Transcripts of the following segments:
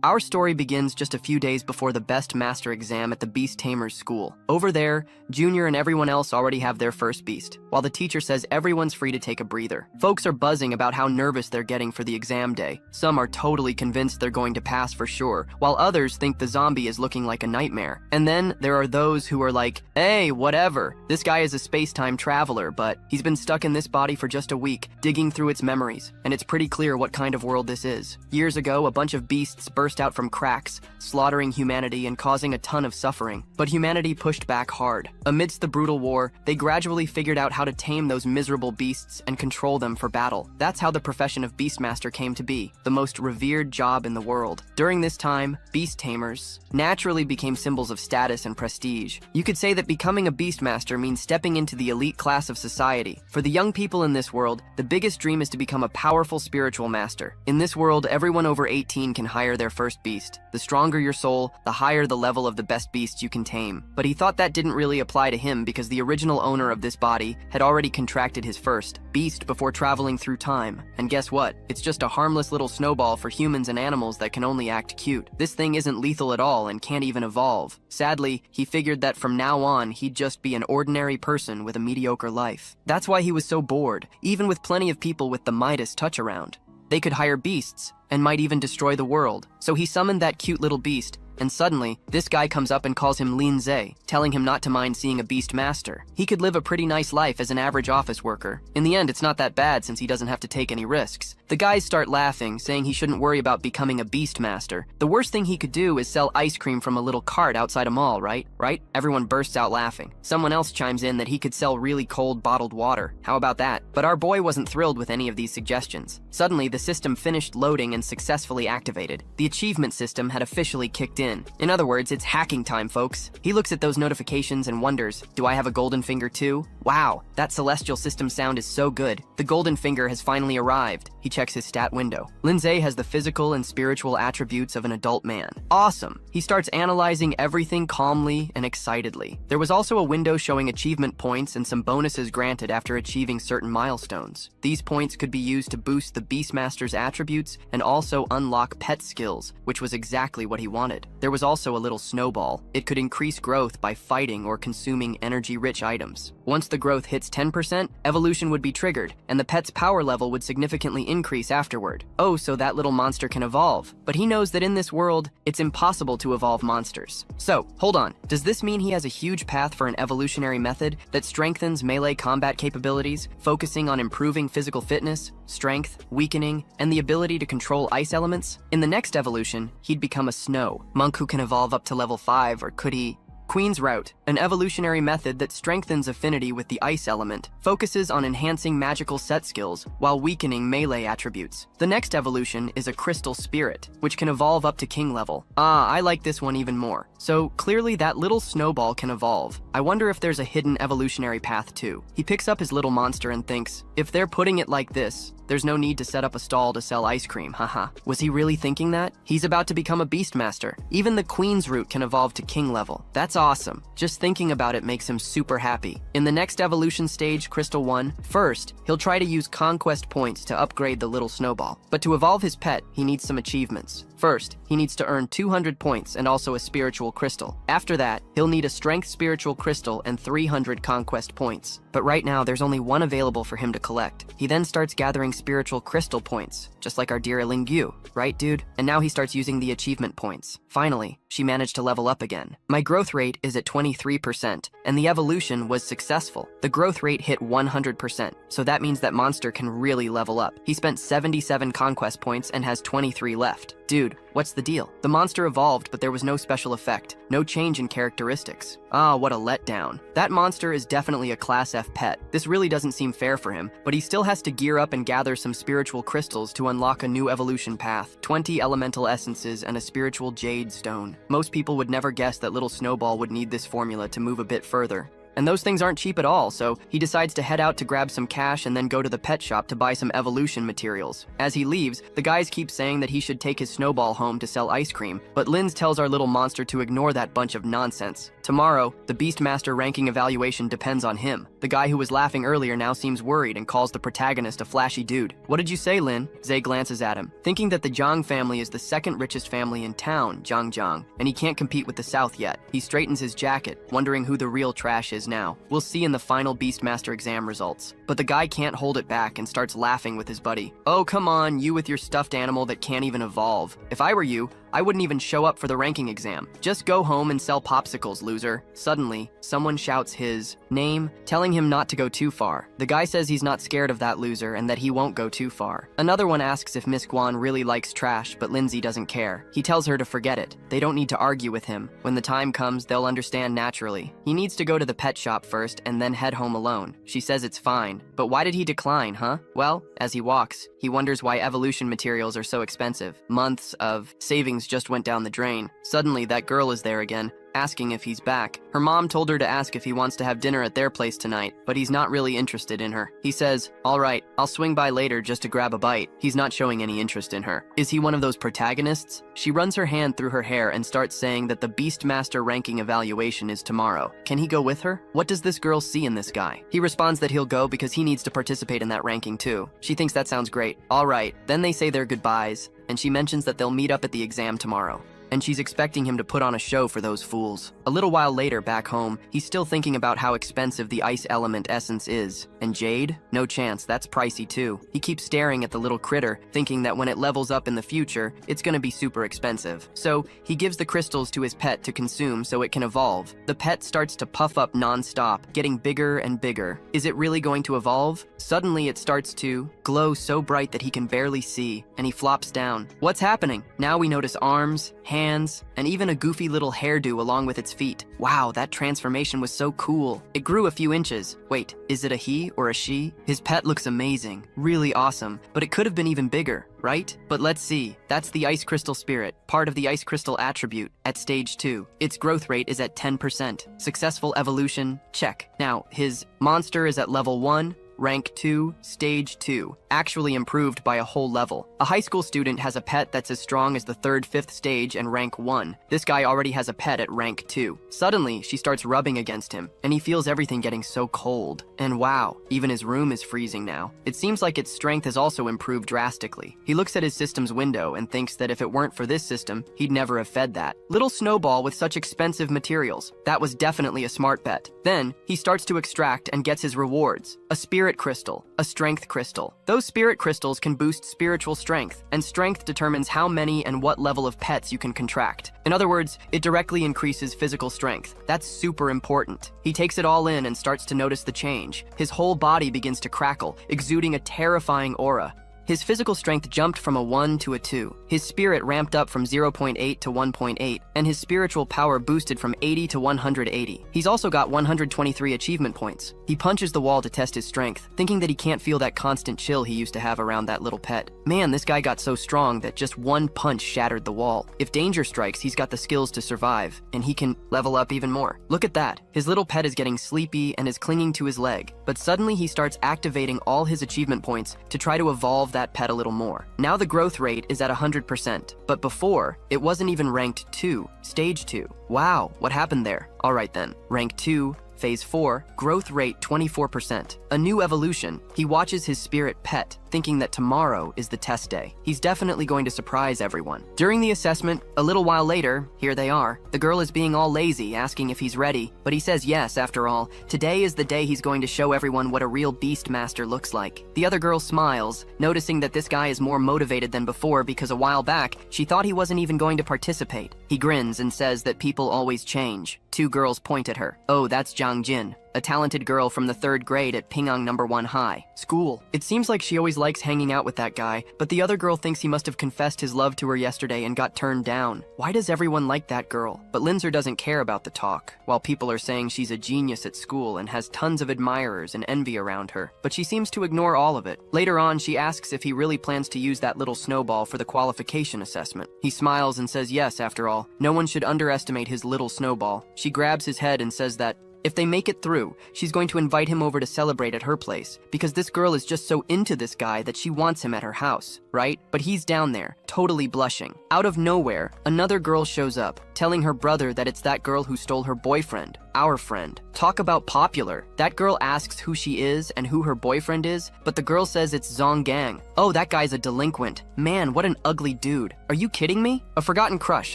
Our story begins just a few days before the Best Master exam at the Beast Tamer's school. Over there, Junior and everyone else already have their first beast, while the teacher says everyone's free to take a breather. Folks are buzzing about how nervous they're getting for the exam day. Some are totally convinced they're going to pass for sure, while others think the zombie is looking like a nightmare. And then there are those who are like, hey, whatever. This guy is a space-time traveler, but he's been stuck in this body for just a week, digging through its memories, and it's pretty clear what kind of world this is. Years ago, a bunch of beasts burst out from cracks, slaughtering humanity and causing a ton of suffering. But humanity pushed back hard. Amidst the brutal war, they gradually figured out how to tame those miserable beasts and control them for battle. That's how the profession of Beastmaster came to be, the most revered job in the world. During this time, beast tamers naturally became symbols of status and prestige. You could say that becoming a Beastmaster means stepping into the elite class of society. For the young people in this world, the biggest dream is to become a powerful spiritual master. In this world, everyone over 18 can hire their first beast. The stronger your soul, the higher the level of the best beast you can tame. But he thought that didn't really apply to him because the original owner of this body had already contracted his first beast before traveling through time. And guess what? It's just a harmless little snowball for humans and animals that can only act cute. This thing isn't lethal at all and can't even evolve. Sadly, he figured that from now on, he'd just be an ordinary person with a mediocre life. That's why he was so bored, even with plenty of people with the Midas touch around. They could hire beasts, and might even destroy the world. So he summoned that cute little beast, and suddenly, this guy comes up and calls him Linze, telling him not to mind seeing a beast master. He could live a pretty nice life as an average office worker. In the end, it's not that bad since he doesn't have to take any risks. The guys start laughing, saying he shouldn't worry about becoming a beast master. The worst thing he could do is sell ice cream from a little cart outside a mall, right? Everyone bursts out laughing. Someone else chimes in that he could sell really cold bottled water. How about that? But our boy wasn't thrilled with any of these suggestions. Suddenly, the system finished loading and successfully activated. The achievement system had officially kicked in. In other words, it's hacking time, folks. He looks at those notifications and wonders, do I have a golden finger too? Wow, that celestial system sound is so good. The golden finger has finally arrived. He checks his stat window. Linze has the physical and spiritual attributes of an adult man. Awesome! He starts analyzing everything calmly and excitedly. There was also a window showing achievement points and some bonuses granted after achieving certain milestones. These points could be used to boost the Beastmaster's attributes and also unlock pet skills, which was exactly what he wanted. There was also a little snowball. It could increase growth by fighting or consuming energy-rich items. Once the growth hits 10%, evolution would be triggered, and the pet's power level would significantly increase afterward. Oh, so that little monster can evolve. But he knows that in this world, it's impossible to evolve monsters. So, hold on. Does this mean he has a huge path for an evolutionary method that strengthens melee combat capabilities, focusing on improving physical fitness, strength, weakening, and the ability to control ice elements? In the next evolution, he'd become a snow monk who can evolve up to level 5, or could he? Queen's Route, an evolutionary method that strengthens affinity with the ice element, focuses on enhancing magical set skills while weakening melee attributes. The next evolution is a Crystal Spirit, which can evolve up to king level. I like this one even more. So clearly that little snowball can evolve. I wonder if there's a hidden evolutionary path too. He picks up his little monster and thinks, if they're putting it like this, there's no need to set up a stall to sell ice cream, haha. Was he really thinking that? He's about to become a Beastmaster. Even the Queen's Route can evolve to king level. That's awesome. Just thinking about it makes him super happy. In the next evolution stage, Crystal 1, first, he'll try to use conquest points to upgrade the little snowball. But to evolve his pet, he needs some achievements. First, he needs to earn 200 points and also a spiritual crystal. After that, he'll need a strength spiritual crystal and 300 conquest points. But right now, there's only one available for him to collect. He then starts gathering spiritual crystal points, just like our dear Lingyu, right, dude? And now he starts using the achievement points. Finally, she managed to level up again. My growth rate is at 23%, and the evolution was successful. The growth rate hit 100%, so that means that monster can really level up. He spent 77 conquest points and has 23 left. Dude, what's the deal? The monster evolved, but there was no special effect, no change in characteristics. What a letdown. That monster is definitely a Class F pet. This really doesn't seem fair for him, but he still has to gear up and gather some spiritual crystals to unlock a new evolution path, 20 elemental essences, and a spiritual jade stone. Most people would never guess that little Snowball would need this formula to move a bit further. And those things aren't cheap at all, so he decides to head out to grab some cash and then go to the pet shop to buy some evolution materials. As he leaves, the guys keep saying that he should take his snowball home to sell ice cream, but Linz tells our little monster to ignore that bunch of nonsense. Tomorrow, the Beastmaster ranking evaluation depends on him. The guy who was laughing earlier now seems worried and calls the protagonist a flashy dude. What did you say, Lin? Zay glances at him, thinking that the Zhang family is the second richest family in town, Zhang, and he can't compete with the South yet. He straightens his jacket, wondering who the real trash is now. We'll see in the final Beastmaster exam results. But the guy can't hold it back and starts laughing with his buddy. Oh, come on, you with your stuffed animal that can't even evolve. If I were you, I wouldn't even show up for the ranking exam. Just go home and sell popsicles, loser. Suddenly, someone shouts his name, telling him not to go too far. The guy says he's not scared of that loser and that he won't go too far. Another one asks if Miss Guan really likes trash, but Lindsay doesn't care. He tells her to forget it. They don't need to argue with him. When the time comes, they'll understand naturally. He needs to go to the pet shop first and then head home alone. She says it's fine. But why did he decline, huh? Well, as he walks, he wonders why evolution materials are so expensive. Months of savings just went down the drain. Suddenly, that girl is there again, asking if he's back. Her mom told her to ask if he wants to have dinner at their place tonight, but he's not really interested in her. He says, all right, I'll swing by later just to grab a bite. He's not showing any interest in her. Is he one of those protagonists? She runs her hand through her hair and starts saying that the Beastmaster ranking evaluation is tomorrow. Can he go with her? What does this girl see in this guy? He responds that he'll go because he needs to participate in that ranking too. She thinks that sounds great. All right, then they say their goodbyes, and she mentions that they'll meet up at the exam tomorrow. And she's expecting him to put on a show for those fools. A little while later, back home, he's still thinking about how expensive the ice element essence is. And jade? No chance, that's pricey too. He keeps staring at the little critter, thinking that when it levels up in the future, it's gonna be super expensive. So, he gives the crystals to his pet to consume so it can evolve. The pet starts to puff up non-stop, getting bigger and bigger. Is it really going to evolve? Suddenly, it starts to glow so bright that he can barely see, and he flops down. What's happening? Now we notice arms, hands, and even a goofy little hairdo along with its feet. Wow, that transformation was so cool. It grew a few inches. Wait, is it a he or a she? His pet looks amazing, really awesome, but it could have been even bigger, right? But let's see. That's the Ice Crystal Spirit, part of the Ice Crystal attribute, at stage 2. Its growth rate is at 10%. Successful evolution, check. Now, his monster is at level 1, rank 2, stage 2, actually improved by a whole level. A high school student has a pet that's as strong as the 3rd, 5th stage and rank 1. This guy already has a pet at rank 2. Suddenly, she starts rubbing against him, and he feels everything getting so cold. And wow, even his room is freezing now. It seems like its strength has also improved drastically. He looks at his system's window and thinks that if it weren't for this system, he'd never have fed that little snowball with such expensive materials. That was definitely a smart bet. Then, he starts to extract and gets his rewards. A spirit crystal, a strength crystal. Those spirit crystals can boost spiritual strength, and strength determines how many and what level of pets you can contract. In other words, it directly increases physical strength. That's super important. He takes it all in and starts to notice the change. His whole body begins to crackle, exuding a terrifying aura. His physical strength jumped from a 1 to a 2. His spirit ramped up from 0.8 to 1.8, and his spiritual power boosted from 80 to 180. He's also got 123 achievement points. He punches the wall to test his strength, thinking that he can't feel that constant chill he used to have around that little pet. Man, this guy got so strong that just one punch shattered the wall. If danger strikes, he's got the skills to survive, and he can level up even more. Look at that. His little pet is getting sleepy and is clinging to his leg, but suddenly he starts activating all his achievement points to try to evolve that pet a little more. Now the growth rate is at 100%, but before, it wasn't even ranked 2, stage 2. Wow, what happened there? All right then, rank 2, Phase 4, growth rate 24%. A new evolution. He watches his spirit pet, thinking that tomorrow is the test day. He's definitely going to surprise everyone. During the assessment, a little while later, here they are. The girl is being all lazy, asking if he's ready, but he says yes, after all. Today is the day he's going to show everyone what a real Beastmaster looks like. The other girl smiles, noticing that this guy is more motivated than before because a while back, she thought he wasn't even going to participate. He grins and says that people always change. Two girls point at her. Oh, that's Zhang Jin, a talented girl from the 3rd grade at Pingang No. 1 High School. It seems like she always likes hanging out with that guy, but the other girl thinks he must have confessed his love to her yesterday and got turned down. Why does everyone like that girl? But Linzer doesn't care about the talk, while people are saying she's a genius at school and has tons of admirers and envy around her, but she seems to ignore all of it. Later on, she asks if he really plans to use that little snowball for the qualification assessment. He smiles and says yes, after all. No one should underestimate his little snowball. She grabs his head and says that If they make it through, she's going to invite him over to celebrate at her place, because this girl is just so into this guy that she wants him at her house, right? But he's down there, totally blushing. Out of nowhere, another girl shows up, telling her brother that it's that girl who stole her boyfriend, our friend. Talk about popular. That girl asks who she is and who her boyfriend is, but the girl says it's Zong Gang. Oh, that guy's a delinquent. Man, what an ugly dude. Are you kidding me? A forgotten crush,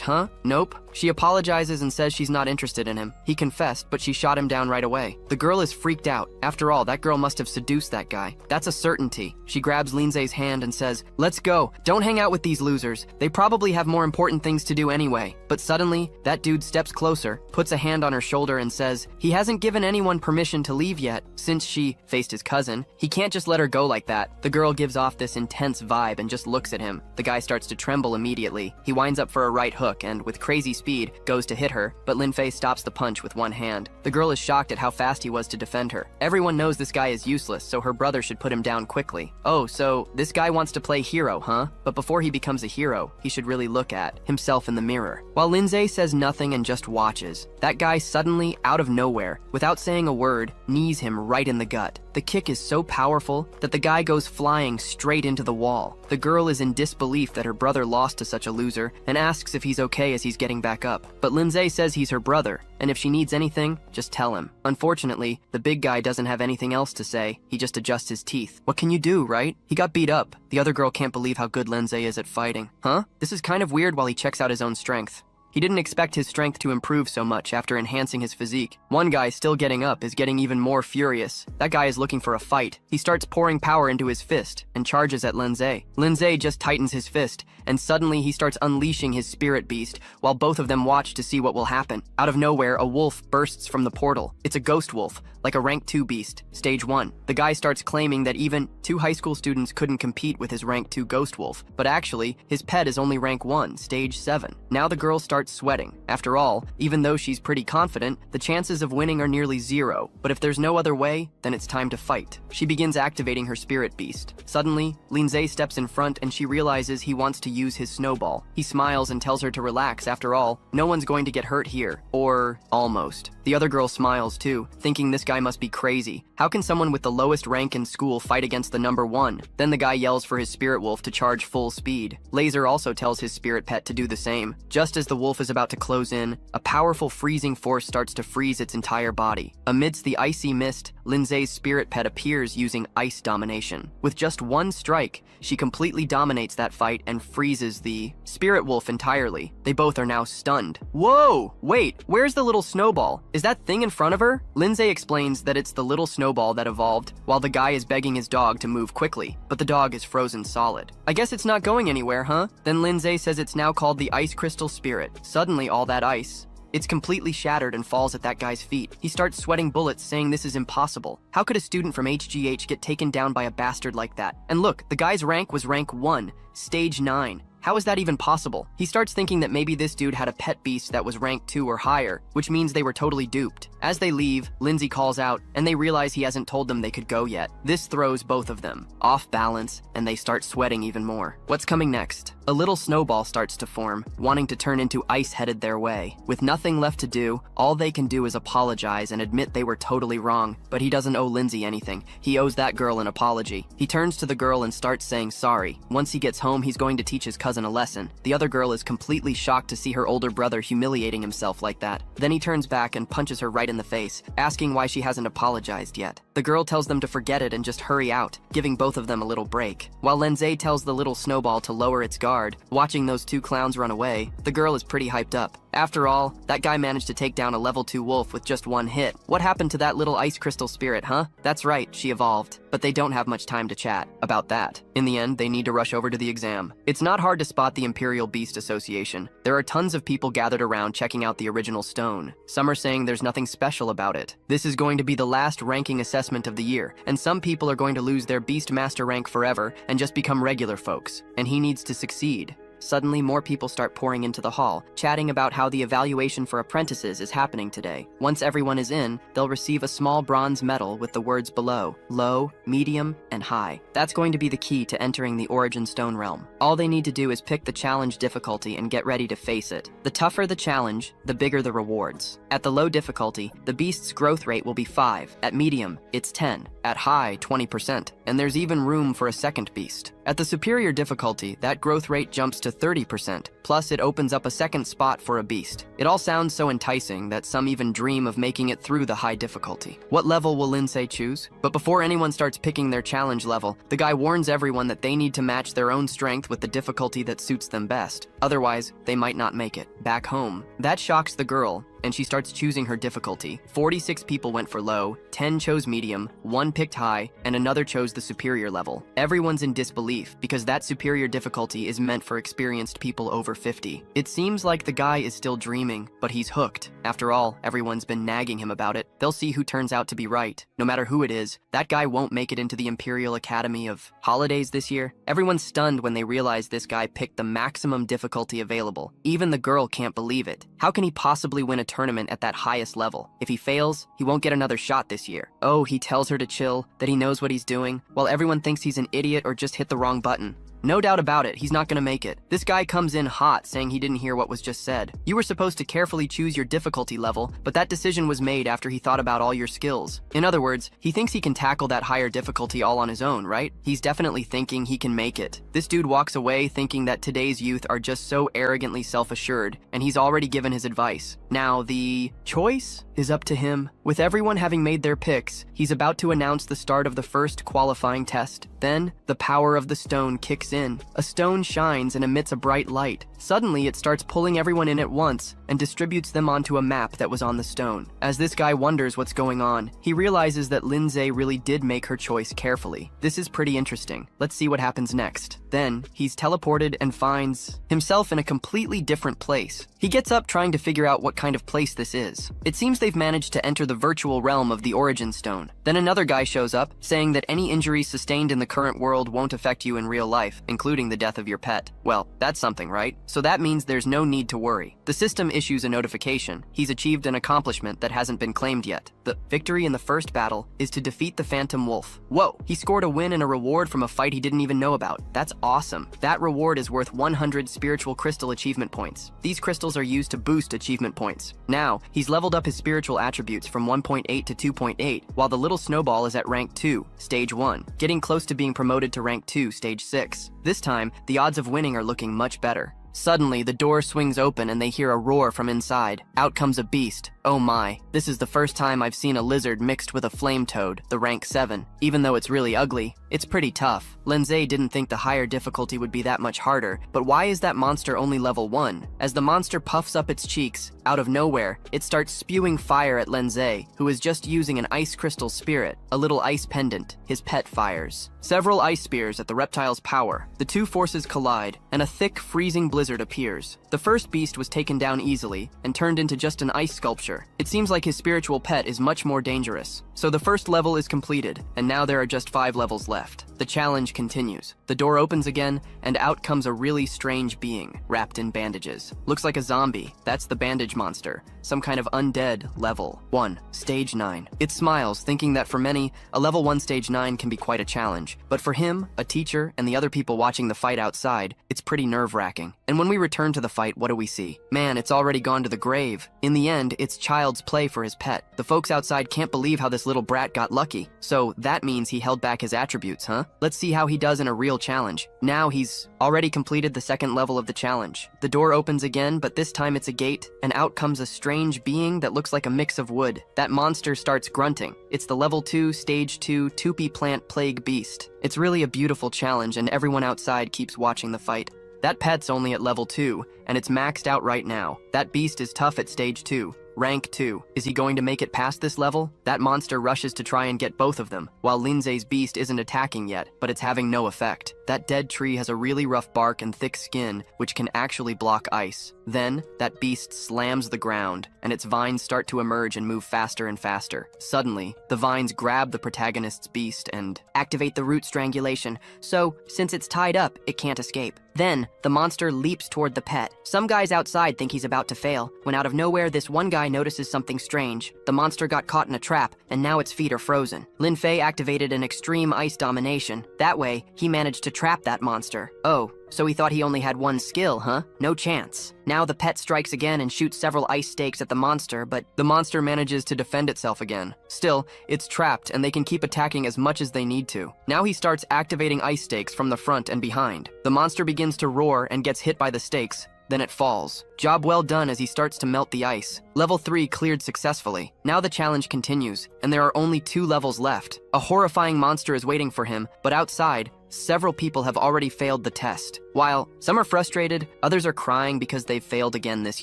huh? Nope. She apologizes and says she's not interested in him. He confessed, but she shot him down right away. The girl is freaked out. After all, that girl must have seduced that guy. That's a certainty. She grabs Lindsay's hand and says, "Let's go. Don't hang out with these losers. They probably have more important things to do anyway." But suddenly, that dude steps closer, puts a hand on her shoulder and says, he hasn't given anyone permission to leave yet. Since she faced his cousin, he can't just let her go like that. The girl gives off this intense vibe and just looks at him. The guy starts to tremble immediately. He winds up for a right hook and, with crazy speed, goes to hit her, but Lin Fei stops the punch with one hand. The girl is shocked at how fast he was to defend her. Everyone knows this guy is useless, so her brother should put him down quickly. Oh, so this guy wants to play hero, huh? But before he becomes a hero, he should really look at himself in the mirror. While Lindsay says nothing and just watches, that guy suddenly, out of nowhere, without saying a word, knees him right in the gut. The kick is so powerful that the guy goes flying straight into the wall. The girl is in disbelief that her brother lost to such a loser and asks if he's okay as he's getting back up. But Lindsay says he's her brother, and if she needs anything, just tell him. Unfortunately, the big guy doesn't have anything else to say. He just adjusts his teeth. What can you do, right? He got beat up. The other girl can't believe how good Lindsay is at fighting. Huh? This is kind of weird while he checks out his own strength. He didn't expect his strength to improve so much after enhancing his physique. One guy still getting up is getting even more furious. That guy is looking for a fight. He starts pouring power into his fist and charges at Lindsay. Lindsay just tightens his fist, and suddenly he starts unleashing his spirit beast while both of them watch to see what will happen. Out of nowhere, a wolf bursts from the portal. It's a ghost wolf, like a rank 2 beast, stage 1. The guy starts claiming that even 2 high school students couldn't compete with his rank 2 ghost wolf, but actually, his pet is only rank 1, stage 7. Now the girl starts sweating. After all, even though she's pretty confident, the chances of winning are nearly 0. But if there's no other way, then it's time to fight. She begins activating her spirit beast. Suddenly, Lindsay steps in front and she realizes he wants to use his snowball. He smiles and tells her to relax. After all, no one's going to get hurt here. Or almost. The other girl smiles too, thinking this guy must be crazy. How can someone with the lowest rank in school fight against the number 1? Then the guy yells for his spirit wolf to charge full speed. Laser also tells his spirit pet to do the same. Just as the wolf is about to close in, a powerful freezing force starts to freeze its entire body. Amidst the icy mist, Lindsay's spirit pet appears using ice domination. With just one strike, she completely dominates that fight and freezes the spirit wolf entirely. They both are now stunned. Whoa! Wait, where's the little snowball? Is that thing in front of her? Lindsay explains that it's the little snowball that evolved, while the guy is begging his dog to move quickly, but the dog is frozen solid. I guess it's not going anywhere, huh? Then Lindsay says it's now called the Ice Crystal Spirit. Suddenly, all that ice, it's completely shattered and falls at that guy's feet. He starts sweating bullets, saying this is impossible. How could a student from HGH get taken down by a bastard like that? And look, the guy's rank was rank 1, stage 9. How is that even possible? He starts thinking that maybe this dude had a pet beast that was rank 2 or higher, which means they were totally duped. As they leave, Lindsay calls out, and they realize he hasn't told them they could go yet. This throws both of them off balance, and they start sweating even more. What's coming next? A little snowball starts to form, wanting to turn into ice headed their way. With nothing left to do, all they can do is apologize and admit they were totally wrong, but he doesn't owe Lindsay anything. He owes that girl an apology. He turns to the girl and starts saying sorry. Once he gets home, he's going to teach his cousin a lesson. The other girl is completely shocked to see her older brother humiliating himself like that. Then he turns back and punches her right in the face, asking why she hasn't apologized yet. The girl tells them to forget it and just hurry out, giving both of them a little break. While Lindsay tells the little snowball to lower its guard, watching those 2 clowns run away, the girl is pretty hyped up. After all, that guy managed to take down a level 2 wolf with just one hit. What happened to that little ice crystal spirit, huh? That's right, she evolved. But they don't have much time to chat about that. In the end, they need to rush over to the exam. It's not hard to spot the Imperial Beast Association. There are tons of people gathered around checking out the original stone. Some are saying there's nothing special about it. This is going to be the last ranking assessment of the year, and some people are going to lose their Beast Master rank forever and just become regular folks. And he needs to succeed. Suddenly, more people start pouring into the hall, chatting about how the evaluation for apprentices is happening today. Once everyone is in, they'll receive a small bronze medal with the words below, low, medium, and high. That's going to be the key to entering the Origin Stone realm. All they need to do is pick the challenge difficulty and get ready to face it. The tougher the challenge, the bigger the rewards. At the low difficulty, the beast's growth rate will be 5. At medium, it's 10. At high, 20%. And there's even room for a second beast. At the superior difficulty, that growth rate jumps to 30%, plus it opens up a second spot for a beast. It all sounds so enticing that some even dream of making it through the high difficulty. What level will Lindsay choose? But before anyone starts picking their challenge level, the guy warns everyone that they need to match their own strength with the difficulty that suits them best. Otherwise, they might not make it. Back home, that shocks the girl, and she starts choosing her difficulty. 46 people went for low, 10 chose medium, 1 picked high, and another chose the superior level. Everyone's in disbelief because that superior difficulty is meant for experienced people over 50. It seems like the guy is still dreaming, but he's hooked. After all, everyone's been nagging him about it. They'll see who turns out to be right. No matter who it is, that guy won't make it into the Imperial Academy of Holidays this year. Everyone's stunned when they realize this guy picked the maximum difficulty available. Even the girl can't believe it. How can he possibly win a tournament at that highest level? If he fails, he won't get another shot this year. Oh, he tells her to chill, that he knows what he's doing, while everyone thinks he's an idiot or just hit the wrong button. No doubt about it, he's not gonna make it. This guy comes in hot, saying he didn't hear what was just said. You were supposed to carefully choose your difficulty level, but that decision was made after he thought about all your skills. In other words, he thinks he can tackle that higher difficulty all on his own, right? He's definitely thinking he can make it. This dude walks away thinking that today's youth are just so arrogantly self-assured, and he's already given his advice. Now, the choice is up to him. With everyone having made their picks, he's about to announce the start of the first qualifying test. Then, the power of the stone kicks in. A stone shines and emits a bright light. Suddenly, it starts pulling everyone in at once and distributes them onto a map that was on the stone. As this guy wonders what's going on, he realizes that Lindsay really did make her choice carefully. This is pretty interesting. Let's see what happens next. Then, he's teleported and finds himself in a completely different place. He gets up trying to figure out what kind of place this is. It seems they've managed to enter the virtual realm of the Origin Stone. Then another guy shows up, saying that any injuries sustained in the current world won't affect you in real life, including the death of your pet. Well, that's something, right? So that means there's no need to worry. The system issues a notification. He's achieved an accomplishment that hasn't been claimed yet. The victory in the first battle is to defeat the Phantom Wolf. Whoa, he scored a win and a reward from a fight he didn't even know about. That's awesome. That reward is worth 100 spiritual crystal achievement points. These crystals are used to boost achievement points. Now, he's leveled up his spiritual attributes from 1.8 to 2.8, while the little snowball is at rank 2, stage 1, getting close to being promoted to rank 2, stage 6. This time, the odds of winning are looking much better. Suddenly, the door swings open and they hear a roar from inside. Out comes a beast. Oh my, this is the first time I've seen a lizard mixed with a flame toad, the rank 7. Even though it's really ugly, it's pretty tough. Lindsay didn't think the higher difficulty would be that much harder, but why is that monster only level 1? As the monster puffs up its cheeks, out of nowhere, it starts spewing fire at Lindsay, who is just using an ice crystal spirit, a little ice pendant. His pet fires several ice spears at the reptile's power. The two forces collide, and a thick, freezing blizzard appears. The first beast was taken down easily, and turned into just an ice sculpture. It seems like his spiritual pet is much more dangerous. So the first level is completed, and now there are just 5 levels left. The challenge continues. The door opens again, and out comes a really strange being, wrapped in bandages. Looks like a zombie. That's the bandage monster. Some kind of undead level 1, stage 9. It smiles, thinking that for many, a level 1 stage 9 can be quite a challenge. But for him, a teacher, and the other people watching the fight outside, it's pretty nerve-wracking. And when we return to the fight, what do we see? Man, it's already gone to the grave. In the end, it's child's play for his pet. The folks outside can't believe how this little brat got lucky. So that means he held back his attributes, huh? Let's see how he does in a real challenge. Now he's already completed the second level of the challenge. The door opens again, but this time it's a gate, and out comes a strange being that looks like a mix of wood. That monster starts grunting. It's the level 2, stage 2, Tupi Plant Plague Beast. It's really a beautiful challenge, and everyone outside keeps watching the fight. That pet's only at level 2, and it's maxed out right now. That beast is tough at stage 2. Rank 2. Is he going to make it past this level? That monster rushes to try and get both of them, while Lindsay's beast isn't attacking yet, but it's having no effect. That dead tree has a really rough bark and thick skin, which can actually block ice. Then, that beast slams the ground, and its vines start to emerge and move faster and faster. Suddenly, the vines grab the protagonist's beast and activate the root strangulation, so since it's tied up, it can't escape. Then, the monster leaps toward the pet. Some guys outside think he's about to fail, when out of nowhere this one guy notices something strange. The monster got caught in a trap, and now its feet are frozen. Lin Fei activated an extreme ice domination. That way, he managed to trap that monster. Oh, so he thought he only had one skill, huh? No chance. Now the pet strikes again and shoots several ice stakes at the monster, but the monster manages to defend itself again. Still, it's trapped and they can keep attacking as much as they need to. Now he starts activating ice stakes from the front and behind. The monster begins to roar and gets hit by the stakes. Then it falls. Job well done as he starts to melt the ice. Level 3 cleared successfully. Now the challenge continues, and there are only 2 levels left. A horrifying monster is waiting for him, but outside, several people have already failed the test. While some are frustrated, others are crying because they've failed again this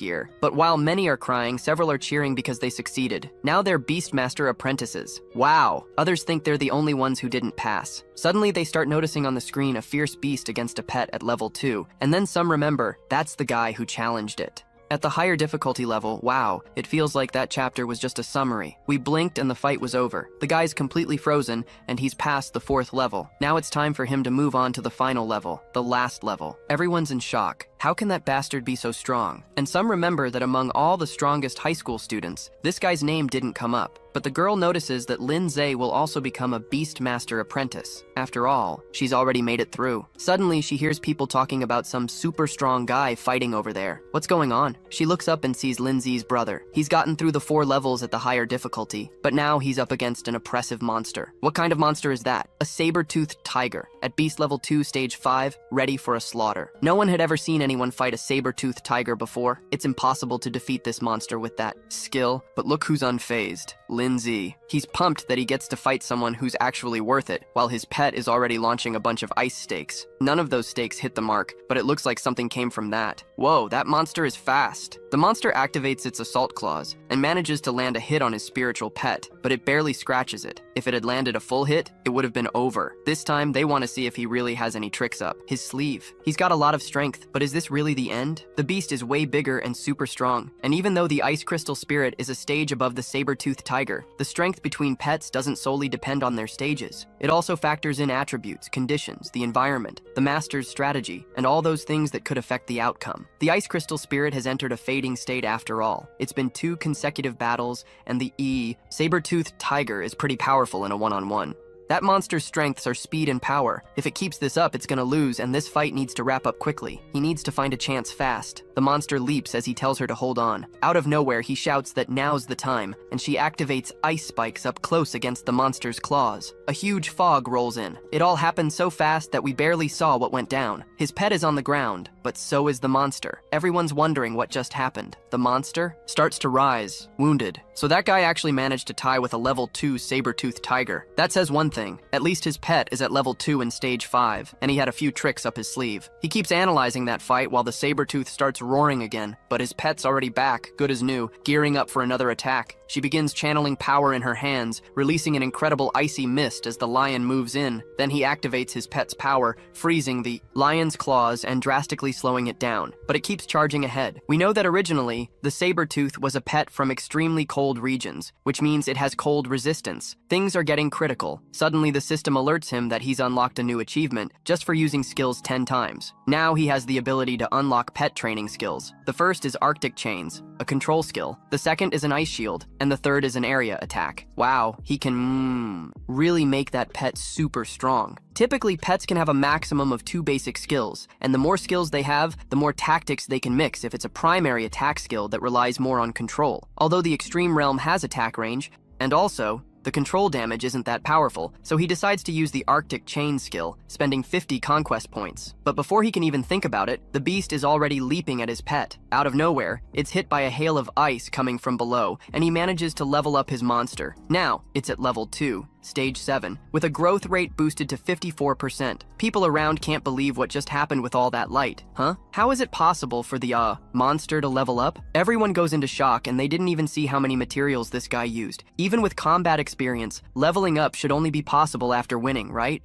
year. But while many are crying, several are cheering because they succeeded. Now they're Beastmaster apprentices. Wow! Others think they're the only ones who didn't pass. Suddenly they start noticing on the screen a fierce beast against a pet at level 2, and then some remember that's the guy who challenged it. At the higher difficulty level, wow, it feels like that chapter was just a summary. We blinked and the fight was over. The guy's completely frozen, and he's past the 4th level. Now it's time for him to move on to the final level, the last level. Everyone's in shock. How can that bastard be so strong? And some remember that among all the strongest high school students, this guy's name didn't come up. But the girl notices that Lin Zhe will also become a Beastmaster apprentice. After all, she's already made it through. Suddenly, she hears people talking about some super strong guy fighting over there. What's going on? She looks up and sees Lindsay's brother. He's gotten through the 4 levels at the higher difficulty, but now he's up against an oppressive monster. What kind of monster is that? A saber-toothed tiger, at beast level 2, stage 5, ready for a slaughter. No one had ever seen anyone fight a saber-toothed tiger before. It's impossible to defeat this monster with that skill, but look who's unfazed. Lindsay. He's pumped that he gets to fight someone who's actually worth it, while his pet is already launching a bunch of ice stakes. None of those stakes hit the mark, but it looks like something came from that. Whoa, that monster is fast. The monster activates its assault claws and manages to land a hit on his spiritual pet, but it barely scratches it. If it had landed a full hit, it would have been over. This time, they want to see if he really has any tricks up. His sleeve. He's got a lot of strength, but is this really the end? The beast is way bigger and super strong, and even though the ice crystal spirit is a stage above the saber-toothed tiger, the strength between pets doesn't solely depend on their stages. It also factors in attributes, conditions, the environment, the master's strategy, and all those things that could affect the outcome. The ice crystal spirit has entered a fading state after all. It's been 2 consecutive battles, and the saber-toothed tiger is pretty powerful in a one-on-one. That monster's strengths are speed and power. If it keeps this up, it's gonna lose, and this fight needs to wrap up quickly. He needs to find a chance fast. The monster leaps as he tells her to hold on. Out of nowhere, he shouts that now's the time, and she activates ice spikes up close against the monster's claws. A huge fog rolls in. It all happened so fast that we barely saw what went down. His pet is on the ground, but so is the monster. Everyone's wondering what just happened. The monster starts to rise, wounded. So that guy actually managed to tie with a level 2 saber-toothed tiger. That says one thing. At least his pet is at level 2 in stage 5, and he had a few tricks up his sleeve. He keeps analyzing that fight while the saber-tooth starts roaring again, but his pet's already back, good as new, gearing up for another attack. She begins channeling power in her hands, releasing an incredible icy mist as the lion moves in. Then he activates his pet's power, freezing the lion's claws and drastically slowing it down. But it keeps charging ahead. We know that originally, the saber-tooth was a pet from extremely cold regions, which means it has cold resistance. Things are getting critical. Suddenly, the system alerts him that he's unlocked a new achievement just for using skills 10 times. Now he has the ability to unlock pet training skills. The first is Arctic Chains, a control skill. The second is an ice shield, and the third is an area attack. Wow, he can really make that pet super strong. Typically, pets can have a maximum of 2 basic skills, and the more skills they have, the more tactics they can mix if it's a primary attack skill that relies more on control. Although the extreme realm has attack range, and also, the control damage isn't that powerful, so he decides to use the Arctic Chain skill, spending 50 conquest points. But before he can even think about it, the beast is already leaping at his pet. Out of nowhere, it's hit by a hail of ice coming from below, and he manages to level up his monster. Now, it's at level 2. Stage 7, with a growth rate boosted to 54%. People around can't believe what just happened with all that light, huh? How is it possible for the, monster to level up? Everyone goes into shock and they didn't even see how many materials this guy used. Even with combat experience, leveling up should only be possible after winning, right?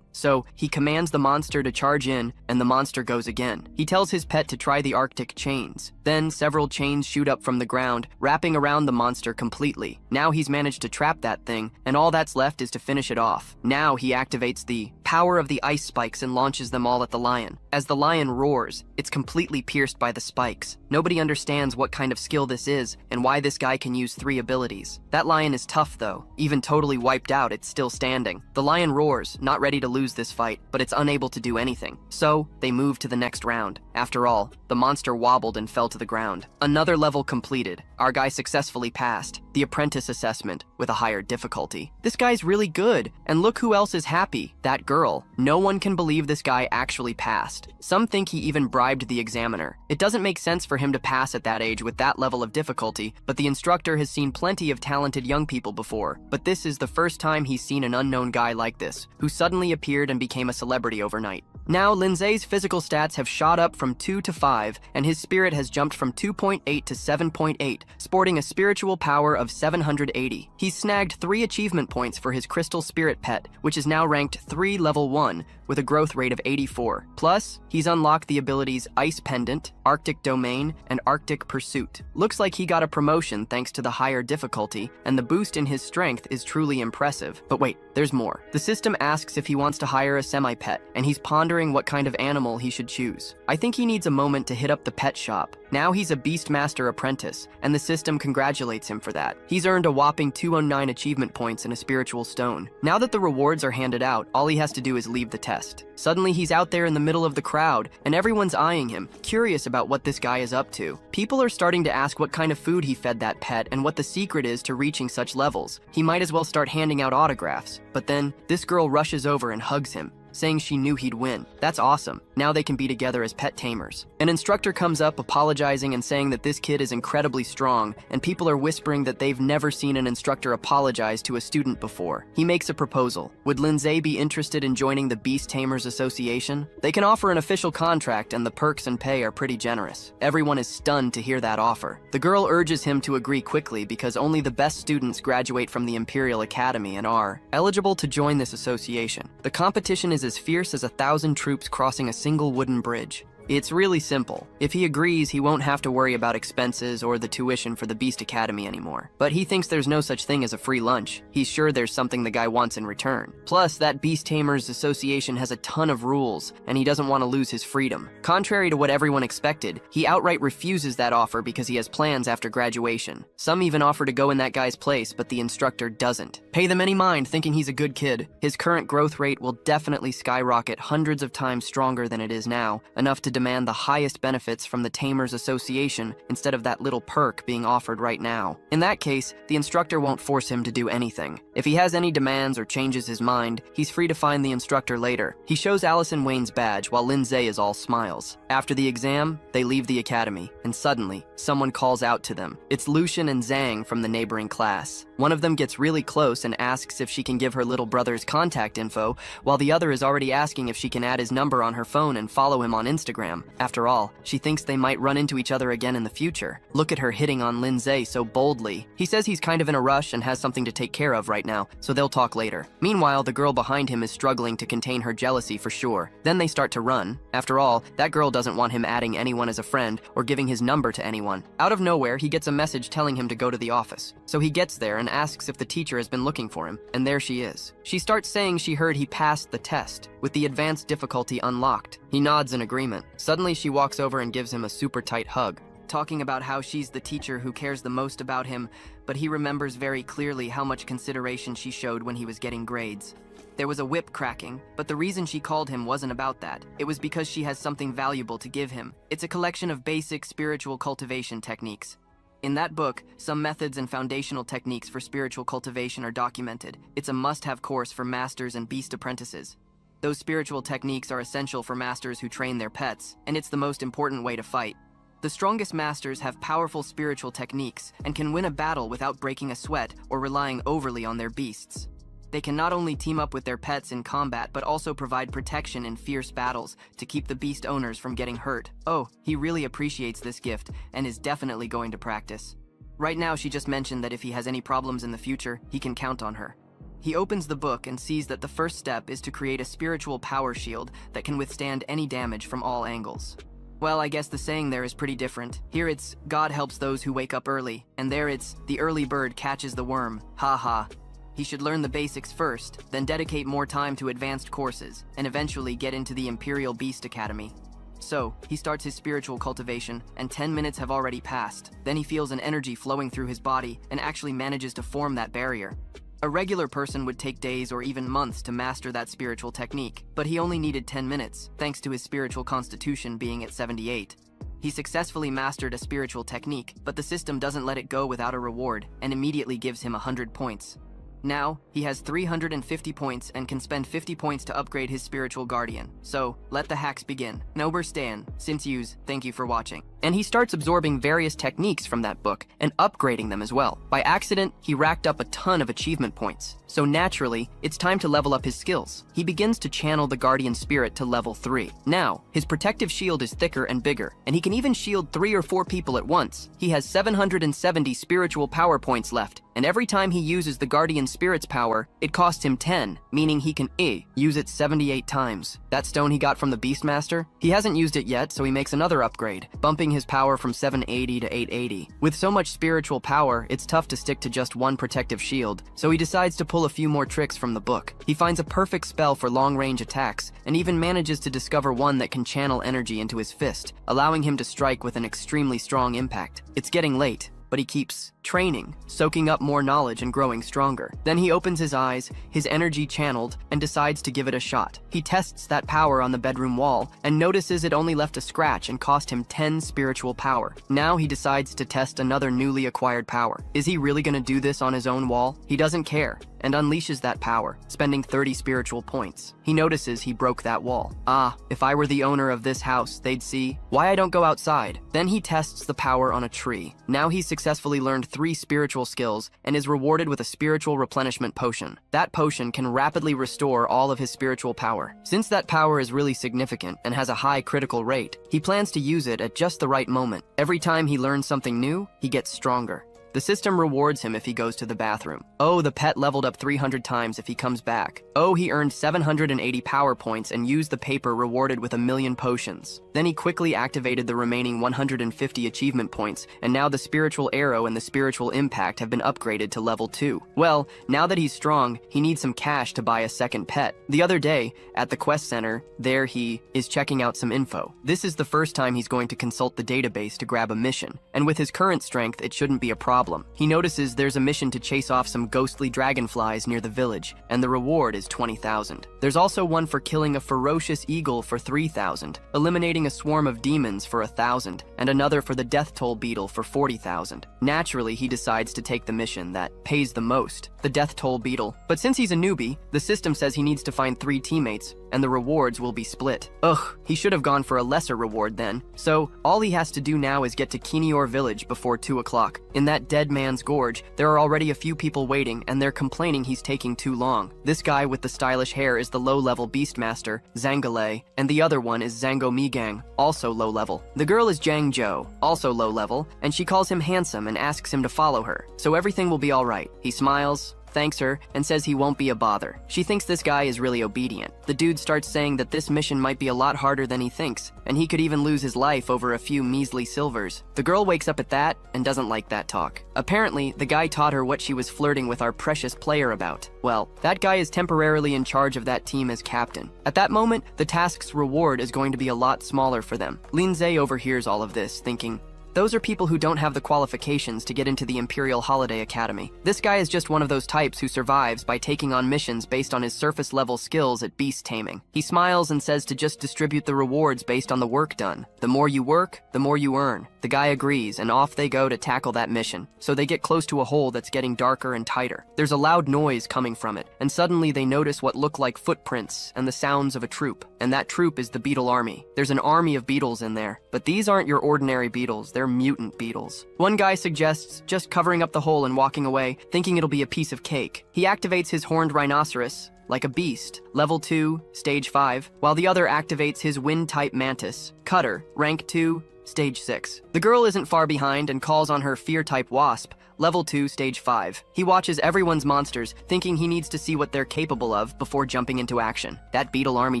So, he commands the monster to charge in, and the monster goes again. He tells his pet to try the Arctic chains. Then, several chains shoot up from the ground, wrapping around the monster completely. Now he's managed to trap that thing, and all that's left is to finish it off. Now he activates the power of the ice spikes and launches them all at the lion. As the lion roars, it's completely pierced by the spikes. Nobody understands what kind of skill this is, and why this guy can use 3 abilities. That lion is tough though. Even totally wiped out, it's still standing. The lion roars, not ready to lose this fight, but it's unable to do anything. So, they move to the next round. After all, the monster wobbled and fell to the ground. Another level completed. Our guy successfully passed the apprentice assessment with a higher difficulty. This guy's really good, and look who else is happy. That girl. No one can believe this guy actually passed. Some think he even bribed the examiner. It doesn't make sense for him to pass at that age with that level of difficulty, but the instructor has seen plenty of talented young people before. But this is the first time he's seen an unknown guy like this, who suddenly appeared and became a celebrity overnight. Now, Lindsay's physical stats have shot up from 2 to 5, and his spirit has jumped from 2.8 to 7.8, sporting a spiritual power of 780. He's snagged 3 achievement points for his crystal spirit pet, which is now ranked 3 level 1, with a growth rate of 84. Plus, he's unlocked the abilities Ice Pendant, Arctic Domain, and Arctic Pursuit. Looks like he got a promotion thanks to the higher difficulty, and the boost in his strength is truly impressive. But wait, there's more. The system asks if he wants to hire a semi-pet, and he's pondering what kind of animal he should choose. I think he needs a moment to hit up the pet shop. Now he's a Beastmaster apprentice, and the system congratulates him for that. He's earned a whopping 209 achievement points and a spiritual stone. Now that the rewards are handed out, all he has to do is leave the test. Suddenly he's out there in the middle of the crowd, and everyone's eyeing him, curious about what this guy is up to. People are starting to ask what kind of food he fed that pet and what the secret is to reaching such levels. He might as well start handing out autographs. But then, this girl rushes over and hugs him, saying she knew he'd win. That's awesome. Now they can be together as pet tamers. An instructor comes up apologizing and saying that this kid is incredibly strong, and people are whispering that they've never seen an instructor apologize to a student before. He makes a proposal. Would Lindsay be interested in joining the Beast Tamers Association? They can offer an official contract, and the perks and pay are pretty generous. Everyone is stunned to hear that offer. The girl urges him to agree quickly because only the best students graduate from the Imperial Academy and are eligible to join this association. The competition is as fierce as 1,000 troops crossing a single wooden bridge. It's really simple. If he agrees, he won't have to worry about expenses or the tuition for the Beast Academy anymore. But he thinks there's no such thing as a free lunch. He's sure there's something the guy wants in return. Plus, that Beast Tamers Association has a ton of rules, and he doesn't want to lose his freedom. Contrary to what everyone expected, he outright refuses that offer because he has plans after graduation. Some even offer to go in that guy's place, but the instructor doesn't pay them any mind, thinking he's a good kid. His current growth rate will definitely skyrocket hundreds of times stronger than it is now, enough to demand the highest benefits from the Tamers Association instead of that little perk being offered right now. In that case, the instructor won't force him to do anything. If he has any demands or changes his mind, he's free to find the instructor later. He shows Allison Wayne's badge while Lindsay is all smiles. After the exam, they leave the academy, and suddenly, someone calls out to them. It's Lucian and Zhang from the neighboring class. One of them gets really close and asks if she can give her little brother's contact info, while the other is already asking if she can add his number on her phone and follow him on Instagram. After all, she thinks they might run into each other again in the future. Look at her hitting on Lindsay so boldly. He says he's kind of in a rush and has something to take care of right now, so they'll talk later. Meanwhile, the girl behind him is struggling to contain her jealousy for sure. Then they start to run. After all, that girl doesn't want him adding anyone as a friend or giving his number to anyone. Out of nowhere, he gets a message telling him to go to the office. So he gets there and asks if the teacher has been looking for him, and there she is. She starts saying she heard he passed the test, with the advanced difficulty unlocked. He nods in agreement. Suddenly she walks over and gives him a super tight hug, talking about how she's the teacher who cares the most about him, but he remembers very clearly how much consideration she showed when he was getting grades. There was a whip cracking, but the reason she called him wasn't about that. It was because she has something valuable to give him. It's a collection of basic spiritual cultivation techniques. In that book, some methods and foundational techniques for spiritual cultivation are documented. It's a must-have course for masters and beast apprentices. Those spiritual techniques are essential for masters who train their pets, and it's the most important way to fight. The strongest masters have powerful spiritual techniques and can win a battle without breaking a sweat or relying overly on their beasts. They can not only team up with their pets in combat, but also provide protection in fierce battles to keep the beast owners from getting hurt. Oh, he really appreciates this gift and is definitely going to practice. Right now, she just mentioned that if he has any problems in the future, he can count on her. He opens the book and sees that the first step is to create a spiritual power shield that can withstand any damage from all angles. Well, I guess the saying there is pretty different. Here it's, God helps those who wake up early, and there it's, the early bird catches the worm. Ha ha. He should learn the basics first, then dedicate more time to advanced courses, and eventually get into the Imperial Beast Academy. So, he starts his spiritual cultivation, and 10 minutes have already passed. Then he feels an energy flowing through his body, and actually manages to form that barrier. A regular person would take days or even months to master that spiritual technique, but he only needed 10 minutes, thanks to his spiritual constitution being at 78. He successfully mastered a spiritual technique, but the system doesn't let it go without a reward, and immediately gives him 100 points. Now, he has 350 points and can spend 50 points to upgrade his spiritual guardian. So, let the hacks begin. Noberstan, since use, thank you for watching. And he starts absorbing various techniques from that book and upgrading them as well. By accident, he racked up a ton of achievement points. So naturally, it's time to level up his skills. He begins to channel the guardian spirit to level 3. Now, his protective shield is thicker and bigger, and he can even shield 3 or 4 people at once. He has 770 spiritual power points left, and every time he uses the guardian spirit's power, it costs him 10, meaning he can use it 78 times. That stone he got from the Beastmaster? He hasn't used it yet, so he makes another upgrade, bumping his power from 780 to 880. With so much spiritual power, it's tough to stick to just one protective shield, so he decides to pull a few more tricks from the book. He finds a perfect spell for long-range attacks, and even manages to discover one that can channel energy into his fist, allowing him to strike with an extremely strong impact. It's getting late, but he keeps training, soaking up more knowledge and growing stronger. Then he opens his eyes, his energy channeled, and decides to give it a shot. He tests that power on the bedroom wall and notices it only left a scratch and cost him 10 spiritual power. Now he decides to test another newly acquired power. Is he really gonna do this on his own wall? He doesn't care, and unleashes that power, spending 30 spiritual points. He notices he broke that wall. Ah, if I were the owner of this house, they'd see why I don't go outside. Then he tests the power on a tree. Now he's successfully learned 3 spiritual skills and is rewarded with a spiritual replenishment potion. That potion can rapidly restore all of his spiritual power. Since that power is really significant and has a high critical rate, he plans to use it at just the right moment. Every time he learns something new, he gets stronger. The system rewards him if he goes to the bathroom. Oh, the pet leveled up 300 times if he comes back. Oh, he earned 780 power points and used the paper rewarded with 1,000,000 potions. Then he quickly activated the remaining 150 achievement points, and now the spiritual arrow and the spiritual impact have been upgraded to level 2. Well, now that he's strong, he needs some cash to buy a second pet. The other day, at the quest center, there he is checking out some info. This is the first time he's going to consult the database to grab a mission, and with his current strength, it shouldn't be a problem. He notices there's a mission to chase off some ghostly dragonflies near the village, and the reward is 20,000. There's also one for killing a ferocious eagle for 3,000, eliminating a swarm of demons for 1,000, and another for the death toll beetle for 40,000. Naturally, he decides to take the mission that pays the most, the death toll beetle. But since he's a newbie, the system says he needs to find 3 teammates, and the rewards will be split. Ugh, he should have gone for a lesser reward then. So, all he has to do now is get to Kinior village before 2 o'clock. In that Dead Man's Gorge, there are already a few people waiting, and they're complaining he's taking too long. This guy with the stylish hair is the low-level Beastmaster, Zangale, and the other one is Zango Migang, also low-level. The girl is Jang Jo, also low-level, and she calls him handsome and asks him to follow her. So everything will be alright. He smiles, thanks her, and says he won't be a bother. She thinks this guy is really obedient. The dude starts saying that this mission might be a lot harder than he thinks, and he could even lose his life over a few measly silvers. The girl wakes up at that and doesn't like that talk. Apparently, the guy taught her what she was flirting with our precious player about. Well, that guy is temporarily in charge of that team as captain. At that moment, the task's reward is going to be a lot smaller for them. Lindsay overhears all of this, thinking, those are people who don't have the qualifications to get into the Imperial Holiday Academy. This guy is just one of those types who survives by taking on missions based on his surface-level skills at beast taming. He smiles and says to just distribute the rewards based on the work done. The more you work, the more you earn. The guy agrees, and off they go to tackle that mission. So they get close to a hole that's getting darker and tighter. There's a loud noise coming from it, and suddenly they notice what look like footprints and the sounds of a troop. And that troop is the beetle army. There's an army of beetles in there, but these aren't your ordinary beetles, they're mutant beetles. One guy suggests just covering up the hole and walking away, thinking it'll be a piece of cake. He activates his horned rhinoceros, like a beast, level 2, stage 5, while the other activates his wind-type mantis, cutter, rank 2, stage 6. The girl isn't far behind and calls on her fear-type wasp, level 2, stage 5. He watches everyone's monsters, thinking he needs to see what they're capable of before jumping into action. That beetle army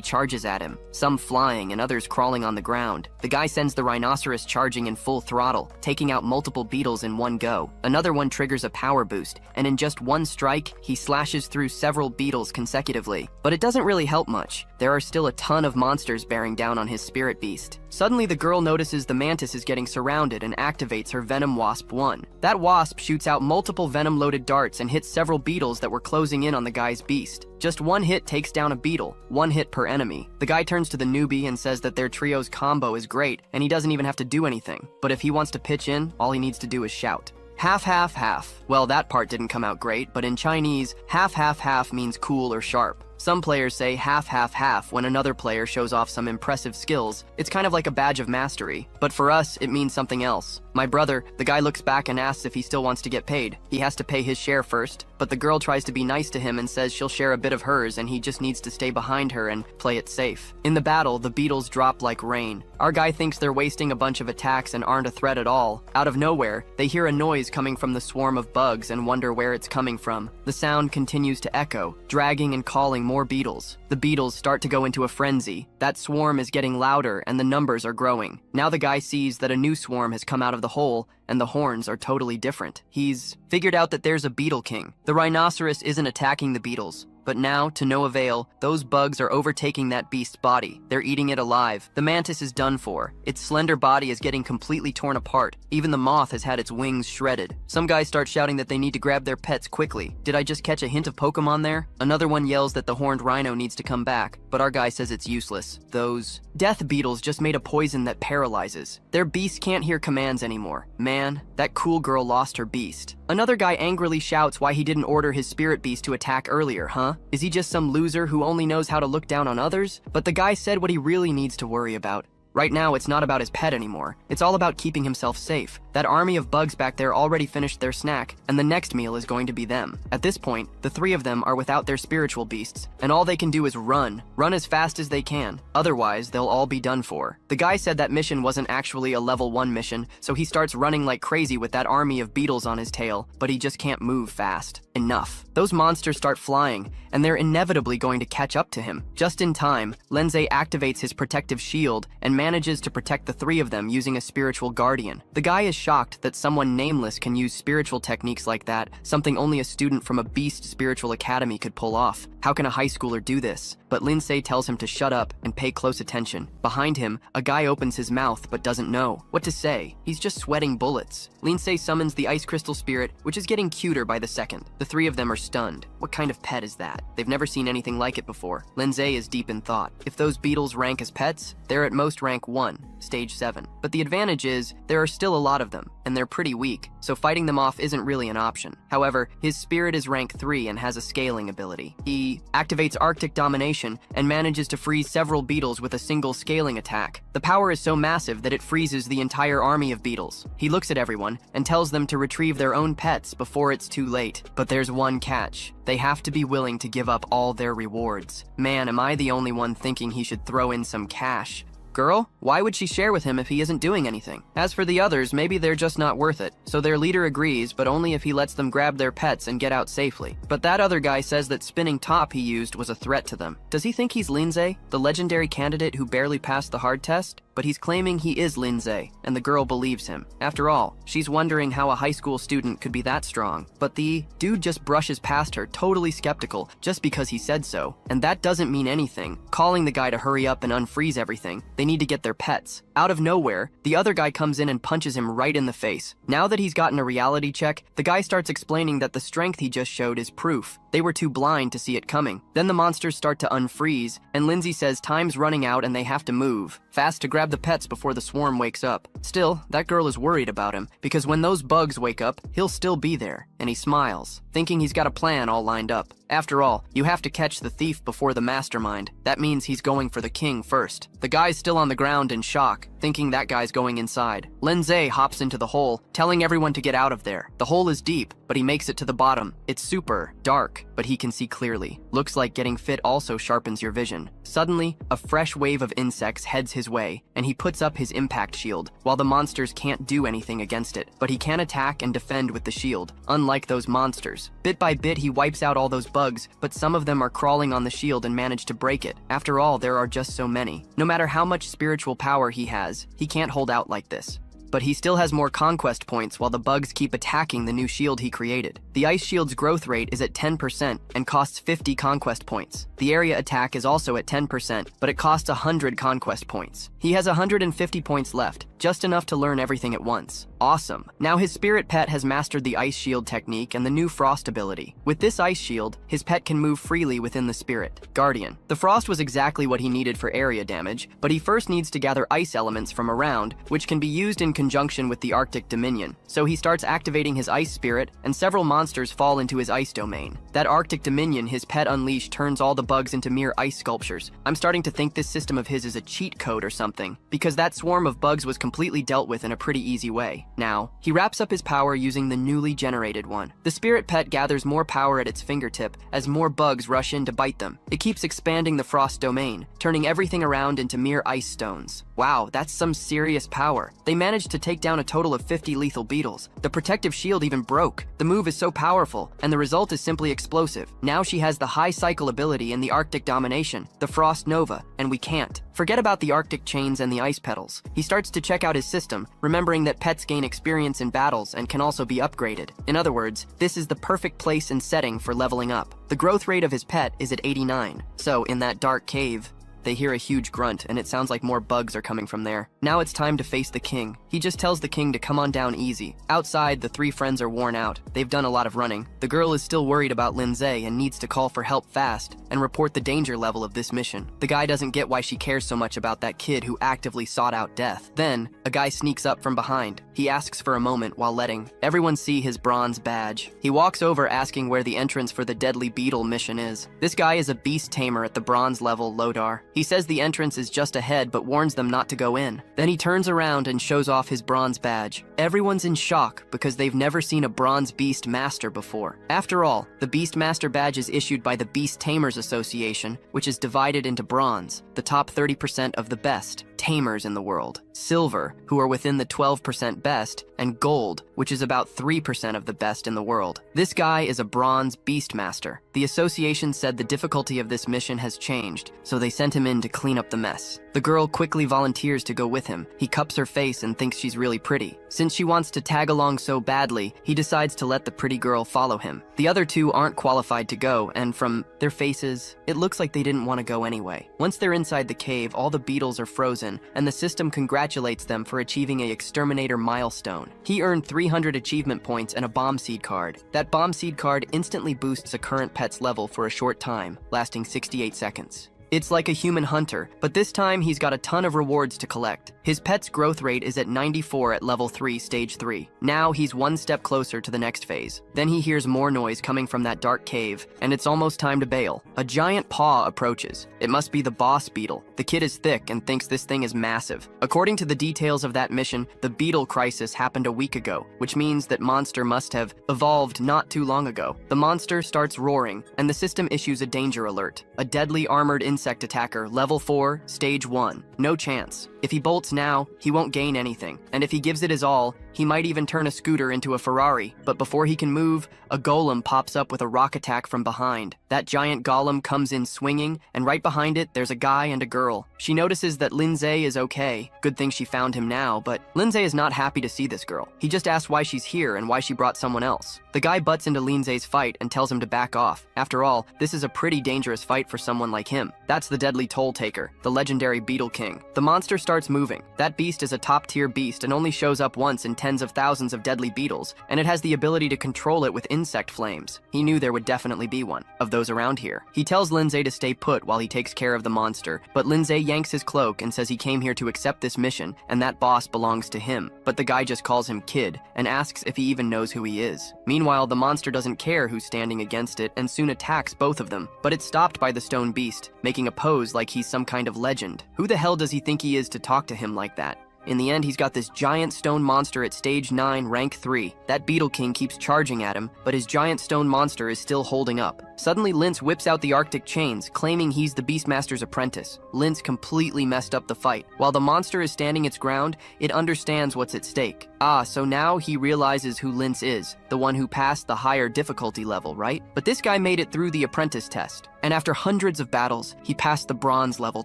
charges at him, some flying and others crawling on the ground. The guy sends the rhinoceros charging in full throttle, taking out multiple beetles in one go. Another one triggers a power boost, and in just one strike, he slashes through several beetles consecutively. But it doesn't really help much. There are still a ton of monsters bearing down on his spirit beast. Suddenly, the girl notices the mantis is getting surrounded and activates her Venom Wasp 1. That wasp shoots out multiple venom-loaded darts and hits several beetles that were closing in on the guy's beast. Just one hit takes down a beetle, one hit per enemy. The guy turns to the newbie and says that their trio's combo is great, and he doesn't even have to do anything. But if he wants to pitch in, all he needs to do is shout. Half, half, half. Well, that part didn't come out great, but in Chinese, half, half, half means cool or sharp. Some players say half, half, half when another player shows off some impressive skills. It's kind of like a badge of mastery. But for us, it means something else. My brother, the guy looks back and asks if he still wants to get paid. He has to pay his share first, but the girl tries to be nice to him and says she'll share a bit of hers and he just needs to stay behind her and play it safe. In the battle, the beetles drop like rain. Our guy thinks they're wasting a bunch of attacks and aren't a threat at all. Out of nowhere, they hear a noise coming from the swarm of bugs and wonder where it's coming from. The sound continues to echo, dragging and calling more beetles. The beetles start to go into a frenzy. That swarm is getting louder and the numbers are growing. Now the guy sees that a new swarm has come out of the hole and the horns are totally different. He's figured out that there's a beetle king. The rhinoceros isn't attacking the beetles. But now, to no avail, those bugs are overtaking that beast's body. They're eating it alive. The mantis is done for. Its slender body is getting completely torn apart. Even the moth has had its wings shredded. Some guys start shouting that they need to grab their pets quickly. Did I just catch a hint of Pokemon there? Another one yells that the horned rhino needs to come back, but our guy says it's useless. Those death beetles just made a poison that paralyzes. Their beast can't hear commands anymore. Man, that cool girl lost her beast. Another guy angrily shouts why he didn't order his spirit beast to attack earlier, huh? Is he just some loser who only knows how to look down on others? But the guy said what he really needs to worry about. Right now, it's not about his pet anymore. It's all about keeping himself safe. That army of bugs back there already finished their snack, and the next meal is going to be them. At this point, the three of them are without their spiritual beasts, and all they can do is run. Run as fast as they can. Otherwise, they'll all be done for. The guy said that mission wasn't actually a level 1 mission, so he starts running like crazy with that army of beetles on his tail, but he just can't move fast. Enough. Those monsters start flying, and they're inevitably going to catch up to him. Just in time, Lindsay activates his protective shield and manages to protect the three of them using a spiritual guardian. The guy is shocked that someone nameless can use spiritual techniques like that, something only a student from a beast spiritual academy could pull off. How can a high schooler do this? But Lindsay tells him to shut up and pay close attention. Behind him, a guy opens his mouth but doesn't know what to say. He's just sweating bullets. Lindsay summons the ice crystal spirit, which is getting cuter by the second. The three of them are stunned. What kind of pet is that? They've never seen anything like it before. Lindsay is deep in thought. If those beetles rank as pets, they're at most rank 1, stage 7. But the advantage is, there are still a lot of them, and they're pretty weak, so fighting them off isn't really an option. However, his spirit is rank 3 and has a scaling ability. He activates Arctic Domination and manages to freeze several beetles with a single scaling attack. The power is so massive that it freezes the entire army of beetles. He looks at everyone and tells them to retrieve their own pets before it's too late. But there's one catch. They have to be willing to give up all their rewards. Man, am I the only one thinking he should throw in some cash? Girl, why would she share with him if he isn't doing anything? As for the others, maybe they're just not worth it. So their leader agrees, but only if he lets them grab their pets and get out safely. But that other guy says that spinning top he used was a threat to them. Does he think he's Lindsay, the legendary candidate who barely passed the hard test? But he's claiming he is Lindsay, and the girl believes him. After all, she's wondering how a high school student could be that strong. But the dude just brushes past her, totally skeptical, just because he said so. And that doesn't mean anything, calling the guy to hurry up and unfreeze everything. They need to get their pets. Out of nowhere, the other guy comes in and punches him right in the face. Now that he's gotten a reality check, the guy starts explaining that the strength he just showed is proof. They were too blind to see it coming. Then the monsters start to unfreeze, and Lindsay says time's running out and they have to move. Fast to grab grab the pets before the swarm wakes up. Still, that girl is worried about him, because when those bugs wake up, he'll still be there, and he smiles, thinking he's got a plan all lined up. After all, you have to catch the thief before the mastermind. That means he's going for the king first. The guy's still on the ground in shock, thinking that guy's going inside. Lindsay hops into the hole, telling everyone to get out of there. The hole is deep, but he makes it to the bottom. It's super dark, but he can see clearly. Looks like getting fit also sharpens your vision. Suddenly, a fresh wave of insects heads his way, and he puts up his impact shield, while the monsters can't do anything against it. But he can attack and defend with the shield, unlike those monsters. Bit by bit, he wipes out all those bugs, but some of them are crawling on the shield and manage to break it. After all, there are just so many. No matter how much spiritual power he has, he can't hold out like this. But he still has more conquest points while the bugs keep attacking the new shield he created. The ice shield's growth rate is at 10% and costs 50 conquest points. The area attack is also at 10%, but it costs 100 conquest points. He has 150 points left, just enough to learn everything at once. Awesome. Now his spirit pet has mastered the ice shield technique and the new frost ability. With this ice shield, his pet can move freely within the spirit guardian. The frost was exactly what he needed for area damage, but he first needs to gather ice elements from around, which can be used in conjunction with the Arctic Dominion. So he starts activating his ice spirit, and several monsters fall into his ice domain. That Arctic Dominion his pet unleashed turns all the bugs into mere ice sculptures. I'm starting to think this system of his is a cheat code or something, because that swarm of bugs was completely dealt with in a pretty easy way. Now, he wraps up his power using the newly generated one. The spirit pet gathers more power at its fingertip as more bugs rush in to bite them. It keeps expanding the frost domain, turning everything around into mere ice stones. Wow, that's some serious power. They managed to take down a total of 50 lethal beetles. The protective shield even broke. The move is so powerful, and the result is simply explosive. Now she has the high cycle ability in the Arctic Domination, the Frost Nova, and we can't. Forget about the Arctic chains and the ice petals. He starts to check out his system, remembering that pets gain experience in battles and can also be upgraded. In other words, this is the perfect place and setting for leveling up. The growth rate of his pet is at 89. So, in that dark cave, they hear a huge grunt, and it sounds like more bugs are coming from there. Now it's time to face the king. He just tells the king to come on down easy. Outside, the three friends are worn out. They've done a lot of running. The girl is still worried about Lindsay and needs to call for help fast and report the danger level of this mission. The guy doesn't get why she cares so much about that kid who actively sought out death. Then, a guy sneaks up from behind. He asks for a moment while letting everyone see his bronze badge. He walks over asking where the entrance for the Deadly Beetle mission is. This guy is a beast tamer at the bronze level, Lodar. He says the entrance is just ahead but warns them not to go in. Then he turns around and shows off his bronze badge. Everyone's in shock because they've never seen a bronze beast master before. After all, the beast master badge is issued by the Beast Tamers Association, which is divided into bronze, the top 30% of the best tamers in the world, silver, who are within the 12% best, and gold, which is about 3% of the best in the world. This guy is a bronze beastmaster. The association said the difficulty of this mission has changed, so they sent him in to clean up the mess. The girl quickly volunteers to go with him. He cups her face and thinks she's really pretty. Since she wants to tag along so badly, he decides to let the pretty girl follow him. The other two aren't qualified to go, and from their faces, it looks like they didn't want to go anyway. Once they're inside the cave, all the beetles are frozen, and the system congratulates them for achieving a exterminator milestone. He earned 300 achievement points and a bomb seed card. That bomb seed card instantly boosts a current pet's level for a short time, lasting 68 seconds. It's like a human hunter, but this time he's got a ton of rewards to collect. His pet's growth rate is at 94 at level 3, stage 3. Now he's one step closer to the next phase. Then he hears more noise coming from that dark cave, and it's almost time to bail. A giant paw approaches. It must be the boss beetle. The kid is thick and thinks this thing is massive. According to the details of that mission, the beetle crisis happened a week ago, which means that monster must have evolved not too long ago. The monster starts roaring, and the system issues a danger alert. A deadly armored insect attacker, level 4, stage 1. No chance. If he bolts now, he won't gain anything. And if he gives it his all, he might even turn a scooter into a Ferrari. But before he can move, a golem pops up with a rock attack from behind. That giant golem comes in swinging, and right behind it, there's a guy and a girl. She notices that Lindsay is okay. Good thing she found him now, but Lindsay is not happy to see this girl. He just asks why she's here and why she brought someone else. The guy butts into Lindsay's fight and tells him to back off. After all, this is a pretty dangerous fight for someone like him. That's the deadly toll taker, the legendary Beetle King. The monster starts moving. That beast is a top-tier beast and only shows up once in tens of thousands of deadly beetles, and it has the ability to control it with insect flames. He knew there would definitely be one of those around here. He tells Lindsay to stay put while he takes care of the monster, but Lindsay yanks his cloak and says he came here to accept this mission, and that boss belongs to him. But the guy just calls him Kid and asks if he even knows who he is. Meanwhile, the monster doesn't care who's standing against it and soon attacks both of them, but it's stopped by the stone beast, making a pose like he's some kind of legend. Who the hell does he think he is to talk to him like that? In the end, he's got this giant stone monster at stage 9, rank 3. That Beetle King keeps charging at him, but his giant stone monster is still holding up. Suddenly, Lince whips out the Arctic chains, claiming he's the Beastmaster's apprentice. Lince completely messed up the fight. While the monster is standing its ground, it understands what's at stake. So now he realizes who Lince is, the one who passed the higher difficulty level, right? But this guy made it through the apprentice test, and after hundreds of battles, he passed the bronze level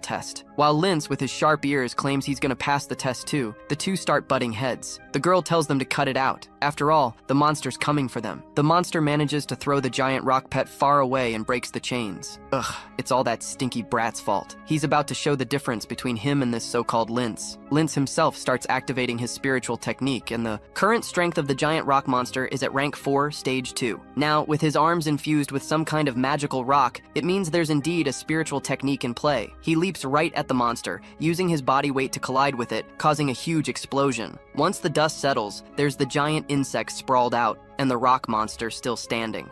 test. While Lince, with his sharp ears, claims he's gonna pass the test too, the two start butting heads. The girl tells them to cut it out. After all, the monster's coming for them. The monster manages to throw the giant rock pet far away and breaks the chains. It's all that stinky brat's fault. He's about to show the difference between him and this so-called Lince. Lince himself starts activating his spiritual technique, and the current strength of the giant rock monster is at rank 4, stage 2. Now, with his arms infused with some kind of magical rock, it means there's indeed a spiritual technique in play. He leaps right at the monster, using his body weight to collide with it, causing a huge explosion. Once the dust settles, there's the giant insect sprawled out, and the rock monster still standing.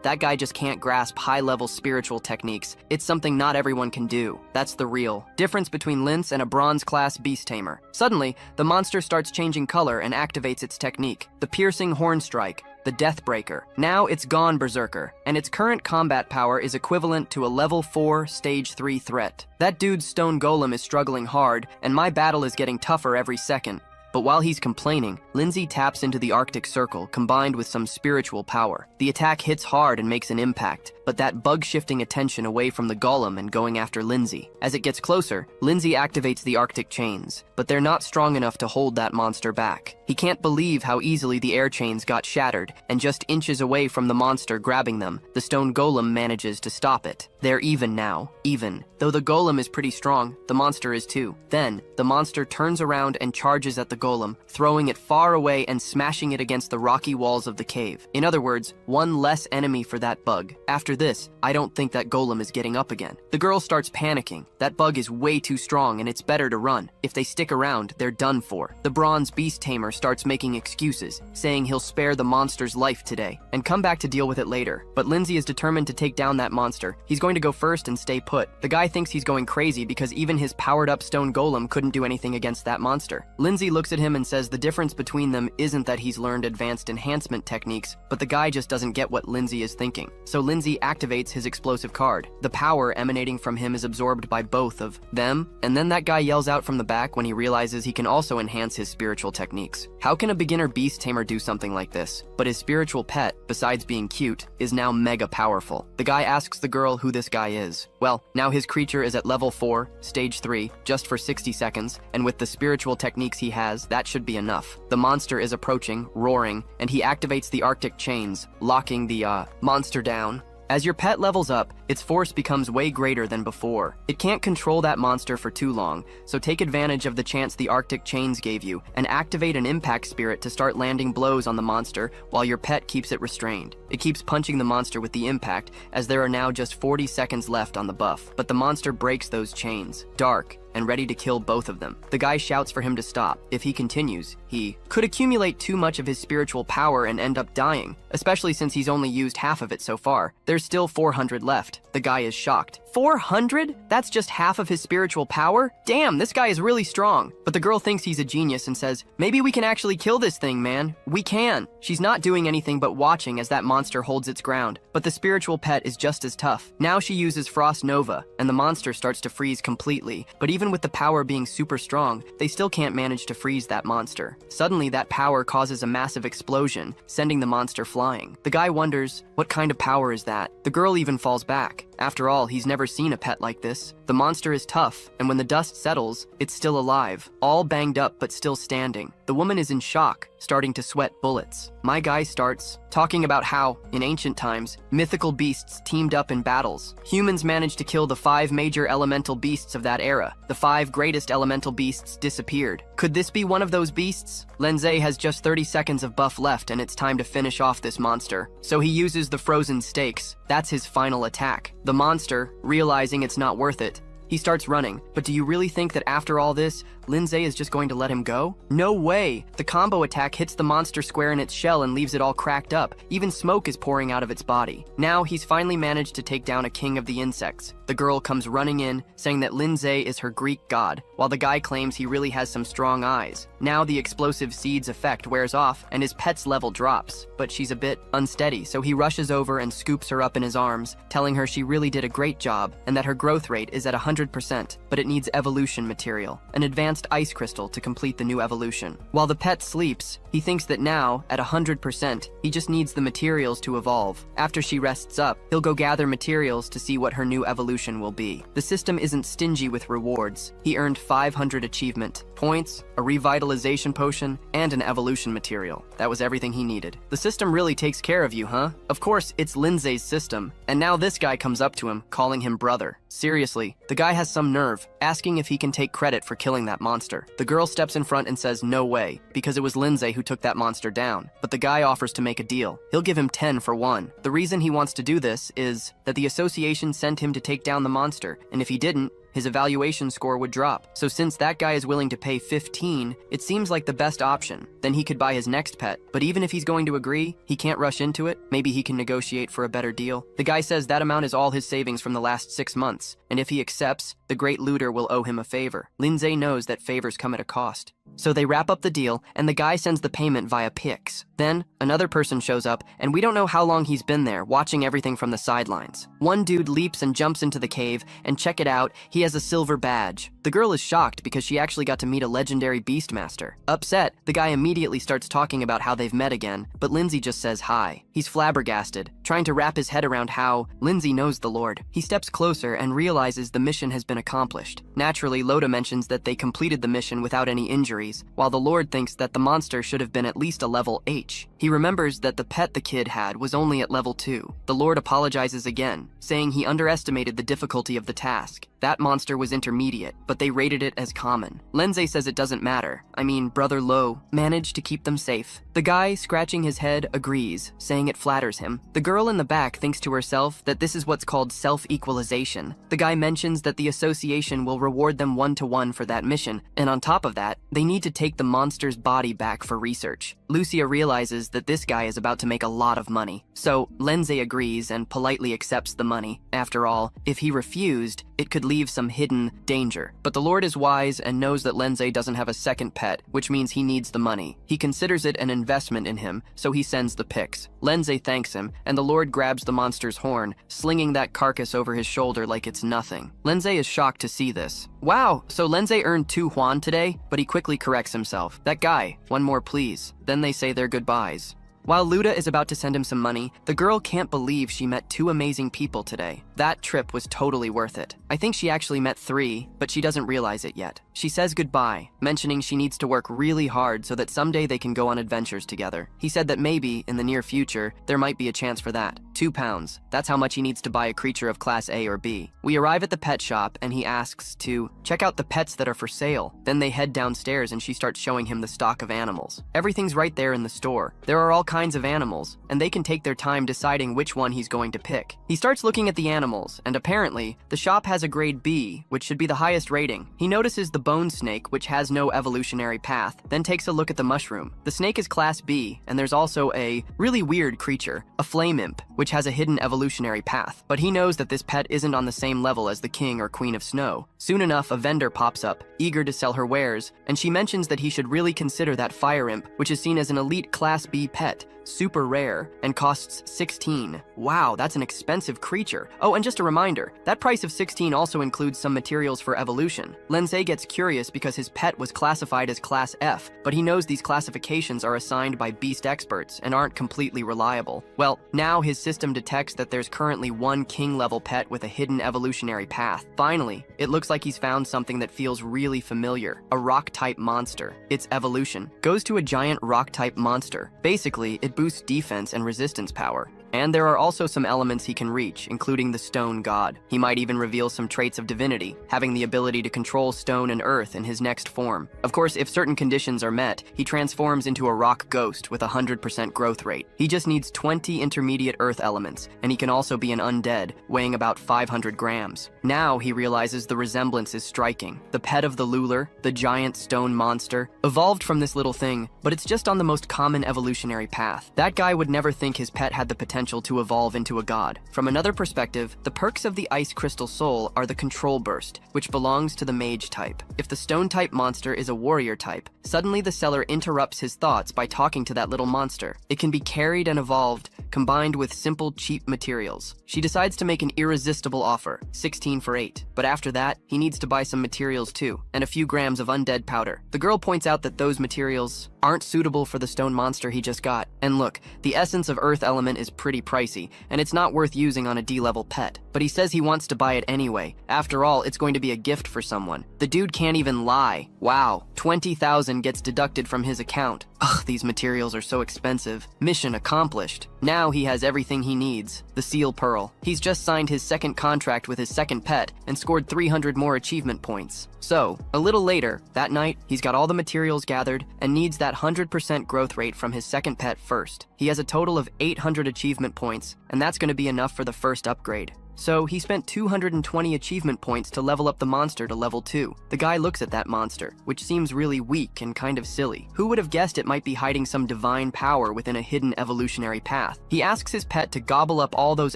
That guy just can't grasp high-level spiritual techniques. It's something not everyone can do. That's the real difference between Lince and a bronze-class beast tamer. Suddenly, the monster starts changing color and activates its technique, the piercing horn strike, the Deathbreaker. Now it's gone berserker, and its current combat power is equivalent to a level 4, stage 3 threat. That dude's stone golem is struggling hard, and my battle is getting tougher every second. But while he's complaining, Lindsay taps into the Arctic Circle, combined with some spiritual power. The attack hits hard and makes an impact, but that bug shifting attention away from the golem and going after Lindsay. As it gets closer, Lindsay activates the Arctic chains, but they're not strong enough to hold that monster back. He can't believe how easily the air chains got shattered, and just inches away from the monster grabbing them, the stone golem manages to stop it. They're even now. Even. Though the golem is pretty strong, the monster is too. Then, the monster turns around and charges at the golem, throwing it far away and smashing it against the rocky walls of the cave. In other words, one less enemy for that bug. After this, I don't think that golem is getting up again. The girl starts panicking. That bug is way too strong and it's better to run. If they stick around, they're done for. The bronze beast tamer starts making excuses, saying he'll spare the monster's life today and come back to deal with it later. But Lindsay is determined to take down that monster. He's going to go first and stay put. The guy thinks he's going crazy because even his powered-up stone golem couldn't do anything against that monster. Lindsay looks at him and says the difference between them isn't that he's learned advanced enhancement techniques, but the guy just doesn't get what Lindsay is thinking. So Lindsay activates his explosive card. The power emanating from him is absorbed by both of them, and then that guy yells out from the back when he realizes he can also enhance his spiritual techniques. How can a beginner beast tamer do something like this? But his spiritual pet, besides being cute, is now mega powerful. The guy asks the girl who this guy is. Well, now his creature is at level 4, stage 3, just for 60 seconds, and with the spiritual techniques he has, that should be enough. The monster is approaching, roaring, and he activates the Arctic chains, locking the monster down. As your pet levels up, its force becomes way greater than before. It can't control that monster for too long, so take advantage of the chance the Arctic chains gave you and activate an impact spirit to start landing blows on the monster while your pet keeps it restrained. It keeps punching the monster with the impact, as there are now just 40 seconds left on the buff. But the monster breaks those chains, dark, and ready to kill both of them. The guy shouts for him to stop. If he continues, he could accumulate too much of his spiritual power and end up dying, especially since he's only used half of it so far. There's still 400 left. The guy is shocked. 400? That's just half of his spiritual power? Damn, this guy is really strong. But the girl thinks he's a genius and says, maybe we can actually kill this thing, man. We can. She's not doing anything but watching as that monster holds its ground. But the spiritual pet is just as tough. Now she uses Frost Nova, and the monster starts to freeze completely. But even with the power being super strong, they still can't manage to freeze that monster. Suddenly, that power causes a massive explosion, sending the monster flying. The guy wonders, what kind of power is that? The girl even falls back. After all, he's never seen a pet like this. The monster is tough, and when the dust settles, it's still alive, all banged up but still standing. The woman is in shock, starting to sweat bullets. My guy starts talking about how, in ancient times, mythical beasts teamed up in battles. Humans managed to kill the 5 major elemental beasts of that era. The 5 greatest elemental beasts disappeared. Could this be one of those beasts? Lindsay has just 30 seconds of buff left, and it's time to finish off this monster. So he uses the frozen stakes. That's his final attack. The monster, realizing it's not worth it, he starts running. But do you really think that after all this, Lindsay is just going to let him go? No way! The combo attack hits the monster square in its shell and leaves it all cracked up. Even smoke is pouring out of its body. Now he's finally managed to take down a king of the insects. The girl comes running in, saying that Lindsay is her Greek god, while the guy claims he really has some strong eyes. Now the explosive seed's effect wears off, and his pet's level drops. But she's a bit unsteady, so he rushes over and scoops her up in his arms, telling her she really did a great job, and that her growth rate is at 100%, but it needs evolution material, an advanced ice crystal to complete the new evolution. While the pet sleeps, he thinks that now, at 100%, he just needs the materials to evolve. After she rests up, he'll go gather materials to see what her new evolution will be. The system isn't stingy with rewards. He earned 500 achievement points, a revitalization potion, and an evolution material. That was everything he needed. The system really takes care of you, huh? Of course, it's Lindsay's system, and now this guy comes up to him, calling him brother. Seriously, the guy has some nerve, asking if he can take credit for killing that monster. The girl steps in front and says no way, because it was Lindsay who took that monster down. But the guy offers to make a deal. He'll give him 10 for 1. The reason he wants to do this is that the association sent him to take down the monster, and if he didn't, his evaluation score would drop. So since that guy is willing to pay 15, it seems like the best option. Then he could buy his next pet. But even if he's going to agree, he can't rush into it. Maybe he can negotiate for a better deal. The guy says that amount is all his savings from the last 6 months, and if he accepts, the great looter will owe him a favor. Lindsay knows that favors come at a cost. So they wrap up the deal, and the guy sends the payment via Pix. Then, another person shows up, and we don't know how long he's been there, watching everything from the sidelines. One dude leaps and jumps into the cave, and check it out, he has a silver badge. The girl is shocked because she actually got to meet a legendary beastmaster. Upset, the guy immediately starts talking about how they've met again, but Lindsay just says hi. He's flabbergasted, trying to wrap his head around how Lindsay knows the Lord. He steps closer and realizes the mission has been accomplished. Naturally, Loda mentions that they completed the mission without any injuries, while the Lord thinks that the monster should have been at least a level H. He remembers that the pet the kid had was only at level 2. The Lord apologizes again, saying he underestimated the difficulty of the task. That monster was intermediate, but they rated it as common. Lindsay says it doesn't matter. I mean, Brother Lo managed to keep them safe. The guy, scratching his head, agrees, saying it flatters him. The girl in the back thinks to herself that this is what's called self-equalization. The guy mentions that the association will reward them 1-to-1 for that mission, and on top of that, they need to take the monster's body back for research. Lucia realizes that this guy is about to make a lot of money. So, Lindsay agrees and politely accepts the money. After all, if he refused, it could leave some hidden danger. But the Lord is wise and knows that Lindsay doesn't have a second pet, which means he needs the money. He considers it an investment in him, so he sends the Pix. Lindsay thanks him, and the Lord grabs the monster's horn, slinging that carcass over his shoulder like it's nothing. Lindsay is shocked to see this. Wow, so Lindsay earned 2 Juan today? But he quickly corrects himself. That guy, 1 more please. Then they say their goodbyes. While Luda is about to send him some money, the girl can't believe she met 2 amazing people today. That trip was totally worth it. I think she actually met 3, but she doesn't realize it yet. She says goodbye, mentioning she needs to work really hard so that someday they can go on adventures together. He said that maybe, in the near future, there might be a chance for that. £2. That's how much he needs to buy a creature of class A or B. We arrive at the pet shop, and he asks to check out the pets that are for sale. Then they head downstairs, and she starts showing him the stock of animals. Everything's right there in the store. There are all kinds of animals, and they can take their time deciding which one he's going to pick. He starts looking at the animals, and apparently, the shop has a grade B, which should be the highest rating. He notices the bone snake, which has no evolutionary path, then takes a look at the mushroom. The snake is class B, and there's also a really weird creature, a flame imp, which has a hidden evolutionary path. But he knows that this pet isn't on the same level as the king or queen of snow. Soon enough, a vendor pops up, eager to sell her wares, and she mentions that he should really consider that fire imp, which is seen as an elite class B pet, super rare, and costs 16. Wow, that's an expensive creature. Oh, and just a reminder, that price of 16 also includes some materials for evolution. Lindsay gets curious because his pet was classified as Class F, but he knows these classifications are assigned by beast experts and aren't completely reliable. Well, now his system detects that there's currently one king-level pet with a hidden evolutionary path. Finally, it looks like he's found something that feels really familiar, a rock-type monster. Its evolution goes to a giant rock-type monster. Basically, it boosts defense and resistance power. And there are also some elements he can reach, including the stone god. He might even reveal some traits of divinity, having the ability to control stone and earth in his next form. Of course, if certain conditions are met, he transforms into a rock ghost with a 100% growth rate. He just needs 20 intermediate earth elements, and he can also be an undead, weighing about 500 grams. Now he realizes the resemblance is striking. The pet of the Lular, the giant stone monster, evolved from this little thing, but it's just on the most common evolutionary path. That guy would never think his pet had the potential to evolve into a god. From another perspective, the perks of the Ice Crystal Soul are the Control Burst, which belongs to the mage type. If the stone type monster is a warrior type, suddenly the seller interrupts his thoughts by talking to that little monster. It can be carried and evolved, combined with simple, cheap materials. She decides to make an irresistible offer, 16 for 8. But after that, he needs to buy some materials too, and a few grams of undead powder. The girl points out that those materials aren't suitable for the stone monster he just got. And look, the essence of earth element is pretty pricey, and it's not worth using on a D-level pet. But he says he wants to buy it anyway. After all, it's going to be a gift for someone. The dude can't even lie. Wow, 20,000 gets deducted from his account. Ugh, these materials are so expensive. Mission accomplished. Now he has everything he needs. The Seal Pearl. He's just signed his second contract with his second pet and scored 300 more achievement points. So, a little later, that night, he's got all the materials gathered and needs that 100% growth rate from his second pet first. He has a total of 800 achievement points, and that's going to be enough for the first upgrade. So he spent 220 achievement points to level up the monster to level 2. The guy looks at that monster, which seems really weak and kind of silly. Who would have guessed it might be hiding some divine power within a hidden evolutionary path? He asks his pet to gobble up all those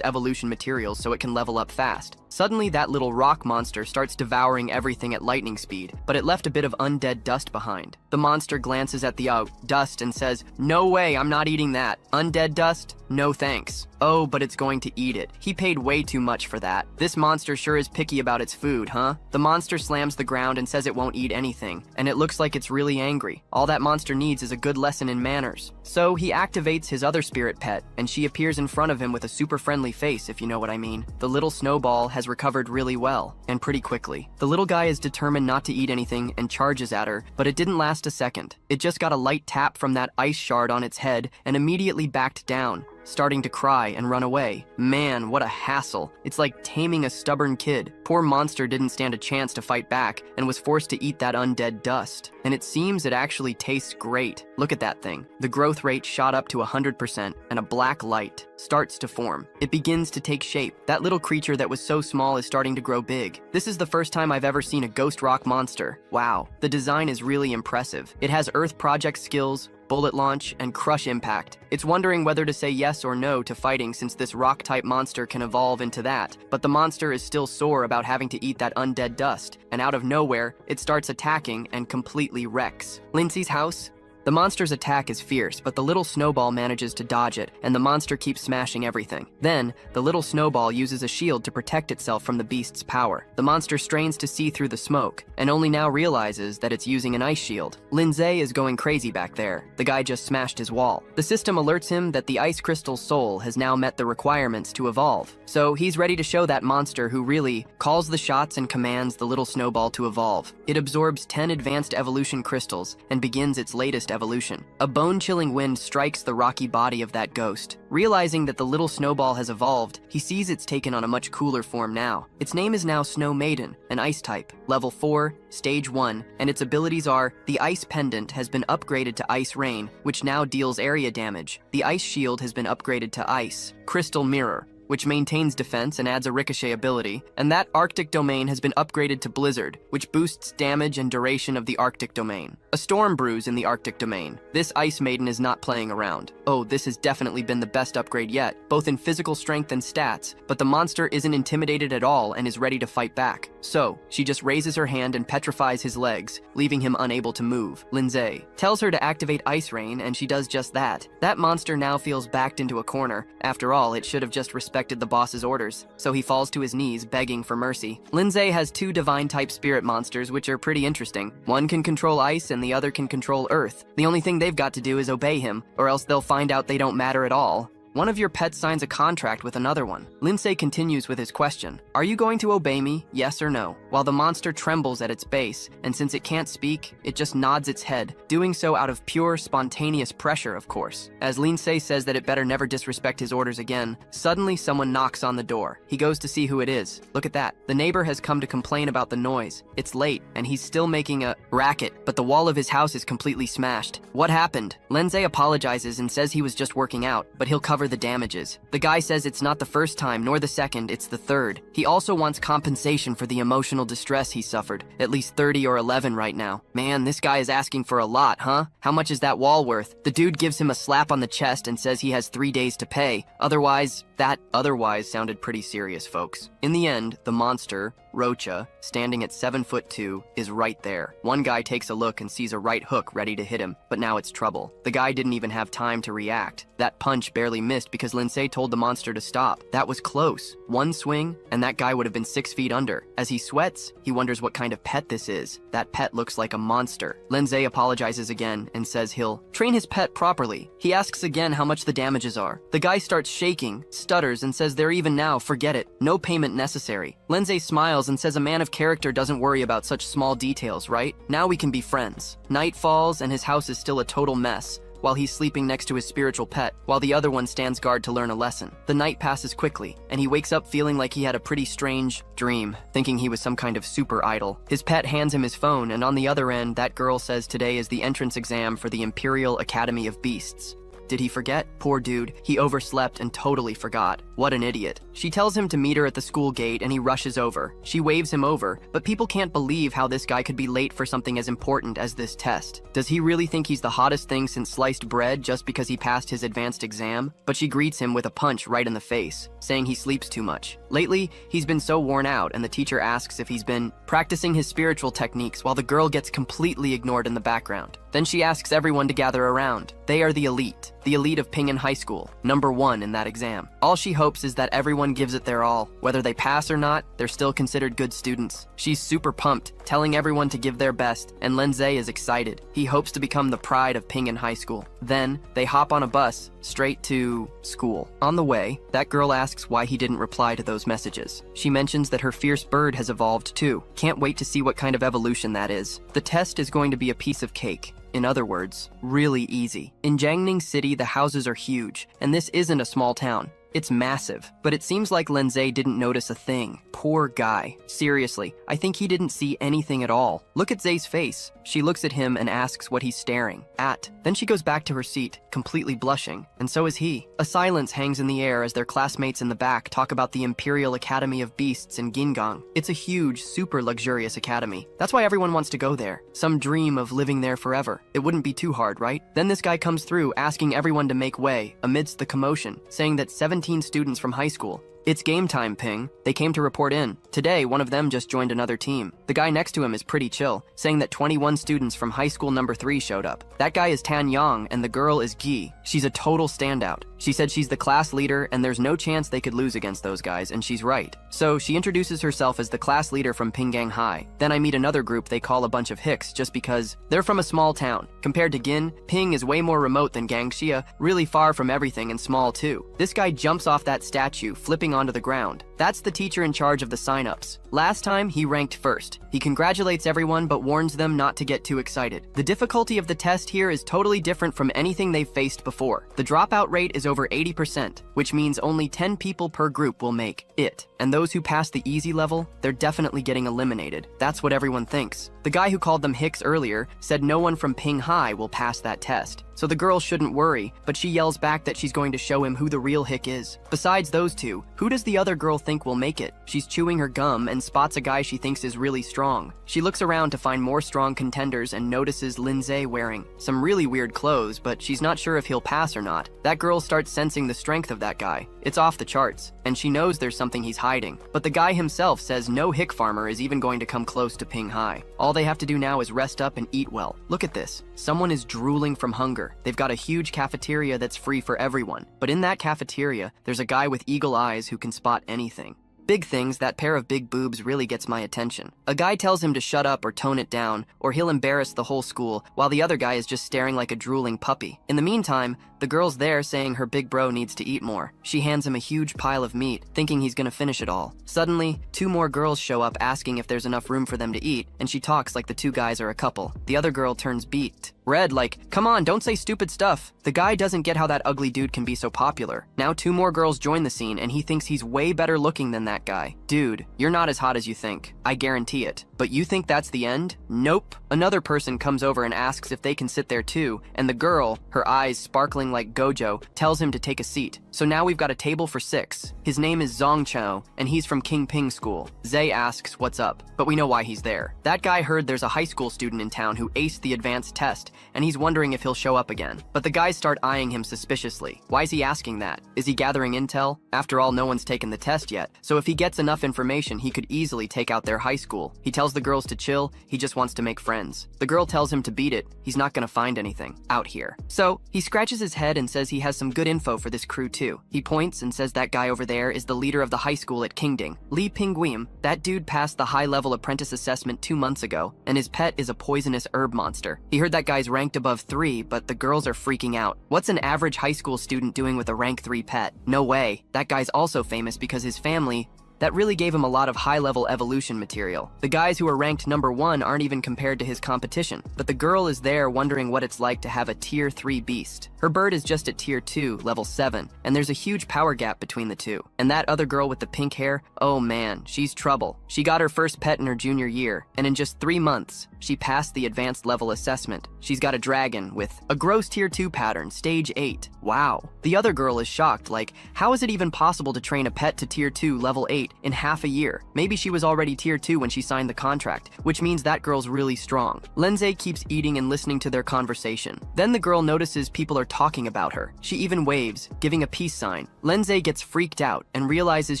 evolution materials so it can level up fast. Suddenly, that little rock monster starts devouring everything at lightning speed, but it left a bit of undead dust behind. The monster glances at the dust and says, "No way, I'm not eating that. Undead dust? No thanks." Oh, but it's going to eat it. He paid way too much for that. This monster sure is picky about its food, huh? The monster slams the ground and says it won't eat anything, and it looks like it's really angry. All that monster needs is a good lesson in manners. So he activates his other spirit pet, and she appears in front of him with a super friendly face, if you know what I mean. The little snowball has recovered really well, and pretty quickly. The little guy is determined not to eat anything and charges at her, but it didn't last a second. It just got a light tap from that ice shard on its head and immediately backed down, starting to cry and run away. Man, what a hassle. It's like taming a stubborn kid. Poor monster didn't stand a chance to fight back and was forced to eat that undead dust. And it seems it actually tastes great. Look at that thing. The growth rate shot up to 100% and a black light starts to form. It begins to take shape. That little creature that was so small is starting to grow big. This is the first time I've ever seen a ghost rock monster. Wow, the design is really impressive. It has Earth Project skills, bullet launch, and crush impact. It's wondering whether to say yes or no to fighting since this rock-type monster can evolve into that, but the monster is still sore about having to eat that undead dust, and out of nowhere, it starts attacking and completely wrecks. Lindsay's house? The monster's attack is fierce, but the little snowball manages to dodge it, and the monster keeps smashing everything. Then, the little snowball uses a shield to protect itself from the beast's power. The monster strains to see through the smoke, and only now realizes that it's using an ice shield. Lindsay is going crazy back there. The guy just smashed his wall. The system alerts him that the Ice Crystal Soul has now met the requirements to evolve. So he's ready to show that monster who really calls the shots and commands the little snowball to evolve. It absorbs 10 advanced evolution crystals and begins its latest evolution. A bone-chilling wind strikes the rocky body of that ghost. Realizing that the little snowball has evolved, he sees it's taken on a much cooler form now. Its name is now Snow Maiden, an ice type, level 4, stage 1, and its abilities are: the Ice Pendant has been upgraded to Ice Rain, which now deals area damage. The Ice Shield has been upgraded to Ice. Crystal Mirror, which maintains defense and adds a ricochet ability, and that Arctic Domain has been upgraded to Blizzard, which boosts damage and duration of the Arctic Domain. A Storm Brews in the Arctic Domain. This Ice Maiden is not playing around. Oh, this has definitely been the best upgrade yet, both in physical strength and stats, but the monster isn't intimidated at all and is ready to fight back. So, she just raises her hand and petrifies his legs, leaving him unable to move. Lindsay tells her to activate Ice Rain, and she does just that. That monster now feels backed into a corner. After all, it should have just respected the boss's orders. So he falls to his knees, begging for mercy. Lindsay has two divine-type spirit monsters, which are pretty interesting. One can control ice, and the other can control earth. The only thing they've got to do is obey him, or else they'll find out they don't matter at all. One of your pets signs a contract with another one. Lindsay continues with his question. Are you going to obey me, yes or no? While the monster trembles at its base, and since it can't speak, it just nods its head, doing so out of pure, spontaneous pressure, of course. As Lindsay says that it better never disrespect his orders again, suddenly someone knocks on the door. He goes to see who it is. Look at that. The neighbor has come to complain about the noise. It's late, and he's still making a racket, but the wall of his house is completely smashed. What happened? Lindsay apologizes and says he was just working out, but he'll cover the damages. The guy says it's not the first time nor the second, it's the third. He also wants compensation for the emotional distress he suffered, at least 30 or 11 right now. Man, this guy is asking for a lot, huh? How much is that wall worth? The dude gives him a slap on the chest and says he has 3 days to pay. Otherwise, that otherwise sounded pretty serious, folks. In the end, the monster, Rocha, standing at 7'2", is right there. One guy takes a look and sees a right hook ready to hit him, but now it's trouble. The guy didn't even have time to react. That punch barely missed because Lindsay told the monster to stop. That was close. One swing, and that guy would have been 6 feet under. As he sweats, he wonders what kind of pet this is. That pet looks like a monster. Lindsay apologizes again and says he'll train his pet properly. He asks again how much the damages are. The guy starts shaking, stutters, and says they're even now, forget it. No payment necessary. Lindsay smiles and says a man of character doesn't worry about such small details, right? Now we can be friends. Night falls and his house is still a total mess, while he's sleeping next to his spiritual pet, while the other one stands guard to learn a lesson. The night passes quickly, and he wakes up feeling like he had a pretty strange dream, thinking he was some kind of super idol. His pet hands him his phone, and on the other end, that girl says today is the entrance exam for the Imperial Academy of Beasts. Did he forget? Poor dude, he overslept and totally forgot. What an idiot. She tells him to meet her at the school gate and he rushes over. She waves him over, but people can't believe how this guy could be late for something as important as this test. Does he really think he's the hottest thing since sliced bread just because he passed his advanced exam? But she greets him with a punch right in the face, saying he sleeps too much. Lately, he's been so worn out, and the teacher asks if he's been practicing his spiritual techniques while the girl gets completely ignored in the background. Then she asks everyone to gather around. They are the elite of Pingan High School, #1 in that exam. All she hopes is that everyone gives it their all. Whether they pass or not, they're still considered good students. She's super pumped, telling everyone to give their best, and Lindsay is excited. He hopes to become the pride of Pingan High School. Then, they hop on a bus straight to school. On the way, that girl asks why he didn't reply to those messages. She mentions that her fierce bird has evolved too. Can't wait to see what kind of evolution that is. The test is going to be a piece of cake. In other words, really easy. In Jiangning City, the houses are huge, and this isn't a small town. It's massive, but it seems like Lindsay didn't notice a thing. Poor guy. Seriously, I think he didn't see anything at all. Look at Zay's face. She looks at him and asks what he's staring at. Then she goes back to her seat, completely blushing, and so is he. A silence hangs in the air as their classmates in the back talk about the Imperial Academy of Beasts in Gingang. It's a huge, super luxurious academy. That's why everyone wants to go there. Some dream of living there forever. It wouldn't be too hard, right? Then this guy comes through asking everyone to make way amidst the commotion, saying that 17 students from high school. It's game time, Ping. They came to report in. Today, one of them just joined another team. The guy next to him is pretty chill, saying that 21 students from high school #3 showed up. That guy is Tan Yang, and the girl is Gi. She's a total standout. She said she's the class leader, and there's no chance they could lose against those guys, and she's right. So she introduces herself as the class leader from Pingang High. Then I meet another group they call a bunch of hicks just because they're from a small town. Compared to Gin, Ping is way more remote than Gangxia, really far from everything and small too. This guy jumps off that statue, flipping onto the ground. That's the teacher in charge of the sign-ups. Last time, he ranked first. He congratulates everyone but warns them not to get too excited. The difficulty of the test here is totally different from anything they've faced before. The dropout rate is over 80%, which means only 10 people per group will make it. And those who pass the easy level, they're definitely getting eliminated. That's what everyone thinks. The guy who called them hicks earlier said no one from Ping High will pass that test. So the girl shouldn't worry, but she yells back that she's going to show him who the real hick is. Besides those two, who does the other girl think think will make it. She's chewing her gum and spots a guy she thinks is really strong. She looks around to find more strong contenders and notices Lindsay wearing some really weird clothes, but she's not sure if he'll pass or not. That girl starts sensing the strength of that guy. It's off the charts, and she knows there's something he's hiding. But the guy himself says no hick farmer is even going to come close to Ping Hai. All they have to do now is rest up and eat well. Look at this. Someone is drooling from hunger. They've got a huge cafeteria that's free for everyone. But in that cafeteria, there's a guy with eagle eyes who can spot anything. Big things, that pair of big boobs really gets my attention. A guy tells him to shut up or tone it down, or he'll embarrass the whole school, while the other guy is just staring like a drooling puppy. In the meantime, the girl's there saying her big bro needs to eat more. She hands him a huge pile of meat, thinking he's gonna finish it all. Suddenly, 2 more girls show up asking if there's enough room for them to eat, and she talks like the 2 guys are a couple. The other girl turns beat red like, come on, don't say stupid stuff. The guy doesn't get how that ugly dude can be so popular. Now 2 more girls join the scene and he thinks he's way better looking than that guy. Dude, you're not as hot as you think. I guarantee it. But you think that's the end? Nope. Another person comes over and asks if they can sit there too, and the girl, her eyes sparkling like Gojo, tells him to take a seat. So now we've got a table for 6. His name is Zong Chao, and he's from King Ping School. Zay asks what's up, but we know why he's there. That guy heard there's a high school student in town who aced the advanced test, and he's wondering if he'll show up again. But the guys start eyeing him suspiciously. Why is he asking that? Is he gathering intel? After all, no one's taken the test yet, so if he gets enough information, he could easily take out their high school. He tells the girls to chill, he just wants to make friends. The girl tells him to beat it, he's not gonna find anything out here. So, he scratches his head and says he has some good info for this crew too. He points and says that guy over there is the leader of the high school at Kingding, Li Pingguim. That dude passed the high-level apprentice assessment 2 months ago, and his pet is a poisonous herb monster. He heard that guy's ranked above 3, but the girls are freaking out. What's an average high school student doing with a rank 3 pet? No way. That guy's also famous because his family, that really gave him a lot of high-level evolution material. The guys who are ranked number 1 aren't even compared to his competition, but the girl is there wondering what it's like to have a tier 3 beast. Her bird is just at tier 2, level 7, and there's a huge power gap between the two. And that other girl with the pink hair, oh man, she's trouble. She got her first pet in her junior year, and in just 3 months, she passed the advanced level assessment. She's got a dragon with a gross tier 2 pattern, stage 8. Wow. The other girl is shocked, like, how is it even possible to train a pet to tier 2, level 8 in half a year? Maybe she was already tier 2 when she signed the contract, which means that girl's really strong. Lindsay keeps eating and listening to their conversation. Then the girl notices people are talking about her. She even waves, giving a peace sign. Lindsay gets freaked out and realizes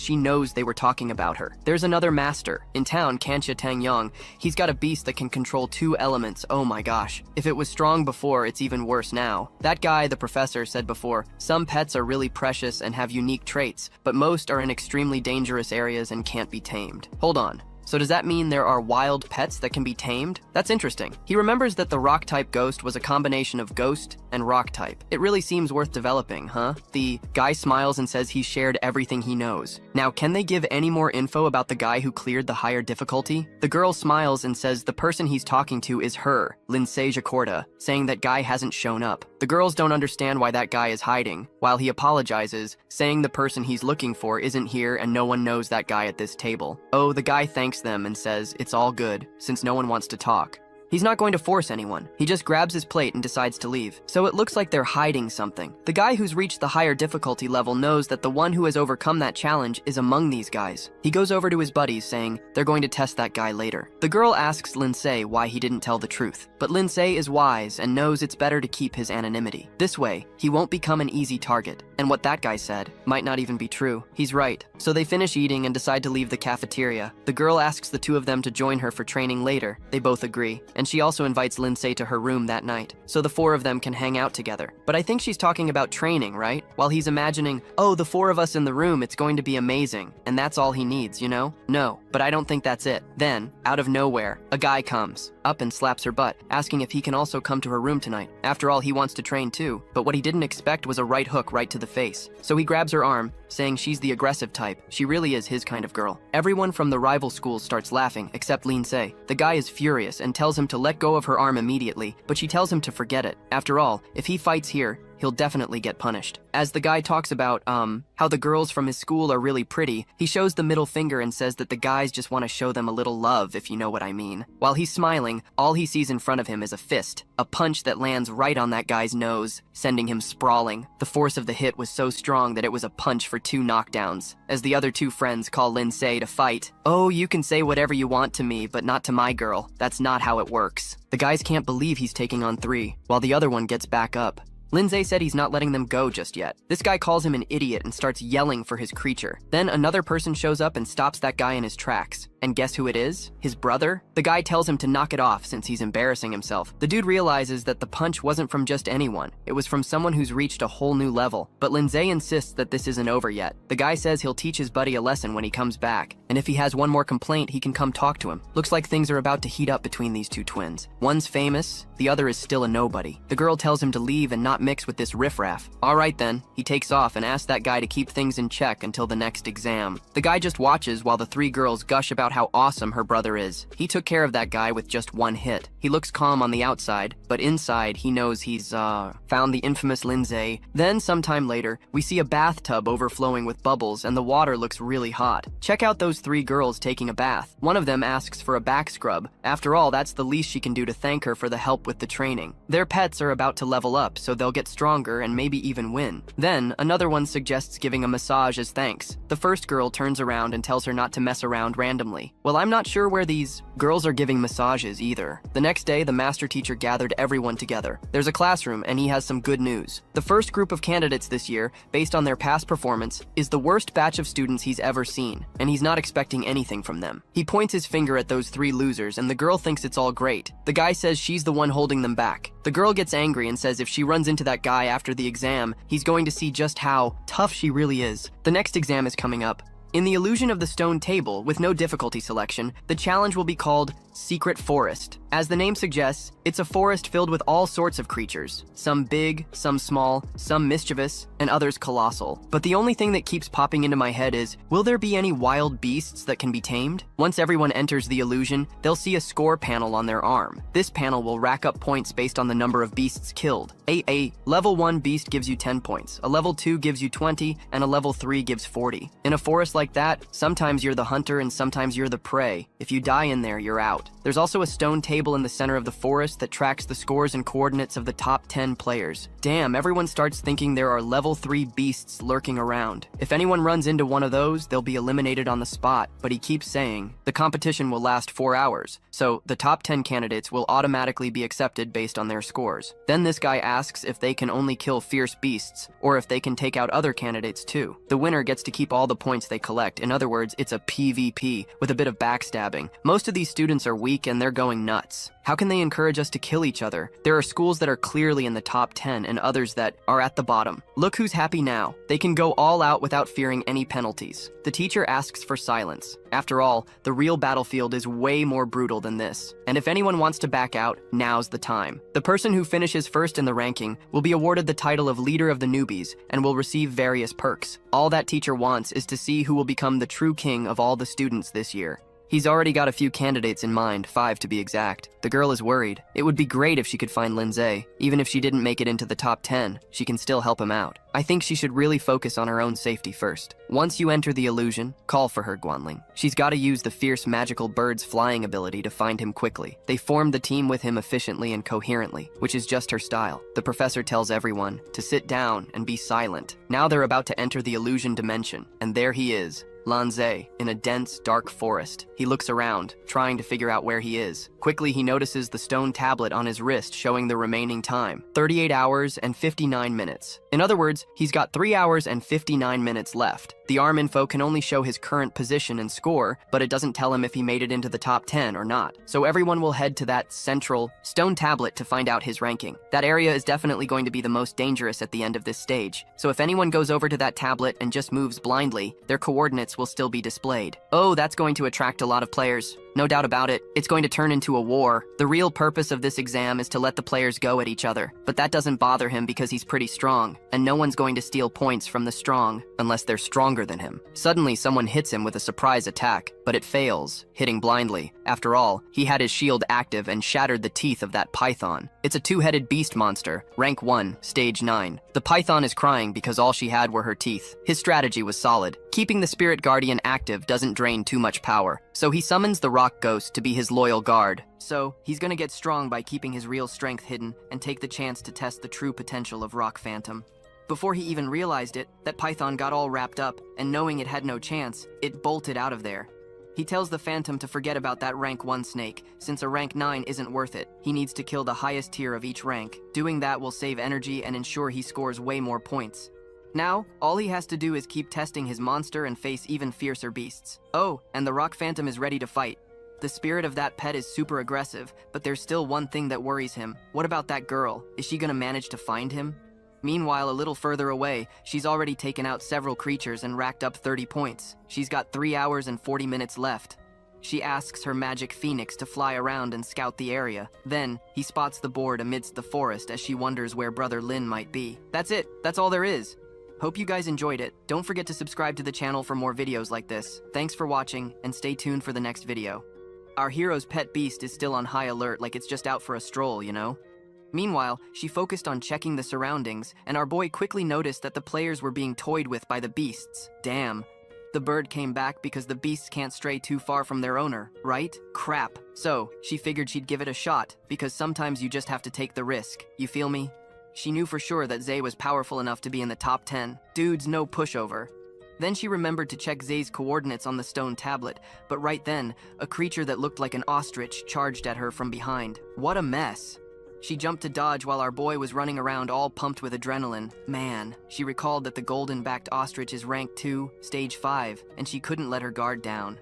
she knows they were talking about her. There's another master. In town, Kanxia Tang Yang, he's got a beast that can control 2 elements. Oh my gosh. If it was strong before, it's even worse now. That guy, the professor, said before, some pets are really precious and have unique traits, but most are in extremely dangerous areas and can't be tamed. Hold on. So does that mean there are wild pets that can be tamed? That's interesting. He remembers that the rock-type ghost was a combination of ghost and rock-type. It really seems worth developing, huh? The guy smiles and says he's shared everything he knows. Now, can they give any more info about the guy who cleared the higher difficulty? The girl smiles and says the person he's talking to is her, Lindsay Jacorda, saying that guy hasn't shown up. The girls don't understand why that guy is hiding, while he apologizes, saying the person he's looking for isn't here and no one knows that guy at this table. Oh, the guy thanks them and says it's all good, since no one wants to talk. He's not going to force anyone. He just grabs his plate and decides to leave. So it looks like they're hiding something. The guy who's reached the higher difficulty level knows that the one who has overcome that challenge is among these guys. He goes over to his buddies saying they're going to test that guy later. The girl asks Lindsay why he didn't tell the truth, but Lindsay is wise and knows it's better to keep his anonymity. This way, he won't become an easy target. And what that guy said might not even be true. He's right. So they finish eating and decide to leave the cafeteria. The girl asks the 2 of them to join her for training later. They both agree. And she also invites Lindsay to her room that night, so the 4 of them can hang out together. But I think she's talking about training, right? While he's imagining, oh, the 4 of us in the room, it's going to be amazing, and that's all he needs, you know? No, but I don't think that's it. Then, out of nowhere, a guy comes up and slaps her butt, asking if he can also come to her room tonight. After all, he wants to train too, but what he didn't expect was a right hook right to the face. So he grabs her arm, saying she's the aggressive type. She really is his kind of girl. Everyone from the rival schools starts laughing, except Lindsay. The guy is furious and tells him to let go of her arm immediately, but she tells him to forget it. After all, if he fights here, he'll definitely get punished. As the guy talks about, how the girls from his school are really pretty, he shows the middle finger and says that the guys just want to show them a little love, if you know what I mean. While he's smiling, all he sees in front of him is a fist, a punch that lands right on that guy's nose, sending him sprawling. The force of the hit was so strong that it was a punch for 2 knockdowns. As the other 2 friends call Lindsay to fight, "Oh, you can say whatever you want to me, but not to my girl. That's not how it works." The guys can't believe he's taking on 3, while the other one gets back up. Lindsay said he's not letting them go just yet. This guy calls him an idiot and starts yelling for his creature. Then another person shows up and stops that guy in his tracks. And guess who it is? His brother? The guy tells him to knock it off since he's embarrassing himself. The dude realizes that the punch wasn't from just anyone. It was from someone who's reached a whole new level. But Lindsay insists that this isn't over yet. The guy says he'll teach his buddy a lesson when he comes back. And if he has one more complaint, he can come talk to him. Looks like things are about to heat up between these 2 twins. One's famous, the other is still a nobody. The girl tells him to leave and not mix with this riffraff. All right then, he takes off and asks that guy to keep things in check until the next exam. The guy just watches while the 3 girls gush about how awesome her brother is. He took care of that guy with just 1 hit. He looks calm on the outside, but inside he knows he's, found the infamous Lindsay. Then sometime later, we see a bathtub overflowing with bubbles and the water looks really hot. Check out those 3 girls taking a bath. One of them asks for a back scrub. After all, that's the least she can do to thank her for the help with the training. Their pets are about to level up, so they'll get stronger and maybe even win. Then, another one suggests giving a massage as thanks. The first girl turns around and tells her not to mess around randomly. Well, I'm not sure where these girls are giving massages either. The next day, the master teacher gathered everyone together. There's a classroom, and he has some good news. The first group of candidates this year, based on their past performance, is the worst batch of students he's ever seen, and he's not expecting anything from them. He points his finger at those 3 losers, and the girl thinks it's all great. The guy says she's the one holding them back. The girl gets angry and says if she runs into that guy after the exam, he's going to see just how tough she really is. The next exam is coming up. In the illusion of the stone table, with no difficulty selection, the challenge will be called Secret Forest. As the name suggests, it's a forest filled with all sorts of creatures. Some big, some small, some mischievous, and others colossal. But the only thing that keeps popping into my head is, will there be any wild beasts that can be tamed? Once everyone enters the illusion, they'll see a score panel on their arm. This panel will rack up points based on the number of beasts killed. A level 1 beast gives you 10 points, a level 2 gives you 20, and a level 3 gives 40. In a forest like that, sometimes you're the hunter and sometimes you're the prey. If you die in there, you're out. There's also a stone table in the center of the forest that tracks the scores and coordinates of the top 10 players. Damn, everyone starts thinking there are level 3 beasts lurking around. If anyone runs into one of those, they'll be eliminated on the spot, but he keeps saying, the competition will last 4 hours, so the top 10 candidates will automatically be accepted based on their scores. Then this guy asks if they can only kill fierce beasts, or if they can take out other candidates too. The winner gets to keep all the points they collect. In other words, it's a PvP, with a bit of backstabbing. Most of these students are weak and they're going nuts. How can they encourage us to kill each other? There are schools that are clearly in the top 10 and others that are at the bottom. Look who's happy now. They can go all out without fearing any penalties. The teacher asks for silence. After all, the real battlefield is way more brutal than this. And if anyone wants to back out, now's the time. The person who finishes first in the ranking will be awarded the title of Leader of the Newbies and will receive various perks. All that teacher wants is to see who will become the true king of all the students this year. He's already got a few candidates in mind, 5 to be exact. The girl is worried. It would be great if she could find Lindsay. Even if she didn't make it into the top 10, she can still help him out. I think she should really focus on her own safety first. Once you enter the illusion, call for her, Guanling. She's got to use the fierce magical bird's flying ability to find him quickly. They formed the team with him efficiently and coherently, which is just her style. The professor tells everyone to sit down and be silent. Now they're about to enter the illusion dimension, and there he is. Lanze, in a dense, dark forest. He looks around, trying to figure out where he is. Quickly, he notices the stone tablet on his wrist showing the remaining time, 38 hours and 59 minutes. In other words, he's got 3 hours and 59 minutes left. The arm info can only show his current position and score, but it doesn't tell him if he made it into the top 10 or not. So everyone will head to that central stone tablet to find out his ranking. That area is definitely going to be the most dangerous at the end of this stage. So if anyone goes over to that tablet and just moves blindly, their coordinates will still be displayed. Oh, that's going to attract a lot of players. No doubt about it, it's going to turn into a war. The real purpose of this exam is to let the players go at each other, but that doesn't bother him because he's pretty strong, and no one's going to steal points from the strong unless they're stronger than him. Suddenly, someone hits him with a surprise attack, but it fails, hitting blindly. After all, he had his shield active and shattered the teeth of that python. It's a two-headed beast monster, rank 1, stage 9. The python is crying because all she had were her teeth. His strategy was solid. Keeping the spirit guardian active doesn't drain too much power, so he summons the rock ghost to be his loyal guard. So, he's gonna get strong by keeping his real strength hidden and take the chance to test the true potential of Rock Phantom. Before he even realized it, that python got all wrapped up, and knowing it had no chance, it bolted out of there. He tells the Phantom to forget about that rank 1 snake, since a rank 9 isn't worth it. He needs to kill the highest tier of each rank. Doing that will save energy and ensure he scores way more points. Now, all he has to do is keep testing his monster and face even fiercer beasts. Oh, and the Rock Phantom is ready to fight. The spirit of that pet is super aggressive, but there's still one thing that worries him. What about that girl? Is she gonna manage to find him? Meanwhile, a little further away, she's already taken out several creatures and racked up 30 points. She's got 3 hours and 40 minutes left. She asks her magic phoenix to fly around and scout the area. Then, he spots the board amidst the forest as she wonders where Brother Lin might be. That's it. That's all there is. Hope you guys enjoyed it. Don't forget to subscribe to the channel for more videos like this. Thanks for watching, and stay tuned for the next video. Our hero's pet beast is still on high alert like it's just out for a stroll, you know? Meanwhile, she focused on checking the surroundings, and our boy quickly noticed that the players were being toyed with by the beasts. Damn. The bird came back because the beasts can't stray too far from their owner, right? Crap. So, she figured she'd give it a shot, because sometimes you just have to take the risk. You feel me? She knew for sure that Zay was powerful enough to be in the top 10. Dude's no pushover. Then she remembered to check Zay's coordinates on the stone tablet, but right then, a creature that looked like an ostrich charged at her from behind. What a mess. She jumped to dodge while our boy was running around all pumped with adrenaline. Man, she recalled that the golden-backed ostrich is rank 2, stage 5, and she couldn't let her guard down.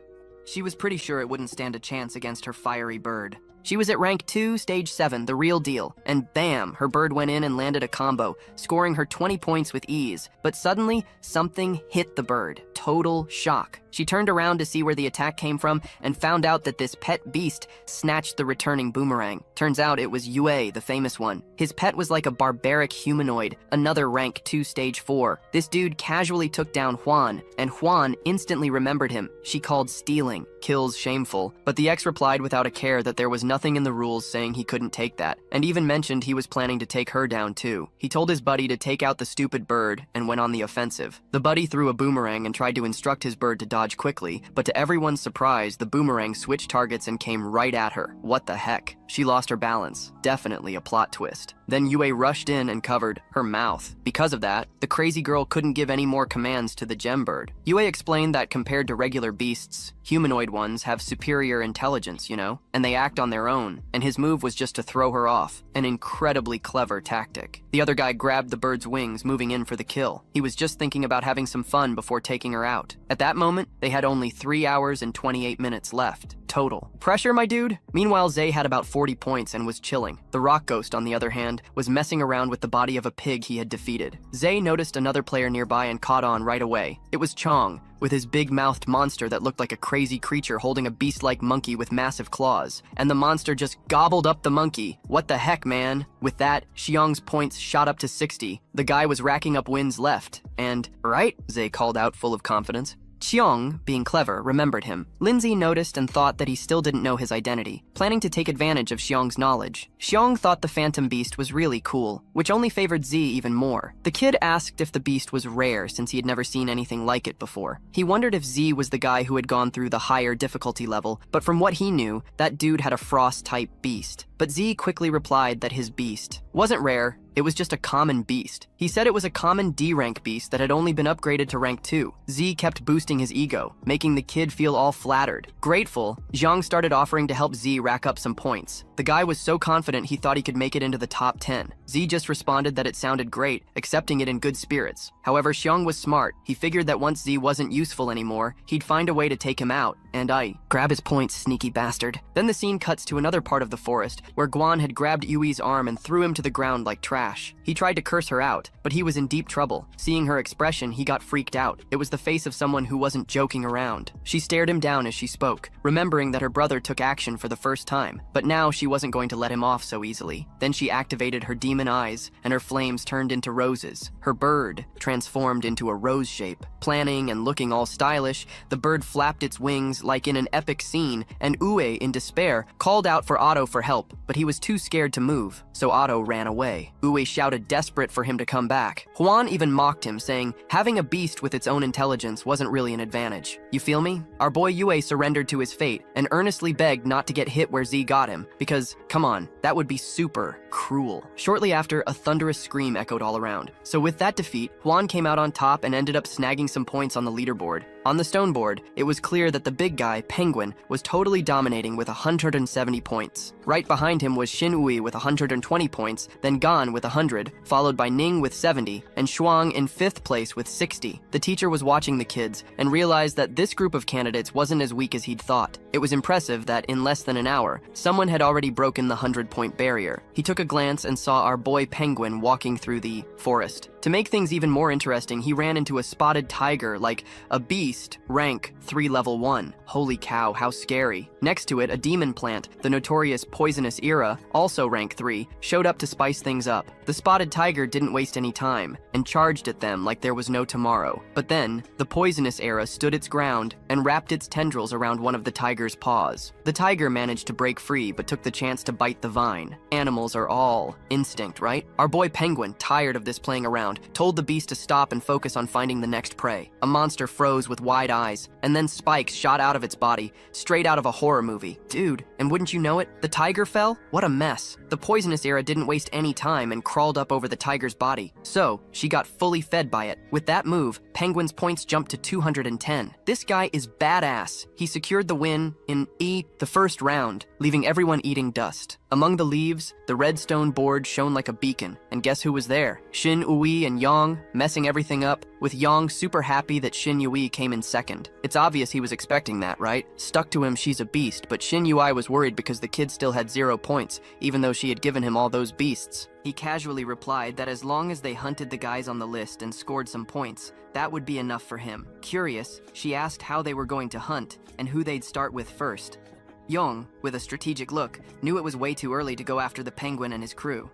She was pretty sure it wouldn't stand a chance against her fiery bird. She was at rank 2, stage 7, the real deal, and bam, her bird went in and landed a combo, scoring her 20 points with ease. But suddenly, something hit the bird. Total shock. She turned around to see where the attack came from and found out that this pet beast snatched the returning boomerang. Turns out it was Yue, the famous one. His pet was like a barbaric humanoid, another rank 2 stage 4. This dude casually took down Juan, and Juan instantly remembered him. She called stealing, kills shameful, but the ex replied without a care that there was nothing in the rules saying he couldn't take that, and even mentioned he was planning to take her down too. He told his buddy to take out the stupid bird and went on the offensive. The buddy threw a boomerang and tried to instruct his bird to dodge quickly, but to everyone's surprise, the boomerang switched targets and came right at her. What the heck? She lost her balance. Definitely a plot twist. Then Yue rushed in and covered her mouth. Because of that, the crazy girl couldn't give any more commands to the gem bird. Yue explained that compared to regular beasts, humanoid ones have superior intelligence, you know, and they act on their own, and his move was just to throw her off. An incredibly clever tactic. The other guy grabbed the bird's wings, moving in for the kill. He was just thinking about having some fun before taking her out. At that moment, they had only 3 hours and 28 minutes left. Total. Pressure, my dude? Meanwhile, Zay had about 40 points and was chilling. The rock ghost, on the other hand, was messing around with the body of a pig he had defeated. Zay noticed another player nearby and caught on right away. It was Chong, with his big-mouthed monster that looked like a crazy creature holding a beast-like monkey with massive claws. And the monster just gobbled up the monkey. What the heck, man? With that, Xiong's points shot up to 60. The guy was racking up wins left. And, right? Zay called out full of confidence. Xiong, being clever, remembered him. Lindsay noticed and thought that he still didn't know his identity, planning to take advantage of Xiong's knowledge. Xiong thought the Phantom Beast was really cool, which only favored Z even more. The kid asked if the beast was rare since he had never seen anything like it before. He wondered if Z was the guy who had gone through the higher difficulty level, but from what he knew, that dude had a frost-type beast. But Z quickly replied that his beast wasn't rare, it was just a common beast. He said it was a common D-rank beast that had only been upgraded to rank 2. Z kept boosting his ego, making the kid feel all flattered. Grateful, Zhang started offering to help Z rack up some points. The guy was so confident he thought he could make it into the top 10. Z just responded that it sounded great, accepting it in good spirits. However, Xiong was smart. He figured that once Z wasn't useful anymore, he'd find a way to take him out. And grab his points, sneaky bastard. Then the scene cuts to another part of the forest, where Guan had grabbed Yui's arm and threw him to the ground like trash. trash. He tried to curse her out, but he was in deep trouble. Seeing her expression, he got freaked out. It was the face of someone who wasn't joking around. She stared him down as she spoke, remembering that her brother took action for the first time, but now she wasn't going to let him off so easily. Then she activated her demon eyes, and her flames turned into roses. Her bird transformed into a rose shape. Planning and looking all stylish, the bird flapped its wings like in an epic scene, and Ue, in despair, called out for Otto for help, but he was too scared to move, so Otto ran away. Ue shouted desperate for him to come back. Juan even mocked him, saying, having a beast with its own intelligence wasn't really an advantage. You feel me? Our boy Ue surrendered to his fate and earnestly begged not to get hit where Z got him, because, come on, that would be super cruel. Shortly after, a thunderous scream echoed all around. So with that defeat, Juan came out on top and ended up snagging some points on the leaderboard. On the stone board, it was clear that the big guy, Penguin, was totally dominating with 170 points. Right behind him was Shin Ui with 120 points, then Gan with 100, followed by Ning with 70, and Shuang in 5th place with 60. The teacher was watching the kids and realized that this group of candidates wasn't as weak as he'd thought. It was impressive that, in less than an hour, someone had already broken the 100-point barrier. He took a glance and saw our boy Penguin walking through the forest. To make things even more interesting, he ran into a spotted tiger like a beast, rank 3 level 1. Holy cow, how scary. Next to it, a demon plant, the notorious poisonous era, also rank 3, showed up to spice things up. The spotted tiger didn't waste any time and charged at them like there was no tomorrow. But then, the poisonous era stood its ground and wrapped its tendrils around one of the tiger's paws. The tiger managed to break free but took the chance to bite the vine. Animals are all instinct, right? Our boy Penguin, tired of this playing around, told the beast to stop and focus on finding the next prey. A monster froze with wide eyes, and then spikes shot out of its body, straight out of a horror movie. Dude, and wouldn't you know it, the tiger fell? What a mess. The poisonous era didn't waste any time and crawled up over the tiger's body, so she got fully fed by it. With that move, Penguin's points jumped to 210. This guy is badass. He secured the win in the first round, leaving everyone eating dust. Among the leaves, the redstone board shone like a beacon, and guess who was there? Shin Ui and Yang, messing everything up, with Yang super happy that Shin Yui came in second. It's obvious he was expecting that, right? Stuck to him, she's a beast, but Shin Yui was worried because the kid still had 0 points, even though she had given him all those beasts. He casually replied that as long as they hunted the guys on the list and scored some points, that would be enough for him. Curious, she asked how they were going to hunt and who they'd start with first. Yong, with a strategic look, knew it was way too early to go after the Penguin and his crew.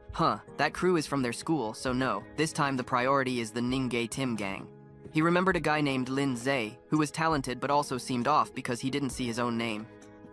That crew is from their school, so no. This time the priority is the Ningay Tim gang. He remembered a guy named Lin Zhe, who was talented but also seemed off because he didn't see his own name.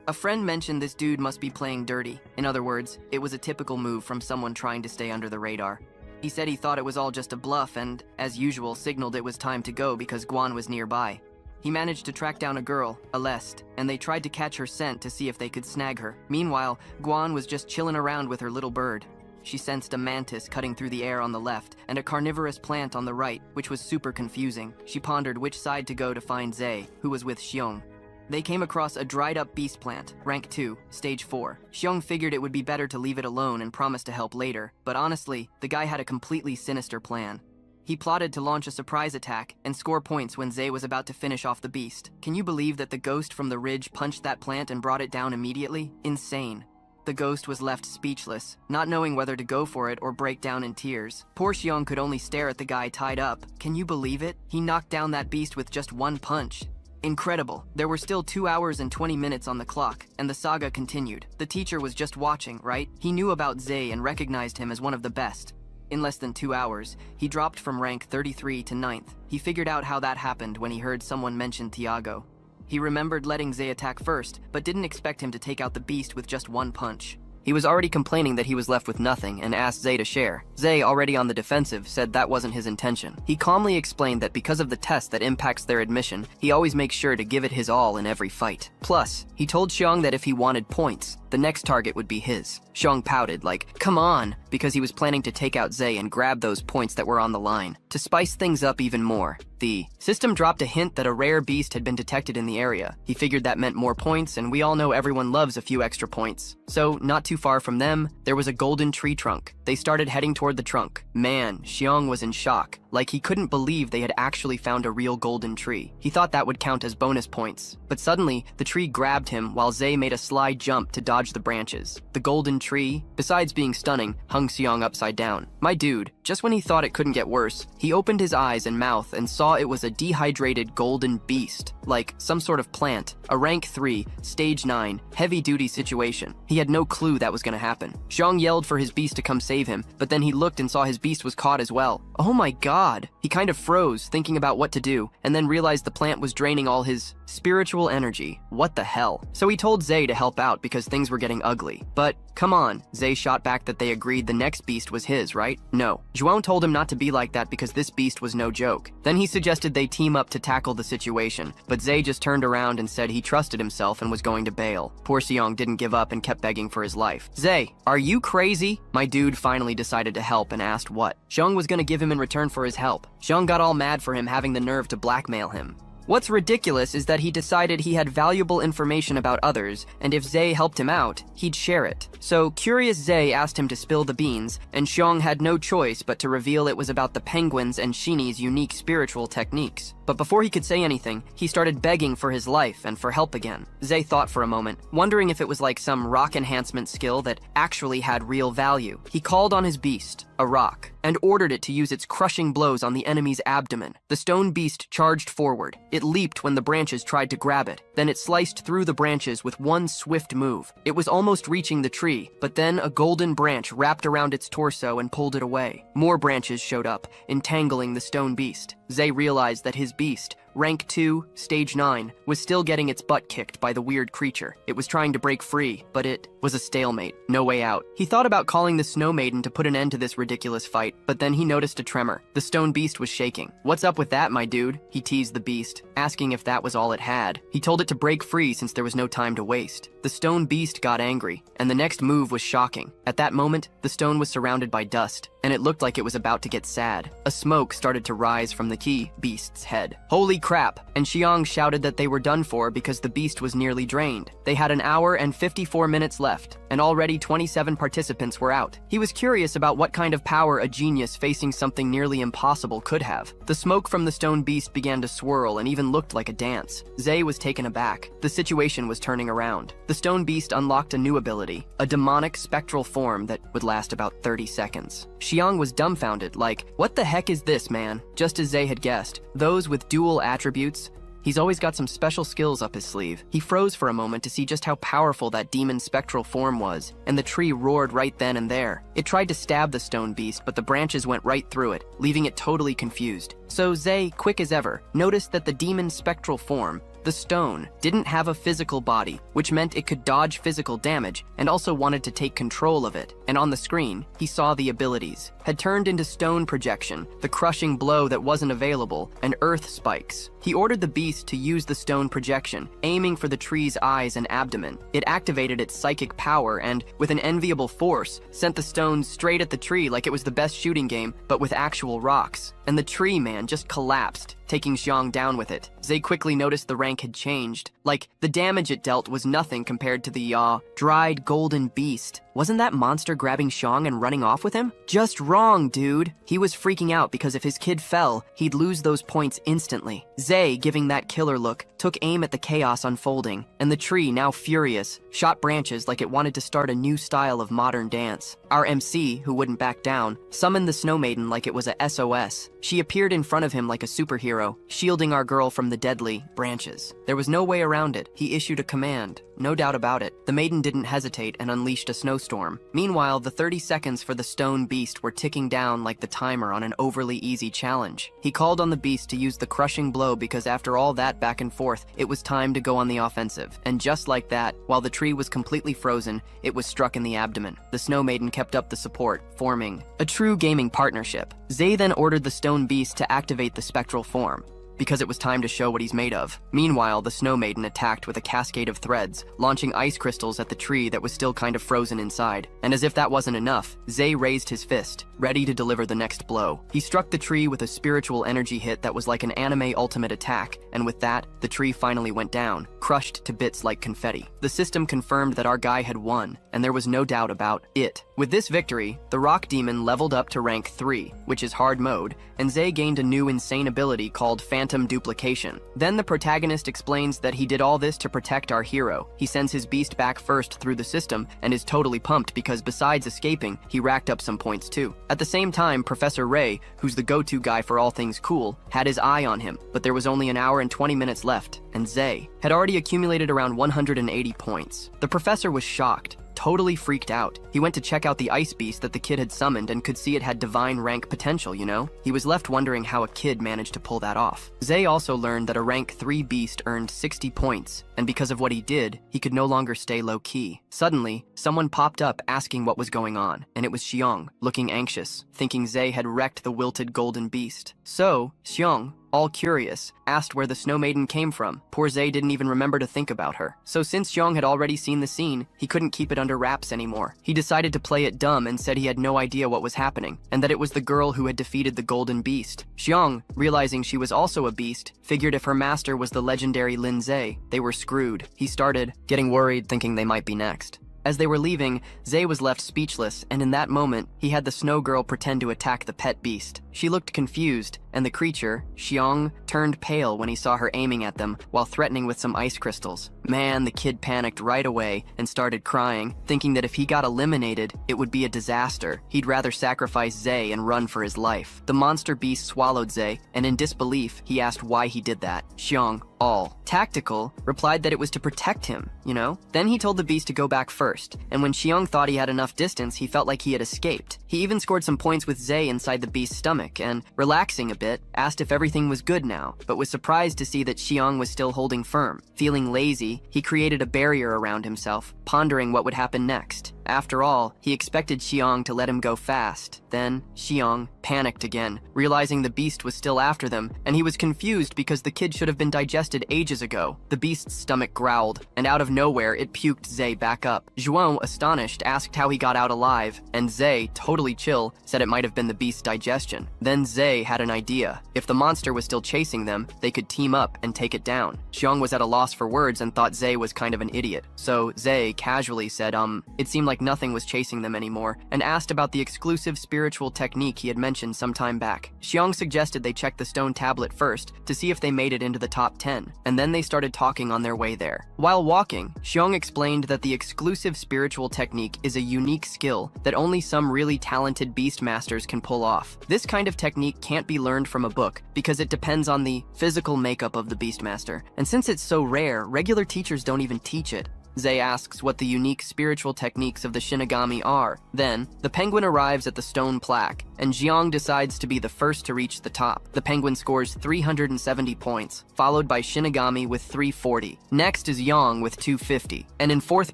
A friend mentioned this dude must be playing dirty. In other words, it was a typical move from someone trying to stay under the radar. He said he thought it was all just a bluff and, as usual, signaled it was time to go because Guan was nearby. He managed to track down a girl, Aleste, and they tried to catch her scent to see if they could snag her. Meanwhile, Guan was just chilling around with her little bird. She sensed a mantis cutting through the air on the left and a carnivorous plant on the right, which was super confusing. She pondered which side to go to find Zhe, who was with Xiong. They came across a dried-up beast plant, rank 2, stage 4. Xiong figured it would be better to leave it alone and promised to help later, but honestly, the guy had a completely sinister plan. He plotted to launch a surprise attack and score points when Zhe was about to finish off the beast. Can you believe that the ghost from the ridge punched that plant and brought it down immediately? Insane. The ghost was left speechless, not knowing whether to go for it or break down in tears. Poor Xiong could only stare at the guy tied up. Can you believe it? He knocked down that beast with just 1 punch. Incredible. There were still 2 hours and 20 minutes on the clock, and the saga continued. The teacher was just watching, right? He knew about Zhe and recognized him as one of the best. In less than 2 hours, he dropped from rank 33 to 9th. He figured out how that happened when he heard someone mention Tiago. He remembered letting Zhe attack first, but didn't expect him to take out the beast with just 1 punch. He was already complaining that he was left with nothing and asked Zhe to share. Zhe, already on the defensive, said that wasn't his intention. He calmly explained that because of the test that impacts their admission, he always makes sure to give it his all in every fight. Plus, he told Xiong that if he wanted points, the next target would be his. Xiong pouted like, come on, because he was planning to take out Zhe and grab those points that were on the line. To spice things up even more, the system dropped a hint that a rare beast had been detected in the area. He figured that meant more points, and we all know everyone loves a few extra points. So, not too far from them, there was a golden tree trunk. They started heading toward the trunk. Man, Xiong was in shock. Like he couldn't believe they had actually found a real golden tree. He thought that would count as bonus points. But suddenly, the tree grabbed him while Zhe made a sly jump to dodge dodge the branches. The golden tree, besides being stunning, hung Xiong upside down. My dude, just when he thought it couldn't get worse, he opened his eyes and mouth and saw it was a dehydrated golden beast, like some sort of plant, a rank 3, stage 9, heavy-duty situation. He had no clue that was gonna happen. Xiong yelled for his beast to come save him, but then he looked and saw his beast was caught as well. Oh my god! He kind of froze, thinking about what to do, and then realized the plant was draining all his spiritual energy. What the hell? So he told Zay to help out because things were getting ugly. But come on, Zay shot back that they agreed the next beast was his, right? No. Zhuon told him not to be like that because this beast was no joke. Then he suggested they team up to tackle the situation, but Zay just turned around and said he trusted himself and was going to bail. Poor Xiong didn't give up and kept begging for his life. Zay, are you crazy? My dude finally decided to help and asked what Xiong was gonna give him in return for his help. Xiong got all mad for him having the nerve to blackmail him. What's ridiculous is that he decided he had valuable information about others, and if Zay helped him out, he'd share it. So curious Zay asked him to spill the beans, and Xiong had no choice but to reveal it was about the penguins and Shini's unique spiritual techniques. But before he could say anything, he started begging for his life and for help again. Zay thought for a moment, wondering if it was like some rock enhancement skill that actually had real value. He called on his beast, a rock, and ordered it to use its crushing blows on the enemy's abdomen. The stone beast charged forward. It leaped when the branches tried to grab it. Then it sliced through the branches with one swift move. It was almost reaching the tree, but then a golden branch wrapped around its torso and pulled it away. More branches showed up, entangling the stone beast. Zay realized that his beast, rank 2, stage 9, was still getting its butt kicked by the weird creature. It was trying to break free, but it was a stalemate. No way out. He thought about calling the Snow Maiden to put an end to this ridiculous fight, but then he noticed a tremor. The stone beast was shaking. What's up with that, my dude? He teased the beast, asking if that was all it had. He told it to break free since there was no time to waste. The stone beast got angry, and the next move was shocking. At that moment, the stone was surrounded by dust, and it looked like it was about to get sad. A smoke started to rise from the key beast's head. Holy crap! And Xiong shouted that they were done for because the beast was nearly drained. They had an hour and 54 minutes left, and already 27 participants were out. He was curious about what kind of power a genius facing something nearly impossible could have. The smoke from the stone beast began to swirl and even looked like a dance. Zay was taken aback. The situation was turning around. The stone beast unlocked a new ability, a demonic spectral form that would last about 30 seconds. Xiong was dumbfounded, like, what the heck is this, man? Just as Zay had guessed, those with dual attributes, he's always got some special skills up his sleeve. He froze for a moment to see just how powerful that demon spectral form was, and the tree roared right then and there. It tried to stab the stone beast, but the branches went right through it, leaving it totally confused. So Zay, quick as ever, noticed that the demon spectral form, the stone, didn't have a physical body, which meant it could dodge physical damage, and also wanted to take control of it. And on the screen, he saw the abilities. Had turned into stone projection, the crushing blow that wasn't available, and earth spikes. He ordered the beast to use the stone projection, aiming for the tree's eyes and abdomen. It activated its psychic power and, with an enviable force, sent the stones straight at the tree like it was the best shooting game, but with actual rocks. And the tree man just collapsed, taking Xiong down with it. Zay quickly noticed the rank had changed. Like, the damage it dealt was nothing compared to the, dried golden beast. Wasn't that monster grabbing Xiong and running off with him? Just wrong, dude. He was freaking out because if his kid fell, he'd lose those points instantly. Zay, giving that killer look, took aim at the chaos unfolding, and the tree, now furious, shot branches like it wanted to start a new style of modern dance. Our MC, who wouldn't back down, summoned the Snow Maiden like it was a SOS. She appeared in front of him like a superhero, shielding our girl from the deadly branches. There was no way around it. He issued a command. No doubt about it. The maiden didn't hesitate and unleashed a snowstorm. Meanwhile, the 30 seconds for the stone beast were ticking down like the timer on an overly easy challenge. He called on the beast to use the crushing blow because after all that back and forth, it was time to go on the offensive. And just like that, while the tree was completely frozen, it was struck in the abdomen. The Snow Maiden kept up the support, forming a true gaming partnership. Zay then ordered the stone beast to activate the spectral form, because it was time to show what he's made of. Meanwhile, the Snow Maiden attacked with a cascade of threads, launching ice crystals at the tree that was still kind of frozen inside. And as if that wasn't enough, Zay raised his fist, ready to deliver the next blow. He struck the tree with a spiritual energy hit that was like an anime ultimate attack, and with that, the tree finally went down, crushed to bits like confetti. The system confirmed that our guy had won, and there was no doubt about it. With this victory, the rock demon leveled up to rank 3, which is hard mode, and Zay gained a new insane ability called phantom duplication. Then the protagonist explains that he did all this to protect our hero. He sends his beast back first through the system and is totally pumped because besides escaping, he racked up some points too. At the same time, Professor Ray, who's the go-to guy for all things cool, had his eye on him, but there was only an hour and 20 minutes left, and Zay had already accumulated around 180 points. The professor was shocked, totally freaked out. He went to check out the ice beast that the kid had summoned and could see it had divine rank potential, you know? He was left wondering how a kid managed to pull that off. Zay also learned that a rank 3 beast earned 60 points, and because of what he did, he could no longer stay low-key. Suddenly, someone popped up asking what was going on, and it was Xiong, looking anxious, thinking Zay had wrecked the wilted golden beast. So, Xiong, all curious, asked where the Snow Maiden came from. Poor Zay didn't even remember to think about her. So since Xiong had already seen the scene, he couldn't keep it under wraps anymore. He decided to play it dumb and said he had no idea what was happening, and that it was the girl who had defeated the golden beast. Xiong, realizing she was also a beast, figured if her master was the legendary Lin Zay, they were screwed. He started getting worried, thinking they might be next. As they were leaving, Zay was left speechless, and in that moment, he had the snow girl pretend to attack the pet beast. She looked confused, and the creature, Xiong, turned pale when he saw her aiming at them while threatening with some ice crystals. Man, the kid panicked right away and started crying, thinking that if he got eliminated, it would be a disaster. He'd rather sacrifice Zay and run for his life. The monster beast swallowed Zay, and in disbelief, he asked why he did that. Xiong, all tactical, replied that it was to protect him, you know? Then he told the beast to go back first, and when Xiong thought he had enough distance, he felt like he had escaped. He even scored some points with Zay inside the beast's stomach, and, relaxing a bit, asked if everything was good now, but was surprised to see that Xiong was still holding firm. Feeling lazy, he created a barrier around himself, pondering what would happen next. After all, he expected Xiong to let him go fast. Then, Xiong panicked again, realizing the beast was still after them, and he was confused because the kid should have been digested ages ago. The beast's stomach growled, and out of nowhere, it puked Zay back up. Zhuo, astonished, asked how he got out alive, and Zay, totally chill, said it might have been the beast's digestion. Then Zay had an idea. If the monster was still chasing them, they could team up and take it down. Xiong was at a loss for words and thought Zay was kind of an idiot. So Zay casually said, it seemed like nothing was chasing them anymore, and asked about the exclusive spiritual technique he had mentioned some time back. Xiong suggested they check the stone tablet first to see if they made it into the top 10, and then they started talking on their way there. While walking, Xiong explained that the exclusive spiritual technique is a unique skill that only some really talented beast masters can pull off. This kind of technique can't be learned from a book because it depends on the physical makeup of the beast master, and since it's so rare, regular teachers don't even teach it. Zay asks what the unique spiritual techniques of the Shinigami are. Then, the penguin arrives at the stone plaque, and Xiong decides to be the first to reach the top. The penguin scores 370 points, followed by Shinigami with 340. Next is Yang with 250. And in fourth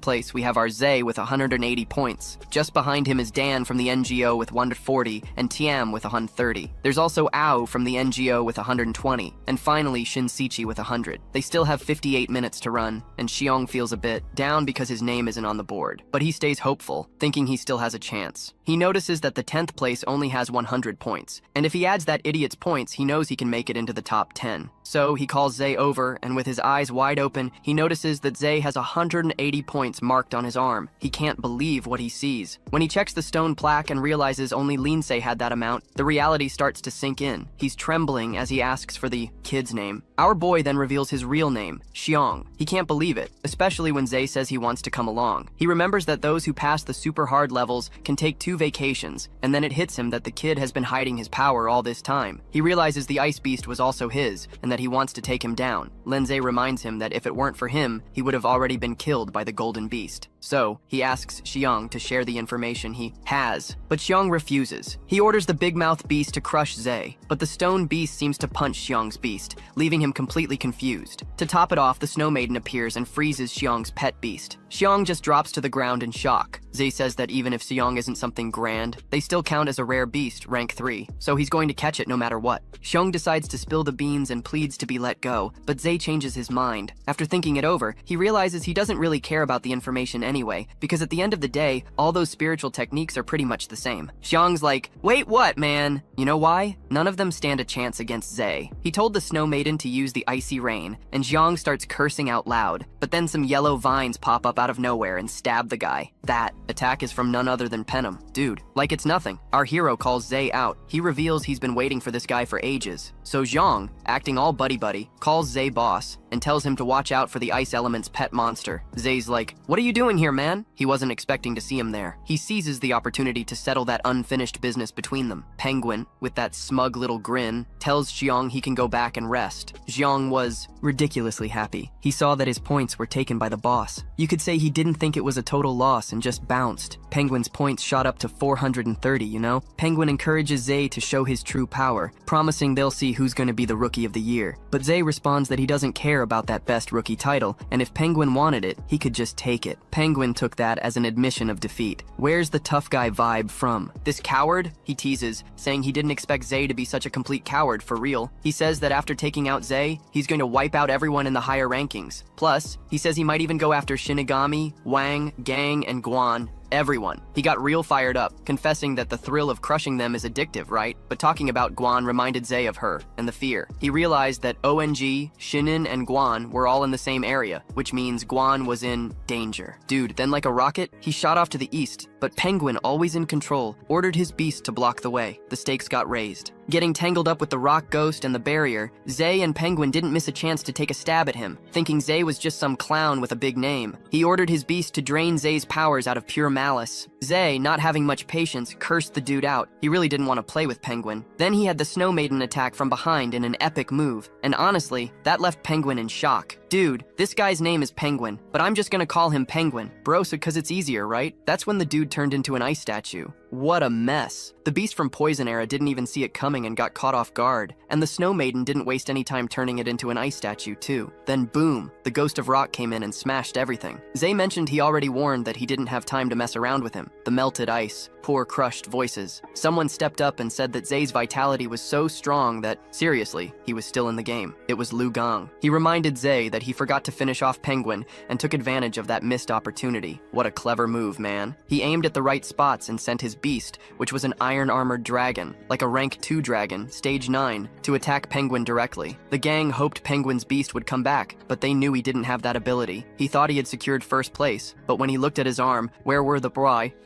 place, we have our Zay with 180 points. Just behind him is Dan from the NGO with 140, and Tiam with 130. There's also Ao from the NGO with 120, and finally Shinsichi with 100. They still have 58 minutes to run, and Xiong feels a bit down because his name isn't on the board, but he stays hopeful, thinking he still has a chance. He notices that the 10th place only has 100 points, and if he adds that idiot's points, he knows he can make it into the top 10. So he calls Zay over, and with his eyes wide open, he notices that Zay has 180 points marked on his arm. He can't believe what he sees. When he checks the stone plaque and realizes only Linsei had that amount, the reality starts to sink in. He's trembling as he asks for the kid's name. Our boy then reveals his real name, Xiong. He can't believe it, especially when Zay says he wants to come along. He remembers that those who pass the super hard levels can take 2 vacations, and then it hits him that the kid has been hiding his power all this time. He realizes the ice beast was also his, and that he wants to take him down. Lindsay reminds him that if it weren't for him, he would have already been killed by the golden beast. So, he asks Xiong to share the information he has, but Xiong refuses. He orders the big mouth beast to crush Zay, but the stone beast seems to punch Xiong's beast, leaving him completely confused. To top it off, the Snow Maiden appears and freezes Xiong's pet beast. Xiong just drops to the ground in shock. Zay says that even if Xiong isn't something grand, they still count as a rare beast, rank 3, so he's going to catch it no matter what. Xiong decides to spill the beans and pleads to be let go, but Zay changes his mind. After thinking it over, he realizes he doesn't really care about the information anyway, because at the end of the day, all those spiritual techniques are pretty much the same. Xiong's like, wait, what, man? You know why? None of them stand a chance against Zay. He told the Snow Maiden to use the icy rain, and Xiong starts cursing out loud, but then some yellow vines pop up out of nowhere and stab the guy. That attack is from none other than Penem. Dude, like it's nothing. Our hero calls Zay out. He reveals he's been waiting for this guy for ages. So Zhang, acting all buddy-buddy, calls Zay boss and tells him to watch out for the ice element's pet monster. Zay's like, "What are you doing here, man?" He wasn't expecting to see him there. He seizes the opportunity to settle that unfinished business between them. Penguin, with that smug little grin, tells Xiang he can go back and rest. Xiang was ridiculously happy. He saw that his points were taken by the boss. You could say he didn't think it was a total loss and just bounced. Penguin's points shot up to 430, you know? Penguin encourages Zay to show his true power, promising they'll see who's gonna be the Rookie of the Year. But Zay responds that he doesn't care about that best rookie title, and if Penguin wanted it, he could just take it. Penguin took that as an admission of defeat. Where's the tough guy vibe from? This coward? He teases, saying he didn't expect Zay to be such a complete coward for real. He says that after taking out Zay, he's going to wipe out everyone in the higher rankings. Plus, he says he might even go after Shinigami, Wang, Gang, and Guan. Everyone. He got real fired up, confessing that the thrill of crushing them is addictive, right? But talking about Guan reminded Zay of her, and the fear. He realized that ONG, Shinin, and Guan were all in the same area, which means Guan was in danger. Dude, then like a rocket, he shot off to the east, but Penguin, always in control, ordered his beast to block the way. The stakes got raised. Getting tangled up with the rock ghost and the barrier, Zay and Penguin didn't miss a chance to take a stab at him, thinking Zay was just some clown with a big name. He ordered his beast to drain Zay's powers out of pure malice. Zay, not having much patience, cursed the dude out. He really didn't want to play with Penguin. Then he had the Snow Maiden attack from behind in an epic move, and honestly, that left Penguin in shock. Dude, this guy's name is Penguin, but I'm just gonna call him Penguin. Bro, so 'cause it's easier, right? That's when the dude turned into an ice statue. What a mess. The beast from Poison Era didn't even see it coming and got caught off guard, and the Snow Maiden didn't waste any time turning it into an ice statue too. Then boom, the Ghost of Rock came in and smashed everything. Zay mentioned he already warned that he didn't have time to mess around with him. The melted ice, poor crushed voices. Someone stepped up and said that Zay's vitality was so strong that, seriously, he was still in the game. It was Lu Gang. He reminded Zay that he forgot to finish off Penguin and took advantage of that missed opportunity. What a clever move, man. He aimed at the right spots and sent his beast, which was an iron-armored dragon, like a rank 2 dragon, stage 9, to attack Penguin directly. The gang hoped Penguin's beast would come back, but they knew he didn't have that ability. He thought he had secured first place, but when he looked at his arm, where were the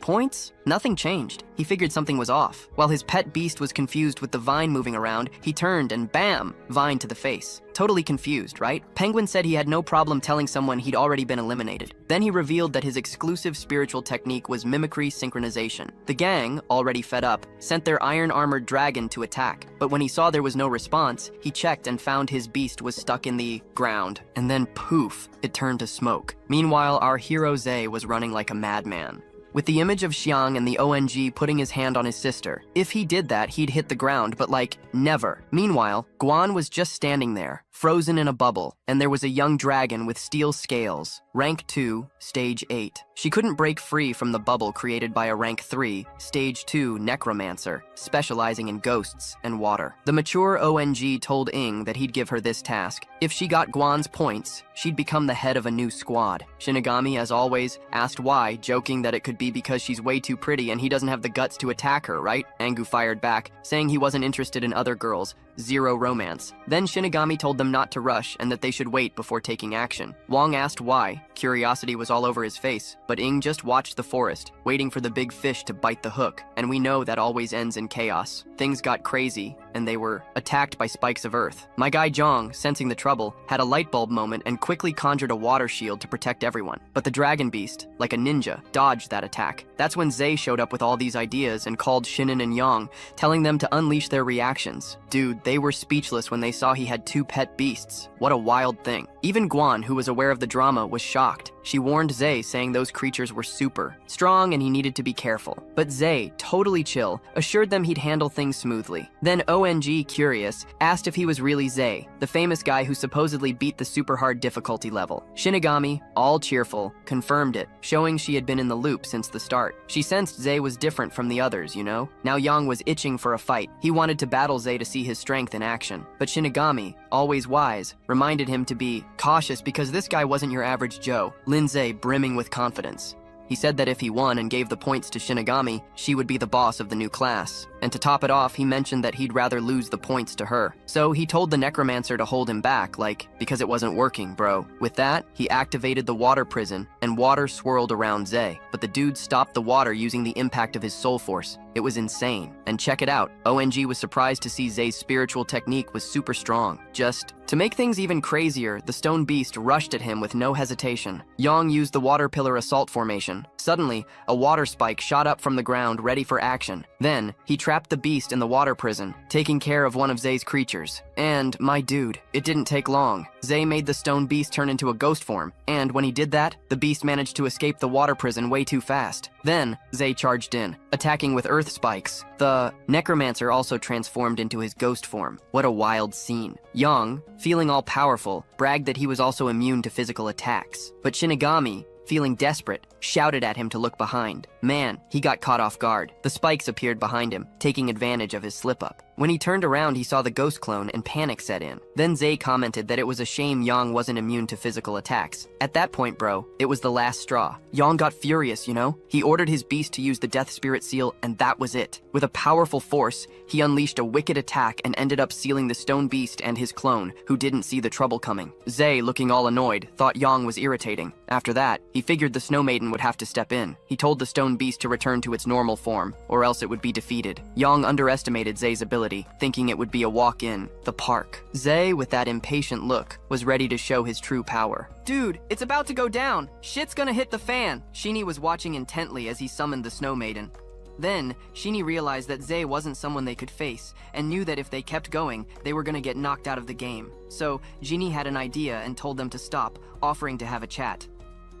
points? Nothing changed. He figured something was off. While his pet beast was confused with the vine moving around, he turned and bam, vine to the face. Totally confused, right? Penguin said he had no problem telling someone he'd already been eliminated. Then he revealed that his exclusive spiritual technique was mimicry synchronization. The gang, already fed up, sent their iron-armored dragon to attack. But when he saw there was no response, he checked and found his beast was stuck in the ground. And then poof, it turned to smoke. Meanwhile, our hero Zay was running like a madman, with the image of Xiang and the ONG putting his hand on his sister. If he did that, he'd hit the ground, but like, never. Meanwhile, Guan was just standing there, frozen in a bubble, and there was a young dragon with steel scales, rank 2, stage 8. She couldn't break free from the bubble created by a rank 3, stage 2 necromancer, specializing in ghosts and water. The mature ONG told Ing that he'd give her this task. If she got Guan's points, she'd become the head of a new squad. Shinigami, as always, asked why, joking that it could be because she's way too pretty and he doesn't have the guts to attack her, right? Angu fired back, saying he wasn't interested in other girls, zero romance. Then Shinigami told them not to rush and that they should wait before taking action. Wang asked why. Curiosity was all over his face, but Ing just watched the forest, waiting for the big fish to bite the hook, and we know that always ends in chaos. Things got crazy, and they were attacked by spikes of earth. My guy Zhang, sensing the trouble, had a light bulb moment and quickly conjured a water shield to protect everyone. But the dragon beast, like a ninja, dodged that attack. That's when Zay showed up with all these ideas and called Shinin and Yang, telling them to unleash their reactions. Dude, they were speechless when they saw he had 2 pet beasts. What a wild thing. Even Guan, who was aware of the drama, was shocked. She warned Zay, saying those creatures were super strong and he needed to be careful. But Zay, totally chill, assured them he'd handle things smoothly. Then ONG, curious, asked if he was really Zay, the famous guy who supposedly beat the super hard difficulty level. Shinigami, all cheerful, confirmed it, showing she had been in the loop since the start. She sensed Zay was different from the others, you know? Now Yang was itching for a fight. He wanted to battle Zay to see his strength in action. But Shinigami, always wise, reminded him to be cautious because this guy wasn't your average Joe. Lindsay, brimming with confidence. He said that if he won and gave the points to Shinigami, she would be the boss of the new class. and to top it off, he mentioned that he'd rather lose the points to her. So he told the necromancer to hold him back, like, because it wasn't working, bro. With that, he activated the water prison, and water swirled around Zay, but the dude stopped the water using the impact of his soul force. It was insane. And check it out, ONG was surprised to see Zay's spiritual technique was super strong. Just to make things even crazier, the stone beast rushed at him with no hesitation. Yang used the water pillar assault formation. Suddenly, a water spike shot up from the ground, ready for action. Then, he trapped the beast in the water prison, taking care of one of Zay's creatures. And, my dude, it didn't take long. Zay made the stone beast turn into a ghost form, and when he did that, the beast managed to escape the water prison way too fast. Then, Zay charged in, attacking with earth spikes. The necromancer also transformed into his ghost form. What a wild scene. Yang, feeling all-powerful, bragged that he was also immune to physical attacks. But Shinigami, feeling desperate, shouted at him to look behind. Man, he got caught off guard. The spikes appeared behind him, taking advantage of his slip-up. When he turned around, he saw the ghost clone and panic set in. Then Zay commented that it was a shame Yang wasn't immune to physical attacks. At that point, bro, it was the last straw. Yang got furious, you know? He ordered his beast to use the Death Spirit Seal, and that was it. With a powerful force, he unleashed a wicked attack and ended up sealing the stone beast and his clone, who didn't see the trouble coming. Zay, looking all annoyed, thought Yang was irritating. After that, he figured the Snow Maiden would have to step in. He told the stone beast to return to its normal form, or else it would be defeated. Yang underestimated Zay's ability, thinking it would be a walk-in, the park. Zay, with that impatient look, was ready to show his true power. Dude, it's about to go down. Shit's gonna hit the fan. Shini was watching intently as he summoned the Snow Maiden. Then, Shini realized that Zay wasn't someone they could face, and knew that if they kept going, they were gonna get knocked out of the game. So, Shini had an idea and told them to stop, offering to have a chat.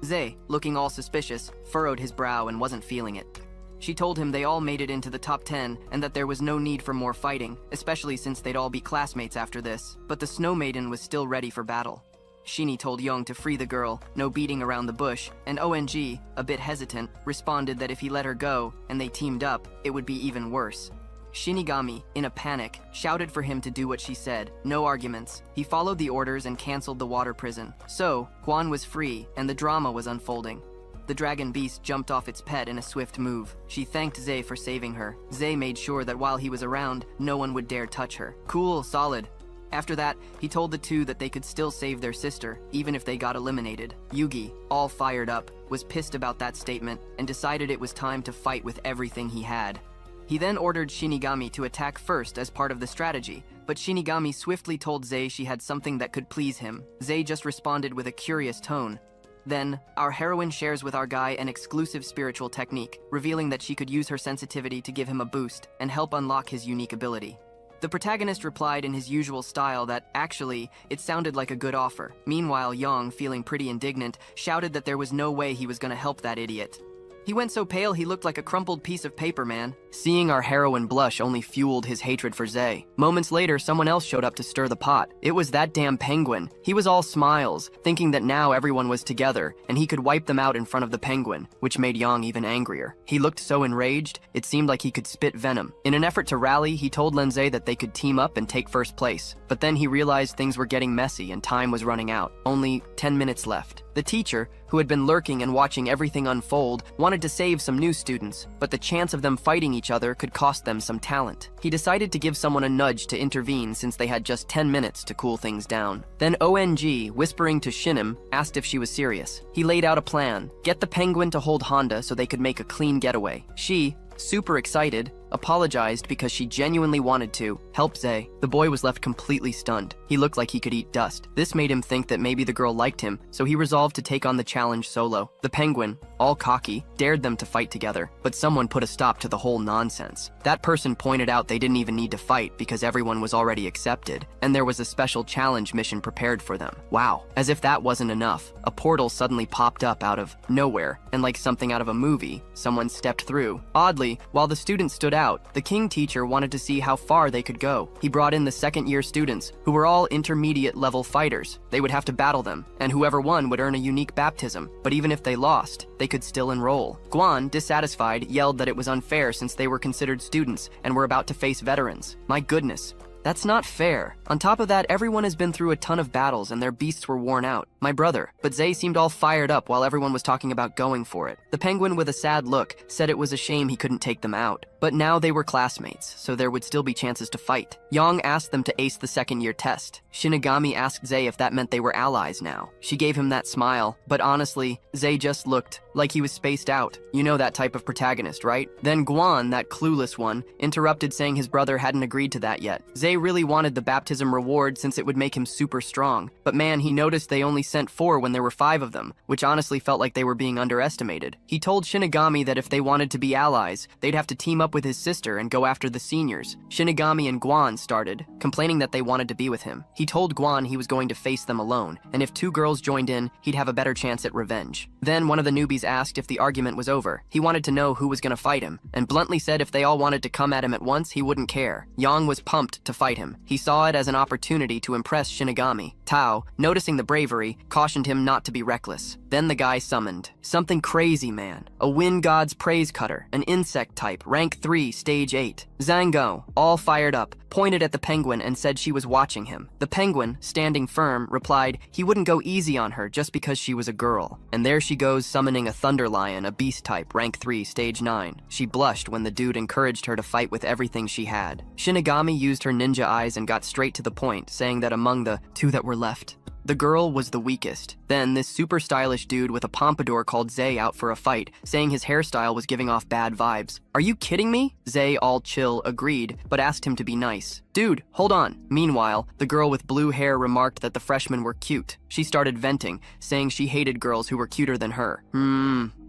Zay, looking all suspicious, furrowed his brow and wasn't feeling it. She told him they all made it into the top 10 and that there was no need for more fighting, especially since they'd all be classmates after this. But the Snow Maiden was still ready for battle. Shini told Young to free the girl, no beating around the bush, and ONG, a bit hesitant, responded that if he let her go and they teamed up, it would be even worse. Shinigami, in a panic, shouted for him to do what she said. No arguments. He followed the orders and canceled the water prison. So, Guan was free, and the drama was unfolding. The dragon beast jumped off its pet in a swift move. She thanked Zay for saving her. Zay made sure that while he was around, no one would dare touch her. Cool, solid. After that, he told the two that they could still save their sister, even if they got eliminated. Yugi, all fired up, was pissed about that statement, and decided it was time to fight with everything he had. He then ordered Shinigami to attack first as part of the strategy, but Shinigami swiftly told Zay she had something that could please him. Zay just responded with a curious tone. Then, our heroine shares with our guy an exclusive spiritual technique, revealing that she could use her sensitivity to give him a boost and help unlock his unique ability. The protagonist replied in his usual style that, actually, it sounded like a good offer. Meanwhile, Yang, feeling pretty indignant, shouted that there was no way he was gonna help that idiot. He went so pale he looked like a crumpled piece of paper, man. Seeing our heroine blush only fueled his hatred for Zay. Moments later, someone else showed up to stir the pot. It was that damn penguin. He was all smiles, thinking that now everyone was together, and he could wipe them out in front of the penguin, which made Yang even angrier. He looked so enraged, it seemed like he could spit venom. In an effort to rally, he told Linzay that they could team up and take first place. But then he realized things were getting messy and time was running out. Only 10 minutes left. The teacher, who had been lurking and watching everything unfold, wanted to save some new students, but the chance of them fighting each other could cost them some talent. He decided to give someone a nudge to intervene since they had just 10 minutes to cool things down. Then ONG, whispering to Shinim, asked if she was serious. He laid out a plan. Get the penguin to hold Honda so they could make a clean getaway. She, super excited, apologized because she genuinely wanted to help Zay. The boy was left completely stunned. He looked like he could eat dust. This made him think that maybe the girl liked him, so he resolved to take on the challenge solo. The penguin, all cocky, dared them to fight together, but someone put a stop to the whole nonsense. That person pointed out they didn't even need to fight because everyone was already accepted, and there was a special challenge mission prepared for them. Wow. As if that wasn't enough, a portal suddenly popped up out of nowhere, and like something out of a movie, someone stepped through. Oddly, while the students stood out, the king teacher wanted to see how far they could go. He brought in the second-year students, who were all intermediate-level fighters. They would have to battle them, and whoever won would earn a unique baptism. But even if they lost, they could still enroll. Guan, dissatisfied, yelled that it was unfair since they were considered students and were about to face veterans. My goodness. That's not fair. On top of that, everyone has been through a ton of battles and their beasts were worn out. My brother. But Zay seemed all fired up while everyone was talking about going for it. The penguin, with a sad look, said it was a shame he couldn't take them out. But now they were classmates, so there would still be chances to fight. Yang asked them to ace the second-year test. Shinigami asked Zei if that meant they were allies now. She gave him that smile, but honestly, Zei just looked like he was spaced out. You know that type of protagonist, right? Then Guan, that clueless one, interrupted saying his brother hadn't agreed to that yet. Zei really wanted the baptism reward since it would make him super strong. But man, he noticed they only sent 4 when there were 5 of them, which honestly felt like they were being underestimated. He told Shinigami that if they wanted to be allies, they'd have to team up with his sister and go after the seniors. Shinigami and Guan started, complaining that they wanted to be with him. He told Guan he was going to face them alone, and if 2 girls joined in, he'd have a better chance at revenge. Then one of the newbies asked if the argument was over. He wanted to know who was going to fight him, and bluntly said if they all wanted to come at him at once, he wouldn't care. Yang was pumped to fight him. He saw it as an opportunity to impress Shinigami. Tao, noticing the bravery, cautioned him not to be reckless. Then the guy summoned something crazy, man. A wind god's praise cutter, an insect type, rank 3, stage 8. Zango, all fired up, pointed at the penguin and said she was watching him. The penguin, standing firm, replied he wouldn't go easy on her just because she was a girl. And there she goes summoning a thunder lion, a beast type, rank 3, stage 9. She blushed when the dude encouraged her to fight with everything she had. Shinigami used her ninja eyes and got straight to the point, saying that among the 2 that were left, the girl was the weakest. Then this super stylish dude with a pompadour called Zei out for a fight, saying his hairstyle was giving off bad vibes. Are you kidding me? Zei, all chill, agreed, but asked him to be nice. Dude, hold on. Meanwhile, the girl with blue hair remarked that the freshmen were cute. She started venting, saying she hated girls who were cuter than her.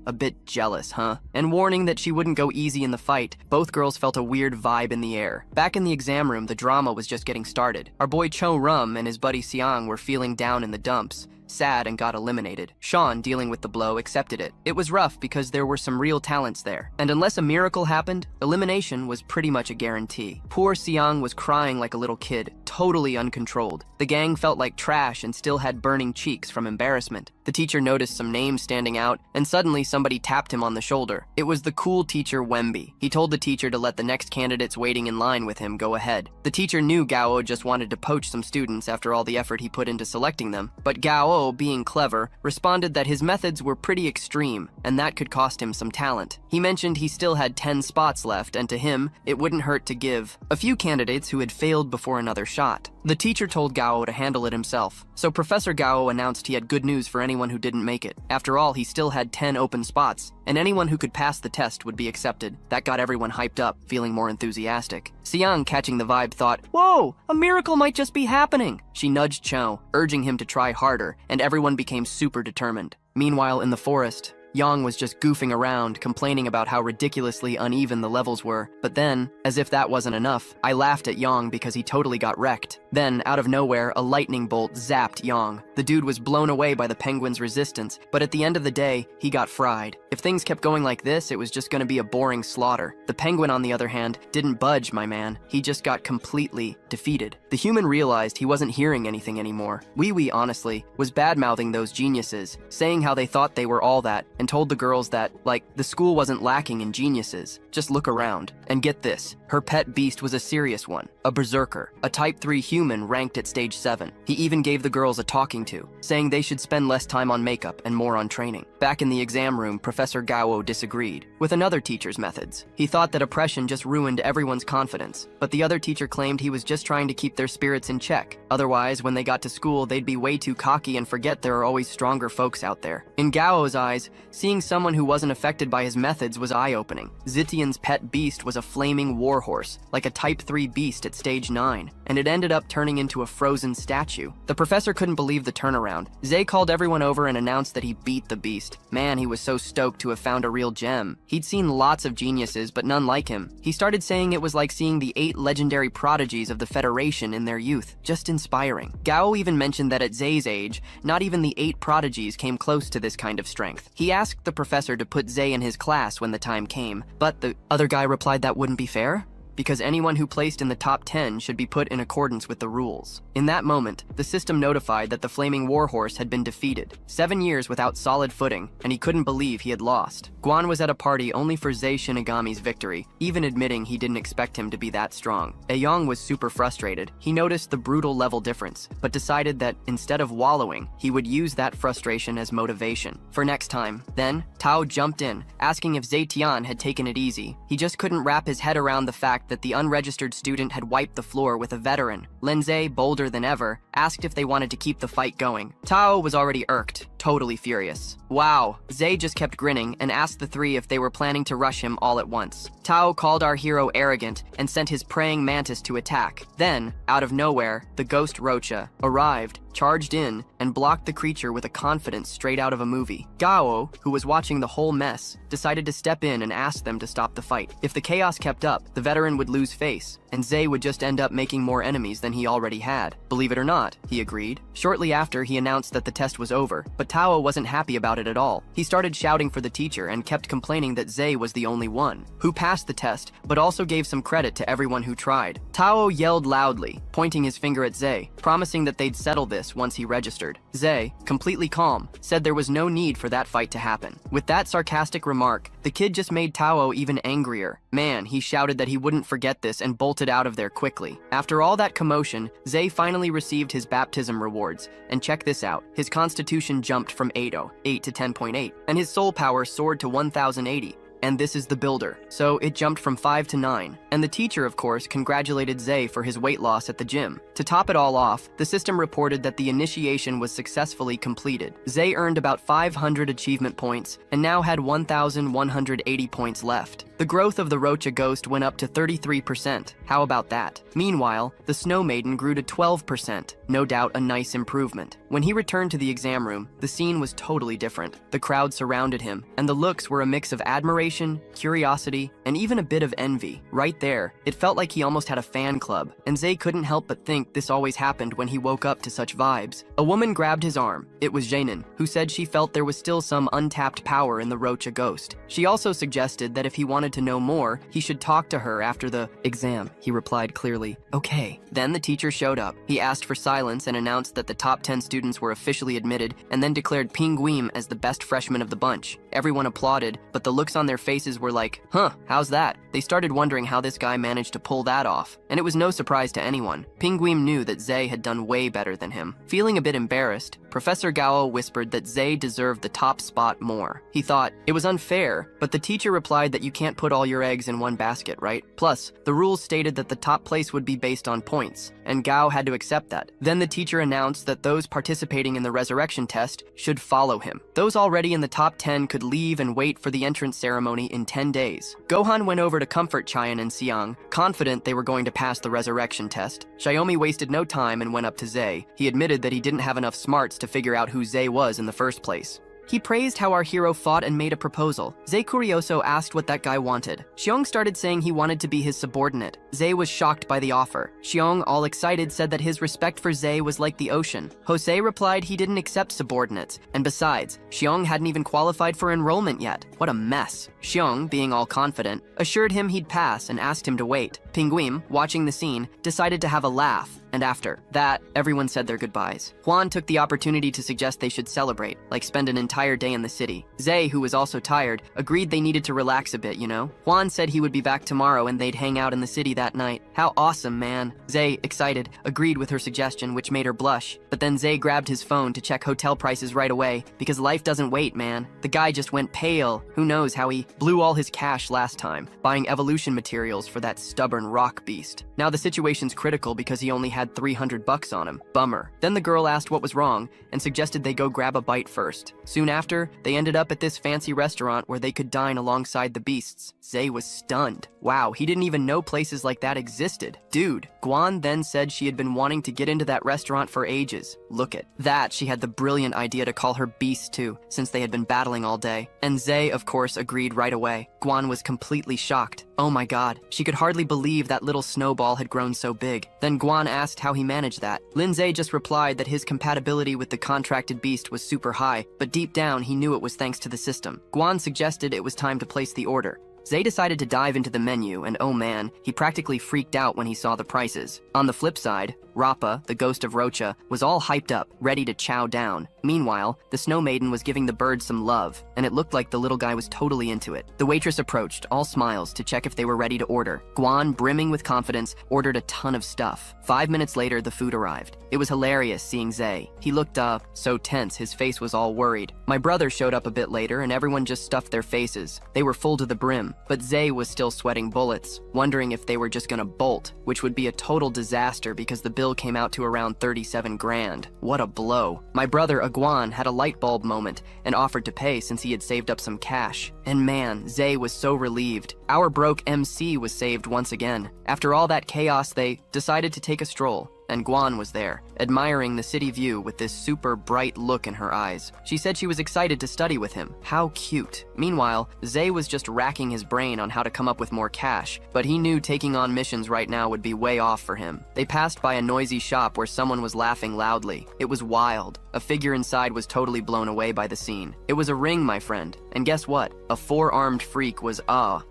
A bit jealous, huh? And warning that she wouldn't go easy in the fight, both girls felt a weird vibe in the air. Back in the exam room, the drama was just getting started. Our boy Cho Rum and his buddy Siang were feeling down in the dumps, sad and got eliminated. Sean, dealing with the blow, accepted it. It was rough because there were some real talents there. And unless a miracle happened, elimination was pretty much a guarantee. Poor Siang was crying like a little kid, totally uncontrolled. The gang felt like trash and still had burning cheeks from embarrassment. The teacher noticed some names standing out, and suddenly somebody tapped him on the shoulder. It was the cool teacher Wemby. He told the teacher to let the next candidates waiting in line with him go ahead. The teacher knew Gao just wanted to poach some students after all the effort he put into selecting them, but Gao, being clever, responded that his methods were pretty extreme, and that could cost him some talent. He mentioned he still had 10 spots left, and to him, it wouldn't hurt to give a few candidates who had failed before another shot. The teacher told Gao to handle it himself, so Professor Gao announced he had good news for anyone who didn't make it. After all, he still had 10 open spots, and anyone who could pass the test would be accepted. That got everyone hyped up, feeling more enthusiastic. Siang, catching the vibe, thought, "Whoa, a miracle might just be happening." She nudged Cho, urging him to try harder, and everyone became super determined. Meanwhile, in the forest, Yang was just goofing around, complaining about how ridiculously uneven the levels were. But then, as if that wasn't enough, I laughed at Yang because he totally got wrecked. Then, out of nowhere, a lightning bolt zapped Yang. The dude was blown away by the penguin's resistance, but at the end of the day, he got fried. If things kept going like this, it was just gonna be a boring slaughter. The penguin, on the other hand, didn't budge, my man. He just got completely defeated. The human realized he wasn't hearing anything anymore. Wee Wee, honestly, was bad-mouthing those geniuses, saying how they thought they were all that, and told the girls that, like, the school wasn't lacking in geniuses. Just look around. And get this, her pet beast was a serious one, a berserker, a type 3 human ranked at stage 7. He even gave the girls a talking to, saying they should spend less time on makeup and more on training. Back in the exam room, Professor Gao disagreed with another teacher's methods. He thought that oppression just ruined everyone's confidence, but the other teacher claimed he was just trying to keep their spirits in check. Otherwise, when they got to school, they'd be way too cocky and forget there are always stronger folks out there. In Gao's eyes, seeing someone who wasn't affected by his methods was eye-opening. Zitian's pet beast was a flaming warhorse, like a type 3 beast at stage 9, and it ended up turning into a frozen statue. The professor couldn't believe the turnaround. Zei called everyone over and announced that he beat the beast. Man, he was so stoked to have found a real gem. He'd seen lots of geniuses, but none like him. He started saying it was like seeing the 8 legendary prodigies of the Federation in their youth. Just inspiring. Gao even mentioned that at Zei's age, not even the 8 prodigies came close to this kind of strength. He asked the professor to put Zei in his class when the time came, but the other guy replied that wouldn't be fair. because anyone who placed in the top 10 should be put in accordance with the rules. In that moment, the system notified that the flaming warhorse had been defeated. 7 years without solid footing, and he couldn't believe he had lost. Guan was at a party only for Zei Shinigami's victory, even admitting he didn't expect him to be that strong. Aeyong was super frustrated. He noticed the brutal level difference, but decided that instead of wallowing, he would use that frustration as motivation for next time. Then, Tao jumped in, asking if Zetian had taken it easy. He just couldn't wrap his head around the fact that the unregistered student had wiped the floor with a veteran. Lindsay, bolder than ever, asked if they wanted to keep the fight going. Tao was already irked, totally furious. Wow, Zei just kept grinning and asked the three if they were planning to rush him all at once. Tao called our hero arrogant and sent his praying mantis to attack. Then, out of nowhere, the ghost Rocha arrived, charged in, and blocked the creature with a confidence straight out of a movie. Gao, who was watching the whole mess, decided to step in and ask them to stop the fight. If the chaos kept up, the veteran would lose face, and Zei would just end up making more enemies than he already had. Believe it or not, he agreed. Shortly after, he announced that the test was over, but Tao wasn't happy about it at all. He started shouting for the teacher and kept complaining that Zei was the only one who passed the test, but also gave some credit to everyone who tried. Tao yelled loudly, pointing his finger at Zei, promising that they'd settle this once he registered. Zei, completely calm, said there was no need for that fight to happen. With that sarcastic remark, the kid just made Tao even angrier. Man, he shouted that he wouldn't forget this and bolted out of there quickly. After all that commotion, Zei finally received his baptism rewards, and check this out. His constitution jumped from 8 to 10.8, and his soul power soared to 1080. And this is the builder, so it jumped from 5 to 9. And the teacher, of course, congratulated Zei for his weight loss at the gym. To top it all off, the system reported that the initiation was successfully completed. Zei earned about 500 achievement points, and now had 1,180 points left. The growth of the Rocha ghost went up to 33%. How about that? Meanwhile, the Snow Maiden grew to 12%. No doubt a nice improvement. When he returned to the exam room, the scene was totally different. The crowd surrounded him, and the looks were a mix of admiration, curiosity, and even a bit of envy. Right there, it felt like he almost had a fan club, and Zei couldn't help but think this always happened when he woke up to such vibes. A woman grabbed his arm. It was Jainin, who said she felt there was still some untapped power in the Rocha ghost. She also suggested that if he wanted to know more, he should talk to her after the exam. He replied clearly, okay. Then the teacher showed up. He asked for silence and announced that the top 10 students were officially admitted, and then declared Pinguim as the best freshman of the bunch. Everyone applauded, but the looks on their faces were like, huh, how's that? They started wondering how this guy managed to pull that off, and it was no surprise to anyone. Pinguim knew that Zei had done way better than him. Feeling a bit embarrassed, Professor Gao whispered that Zei deserved the top spot more. He thought it was unfair, but the teacher replied that you can't put all your eggs in one basket, right? Plus, the rules stated that the top place would be based on points, and Gao had to accept that. Then the teacher announced that those participating in the resurrection test should follow him. Those already in the top 10 could leave and wait for the entrance ceremony in 10 days. Gohan went over to comfort Chayan and Xiang, confident they were going to pass the resurrection test. Xiaomi wasted no time and went up to Zei. He admitted that he didn't have enough smarts to figure out who Zei was in the first place. He praised how our hero fought and made a proposal. Zei Curioso asked what that guy wanted. Xiong started saying he wanted to be his subordinate. Zei was shocked by the offer. Xiong, all excited, said that his respect for Zei was like the ocean. Jose replied he didn't accept subordinates, and besides, Xiong hadn't even qualified for enrollment yet. What a mess. Xiong, being all confident, assured him he'd pass and asked him to wait. Pinguim, watching the scene, decided to have a laugh. And after that, everyone said their goodbyes. Juan took the opportunity to suggest they should celebrate, like spend an entire day in the city. Zei, who was also tired, agreed they needed to relax a bit, you know? Juan said he would be back tomorrow and they'd hang out in the city that night. How awesome, man. Zei, excited, agreed with her suggestion, which made her blush. But then Zei grabbed his phone to check hotel prices right away, because life doesn't wait, man. The guy just went pale. Who knows how he blew all his cash last time, buying evolution materials for that stubborn rock beast. Now the situation's critical because he only had $300 on him. Bummer. Then the girl asked what was wrong and suggested they go grab a bite first. Soon after, they ended up at this fancy restaurant where they could dine alongside the beasts. Zei was stunned. Wow, he didn't even know places like that existed. Dude. Guan then said she had been wanting to get into that restaurant for ages. Look at that, she had the brilliant idea to call her Beast too, since they had been battling all day. And Zei, of course, agreed right away. Guan was completely shocked. Oh my god, she could hardly believe that little snowball had grown so big. Then Guan asked how he managed that. Lindsay just replied that his compatibility with the contracted beast was super high, but deep down he knew it was thanks to the system. Guan suggested it was time to place the order. Zay decided to dive into the menu, and oh man, he practically freaked out when he saw the prices. On the flip side, Rappa, the ghost of Rocha, was all hyped up, ready to chow down. Meanwhile, the Snow Maiden was giving the bird some love, and it looked like the little guy was totally into it. The waitress approached, all smiles, to check if they were ready to order. Guan, brimming with confidence, ordered a ton of stuff. 5 minutes later, the food arrived. It was hilarious seeing Zay. He looked, so tense, his face was all worried. My brother showed up a bit later, and everyone just stuffed their faces. They were full to the brim, but Zay was still sweating bullets, wondering if they were just gonna bolt, which would be a total disaster because the bill came out to around 37 grand. What a blow. My brother, Guan, had a light bulb moment and offered to pay since he had saved up some cash. And man, Zay was so relieved. Our broke MC was saved once again. After all that chaos, they decided to take a stroll. And Guan was there, admiring the city view with this super bright look in her eyes. She said she was excited to study with him. How cute. Meanwhile, Zay was just racking his brain on how to come up with more cash, but he knew taking on missions right now would be way off for him. They passed by a noisy shop where someone was laughing loudly. It was wild. A figure inside was totally blown away by the scene. It was a ring, my friend. And guess what? A four-armed freak was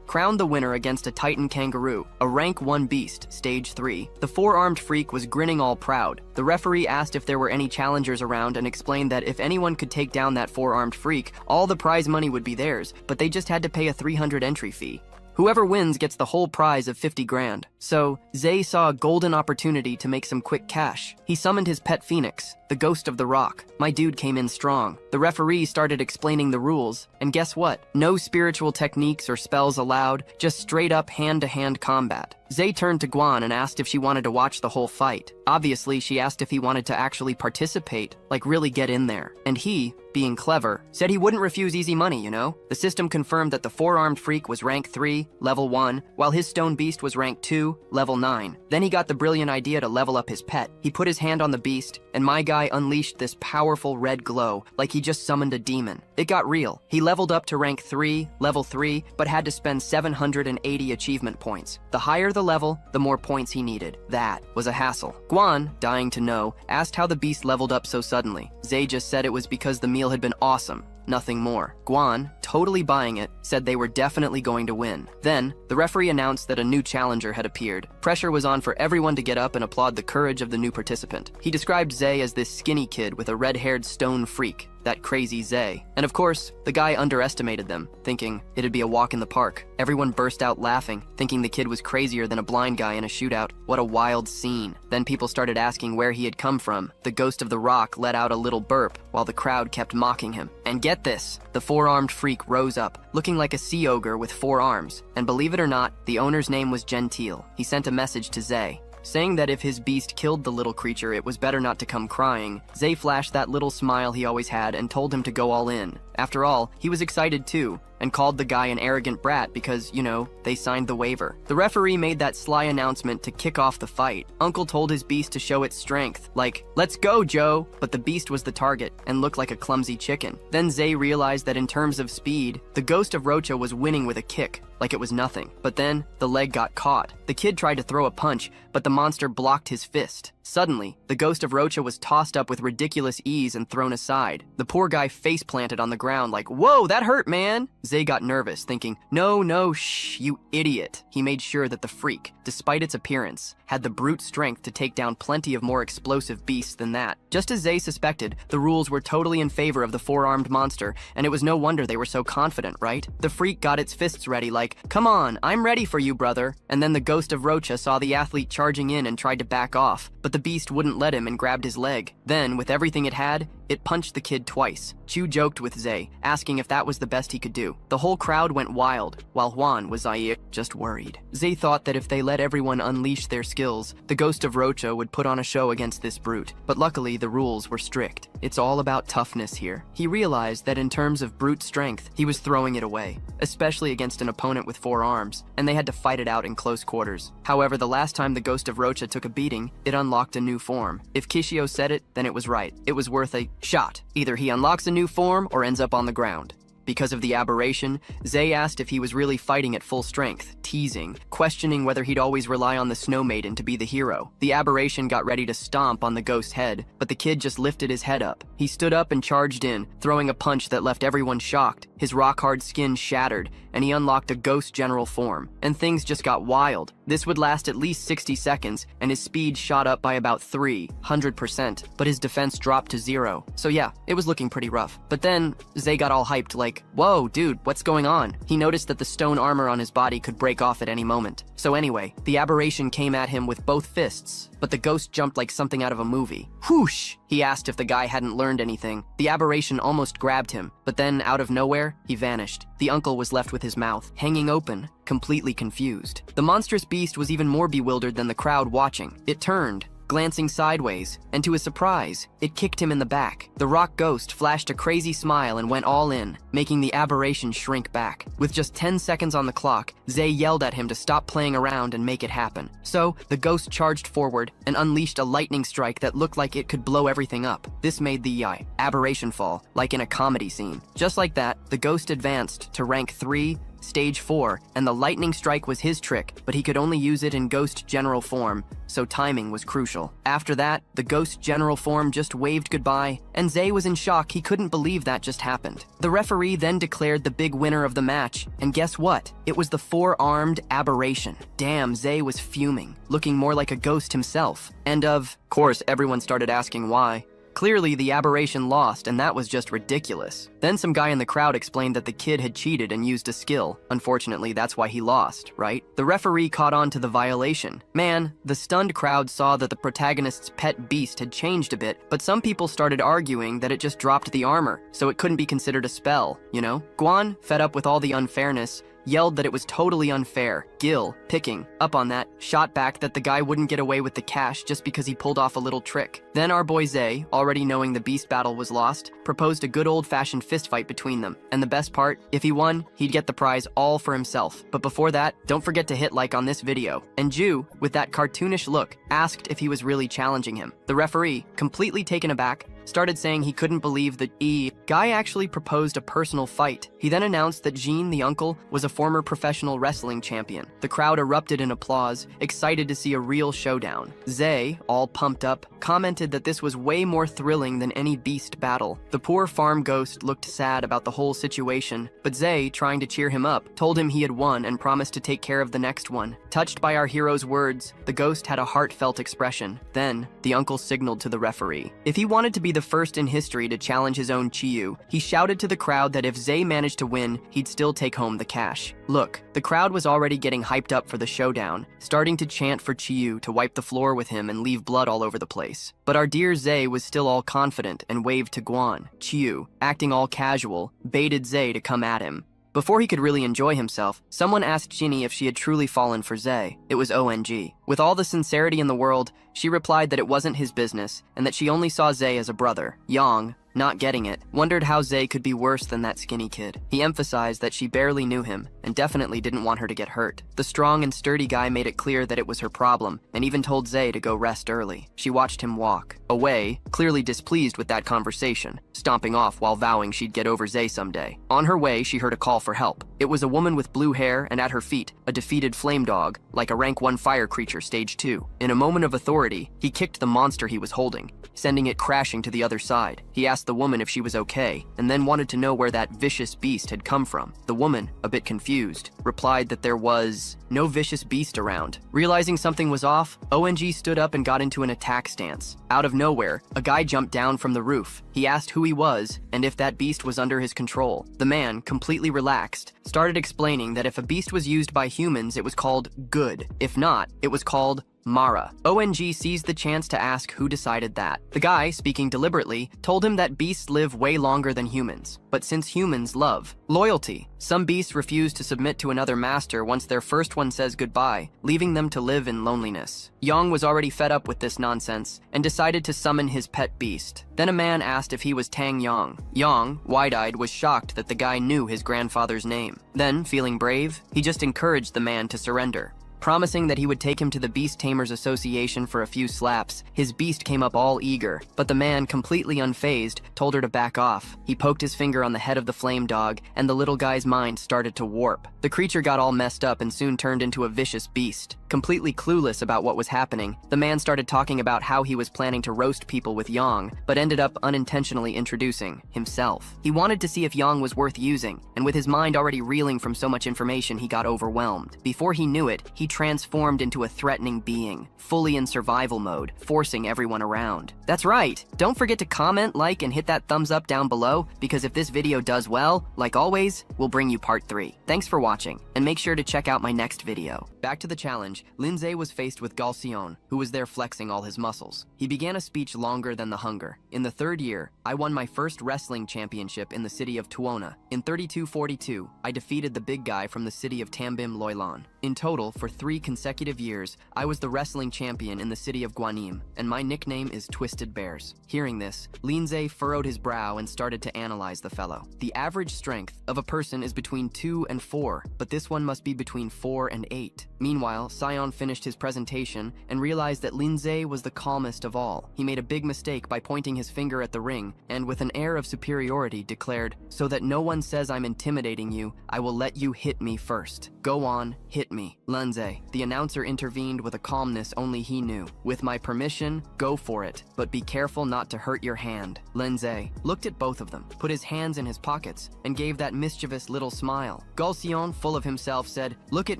crowned the winner against a Titan kangaroo, a rank 1 beast, stage 3. The four-armed freak was grinning all proud. The referee asked if there were any challengers around and explained that if anyone could take down that four-armed freak, all the prize money would be theirs, but they just had to pay a 300 entry fee. Whoever wins gets the whole prize of 50 grand. So, Zay saw a golden opportunity to make some quick cash. He summoned his pet phoenix, the ghost of the rock. My dude came in strong. The referee started explaining the rules, and guess what? No spiritual techniques or spells allowed, just straight up hand-to-hand combat. Zay turned to Guan and asked if she wanted to watch the whole fight. Obviously, she asked if he wanted to actually participate, like really get in there. And he, being clever, said he wouldn't refuse easy money, you know? The system confirmed that the four-armed freak was rank 3, level 1, while his stone beast was rank 2, level 9. Then he got the brilliant idea to level up his pet. He put his hand on the beast, and my guy unleashed this powerful red glow, like he just summoned a demon. It got real. He leveled up to rank 3, level 3, but had to spend 780 achievement points. The higher the level, the more points he needed. That was a hassle. Guan, dying to know, asked how the beast leveled up so suddenly. Zay just said it was because the meal had been awesome. Nothing more. Guan, totally buying it, said they were definitely going to win. Then, the referee announced that a new challenger had appeared. Pressure was on for everyone to get up and applaud the courage of the new participant. He described Zay as this skinny kid with a red-haired stone freak. That crazy Zay. And of course, the guy underestimated them, thinking it'd be a walk in the park. Everyone burst out laughing, thinking the kid was crazier than a blind guy in a shootout. What a wild scene. Then people started asking where he had come from. The ghost of the rock let out a little burp, while the crowd kept mocking him. And get this, the four-armed freak rose up, looking like a sea ogre with 4 arms. And believe it or not, the owner's name was Gentile. He sent a message to Zay, saying that if his beast killed the little creature, it was better not to come crying. Zay flashed that little smile he always had and told him to go all in. After all, he was excited too, and called the guy an arrogant brat because, you know, they signed the waiver. The referee made that sly announcement to kick off the fight. Uncle told his beast to show its strength, like, "Let's go, Joe!" But the beast was the target and looked like a clumsy chicken. Then Zay realized that in terms of speed, the ghost of Rocha was winning with a kick, like it was nothing. But then, the leg got caught. The kid tried to throw a punch, but the monster blocked his fist. Suddenly, the ghost of Rocha was tossed up with ridiculous ease and thrown aside. The poor guy face-planted on the ground like, "Whoa, that hurt, man!" Zay got nervous, thinking, No, shh, you idiot." He made sure that the freak, despite its appearance, had the brute strength to take down plenty of more explosive beasts than that. Just as Zay suspected, the rules were totally in favor of the four-armed monster, and it was no wonder they were so confident, right? The freak got its fists ready like, "Come on, I'm ready for you, brother." And then the ghost of Rocha saw the athlete charging in and tried to back off, but the beast wouldn't let him and grabbed his leg. Then, with everything it had, it punched the kid twice. Chu joked with Zay, asking if that was the best he could do. The whole crowd went wild, while Juan was just worried. Zay thought that if they let everyone unleash their skills, the ghost of Rocha would put on a show against this brute. But luckily, the rules were strict. It's all about toughness here. He realized that in terms of brute strength, he was throwing it away, especially against an opponent with 4 arms, and they had to fight it out in close quarters. However, the last time the ghost of Rocha took a beating, it unlocked a new form. If Kishio said it, then it was right. It was worth a shot. Either he unlocks a new form or ends up on the ground. Because of the aberration, Zay asked if he was really fighting at full strength, teasing, questioning whether he'd always rely on the Snow Maiden to be the hero. The aberration got ready to stomp on the ghost's head, but the kid just lifted his head up. He stood up and charged in, throwing a punch that left everyone shocked. His rock-hard skin shattered, and he unlocked a ghost general form. And things just got wild. This would last at least 60 seconds, and his speed shot up by about 300%, but his defense dropped to 0. So yeah, it was looking pretty rough. But then, Zay got all hyped like, whoa, dude, what's going on? He noticed that the stone armor on his body could break off at any moment. So anyway, the aberration came at him with both fists, but the ghost jumped like something out of a movie. Whoosh! He asked if the guy hadn't learned anything. The aberration almost grabbed him, but then, out of nowhere, he vanished. The uncle was left with his mouth hanging open, completely confused. The monstrous beast was even more bewildered than the crowd watching. It turned, glancing sideways, and to his surprise, it kicked him in the back. The rock ghost flashed a crazy smile and went all in, making the aberration shrink back. With just 10 seconds on the clock, Zay yelled at him to stop playing around and make it happen. So, the ghost charged forward and unleashed a lightning strike that looked like it could blow everything up. This made the aberration fall, like in a comedy scene. Just like that, the ghost advanced to rank 3, Stage 4, and the lightning strike was his trick, but he could only use it in ghost general form, so timing was crucial. After that, the ghost general form just waved goodbye, and Zay was in shock. He couldn't believe that just happened. The referee then declared the big winner of the match, and guess what? It was the 4-armed aberration. Damn, Zay was fuming, looking more like a ghost himself. And of course, everyone started asking why. Clearly, the aberration lost, and that was just ridiculous. Then some guy in the crowd explained that the kid had cheated and used a skill. Unfortunately, that's why he lost, right? The referee caught on to the violation. Man, the stunned crowd saw that the protagonist's pet beast had changed a bit, but some people started arguing that it just dropped the armor, so it couldn't be considered a spell, you know? Guan, fed up with all the unfairness, yelled that it was totally unfair. Gil, picking up on that, shot back that the guy wouldn't get away with the cash just because he pulled off a little trick. Then our boy Zay, already knowing the beast battle was lost, proposed a good old-fashioned fistfight between them. And the best part, if he won, he'd get the prize all for himself. But before that, don't forget to hit like on this video. And Ju, with that cartoonish look, asked if he was really challenging him. The referee, completely taken aback, started saying he couldn't believe that guy actually proposed a personal fight. He then announced that Jean, the uncle, was a former professional wrestling champion. The crowd erupted in applause, excited to see a real showdown. Zay, all pumped up, commented that this was way more thrilling than any beast battle. The poor farm ghost looked sad about the whole situation, but Zay, trying to cheer him up, told him he had won and promised to take care of the next one. Touched by our hero's words, the ghost had a heartfelt expression. Then, the uncle signaled to the referee. If he wanted to be the first in history to challenge his own Chiyu, he shouted to the crowd that if Zay managed to win, he'd still take home the cash. Look, the crowd was already getting hyped up for the showdown, starting to chant for Chiyu to wipe the floor with him and leave blood all over the place. But our dear Zay was still all confident and waved to Guan. Chiyu, acting all casual, baited Zay to come at him. Before he could really enjoy himself, someone asked Ginny if she had truly fallen for Zay. It was ONG. With all the sincerity in the world, she replied that it wasn't his business, and that she only saw Zay as a brother. Yang, not getting it, wondered how Zay could be worse than that skinny kid. He emphasized that she barely knew him, and definitely didn't want her to get hurt. The strong and sturdy guy made it clear that it was her problem, and even told Zay to go rest early. She watched him walk away, clearly displeased with that conversation, stomping off while vowing she'd get over Zay someday. On her way, she heard a call for help. It was a woman with blue hair, and at her feet, a defeated flame dog, like a rank 1 fire creature stage 2. In a moment of authority, he kicked the monster he was holding, sending it crashing to the other side. He asked the woman if she was okay, and then wanted to know where that vicious beast had come from. The woman, a bit confused, replied that there was no vicious beast around. Realizing something was off, ONG stood up and got into an attack stance. Out of nowhere, a guy jumped down from the roof. He asked who he was, and if that beast was under his control. The man, completely relaxed, started explaining that if a beast was used by humans, it was called good. If not, it was called Mara. ONG seized the chance to ask who decided that. The guy, speaking deliberately, told him that beasts live way longer than humans. But since humans love loyalty, some beasts refuse to submit to another master once their first one says goodbye, leaving them to live in loneliness. Yang was already fed up with this nonsense and decided to summon his pet beast. Then a man asked if he was Tang Yang. Yang, wide-eyed, was shocked that the guy knew his grandfather's name. Then, feeling brave, he just encouraged the man to surrender. Promising that he would take him to the Beast Tamers Association for a few slaps, his beast came up all eager, but the man, completely unfazed, told her to back off. He poked his finger on the head of the flame dog, and the little guy's mind started to warp. The creature got all messed up and soon turned into a vicious beast. Completely clueless about what was happening, the man started talking about how he was planning to roast people with Yang, but ended up unintentionally introducing himself. He wanted to see if Yang was worth using, and with his mind already reeling from so much information, he got overwhelmed. Before he knew it, he transformed into a threatening being, fully in survival mode, forcing everyone around. That's right! Don't forget to comment, like, and hit that thumbs up down below, because if this video does well, like always, we'll bring you part 3. Thanks for watching, and make sure to check out my next video. Back to the challenge, Lindsay was faced with Galcion, who was there flexing all his muscles. He began a speech longer than the hunger. In the 3rd year, I won my first wrestling championship in the city of Tuona. In 32-42, I defeated the big guy from the city of Tambim Loilan. In total, for 3 consecutive years, I was the wrestling champion in the city of Guanim, and my nickname is Twisted Bears. Hearing this, Lindsay furrowed his brow and started to analyze the fellow. The average strength of a person is between 2 and 4, but this one must be between 4 and 8. Meanwhile, Sion finished his presentation and realized that Lindsay was the calmest of all. He made a big mistake by pointing his finger at the ring, and with an air of superiority declared, "So that no one says I'm intimidating you, I will let you hit me first. Go on, hit me." Lindsay, the announcer, intervened with a calmness only he knew. "With my permission, go for it, but be careful not to hurt your hand." Lindsay looked at both of them, put his hands in his pockets, and gave that mischievous little smile. Galcion, full of himself, said, "Look at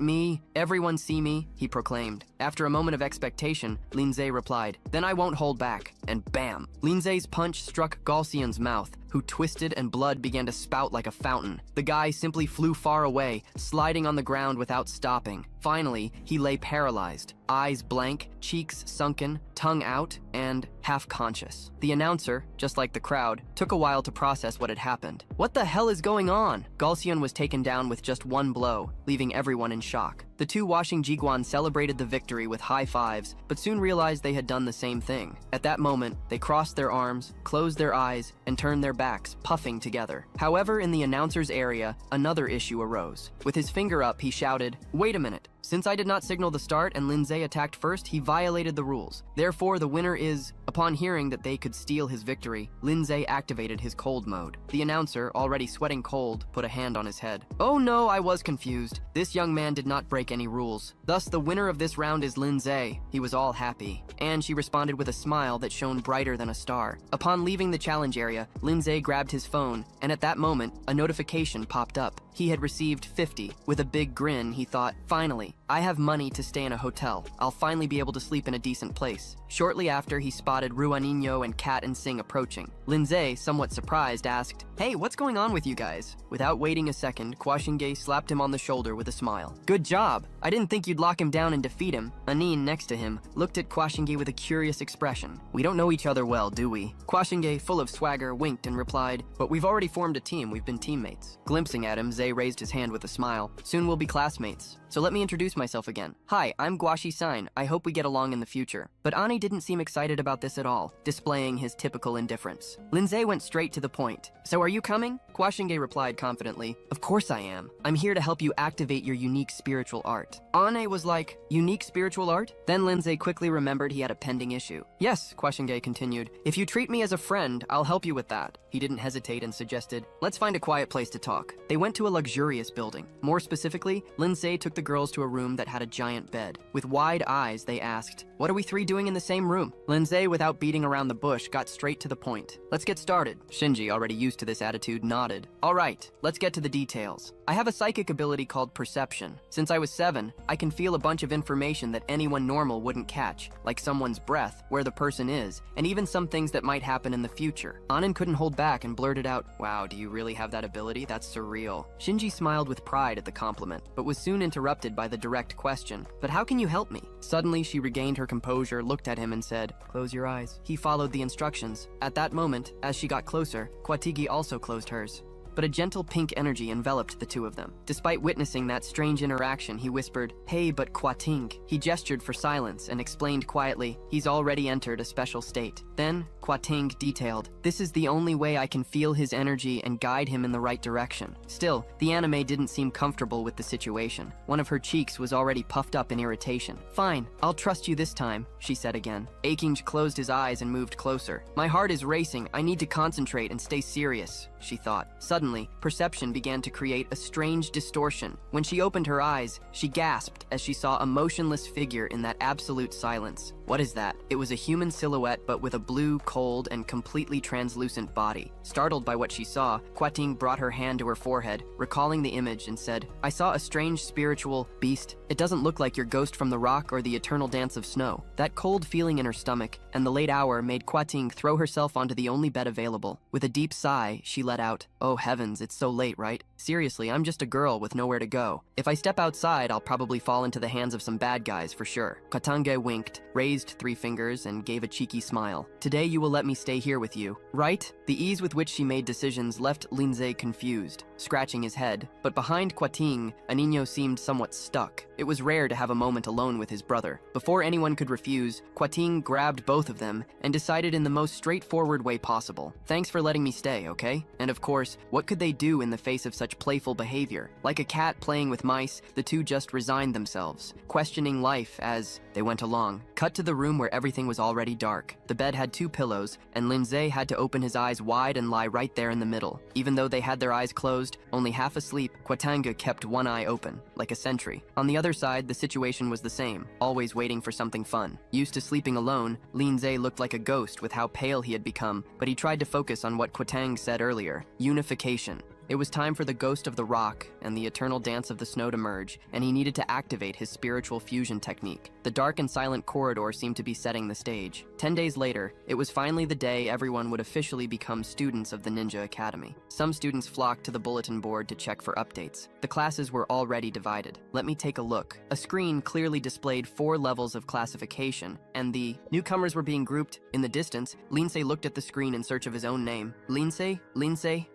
me, everyone see me," he proclaimed. After a moment of expectation, Lindsay replied, "Then I won't hold back," and bam! Lindsay's punch struck Galcion's mouth, who twisted and blood began to spout like a fountain. The guy simply flew far away, sliding on the ground without stopping. Finally, he lay paralyzed, eyes blank, cheeks sunken, tongue out, and half-conscious. The announcer, just like the crowd, took a while to process what had happened. What the hell is going on? Galcion was taken down with just one blow, leaving everyone in shock. The 2 Washing Jiguan celebrated the victory with high fives, but soon realized they had done the same thing. At that moment, they crossed their arms, closed their eyes, and turned their backs, puffing together. However, in the announcer's area, another issue arose. With his finger up, he shouted, "Wait a minute. Since I did not signal the start and Lindsay attacked first, he violated the rules. Therefore, the winner is..." Upon hearing that they could steal his victory, Lindsay activated his cold mode. The announcer, already sweating cold, put a hand on his head. "Oh no, I was confused. This young man did not break any rules. Thus, the winner of this round is Lindsay." He was all happy, and she responded with a smile that shone brighter than a star. Upon leaving the challenge area, Lindsay grabbed his phone, and at that moment, a notification popped up. He had received 50. With a big grin, he thought, "Finally, I have money to stay in a hotel. I'll finally be able to sleep in a decent place." Shortly after, he spotted Ruanino and Kat and Sing approaching. Lindsay, somewhat surprised, asked, "Hey, what's going on with you guys?" Without waiting a second, Kwashinge slapped him on the shoulder with a smile. "Good job. I didn't think you'd lock him down and defeat him." Anine, next to him, looked at Kwashinge with a curious expression. "We don't know each other well, do we?" Kwashinge, full of swagger, winked and replied, "But we've already formed a team. We've been teammates." Glimpsing at him, Zay raised his hand with a smile. "Soon we'll be classmates. So let me introduce myself again. Hi, I'm Gwashi Sign. I hope we get along in the future." But Ani didn't seem excited about this at all, displaying his typical indifference. Lindsay went straight to the point. "So are you coming?" Kwashinge replied confidently, "Of course I am. I'm here to help you activate your unique spiritual art." Ane was like, "Unique spiritual art?" Then Lindsay quickly remembered he had a pending issue. "Yes," Kwashinge continued, "if you treat me as a friend, I'll help you with that." He didn't hesitate and suggested, "Let's find a quiet place to talk." They went to a luxurious building. More specifically, Lindsay took the girls to a room that had a giant bed. With wide eyes, they asked, "What are we 3 doing in the same room?" Lindsay, without beating around the bush, got straight to the point. "Let's get started." Shinji, already used to this attitude, nodded. "All right, let's get to the details. I have a psychic ability called perception. Since I was 7, I can feel a bunch of information that anyone normal wouldn't catch, like someone's breath, where the person is, and even some things that might happen in the future." Anin couldn't hold back and blurted out, "Wow, do you really have that ability? That's surreal." Shinji smiled with pride at the compliment, but was soon interrupted by the direct question, "But how can you help me?" Suddenly, she regained her composure, looked at him and said, "Close your eyes." He followed the instructions. At that moment, as she got closer, Kwatigi also closed hers. But a gentle pink energy enveloped the 2 of them. Despite witnessing that strange interaction, he whispered, "Hey, but Kwating." He gestured for silence and explained quietly, "He's already entered a special state." Then, Kwating detailed. This is the only way I can feel his energy and guide him in the right direction. Still, the anime didn't seem comfortable with the situation. One of her cheeks was already puffed up in irritation. Fine, I'll trust you this time, she said again. Akinj closed his eyes and moved closer. My heart is racing. I need to concentrate and stay serious, she thought. Suddenly, perception began to create a strange distortion. When she opened her eyes, she gasped as she saw a motionless figure in that absolute silence. What is that? It was a human silhouette, but with a blue, cold, and completely translucent body. Startled by what she saw, Kwating brought her hand to her forehead, recalling the image, and said, I saw a strange spiritual beast. It doesn't look like your ghost from the rock or the eternal dance of snow. That cold feeling in her stomach and the late hour made Kwating throw herself onto the only bed available. With a deep sigh, she let out, Oh heavens, it's so late, right? Seriously, I'm just a girl with nowhere to go. If I step outside, I'll probably fall into the hands of some bad guys for sure. Kwatange winked, raised 3 fingers, and gave a cheeky smile. Today you will let me stay here with you, right? The ease with which she made decisions left Lindsay confused, scratching his head. But behind Kwating, Anino seemed somewhat stuck. It was rare to have a moment alone with his brother. Before anyone could refuse, Kwating grabbed both of them and decided in the most straightforward way possible. Thanks for letting me stay, okay? And of course, what could they do in the face of such playful behavior? Like a cat playing with mice, the two just resigned themselves, questioning life as they went along. Cut to the room where everything was already dark. The bed had 2 pillows, and Lindsay had to open his eyes wide and lie right there in the middle. Even though they had their eyes closed, only half asleep, Kwatanga kept one eye open, like a sentry. On the other side, the situation was the same, always waiting for something fun. Used to sleeping alone, Lindsay looked like a ghost with how pale he had become, but he tried to focus on what Kwatang said earlier, unification. It was time for the ghost of the rock and the eternal dance of the snow to merge, and he needed to activate his spiritual fusion technique. The dark and silent corridor seemed to be setting the stage. 10 days later, it was finally the day everyone would officially become students of the Ninja Academy. Some students flocked to the bulletin board to check for updates. The classes were already divided. Let me take a look. A screen clearly displayed 4 levels of classification, and the newcomers were being grouped. In the distance, Lindsay looked at the screen in search of his own name. Lindsay,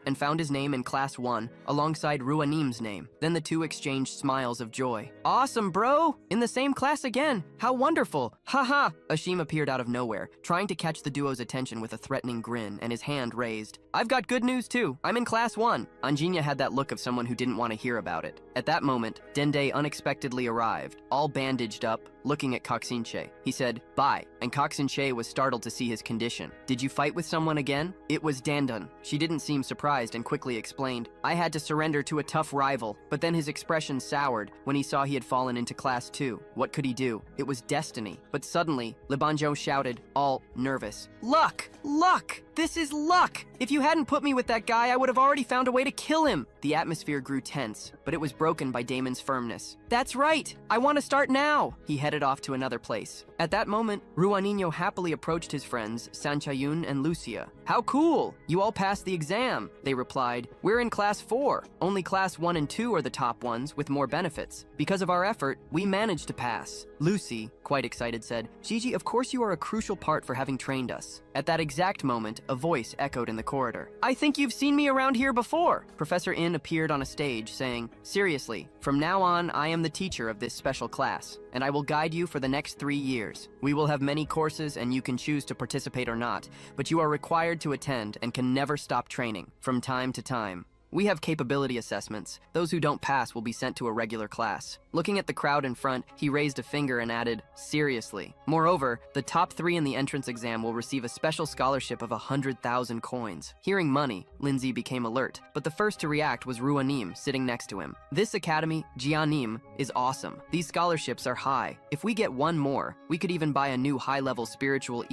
and found his name in Class 1, alongside Ruanim's name. Then the two exchanged smiles of joy. Awesome, bro! In the same class again! How wonderful! Haha! Ashim appeared out of nowhere, trying to catch the duo's attention with a threatening grin and his hand raised. I've got good news too! I'm in Class 1! Anjinya had that look of someone who didn't want to hear about it. At that moment, Dende unexpectedly arrived, all bandaged up, looking at Koksinche. He said, bye, and Koksinche was startled to see his condition. Did you fight with someone again? It was Dandun. She didn't seem surprised and quickly explained, I had to surrender to a tough rival, but then his expression soured when he saw he had fallen into Class 2. What could he do? It was destiny. But suddenly, Libanjo shouted, all nervous, Luck! Luck! This is luck! If you hadn't put me with that guy, I would have already found a way to kill him! The atmosphere grew tense, but it was broken by Damon's firmness. That's right! I want to start now! He headed off to another place. At that moment, Ruanino happily approached his friends, Sanchayun and Lucia. How cool! You all passed the exam, they replied. We're in Class 4. Only Class 1 and 2 are the top ones, with more benefits. Because of our effort, we managed to pass. Lucy, quite excited, said, Gigi, of course you are a crucial part for having trained us. At that exact moment, a voice echoed in the corridor. I think you've seen me around here before. Professor In appeared on a stage, saying, seriously, from now on, I am the teacher of this special class, and I will guide you for the next 3 years. We will have many courses, and you can choose to participate or not, but you are required to attend and can never stop training, from time to time. We have capability assessments. Those who don't pass will be sent to a regular class. Looking at the crowd in front, he raised a finger and added, seriously. Moreover, the top 3 in the entrance exam will receive a special scholarship of 100,000 coins. Hearing money, Lindsay became alert, but the first to react was Ruanim, sitting next to him. This academy, Jianim, is awesome. These scholarships are high. If we get one more, we could even buy a new high-level spiritual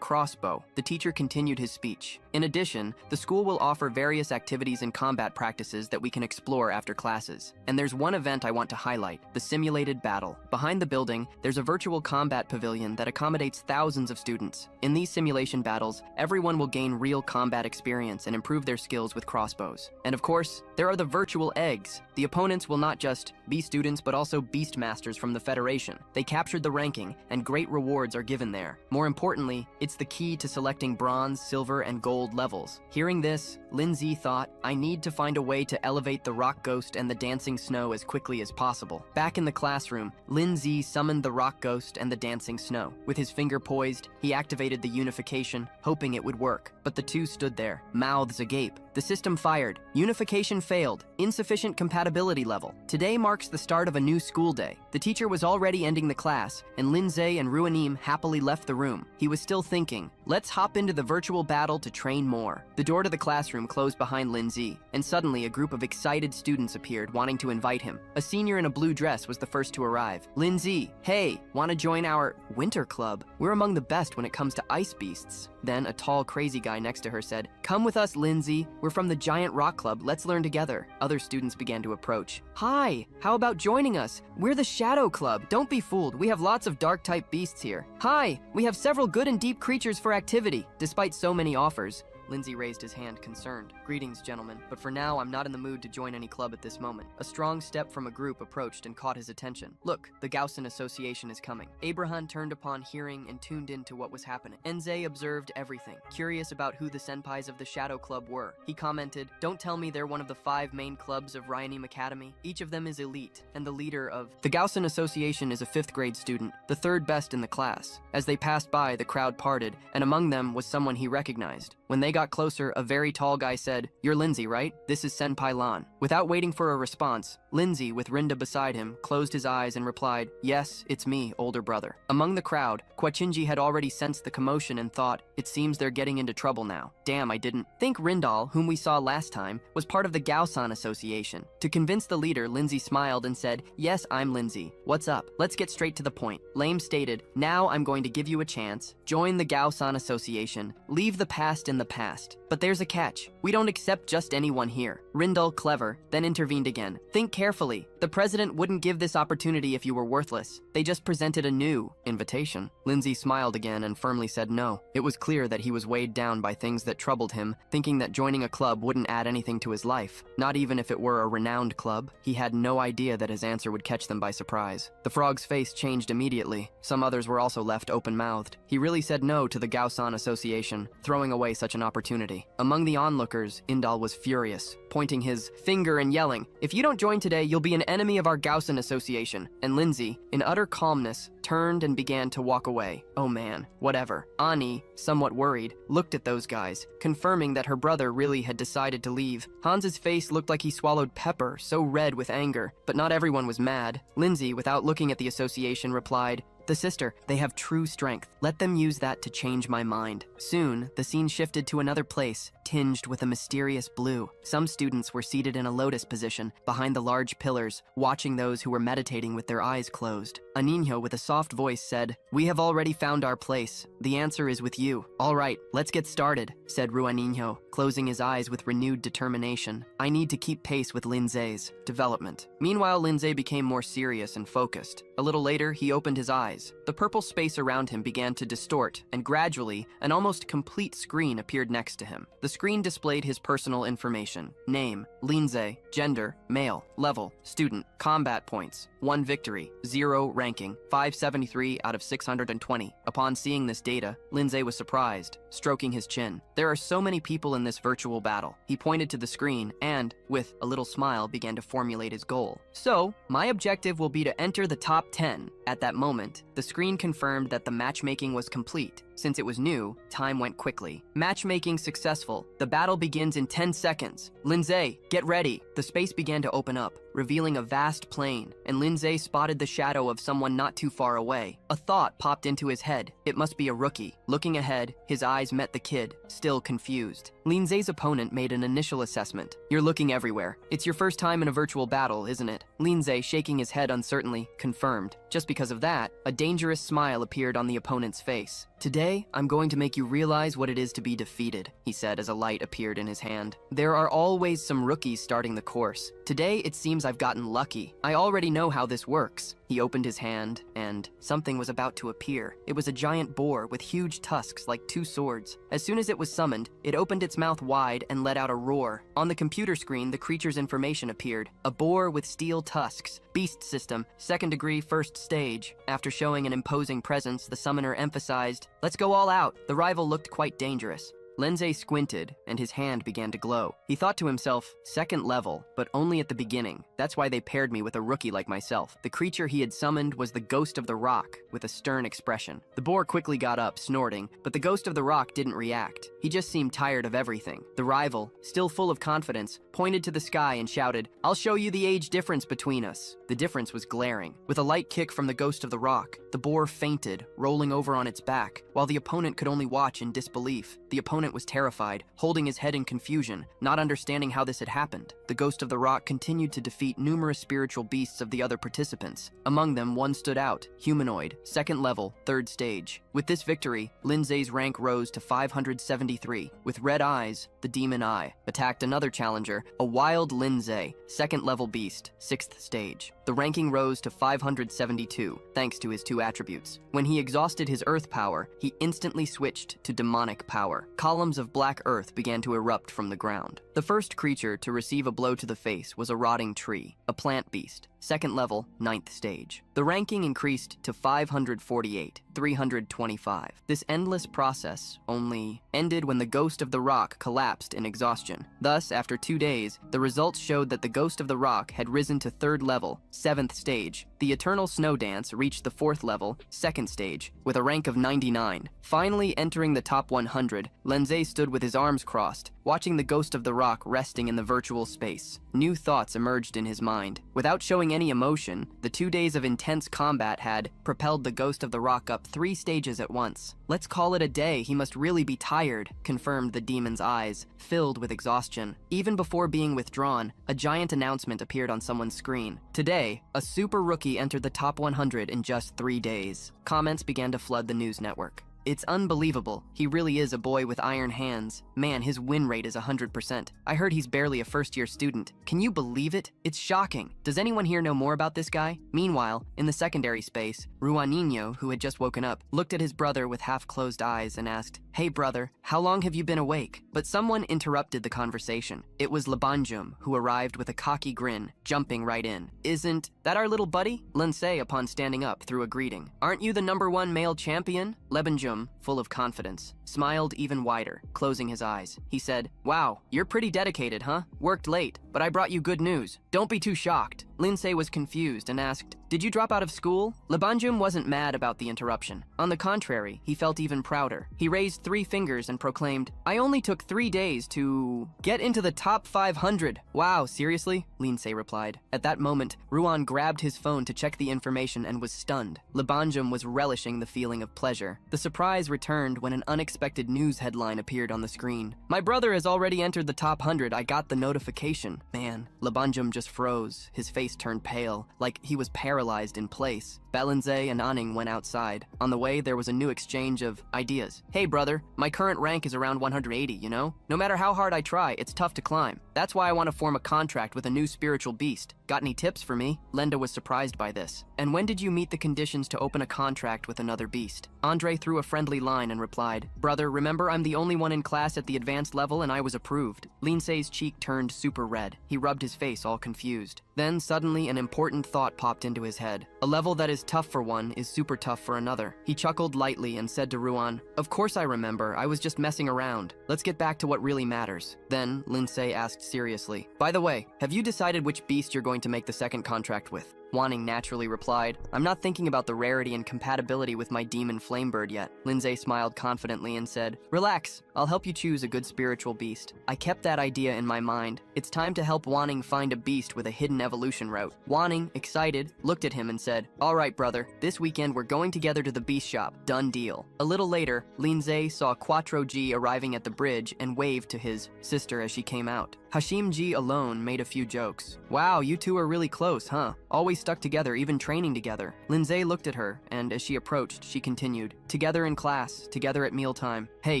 crossbow. The teacher continued his speech. In addition, the school will offer various activities and combat practices that we can explore after classes. And there's one event I want to highlight, the simulated battle. Behind the building, there's a virtual combat pavilion that accommodates thousands of students. In these simulation battles, everyone will gain real combat experience and improve their skills with crossbows. And of course, there are the virtual eggs. The opponents will not just be students, but also beast masters from the Federation. They captured the ranking, and great rewards are given there. More importantly, it's the key to selecting bronze, silver, and gold levels. Hearing this, Lindsay thought, I need to to find a way to elevate the rock ghost and the dancing snow as quickly as possible. Back in the classroom, Lin Zi summoned the rock ghost and the dancing snow. With his finger poised, he activated the unification, hoping it would work. But the two stood there, mouths agape. The system fired. Unification failed. Insufficient compatibility level. Today marks the start of a new school day. The teacher was already ending the class, and Lin Zi and Ruanim happily left the room. He was still thinking, let's hop into the virtual battle to train more. The door to the classroom closed behind Lin Zi, and suddenly a group of excited students appeared, wanting to invite him. A senior in a blue dress was the first to arrive. Lin Zi, hey, want to join our winter club? We're among the best when it comes to ice beasts. Then a tall, crazy guy next to her said, come with us, Lin Zi. We're from the Giant Rock Club. Let's learn together. Other students began to approach. Hi, how about joining us? We're the Shadow Club. Don't be fooled. We have lots of dark-type beasts here. Hi, we have several good and deep creatures for activity. Despite so many offers, Lindsay raised his hand, concerned. Greetings, gentlemen, but for now, I'm not in the mood to join any club at this moment. A strong step from a group approached and caught his attention. Look, the Gaussen Association is coming. Abraham turned upon hearing and tuned into what was happening. Enze observed everything, curious about who the senpais of the Shadow Club were. He commented, don't tell me they're one of the 5 main clubs of Ryanim Academy. Each of them is elite, and the leader of... The Gaussen Association is a 5th grade student, the 3rd best in the class. As they passed by, the crowd parted, and among them was someone he recognized. When they got closer, a very tall guy said, you're Lindsay, right? This is Senpai Lan. Without waiting for a response, Lindsay, with Rinda beside him, closed his eyes and replied, yes, it's me, older brother. Among the crowd, Kwachinji had already sensed the commotion and thought, it seems they're getting into trouble now. Damn, I didn't think Rindal, whom we saw last time, was part of the Gaosan Association. To convince the leader, Lindsay smiled and said, yes, I'm Lindsay. What's up? Let's get straight to the point. Lame stated, now I'm going to give you a chance. Join the Gaosan Association. Leave the past in the past. But there's a catch. We don't accept just anyone here. Rindal, clever, then intervened again. Think carefully. The president wouldn't give this opportunity if you were worthless. They just presented a new invitation. Lindsay smiled again and firmly said no. It was clear that he was weighed down by things that troubled him, thinking that joining a club wouldn't add anything to his life. Not even if it were a renowned club. He had no idea that his answer would catch them by surprise. The frog's face changed immediately. Some others were also left open-mouthed. He really said no to the Gaosan Association, throwing away such an opportunity. Among the onlookers, Indal was furious, pointing his finger and yelling, if you don't join today, you'll be an enemy of our Gaosan Association. And Lindsay, in utter calmness, turned and began to walk away. Oh man, whatever. Ani, somewhat worried, looked at those guys, confirming that her brother really had decided to leave. Hans's face looked like he swallowed pepper, so red with anger, but not everyone was mad. Lindsay, without looking at the association, replied, the sister, they have true strength. Let them use that to change my mind. Soon, the scene shifted to another place, tinged with a mysterious blue. Some students were seated in a lotus position, behind the large pillars, watching those who were meditating with their eyes closed. A niño with a soft voice said, we have already found our place. The answer is with you. All right, let's get started, said Ruaninho, closing his eyes with renewed determination. I need to keep pace with Lindsay's development. Meanwhile, Lindsay became more serious and focused. A little later, he opened his eyes. The purple space around him began to distort, and gradually, an almost complete screen appeared next to him. The screen displayed his personal information: name, Lindsay, gender, male, level, student, combat points, 1 victory, 0 ranking, 573 out of 620. Upon seeing this data, Lindsay was surprised, stroking his chin. There are so many people in this virtual battle. He pointed to the screen and, with a little smile, began to formulate his goal. So, my objective will be to enter the top 10. At that moment, the screen confirmed that the matchmaking was complete. Since it was new, time went quickly. Matchmaking successful. The battle begins in 10 seconds. Lindsay, get ready. The space began to open up, revealing a vast plain, and Lindsay spotted the shadow of someone not too far away. A thought popped into his head. It must be a rookie. Looking ahead, his eyes met the kid, still confused. Lindsay's opponent made an initial assessment. You're looking everywhere. It's your first time in a virtual battle, isn't it? Lindsay, shaking his head uncertainly, confirmed. Just because of that, a dangerous smile appeared on the opponent's face. Today, I'm going to make you realize what it is to be defeated, he said as a light appeared in his hand. There are always some rookies starting the course. Today, it seems I've gotten lucky. I already know how this works. He opened his hand, and something was about to appear. It was a giant boar with huge tusks like 2 swords. As soon as it was summoned, it opened its mouth wide and let out a roar. On the computer screen, the creature's information appeared. A boar with steel tusks. Beast system, 2nd degree, 1st stage. After showing an imposing presence, the summoner emphasized, let's go all out. The rival looked quite dangerous. Lindsay squinted, and his hand began to glow. He thought to himself, second level, but only at the beginning. That's why they paired me with a rookie like myself. The creature he had summoned was the Ghost of the Rock, with a stern expression. The boar quickly got up, snorting, but the Ghost of the Rock didn't react. He just seemed tired of everything. The rival, still full of confidence, pointed to the sky and shouted, "I'll show you the age difference between us." The difference was glaring. With a light kick from the Ghost of the Rock, the boar fainted, rolling over on its back, while the opponent could only watch in disbelief. The opponent was terrified, holding his head in confusion, not understanding how this had happened. The Ghost of the Rock continued to defeat numerous spiritual beasts of the other participants. Among them, one stood out, humanoid, second level, third stage. With this victory, Lindsay's rank rose to 573. With red eyes, the Demon Eye attacked another challenger, a wild Lindsay, second level beast, sixth stage. The ranking rose to 572, thanks to his two attributes. When he exhausted his earth power, he instantly switched to demonic power. Columns of black earth began to erupt from the ground. The first creature to receive a blow to the face was a rotting tree, a plant beast, second level, ninth stage. The ranking increased to 548, 325. This endless process only ended when the Ghost of the Rock collapsed in exhaustion. Thus, after 2 days, the results showed that the Ghost of the Rock had risen to third level, seventh stage. The Eternal Snow Dance reached the fourth level, second stage, with a rank of 99. Finally entering the top 100, Lindsay stood with his arms crossed, watching the Ghost of the Rock resting in the virtual space. New thoughts emerged in his mind. Without showing any emotion, the 2 days of intense combat had propelled the Ghost of the Rock up 3 stages at once. "Let's call it a day, he must really be tired," confirmed the demon's eyes, filled with exhaustion. Even before being withdrawn, a giant announcement appeared on someone's screen. Today, a super rookie entered the top 100 in just 3 days. Comments began to flood the news network. "It's unbelievable. He really is a boy with iron hands. Man, his win rate is 100%. I heard he's barely a first-year student. Can you believe it? It's shocking. Does anyone here know more about this guy?" Meanwhile, in the secondary space, Ruaninho, who had just woken up, looked at his brother with half-closed eyes and asked, "Hey brother, how long have you been awake?" But someone interrupted the conversation. It was Labanjum, who arrived with a cocky grin, jumping right in. "Isn't that our little buddy?" Lindsay, upon standing up, threw a greeting. "Aren't you the #1 male champion?" Labanjum, full of confidence, smiled even wider, closing his eyes. He said, "Wow, you're pretty dedicated, huh? Worked late, but I brought you good news. Don't be too shocked." Lindsay was confused and asked, "Did you drop out of school?" Labanjum wasn't mad about the interruption. On the contrary, he felt even prouder. He raised 3 fingers and proclaimed, "I only took 3 days to get into the top 500. Wow, seriously?" Lindsay replied. At that moment, Ruan grabbed his phone to check the information and was stunned. Labanjum was relishing the feeling of pleasure. The surprise returned when an unexpected news headline appeared on the screen. "My brother has already entered the top 100. I got the notification." Man, Labanjum just froze. His face turned pale, like he was paralyzed in place. Balinze and Aning went outside. On the way, there was a new exchange of ideas. "Hey brother, my current rank is around 180, you know? No matter how hard I try, it's tough to climb. That's why I want to form a contract with a new spiritual beast. Got any tips for me?" Lenda was surprised by this. "And when did you meet the conditions to open a contract with another beast?" Andre threw a friendly line and replied, "Brother, remember I'm the only one in class at the advanced level and I was approved." Lindsay's cheek turned super red. He rubbed his face all confused. Then suddenly an important thought popped into his head. A level that is tough for one is super tough for another. He chuckled lightly and said to Ruan, "Of course I remember, I was just messing around. Let's get back to what really matters." Then Lindsay asked seriously, "By the way, have you decided which beast you're going to make the second contract with?" Wanning naturally replied, "I'm not thinking about the rarity and compatibility with my demon flamebird yet." Lindsay smiled confidently and said, "Relax, I'll help you choose a good spiritual beast. I kept that idea in my mind. It's time to help Wanning find a beast with a hidden evolution route." Wanning, excited, looked at him and said, "All right, brother, this weekend we're going together to the beast shop. Done deal." A little later, Lindsay saw Quattro G arriving at the bridge and waved to his sister as she came out. Hashim G alone made a few jokes. "Wow, you two are really close, huh? Always stuck together, even training together." Lindsay looked at her, and as she approached, she continued, "Together in class, together at mealtime. Hey,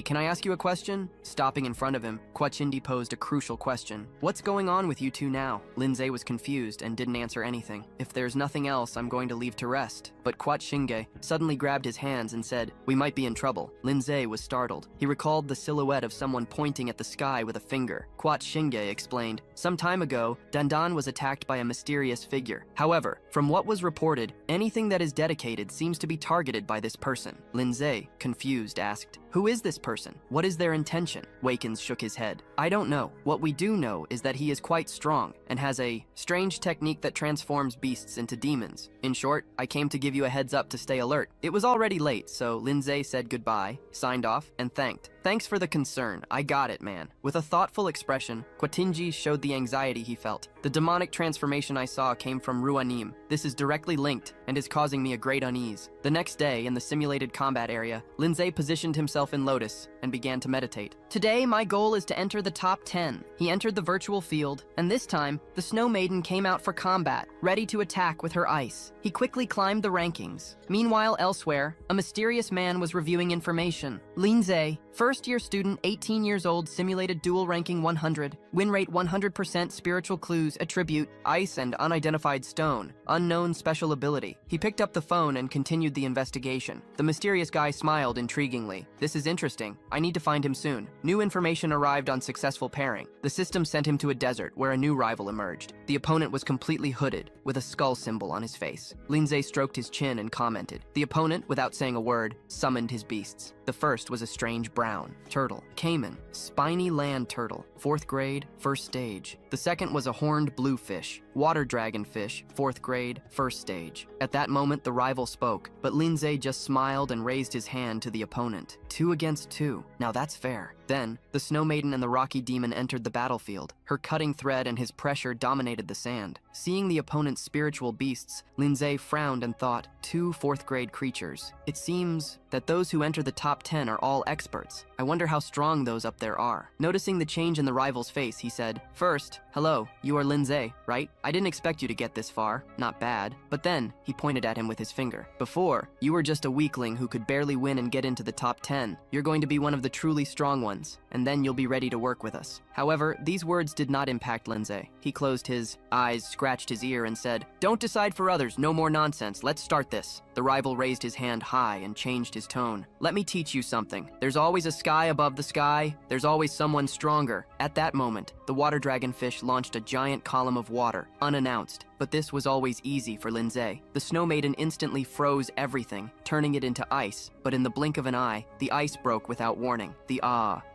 can I ask you a question?" Stopping in front of him, Quachindi posed a crucial question. "What's going on with you two now?" Lindsay was confused and didn't answer anything. "If there's nothing else, I'm going to leave to rest." But Quachinge suddenly grabbed his hands and said, "We might be in trouble." Lindsay was startled. He recalled the silhouette of someone pointing at the sky with a finger. Quachinge explained, "Some time ago, Dandan was attacked by a mysterious figure. However, from what was reported, anything that is dedicated seems to be targeted by this person." Lindsay, confused, asked, Who is this person? What is their intention? Wakens shook his head. I don't know. What we do know is that he is quite strong and has a strange technique that transforms beasts into demons. In short, I came to give you a heads up to stay alert. It was already late, so Lindsay said goodbye, signed off, and thanked. Thanks for the concern. I got it, man. With a thoughtful expression, Kwatinji showed the anxiety he felt. The demonic transformation I saw came from Ruanim. This is directly linked and is causing me a great unease. The next day, in the simulated combat area, Lindsay positioned himself in Lotus and began to meditate. Today, my goal is to enter the top 10. He entered the virtual field, and this time, the Snow Maiden came out for combat, ready to attack with her ice. He quickly climbed the rankings. Meanwhile, elsewhere, a mysterious man was reviewing information. Lindsay, first-year student, 18 years old, simulated dual ranking 100, win rate 100%, spiritual clues, attribute, ice and unidentified stone, unknown special ability. He picked up the phone and continued the investigation. The mysterious guy smiled intriguingly. This is interesting. I need to find him soon. New information arrived on successful pairing. The system sent him to a desert where a new rival emerged. The opponent was completely hooded, with a skull symbol on his face. Lindsay stroked his chin and commented. The opponent, without saying a word, summoned his beasts. The first was a strange brown turtle, caiman, spiny land turtle, 4th grade, 1st stage. The second was a horned bluefish, water dragonfish, 4th grade, 1st stage. At that moment, the rival spoke, but Lindsay just smiled and raised his hand to the opponent. 2 against 2. Now that's fair. Then, the Snow Maiden and the Rocky Demon entered the battlefield. Her cutting thread and his pressure dominated the sand. Seeing the opponent's spiritual beasts, Lindsay frowned and thought, 2 4th grade creatures. It seems that those who enter the top 10 are all experts. I wonder how strong those up there are. Noticing the change in the rival's face, he said, First, hello, you are Lindsay, right? I didn't expect you to get this far. Not bad. But then, he pointed at him with his finger. Before, you were just a weakling who could barely win and get into the top 10. You're going to be one of the truly strong ones, and then you'll be ready to work with us. However, these words did not impact Lindsay. He closed his eyes, scratched his ear, and said, Don't decide for others, no more nonsense, let's start this. The rival raised his hand high and changed his tone. Let me teach you something. There's always a sky above the sky. There's always someone stronger. At that moment, the water dragonfish launched a giant column of water, unannounced. But this was always easy for Lindsay. The Snow Maiden instantly froze everything, turning it into ice. But in the blink of an eye, the ice broke without warning. The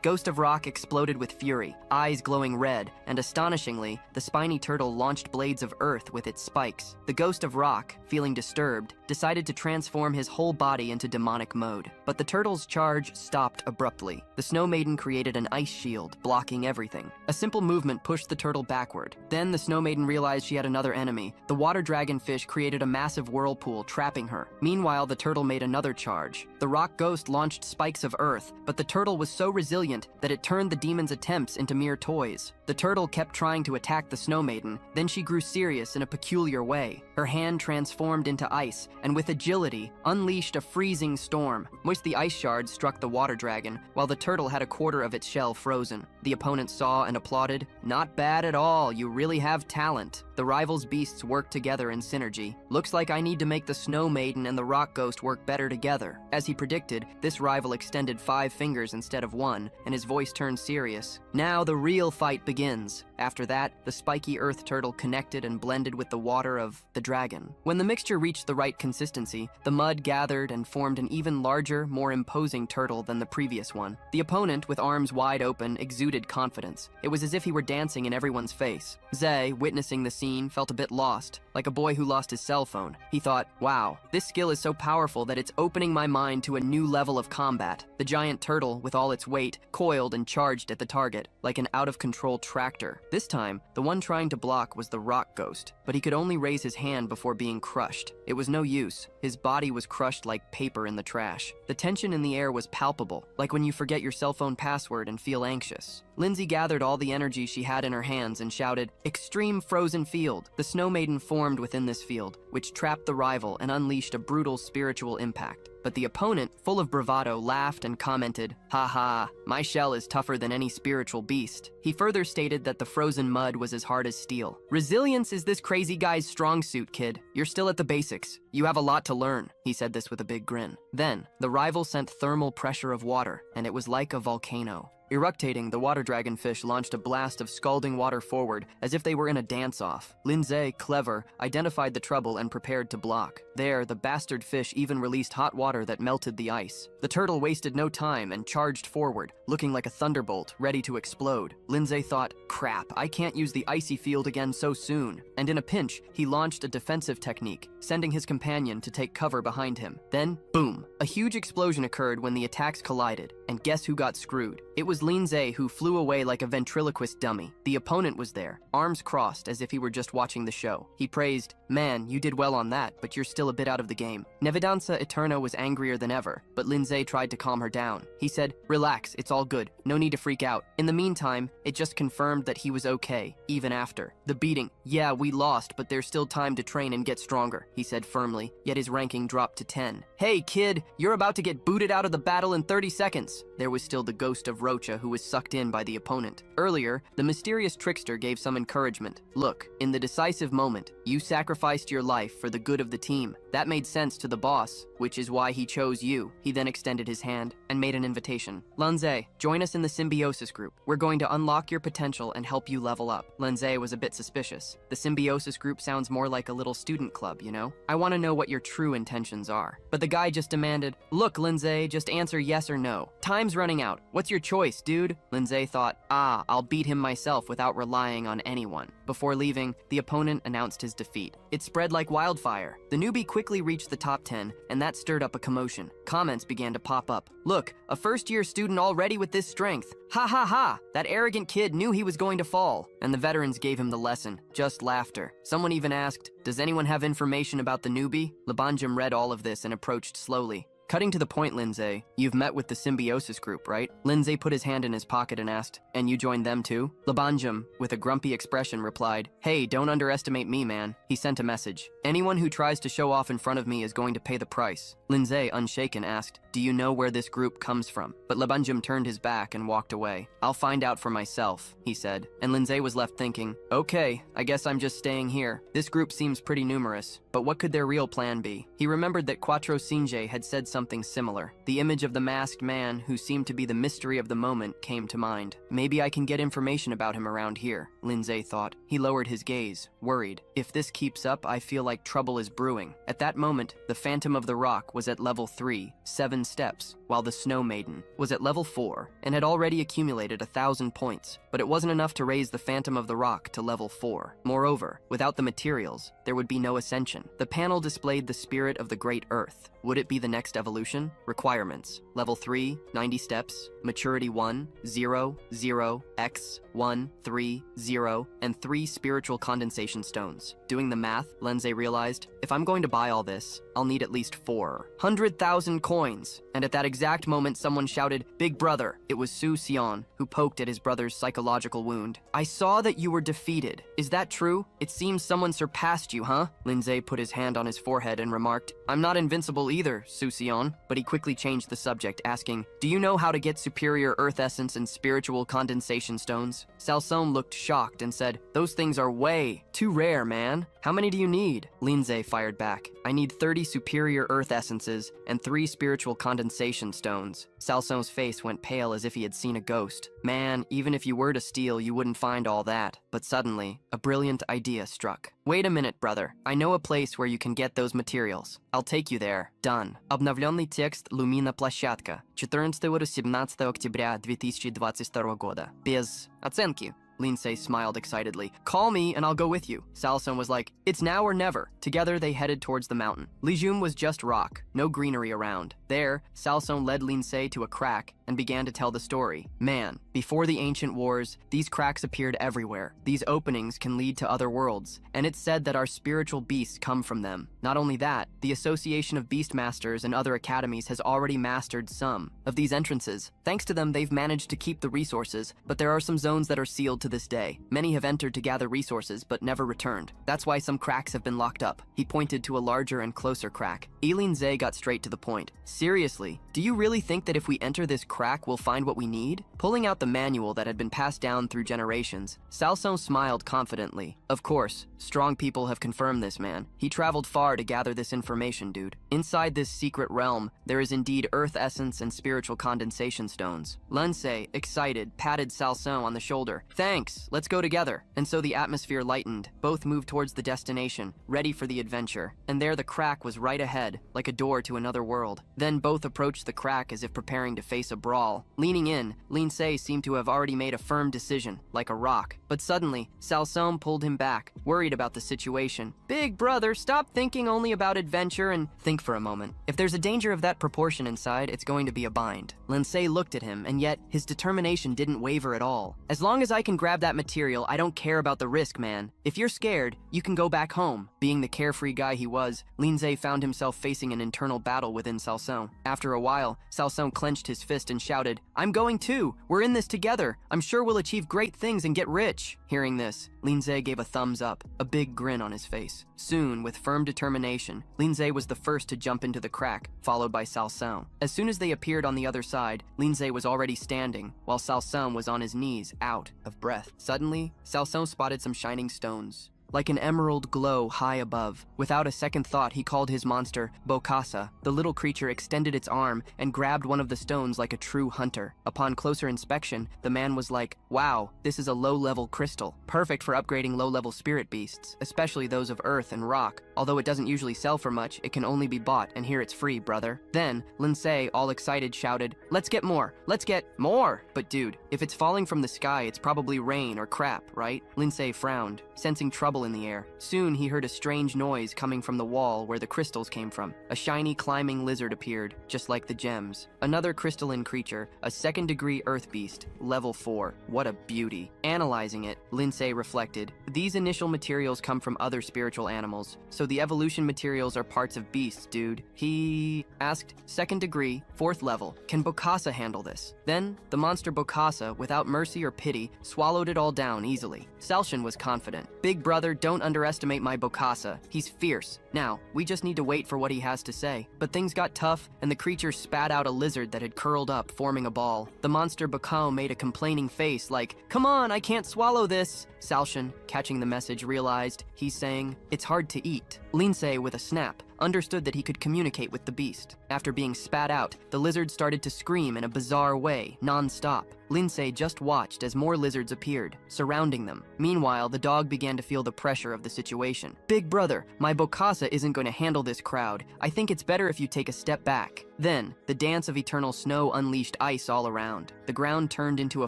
Ghost of Rock exploded with fury, eyes glowing red, and astonishingly, the spiny turtle launched blades of earth with its spikes. The Ghost of Rock, feeling disturbed, decided to transform his whole body into demonic mode. But the turtle's charge stopped abruptly. The Snow Maiden created an ice shield, blocking everything. A simple movement pushed the turtle backward. Then the Snow Maiden realized she had another enemy. The water dragonfish created a massive whirlpool, trapping her. Meanwhile, the turtle made another charge. The rock ghost launched spikes of earth, but the turtle was so resilient that it turned the demon's attempts into mere toys. The turtle kept trying to attack the Snow Maiden, then she grew serious in a peculiar way. Her hand transformed into ice, and with agility, unleashed a freezing storm, which the ice shards struck the water dragon, while the turtle had a quarter of its shell frozen. The opponent saw and applauded. Not bad at all, you really have talent. The rivals' beasts work together in synergy. Looks like I need to make the Snow Maiden and the Rock Ghost work better together. As he predicted, this rival extended 5 fingers instead of 1, and his voice turned serious. Now the real fight begins. After that, the spiky earth turtle connected and blended with the water of the dragon. When the mixture reached the right consistency, the mud gathered and formed an even larger, more imposing turtle than the previous one. The opponent, with arms wide open, exuded confidence. It was as if he were dancing in everyone's face. Zay, witnessing the scene, felt a bit lost, like a boy who lost his cell phone. He thought, wow, this skill is so powerful that it's opening my mind to a new level of combat. The giant turtle, with all its weight, coiled and charged at the target, like an out-of-control tractor. This time, the one trying to block was the rock ghost, but he could only raise his hand before being crushed. It was no use. His body was crushed like paper in the trash. The tension in the air was palpable, like when you forget your cell phone password and feel anxious. Lindsay gathered all the energy she had in her hands and shouted, "Extreme frozen field!" The Snow Maiden formed within this field, which trapped the rival and unleashed a brutal spiritual impact. But the opponent, full of bravado, laughed and commented, "Ha ha, my shell is tougher than any spiritual beast." He further stated that the frozen mud was as hard as steel. "Resilience is this crazy guy's strong suit, kid. You're still at the basics. You have a lot to learn." He said this with a big grin. Then, the rival sent thermal pressure of water, and it was like a volcano. Eructating, the water dragonfish launched a blast of scalding water forward as if they were in a dance-off. Lindsay, clever, identified the trouble and prepared to block. There, the bastard fish even released hot water that melted the ice. The turtle wasted no time and charged forward, looking like a thunderbolt, ready to explode. Lindsay thought, crap, I can't use the icy field again so soon. And in a pinch, he launched a defensive technique, sending his companion to take cover behind him. Then, boom! A huge explosion occurred when the attacks collided, and guess who got screwed? It was Lindsay who flew away like a ventriloquist dummy. The opponent was there, arms crossed as if he were just watching the show. He praised, man, you did well on that, but you're still a bit out of the game. Nevedanza Eterna was angrier than ever, but Lindsay tried to calm her down. He said, relax, it's all good, no need to freak out. In the meantime, it just confirmed that he was okay, even after. The beating, yeah, we lost, but there's still time to train and get stronger, he said firmly, yet his ranking dropped to 10. Hey kid, you're about to get booted out of the battle in 30 seconds. There was still the ghost of Rocha who was sucked in by the opponent. Earlier, the mysterious trickster gave some encouragement. Look, in the decisive moment, you sacrificed your life for the good of the team. That made sense to the boss, which is why he chose you. He then extended his hand and made an invitation. Lindsay, join us in the symbiosis group. We're going to unlock your potential and help you level up. Lindsay was a bit suspicious. The symbiosis group sounds more like a little student club, you know? I want to know what your true intentions are. But the guy just demanded, look, Lindsay, just answer yes or no. Time's running out. What's your choice, dude? Lindsay thought, I'll beat him myself without relying on anyone. Before leaving, the opponent announced his defeat. It spread like wildfire. The newbie quickly reached the top 10, and that stirred up a commotion. Comments began to pop up. Look, a first-year student already with this strength. Ha ha ha! That arrogant kid knew he was going to fall. And the veterans gave him the lesson. Just laughter. Someone even asked, does anyone have information about the newbie? Labanjam read all of this and approached slowly. Cutting to the point, Lindsay, you've met with the symbiosis group, right? Lindsay put his hand in his pocket and asked, and you joined them too? Labanjam, with a grumpy expression, replied, hey, don't underestimate me, man. He sent a message. Anyone who tries to show off in front of me is going to pay the price. Lindsay, unshaken, asked, do you know where this group comes from? But Labanjam turned his back and walked away. I'll find out for myself, he said. And Lindsay was left thinking, okay, I guess I'm just staying here. This group seems pretty numerous, but what could their real plan be? He remembered that Quattro Singe had said something similar. The image of the masked man, who seemed to be the mystery of the moment, came to mind. Maybe I can get information about him around here, Lindsay thought. He lowered his gaze, worried. If this keeps up, I feel like trouble is brewing. At that moment, the Phantom of the Rock was at level 3, 7 steps, while the Snow Maiden was at level 4 and had already accumulated 1,000 points. But it wasn't enough to raise the Phantom of the Rock to level 4. Moreover, without the materials, there would be no ascension. The panel displayed the spirit of the Great Earth. Would it be the next evolution? Requirements. Level 3, 90 steps. Maturity 1, 0, 0, X, 1, 3, 0, and 3 spiritual condensation stones. Doing the math, Lindsay realized, if I'm going to buy all this, I'll need at least 400,000 coins. And at that exact moment, someone shouted, Big Brother. It was Su Xian, who poked at his brother's psychological wound. I saw that you were defeated. Is that true? It seems someone surpassed you, huh? Lindsay put his hand on his forehead and remarked, I'm not invincible either, Su Xian. But he quickly changed the subject, asking, do you know how to get superior earth essence and spiritual condensation stones? Salsone looked shocked and said, those things are way too rare, man. How many do you need? Lindsay fired back, I need 30 superior earth essences and 3 spiritual condensation stones. Salsone's face went pale as if he had seen a ghost. Man, even if you were to steal, you wouldn't find all that. But suddenly, a brilliant idea struck. Wait a minute, brother. I know a place where you can get those materials. I'll take you there. Done. Обновленный текст Lumina площадка. 14-17 октября 2022 года. Без оценки. Lindsay smiled excitedly. Call me and I'll go with you. Salsone was like, it's now or never. Together they headed towards the mountain. Lijum was just rock, no greenery around. There, Salsone led Lindsay to a crack and began to tell the story. Man, before the ancient wars, these cracks appeared everywhere. These openings can lead to other worlds, and it's said that our spiritual beasts come from them. Not only that, the Association of Beastmasters and other academies has already mastered some of these entrances. Thanks to them, they've managed to keep the resources, but there are some zones that are sealed to this day. Many have entered to gather resources, but never returned. That's why some cracks have been locked up. He pointed to a larger and closer crack. Lindsay got straight to the point. Seriously, do you really think that if we enter this crack, we'll find what we need? Pulling out the the manual that had been passed down through generations. Salsung smiled confidently. Of course, strong people have confirmed this, man. He traveled far to gather this information, dude. Inside this secret realm, there is indeed earth essence and spiritual condensation stones. Lunsei, excited, patted Salsung on the shoulder. Thanks, let's go together. And so the atmosphere lightened. Both moved towards the destination, ready for the adventure. And there the crack was right ahead, like a door to another world. Then both approached the crack as if preparing to face a brawl. Leaning in, Linsei seemed to have already made a firm decision, like a rock. But suddenly, Salsung pulled him back, worried about the situation. Big brother, stop thinking only about adventure and think for a moment. If there's a danger of that proportion inside, it's going to be a bind. Linsei looked at him, and yet his determination didn't waver at all. As long as I can grab that material, I don't care about the risk, man. If you're scared, you can go back home. Being the carefree guy he was, Linsei found himself facing an internal battle within Salsung. After a while, Salsung clenched his fist and shouted, I'm going too! We're in this together! I'm sure we'll achieve great things and get rich! Hearing this, Linsei gave a thumbs up, a big grin on his face. Soon, with firm determination, Linsei was the first to jump into the crack, followed by Salsung. As soon as they appeared on the other side, Linsei was already standing, while Salsung was on his knees, out of breath. Suddenly, Salsung spotted some shining stones, like an emerald glow high above. Without a second thought, he called his monster Bokasa. The little creature extended its arm and grabbed one of the stones like a true hunter. Upon closer inspection, the man was like, wow, this is a low-level crystal, perfect for upgrading low-level spirit beasts, especially those of earth and rock. Although it doesn't usually sell for much, it can only be bought, and here it's free, brother. Then, Linsei, all excited, shouted, let's get more! Let's get more! But dude, if it's falling from the sky, it's probably rain or crap, right? Linsei frowned, sensing trouble in the air. Soon he heard a strange noise coming from the wall where the crystals came from. A shiny climbing lizard appeared, just like the gems. Another crystalline creature, a second-degree earth beast, level 4. What a beauty. Analyzing it, Linsei reflected, these initial materials come from other spiritual animals, so the evolution materials are parts of beasts, dude. He asked, second degree, 4th level, can Bokasa handle this? Then, the monster Bokasa, without mercy or pity, swallowed it all down easily. Salshin was confident. Big brother, don't underestimate my Bokasa. He's fierce. Now, we just need to wait for what he has to say. But things got tough, and the creature spat out a lizard that had curled up, forming a ball. The monster Bokao made a complaining face like, come on, I can't swallow this. Salshin, catching the message, realized he's saying, it's hard to eat. Linsei, with a snap, understood that he could communicate with the beast. After being spat out, the lizard started to scream in a bizarre way, non-stop. Linsei just watched as more lizards appeared, surrounding them. Meanwhile, the dog began to feel the pressure of the situation. Big brother, my Bokasa isn't going to handle this crowd. I think it's better if you take a step back. Then, the dance of eternal snow unleashed ice all around. The ground turned into a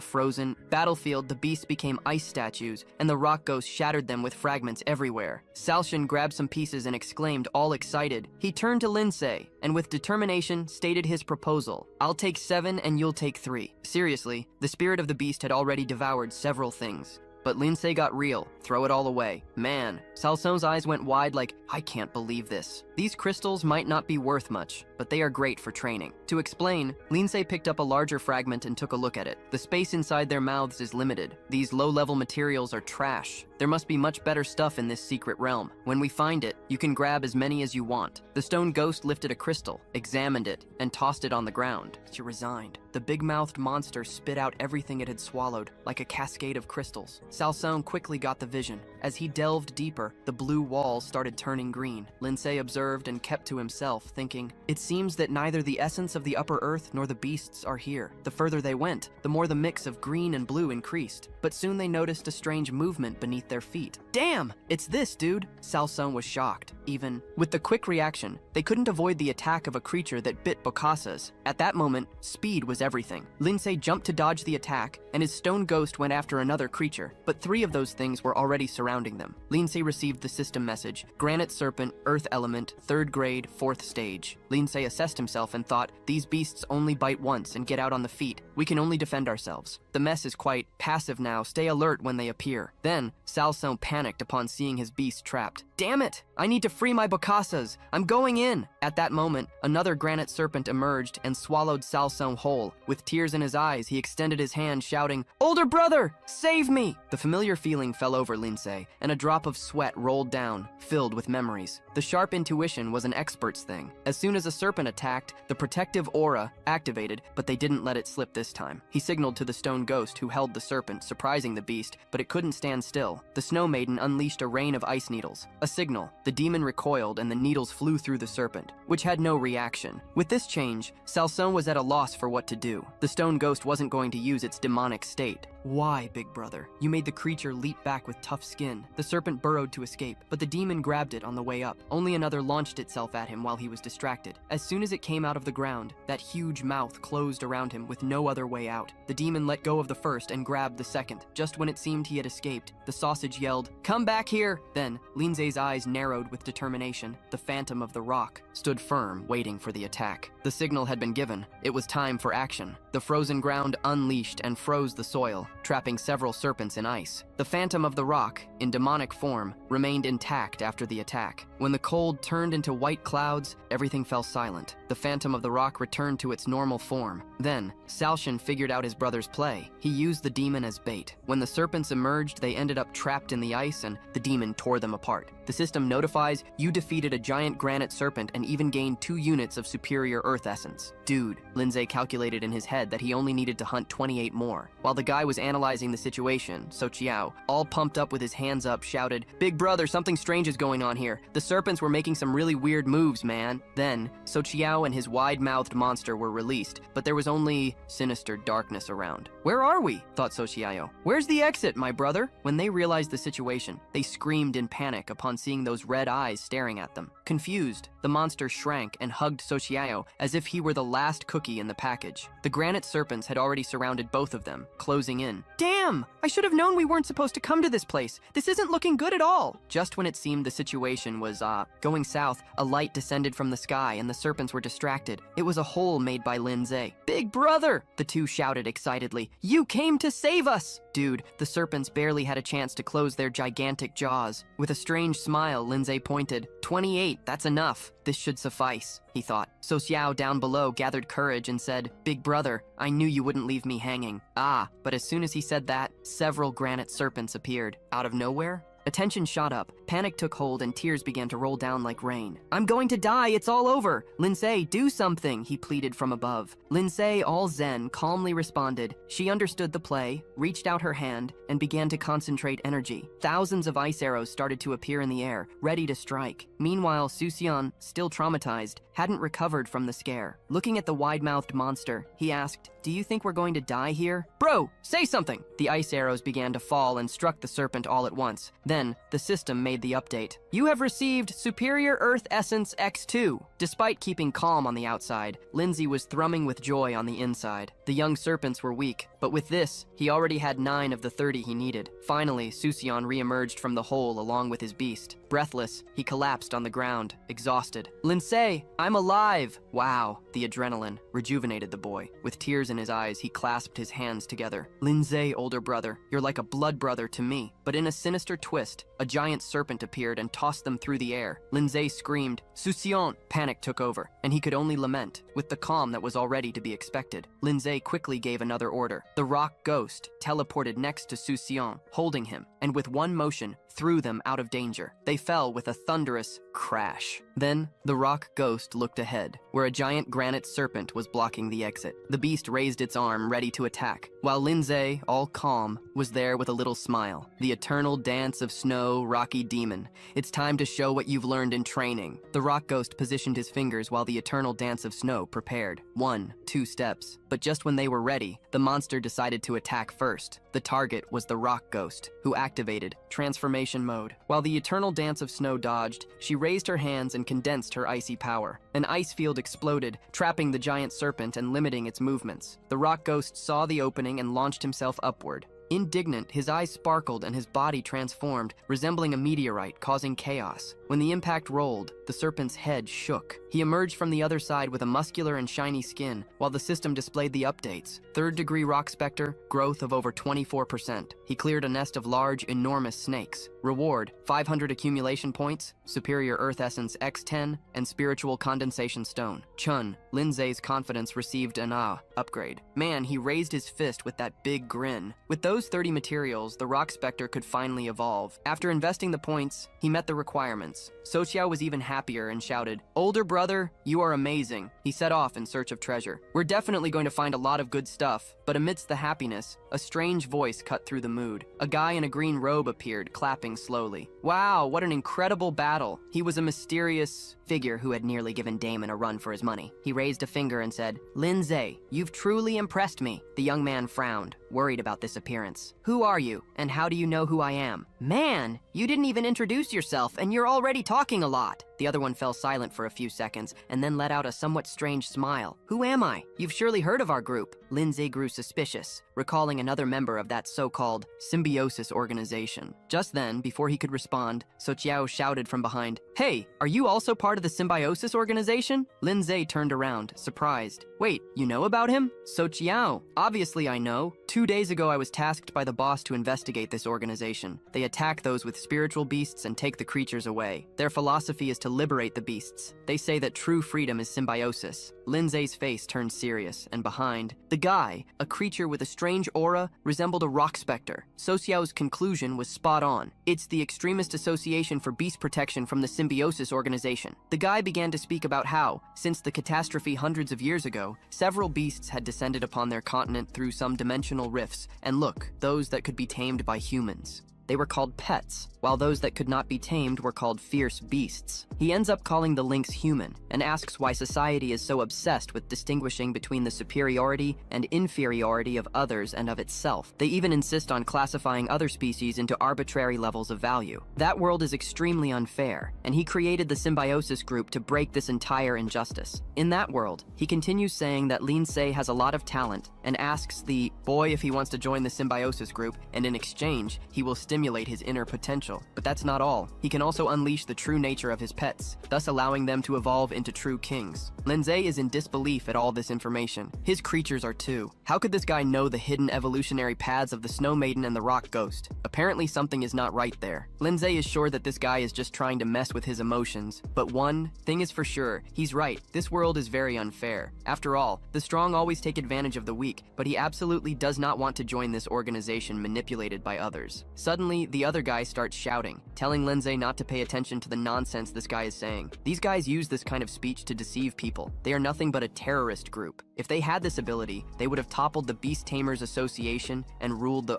frozen battlefield, the beasts became ice statues, and the rock ghost shattered them with fragments everywhere. Salshin grabbed some pieces and exclaimed, all excited. He turned to Linsei, and with determination, stated his proposal. I'll take 7 and you'll take 3. Seriously, the spirit of the beast had already devoured several things. But Linsei got real. Throw it all away. Man, Salsung's eyes went wide like, I can't believe this. These crystals might not be worth much, but they are great for training. To explain, Linsei picked up a larger fragment and took a look at it. The space inside their mouths is limited. These low-level materials are trash. There must be much better stuff in this secret realm. When we find it, you can grab as many as you want. The stone ghost lifted a crystal, examined it, and tossed it on the ground. She resigned. The big-mouthed monster spit out everything it had swallowed, like a cascade of crystals. Salsung quickly got the vision. As he delved deeper, the blue walls started turning green. Linsei observed and kept to himself, thinking, it seems that neither the essence of the upper earth nor the beasts are here. The further they went, the more the mix of green and blue increased. But soon they noticed a strange movement beneath their feet. Damn! It's this, dude! Salsung was shocked. Even with the quick reaction, they couldn't avoid the attack of a creature that bit Bokasa's. At that moment, speed was everything. Linsei jumped to dodge the attack, and his stone ghost went after another creature, but 3 of those things were already surrounding them. Linsei received the system message, Granite Serpent, Earth Element, 3rd grade, 4th stage. Linsei assessed himself and thought, these beasts only bite once and get out on the feet. We can only defend ourselves. The mess is quite passive now, stay alert when they appear. Then, Salsung panicked upon seeing his beast trapped. Damn it! I need to free my Bokasas! I'm going in! At that moment, another granite serpent emerged and swallowed Salsung whole. With tears in his eyes, he extended his hand, shouting, Older brother! Save me! The familiar feeling fell over Linsei. Lindsay, and a drop of sweat rolled down, filled with memories. The sharp intuition was an expert's thing. As soon as a serpent attacked, the protective aura activated, but they didn't let it slip this time. He signaled to the stone ghost who held the serpent, surprising the beast, but it couldn't stand still. The snow maiden unleashed a rain of ice needles. A signal. The demon recoiled and the needles flew through the serpent, which had no reaction. With this change, Salson was at a loss for what to do. The stone ghost wasn't going to use its demonic state. Why, big brother? You made the creature leap back with tough skin. The serpent burrowed to escape, but the demon grabbed it on the way up. Only another launched itself at him while he was distracted. As soon as it came out of the ground, that huge mouth closed around him with no other way out. The demon let go of the first and grabbed the second. Just when it seemed he had escaped, the sausage yelled, "Come back here!" Then, Lindsay's eyes narrowed with determination. The phantom of the rock stood firm, waiting for the attack. The signal had been given. It was time for action. The frozen ground unleashed and froze the soil, trapping several serpents in ice. The phantom of the rock, in demonic form, remained intact after the attack. When the cold turned into white clouds, everything fell silent. The phantom of the rock returned to its normal form. Then, Salson figured out his brother's play. He used the demon as bait. When the serpents emerged, they ended up trapped in the ice and the demon tore them apart. The system notifies you defeated a giant granite serpent and even gained 2 units of superior earth essence. Dude, Lindsay calculated in his head that he only needed to hunt 28 more. While the guy was analyzing the situation, Xochiao, all pumped up with his hands up, shouted, "Big brother, something strange is going on here. The serpents were making some really weird moves, man." Then, Xochiao and his wide-mouthed monster were released, but there was only sinister darkness around. "Where are we?" thought Xochiao. "Where's the exit, my brother?" When they realized the situation, they screamed in panic upon seeing those red eyes staring at them. Confused, the monster shrank and hugged Xochiao as if he were the last cookie in the package. The granite serpents had already surrounded both of them, closing in. "Damn! I should have known we weren't supposed to come to this place. This isn't looking good at all." Just when it seemed the situation was, going south, a light descended from the sky and the serpents were distracted. It was a hole made by Lindsay. "Big brother!" the two shouted excitedly. "You came to save us!" Dude, the serpents barely had a chance to close their gigantic jaws. With a strange smile, Lindsay pointed. 28, that's enough. This should suffice, he thought. So Xiao down below gathered courage and said, "Big brother, I knew you wouldn't leave me hanging." But as soon as he said that, several granite serpents appeared. Out of nowhere, attention shot up, panic took hold, and tears began to roll down like rain. "I'm going to die, it's all over! Lindsay, do something!" he pleaded from above. Lindsay, all zen, calmly responded. She understood the play, reached out her hand, and began to concentrate energy. Thousands of ice arrows started to appear in the air, ready to strike. Meanwhile, Susion, still traumatized, hadn't recovered from the scare. Looking at the wide-mouthed monster, he asked, "Do you think we're going to die here?" "Bro, say something!" The ice arrows began to fall and struck the serpent all at once. Then, the system made the update. "You have received Superior Earth Essence X2. Despite keeping calm on the outside, Lindsay was thrumming with joy on the inside. The young serpents were weak, but with this, he already had 9 of the 30 he needed. Finally, Susion re-emerged from the hole along with his beast. Breathless, he collapsed on the ground, exhausted. "Lindsay, I'm alive!" Wow, the adrenaline rejuvenated the boy. With tears in his eyes, he clasped his hands together. "Lindsay, older brother, you're like a blood brother to me." But in a sinister twist, a giant serpent appeared and tossed them through the air. Lindsay screamed, "Susion!" Panic took over, and he could only lament, with the calm that was already to be expected. Lindsay quickly gave another order. The rock ghost teleported next to Susion, holding him, and with one motion, threw them out of danger. They fell with a thunderous crash. Then, the rock ghost looked ahead, where a giant granite serpent was blocking the exit. The beast raised its arm, ready to attack, while Lindsay, all calm, was there with a little smile. "The eternal dance of snow, rocky demon. It's time to show what you've learned in training." The rock ghost positioned his fingers while the eternal dance of snow prepared. 1, 2 steps. But just when they were ready, the monster decided to attack first. The target was the rock ghost, who activated transformation mode. While the eternal dance of snow dodged, she raised her hands and condensed her icy power. An ice field exploded, trapping the giant serpent and limiting its movements. The rock ghost saw the opening and launched himself upward. Indignant, his eyes sparkled and his body transformed, resembling a meteorite, causing chaos. When the impact rolled, the serpent's head shook. He emerged from the other side with a muscular and shiny skin, while the system displayed the updates. 3rd-degree rock specter, growth of over 24%. He cleared a nest of large, enormous snakes. Reward, 500 accumulation points, superior earth essence X10, and spiritual condensation stone. Chun, Lindsay's confidence received an upgrade. Man, he raised his fist with that big grin. With those 30 materials, the rock specter could finally evolve. After investing the points, he met the requirements. Soqiao was even happier and shouted, "Older brother, you are amazing." He set off in search of treasure. "We're definitely going to find a lot of good stuff." But amidst the happiness, a strange voice cut through the mood. A guy in a green robe appeared, clapping slowly. Wow, what an incredible battle. He was a mysterious figure who had nearly given Damon a run for his money. He raised a finger and said, "Lindsay, you've truly impressed me." The young man frowned, worried about this appearance. "Who are you, and how do you know who I am?" "Man, you didn't even introduce yourself, and you're already talking a lot." The other one fell silent for a few seconds, and then let out a somewhat strange smile. "Who am I? You've surely heard of our group." Lindsay grew suspicious, recalling another member of that so-called symbiosis organization. Just then, before he could respond, Soqiao shouted from behind, "Hey, are you also part of the symbiosis organization?" Lindsay turned around, surprised. "Wait, you know about him?" "Soqiao, obviously I know. 2 days ago I was tasked by the boss to investigate this organization. They attack those with spiritual beasts and take the creatures away. Their philosophy is to liberate the beasts. They say that true freedom is symbiosis." Lindsay's face turned serious, and behind, the guy, a creature with a strange aura, resembled a rock specter. Soqiao's conclusion was spot on. It's the extremist association for beast protection from the symbiosis organization. The guy began to speak about how, since the catastrophe hundreds of years ago, several beasts had descended upon their continent through some dimensional rifts, and look, those that could be tamed by humans. They were called pets, while those that could not be tamed were called fierce beasts. He ends up calling the lynx human, and asks why society is so obsessed with distinguishing between the superiority and inferiority of others and of itself. They even insist on classifying other species into arbitrary levels of value. That world is extremely unfair, and he created the symbiosis group to break this entire injustice. In that world, he continues saying that Lindsay has a lot of talent, and asks the boy if he wants to join the symbiosis group, and in exchange, he will stimulate his inner potential. But that's not all. He can also unleash the true nature of his pets, thus allowing them to evolve into true kings. Lindsay is in disbelief at all this information. His creatures are too. How could this guy know the hidden evolutionary paths of the Snow Maiden and the Rock Ghost? Apparently something is not right there. Lindsay is sure that this guy is just trying to mess with his emotions. But one thing is for sure, he's right. This world is very unfair. After all, the strong always take advantage of the weak, but he absolutely does not want to join this organization manipulated by others. Suddenly, the other guy starts shouting, telling Lindsay not to pay attention to the nonsense this guy is saying. These guys use this kind of speech to deceive people. They are nothing but a terrorist group. If they had this ability, they would have toppled the Beast Tamers Association and ruled the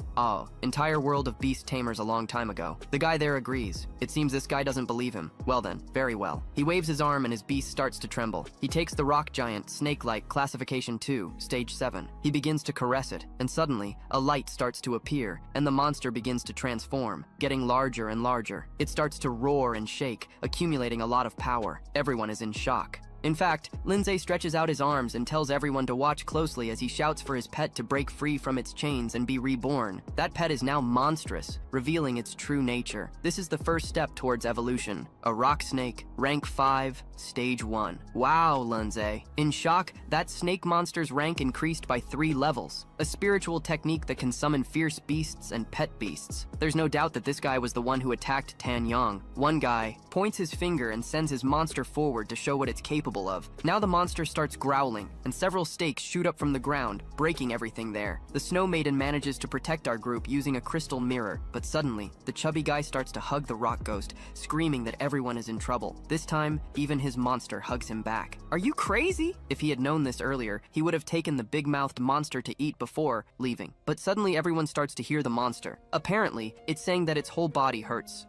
entire world of beast tamers a long time ago. The guy there agrees. It seems this guy doesn't believe him. Well then, very well. He waves his arm and his beast starts to tremble. He takes the rock giant, snake-like, classification 2, stage 7. He begins to caress it, and suddenly, a light starts to appear, and the monster begins to transform, getting larger and larger. It starts to roar and shake, accumulating a lot of power. Everyone is in shock. In fact, Lindsay stretches out his arms and tells everyone to watch closely as he shouts for his pet to break free from its chains and be reborn. That pet is now monstrous, revealing its true nature. This is the first step towards evolution. A rock snake, rank 5, stage 1. Wow, Lindsay. In shock, that snake monster's rank increased by 3 levels. A spiritual technique that can summon fierce beasts and pet beasts. There's no doubt that this guy was the one who attacked Tan Yang. One guy points his finger and sends his monster forward to show what it's capable of. Now the monster starts growling, and several stakes shoot up from the ground, breaking everything there. The Snow Maiden manages to protect our group using a crystal mirror, but suddenly, the chubby guy starts to hug the rock ghost, screaming that everyone is in trouble. This time, even his monster hugs him back. Are you crazy? If he had known this earlier, he would have taken the big-mouthed monster to eat before leaving. But suddenly everyone starts to hear the monster. Apparently, it's saying that its whole body hurts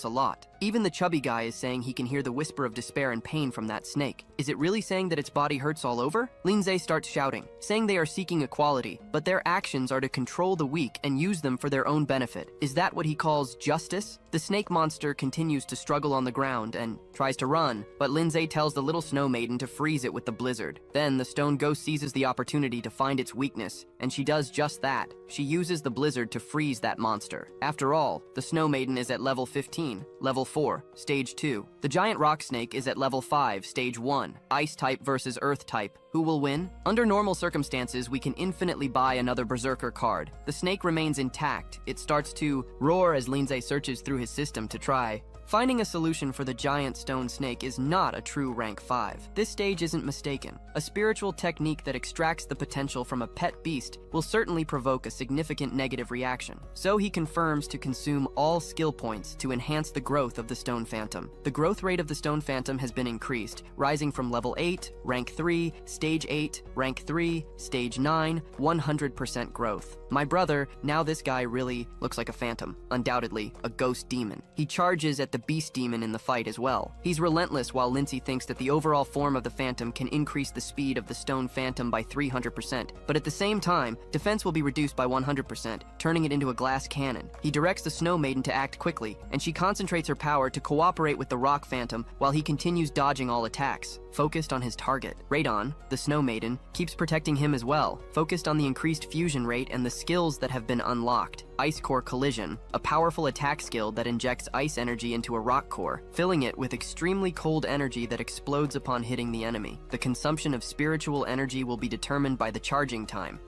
a lot. Even the chubby guy is saying he can hear the whisper of despair and pain from that snake. Is it really saying that its body hurts all over? Lindsay starts shouting, saying they are seeking equality, but their actions are to control the weak and use them for their own benefit. Is that what he calls justice? The snake monster continues to struggle on the ground and tries to run, but Lindsay tells the little Snow Maiden to freeze it with the blizzard. Then the stone ghost seizes the opportunity to find its weakness, and she does just that. She uses the blizzard to freeze that monster. After all, the Snow Maiden is at level 15. Level 4, Stage 2. The giant rock snake is at level 5, Stage 1, Ice type versus Earth type. Who will win? Under normal circumstances, we can infinitely buy another Berserker card. The snake remains intact. It starts to roar as Lindsay searches through his system to try. Finding a solution for the giant stone snake is not a true rank 5. This stage isn't mistaken. A spiritual technique that extracts the potential from a pet beast will certainly provoke a significant negative reaction. So he confirms to consume all skill points to enhance the growth of the stone phantom. The growth rate of the stone phantom has been increased, rising from level 8, rank 3, stage 8, rank 3, stage 9, 100% growth. My brother, now this guy really looks like a phantom, undoubtedly a ghost demon. He charges at the beast demon in the fight as well. He's relentless, while Lindsay thinks that the overall form of the phantom can increase the speed of the stone phantom by 300%, but at the same time, defense will be reduced by 100%, turning it into a glass cannon. He directs the snow maiden to act quickly, and she concentrates her power to cooperate with the rock phantom while he continues dodging all attacks, focused on his target. Radon, the snow maiden, keeps protecting him as well, focused on the increased fusion rate and the skills that have been unlocked. Ice Core Collision, a powerful attack skill that injects ice energy into a rock core, filling it with extremely cold energy that explodes upon hitting the enemy. The consumption of spiritual energy will be determined by the charging time.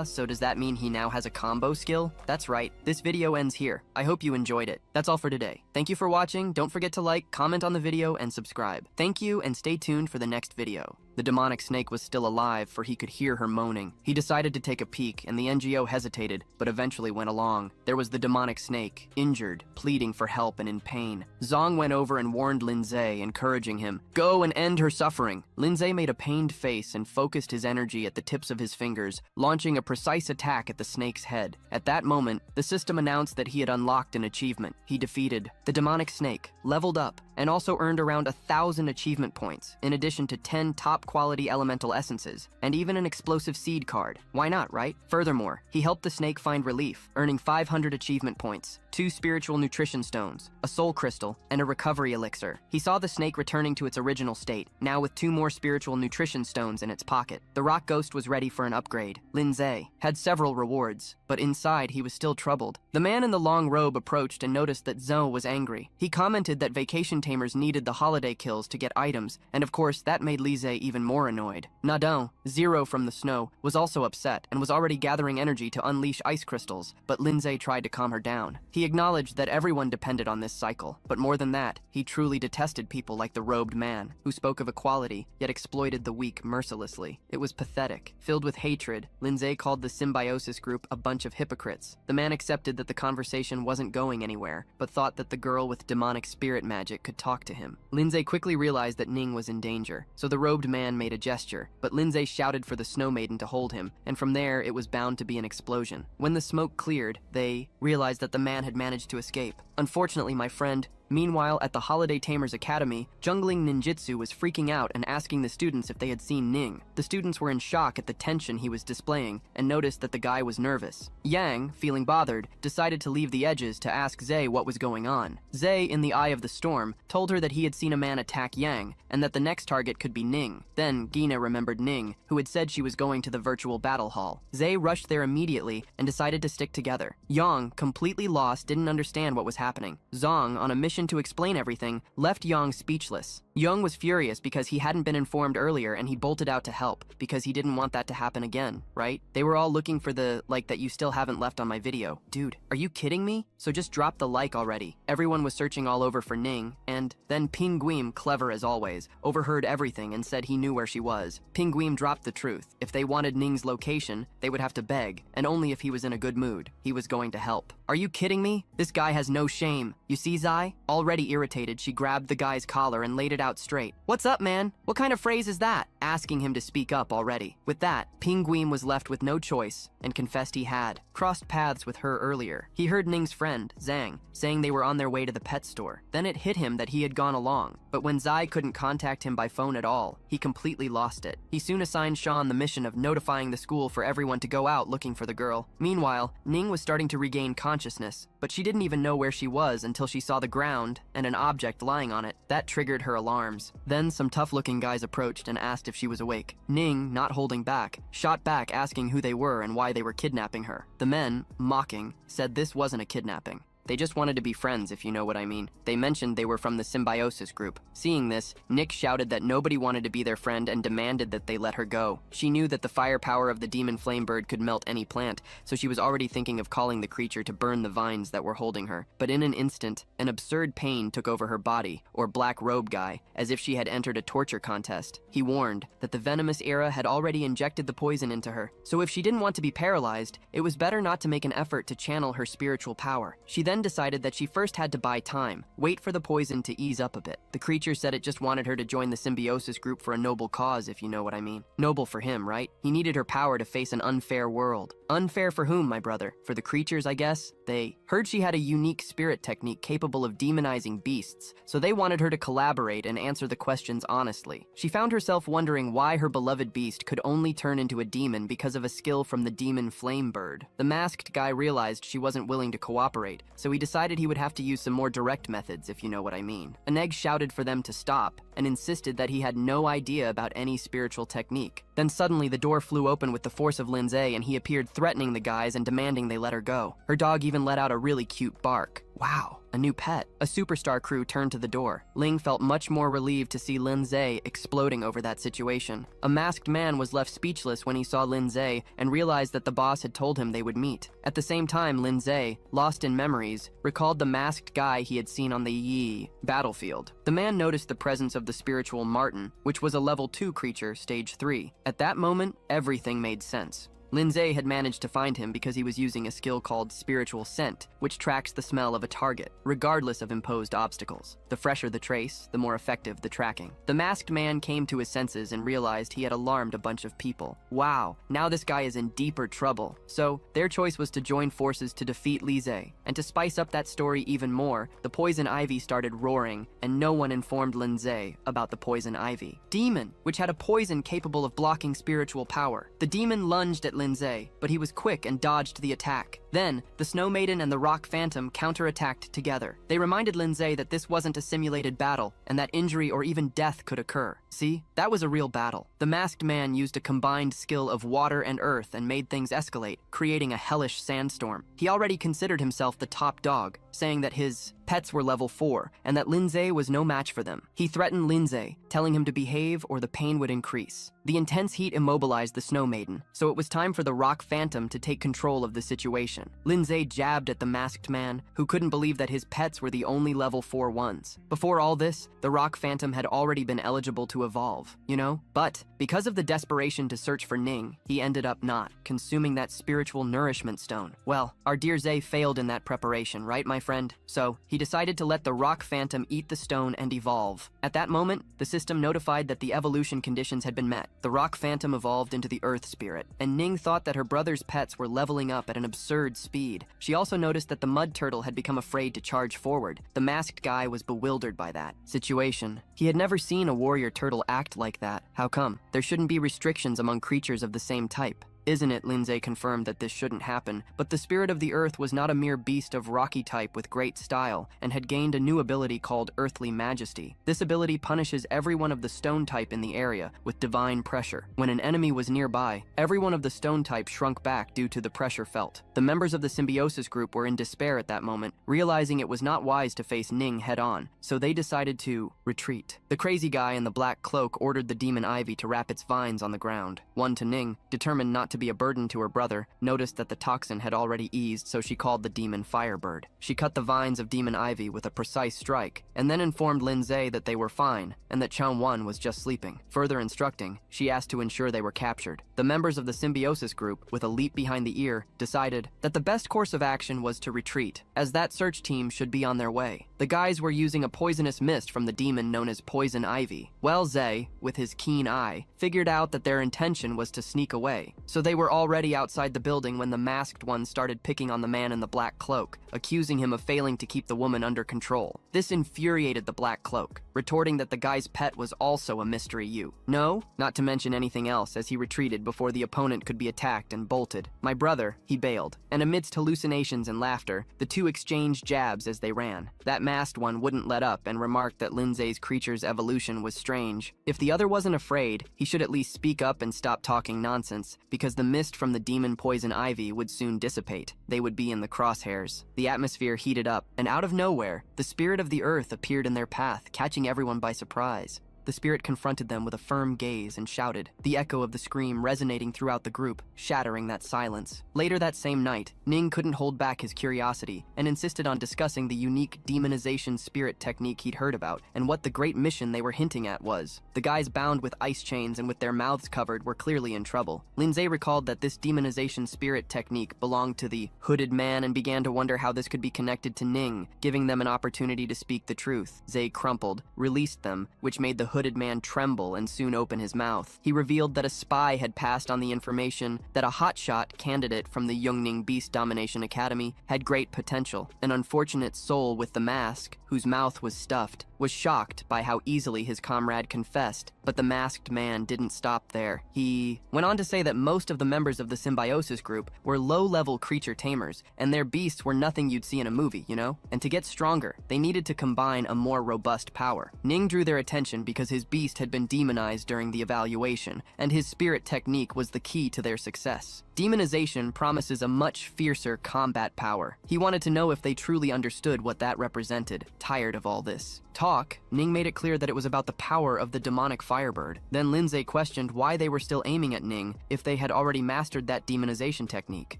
So does that mean he now has a combo skill? That's right, this video ends here. I hope you enjoyed it. That's all for today. Thank you for watching. Don't forget to like, comment on the video, and subscribe. Thank you, and stay tuned for the next video. The demonic snake was still alive, for he could hear her moaning. He decided to take a peek, and the NGO hesitated, but eventually went along. There was the demonic snake, injured, pleading for help and in pain. Zong went over and warned Lindsay, encouraging him, "Go and end her suffering." Lindsay made a pained face and focused his energy at the tips of his fingers, launching a precise attack at the snake's head. At that moment, the system announced that he had unlocked an achievement. He defeated the demonic snake, leveled up, and also earned around 1,000 achievement points, in addition to 10 top-quality elemental essences, and even an explosive seed card. Why not, right? Furthermore, he helped the snake find relief, earning 500 achievement points, 2 spiritual nutrition stones, a soul crystal, and a recovery elixir. He saw the snake returning to its original state, now with 2 more spiritual nutrition stones in its pocket. The rock ghost was ready for an upgrade. Lindsay had several rewards, but inside he was still troubled. The man in the long robe approached and noticed that Zoe was angry. He commented that vacation tamers needed the holiday kills to get items, and of course that made Lindsay even more annoyed. Nadon, Zero from the snow, was also upset and was already gathering energy to unleash ice crystals, but Lindsay tried to calm her down. He acknowledged that everyone depended on this cycle, but more than that, he truly detested people like the robed man, who spoke of equality, yet exploited the weak mercilessly. It was pathetic. Filled with hatred, Lindsay called the symbiosis group a bunch of hypocrites. The man accepted that the conversation wasn't going anywhere, but thought that the girl with demonic spirit magic could talk to him. Lindsay quickly realized that Ning was in danger, so the robed man made a gesture, but Lindsay shouted for the snow maiden to hold him, and from there it was bound to be an explosion. When the smoke cleared, they realized that the man had managed to escape. Unfortunately, my friend, meanwhile, at the Holiday Tamers Academy, Jungling Ninjutsu was freaking out and asking the students if they had seen Ning. The students were in shock at the tension he was displaying and noticed that the guy was nervous. Yang, feeling bothered, decided to leave the edges to ask Zay what was going on. Zay, in the eye of the storm, told her that he had seen a man attack Yang and that the next target could be Ning. Then Gina remembered Ning, who had said she was going to the virtual battle hall. Zay rushed there immediately and decided to stick together. Yang, completely lost, didn't understand what was happening. Zong, on a mission to explain everything, left Yang speechless. Young was furious because he hadn't been informed earlier and he bolted out to help because he didn't want that to happen again, right? They were all looking for the like that you still haven't left on my video. Dude, are you kidding me? So just drop the like already. Everyone was searching all over for Ning, and then Pinguim, clever as always, overheard everything and said he knew where she was. Pinguim dropped the truth. If they wanted Ning's location, they would have to beg, and only if he was in a good mood. He was going to help. Are you kidding me? This guy has no shame. You see, Zai? Already irritated, she grabbed the guy's collar and laid it out straight. What's up, man? What kind of phrase is that? Asking him to speak up already. With that, Pinguim was left with no choice and confessed he had crossed paths with her earlier. He heard Ning's friend, Zhang, saying they were on their way to the pet store. Then it hit him that he had gone along, but when Zai couldn't contact him by phone at all, he completely lost it. He soon assigned Sean the mission of notifying the school for everyone to go out looking for the girl. Meanwhile, Ning was starting to regain consciousness, but she didn't even know where she was until she saw the ground and an object lying on it. That triggered her alarms. Then some tough-looking guys approached and asked if she was awake. Ning, not holding back, shot back asking who they were and why they were kidnapping her. The men, mocking, said this wasn't a kidnapping. They just wanted to be friends, if you know what I mean. They mentioned they were from the symbiosis group. Seeing this, Nick shouted that nobody wanted to be their friend and demanded that they let her go. She knew that the firepower of the demon flame bird could melt any plant, so she was already thinking of calling the creature to burn the vines that were holding her. But in an instant, an absurd pain took over her body, or black robe guy, as if she had entered a torture contest. He warned that the venomous era had already injected the poison into her, so if she didn't want to be paralyzed, it was better not to make an effort to channel her spiritual power. She then decided that she first had to buy time, wait for the poison to ease up a bit. The creature said it just wanted her to join the symbiosis group for a noble cause, if you know what I mean. Noble for him, right? He needed her power to face an unfair world. Unfair for whom, my brother? For the creatures, I guess? They heard she had a unique spirit technique capable of demonizing beasts, so they wanted her to collaborate and answer the questions honestly. She found herself wondering why her beloved beast could only turn into a demon because of a skill from the demon flame bird. The masked guy realized she wasn't willing to cooperate, so he decided he would have to use some more direct methods, if you know what I mean. Aneg shouted for them to stop and insisted that he had no idea about any spiritual technique. Then suddenly the door flew open with the force of Lindsay and he appeared threatening the guys and demanding they let her go. Her dog even let out a really cute bark. Wow, a new pet. A superstar crew turned to the door. Ling felt much more relieved to see Lindsay exploding over that situation. A masked man was left speechless when he saw Lindsay and realized that the boss had told him they would meet. At the same time, Lindsay, lost in memories, recalled the masked guy he had seen on the battlefield. The man noticed the presence of the spiritual Martin, which was a level 2 creature, stage 3. At that moment, everything made sense. Lindsay had managed to find him because he was using a skill called Spiritual Scent, which tracks the smell of a target, regardless of imposed obstacles. The fresher the trace, the more effective the tracking. The masked man came to his senses and realized he had alarmed a bunch of people. Wow, now this guy is in deeper trouble. So, their choice was to join forces to defeat Lindsay. And to spice up that story even more, the poison ivy started roaring, and no one informed Lindsay about the poison ivy. Demon, which had a poison capable of blocking spiritual power. The demon lunged at Lindsay, but he was quick and dodged the attack. Then, the Snow Maiden and the Rock Phantom counterattacked together. They reminded Lindsay that this wasn't a simulated battle, and that injury or even death could occur. See, that was a real battle. The masked man used a combined skill of water and earth and made things escalate, creating a hellish sandstorm. He already considered himself the top dog, saying that his pets were level 4, and that Lindsay was no match for them. He threatened Lindsay, telling him to behave or the pain would increase. The intense heat immobilized the Snow Maiden, so it was time for the Rock Phantom to take control of the situation. Lindsay jabbed at the masked man, who couldn't believe that his pets were the only level 4 ones. Before all this, the Rock Phantom had already been eligible to evolve, you know? But, because of the desperation to search for Ning, he ended up not consuming that spiritual nourishment stone. Well, our dear Zay failed in that preparation, right, my friend? So, he decided to let the Rock Phantom eat the stone and evolve. At that moment, the system notified that the evolution conditions had been met. The Rock Phantom evolved into the Earth Spirit, and Ning thought that her brother's pets were leveling up at an absurd speed. She also noticed that the Mud Turtle had become afraid to charge forward. The masked guy was bewildered by that situation. He had never seen a warrior turtle act like that. How come? There shouldn't be restrictions among creatures of the same type. Isn't it? Lindsay confirmed that this shouldn't happen, but the spirit of the earth was not a mere beast of rocky type with great style, and had gained a new ability called Earthly Majesty. This ability punishes everyone of the stone type in the area with divine pressure. When an enemy was nearby, everyone of the stone type shrunk back due to the pressure felt. The members of the symbiosis group were in despair at that moment, realizing it was not wise to face Ning head-on, so they decided to retreat. The crazy guy in the black cloak ordered the demon ivy to wrap its vines on the ground. One to Ning, determined not to be a burden to her brother, noticed that the toxin had already eased, so she called the demon Firebird. She cut the vines of demon ivy with a precise strike, and then informed Lindsay that they were fine, and that Changwon was just sleeping. Further instructing, she asked to ensure they were captured. The members of the symbiosis group, with a leap behind the ear, decided that the best course of action was to retreat, as that search team should be on their way. The guys were using a poisonous mist from the demon known as Poison Ivy. Well, Zay, with his keen eye, figured out that their intention was to sneak away, so they were already outside the building when the masked one started picking on the man in the black cloak, accusing him of failing to keep the woman under control. This infuriated the black cloak, retorting that the guy's pet was also a mystery you. No, not to mention anything else, as he retreated before the opponent could be attacked and bolted. My brother, he bailed, and amidst hallucinations and laughter, the two exchanged jabs as they ran. That masked one wouldn't let up and remarked that Lindsay's creature's evolution was strange. If the other wasn't afraid, he should at least speak up and stop talking nonsense, because because the mist from the demon poison ivy would soon dissipate. They would be in the crosshairs. The atmosphere heated up, and out of nowhere, the spirit of the earth appeared in their path, catching everyone by surprise. The spirit confronted them with a firm gaze and shouted, the echo of the scream resonating throughout the group, shattering that silence. Later that same night, Ning couldn't hold back his curiosity and insisted on discussing the unique demonization spirit technique he'd heard about and what the great mission they were hinting at was. The guys bound with ice chains and with their mouths covered were clearly in trouble. Lindsay recalled that this demonization spirit technique belonged to the hooded man and began to wonder how this could be connected to Ning, giving them an opportunity to speak the truth. Zay crumpled, released them, which made the hooded man tremble and soon open his mouth. He revealed that a spy had passed on the information that a hotshot candidate from the Yungning Beast Domination Academy had great potential. An unfortunate soul with the mask, whose mouth was stuffed, was shocked by how easily his comrade confessed, but the masked man didn't stop there. He went on to say that most of the members of the symbiosis group were low-level creature tamers, and their beasts were nothing you'd see in a movie, you know? And to get stronger, they needed to combine a more robust power. Ning drew their attention because his beast had been demonized during the evaluation, and his spirit technique was the key to their success. Demonization promises a much fiercer combat power. He wanted to know if they truly understood what that represented. Tired of all this talk, Ning made it clear that it was about the power of the demonic firebird. Then Lindsay questioned why they were still aiming at Ning if they had already mastered that demonization technique.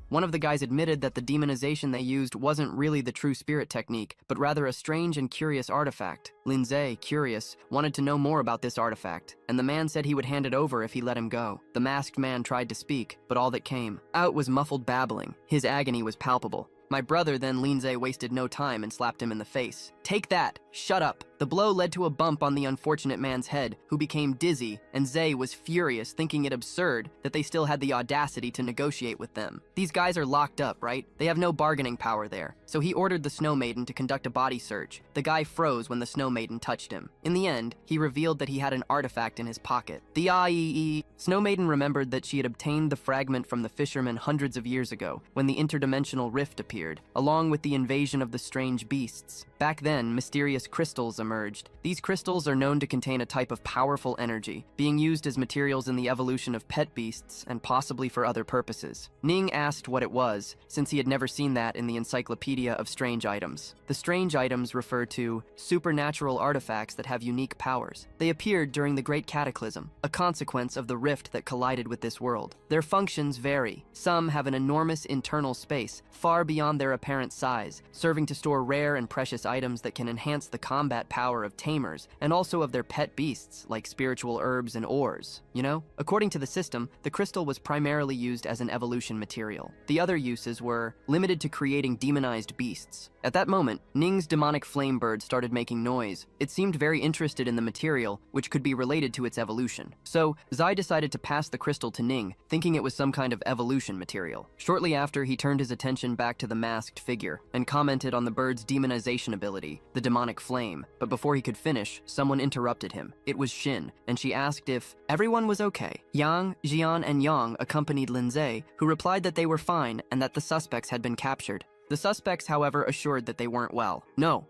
One of the guys admitted that the demonization they used wasn't really the true spirit technique, but rather a strange and curious artifact. Lindsay, curious, wanted to know more about this artifact, and the man said he would hand it over if he let him go. The masked man tried to speak, but all that came out was muffled babbling. His agony was palpable. My brother then Lindsay wasted no time and slapped him in the face. Take that! Shut up! The blow led to a bump on the unfortunate man's head, who became dizzy, and Zay was furious, thinking it absurd that they still had the audacity to negotiate with them. These guys are locked up, right? They have no bargaining power there. So he ordered the Snow Maiden to conduct a body search. The guy froze when the Snow Maiden touched him. In the end, he revealed that he had an artifact in his pocket. The Snow Maiden remembered that she had obtained the fragment from the fishermen hundreds of years ago, when the interdimensional rift appeared, along with the invasion of the strange beasts. Back then, mysterious crystals emerged. These crystals are known to contain a type of powerful energy, being used as materials in the evolution of pet beasts and possibly for other purposes. Ning asked what it was, since he had never seen that in the Encyclopedia of Strange Items. The strange items refer to supernatural artifacts that have unique powers. They appeared during the Great Cataclysm, a consequence of the rift that collided with this world. Their functions vary. Some have an enormous internal space, far beyond their apparent size, serving to store rare and precious items that can enhance the combat power of tamers and also of their pet beasts, like spiritual herbs and ores, you know? According to the system, the crystal was primarily used as an evolution material. The other uses were limited to creating demonized beasts. At that moment, Ning's demonic flame bird started making noise. It seemed very interested in the material, which could be related to its evolution. So, Zai decided to pass the crystal to Ning, thinking it was some kind of evolution material. Shortly after, he turned his attention back to the masked figure and commented on the bird's demonization ability, the demonic flame. But before he could finish, someone interrupted him. It was Shin, and she asked if everyone was okay. Yang, Jian, and Yang accompanied Lindsay, who replied that they were fine and that the suspects had been captured. The suspects, however, assured that they weren't well. No,